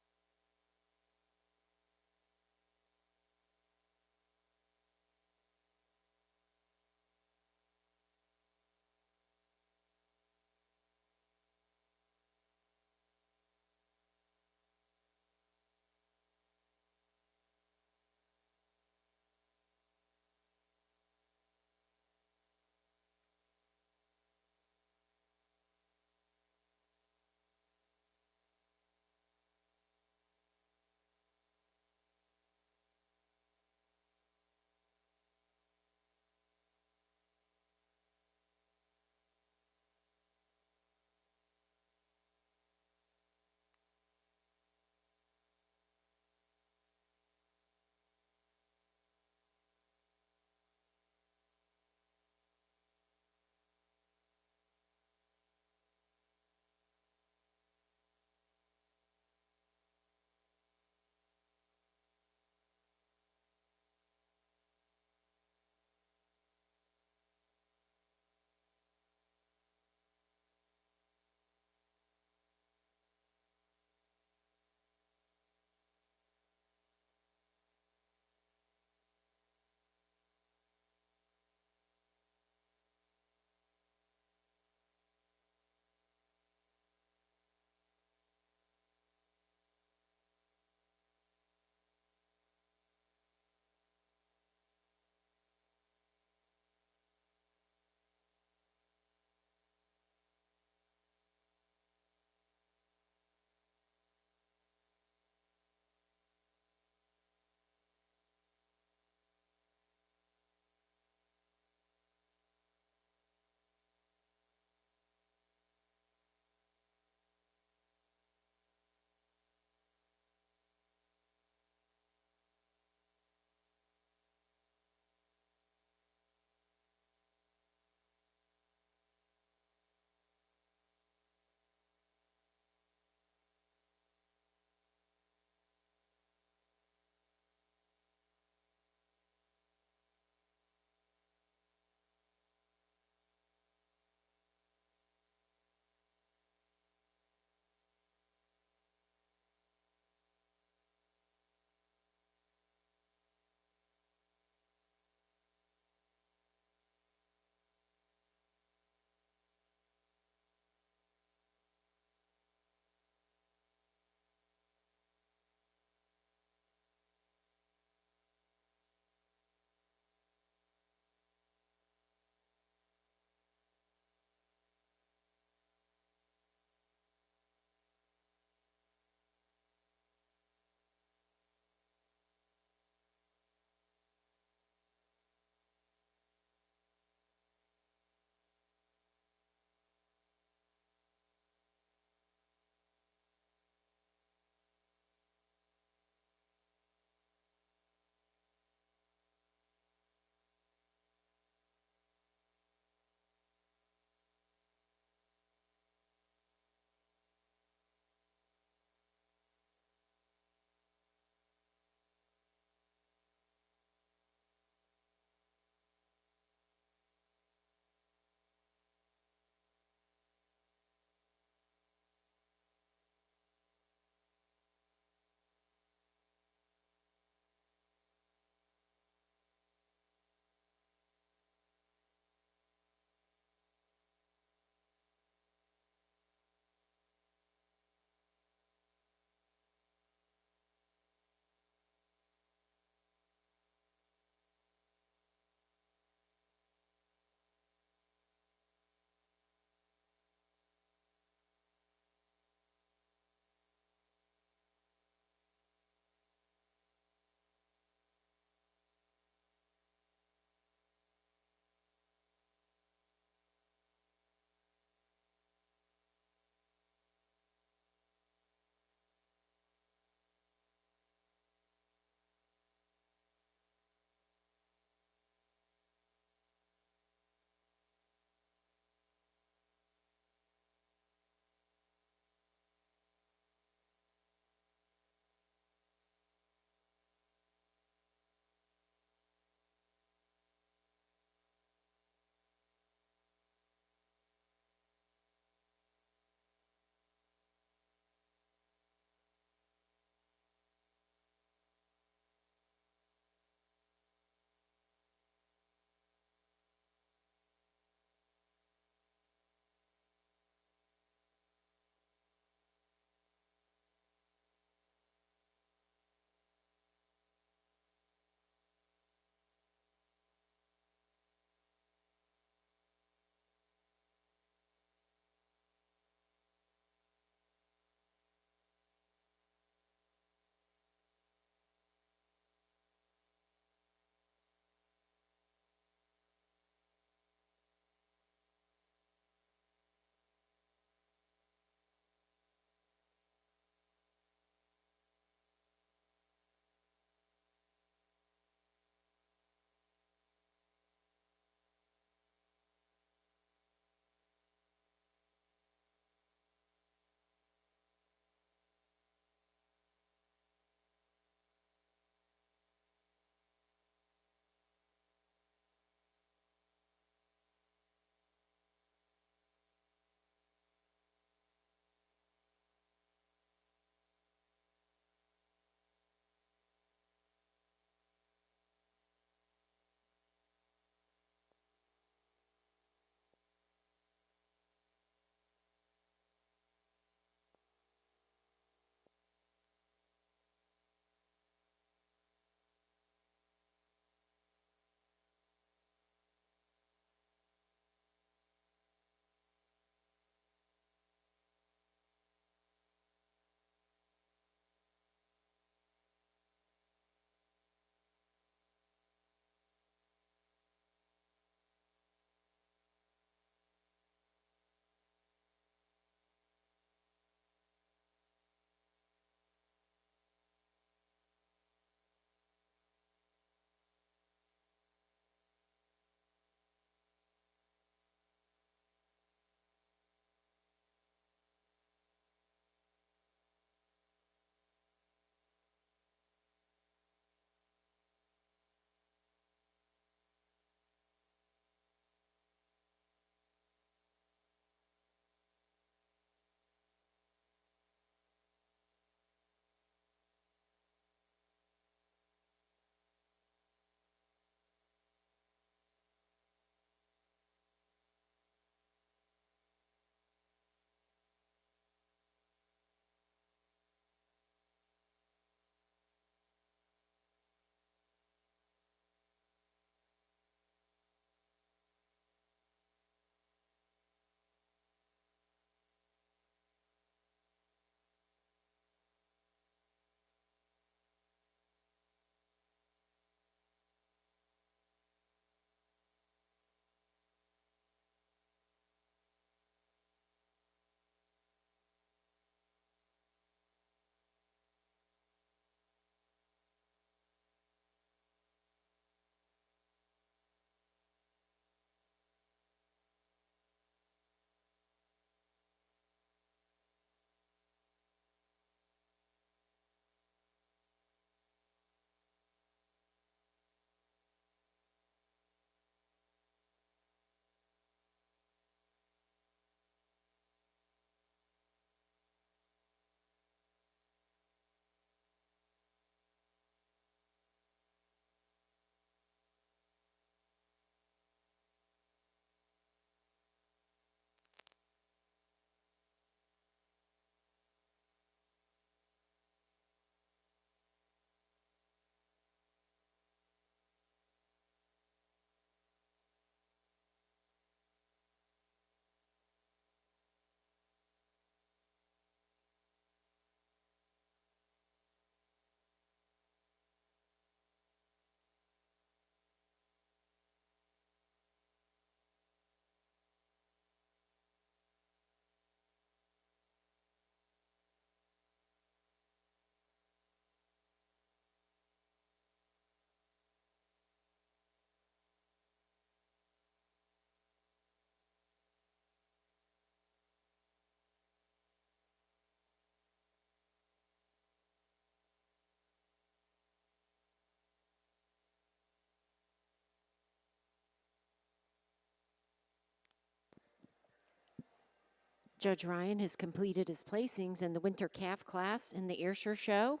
Judge Ryan has completed his placings in the winter calf class in the Ayrshire Show.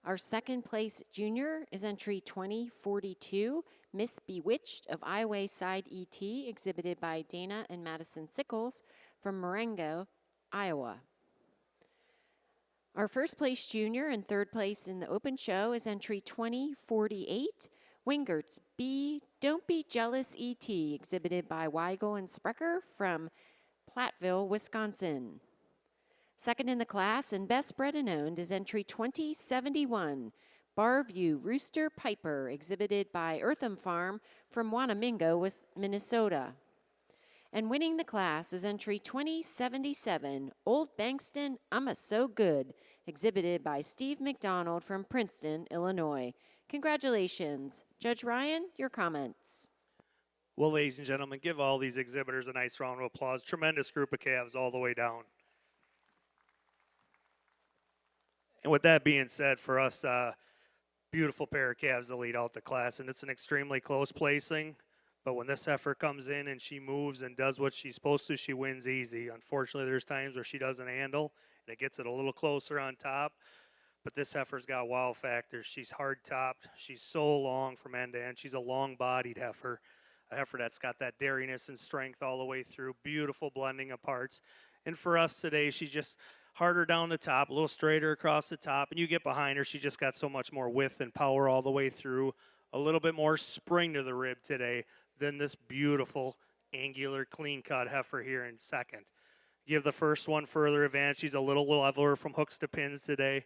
Our second place junior is entry 2042, Miss Bewitched of Iowa Side ET, exhibited by Dana and Madison Sickles from Marengo, Iowa. Our first place junior and third place in the open show is entry 2048, Wingert's Don't Be Jealous ET, exhibited by Weigel and Sprecher from Platteville, Wisconsin. Second in the class and best bred and owned is entry 2071, Barview Rooster Piper, exhibited by Eartham Farm from Wanamingo, Minnesota. And winning the class is entry 2077, Old Bankston So Good, exhibited by Steve McDonald from Princeton, Illinois. Congratulations. Judge Ryan, your comments. Well, ladies and gentlemen, give all these exhibitors a nice round of applause. Tremendous group of calves all the way down. And with that being said, for us, beautiful pair of calves to lead out the class, and it's an extremely close placing. But when this heifer comes in and she moves and does what she's supposed to, she wins easy. Unfortunately, there's times where she doesn't handle, and it gets it a little closer on top. But this heifer's got wow factors. She's hard-topped. She's so long from end to end. She's a long-bodied heifer, a heifer that's got that dairiness and strength all the way through. Beautiful blending of parts. And for us today, she's just harder down the top, a little straighter across the top. And you get behind her, she just got so much more width and power all the way through. A little bit more spring to the rib today than this beautiful, angular, clean-cut heifer here in second. Give the first one further advantage. She's a little leveler from hooks to pins today.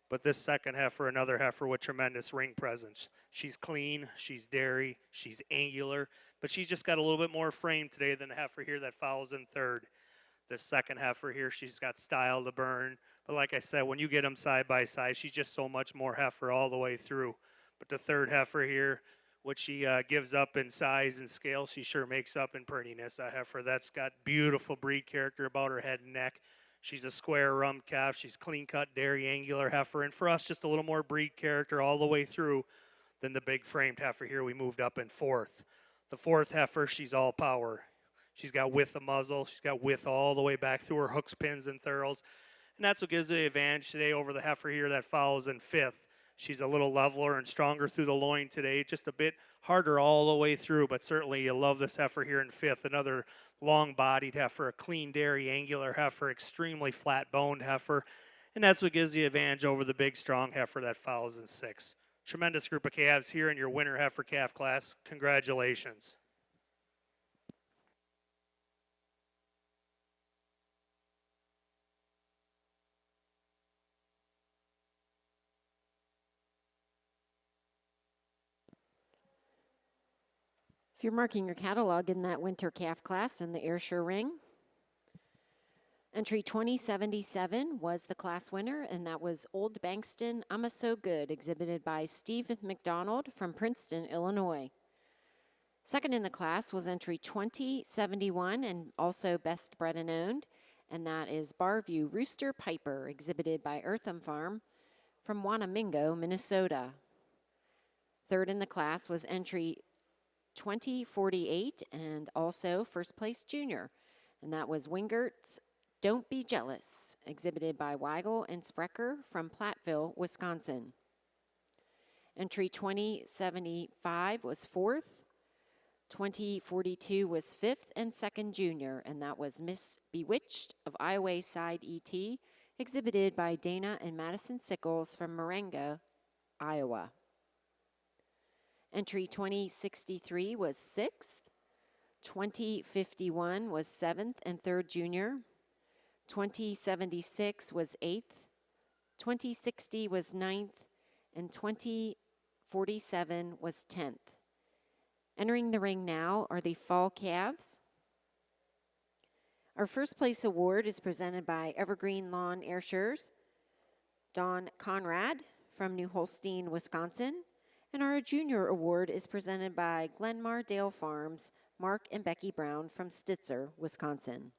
But this second heifer, another heifer with tremendous ring presence. She's clean, she's dairy, she's angular, but she's just got a little bit more frame today than the heifer here that follows in third. This second heifer here, she's got style to burn. But like I said, when you get them side by side, she's just so much more heifer all the way through. But the third heifer here, what she gives up in size and scale, she sure makes up in prettiness. A heifer that's got beautiful breed character about her head and neck. She's a square rump calf. She's clean-cut, dairy, angular heifer. And for us, just a little more breed character all the way through than the big framed heifer here we moved up in fourth. The fourth heifer, she's all power. She's got width of muzzle. She's got width all the way back through her hooks, pins, and thurls. And that's what gives the advantage today over the heifer here that follows in fifth. She's a little leveler and stronger through the loin today, just a bit harder all the way through, but certainly you love this heifer here in fifth. Another long-bodied heifer, a clean dairy, angular heifer, extremely flat-boned heifer, and that's what gives the advantage over the big, strong heifer that follows in sixth. Tremendous group of calves here in your winter heifer calf class. Congratulations. If you're marking your catalog in that winter calf class in the Ayrshire ring, entry 2077 was the class winner, and that was Old Bankston So Good, exhibited by Steve McDonald from Princeton, Illinois. Second in the class was entry 2071 and also best bred and owned, and that is Barview Rooster Piper, exhibited by Eartham Farm from Wanamingo, Minnesota. Third in the class was entry 2048 and also first place junior, and that was Wingert's Don't Be Jealous, exhibited by Weigel and Sprecher from Platteville, Wisconsin. Entry 2075 was fourth, 2042 was fifth and second junior, and that was Miss Bewitched of Iowa Side ET, exhibited by Dana and Madison Sickles from Marengo, Iowa. Entry 2063 was sixth, 2051 was seventh and third junior, 2076 was eighth, 2060 was ninth, and 2047 was 10th. Entering the ring now are the fall calves. Our first place award is presented by Evergreen Lawn Ayrshires, Dawn Conrad from New Holstein, Wisconsin. And our junior award is presented by Glenmar Dale Farms, Mark and Becky Brown from Stitzer, Wisconsin.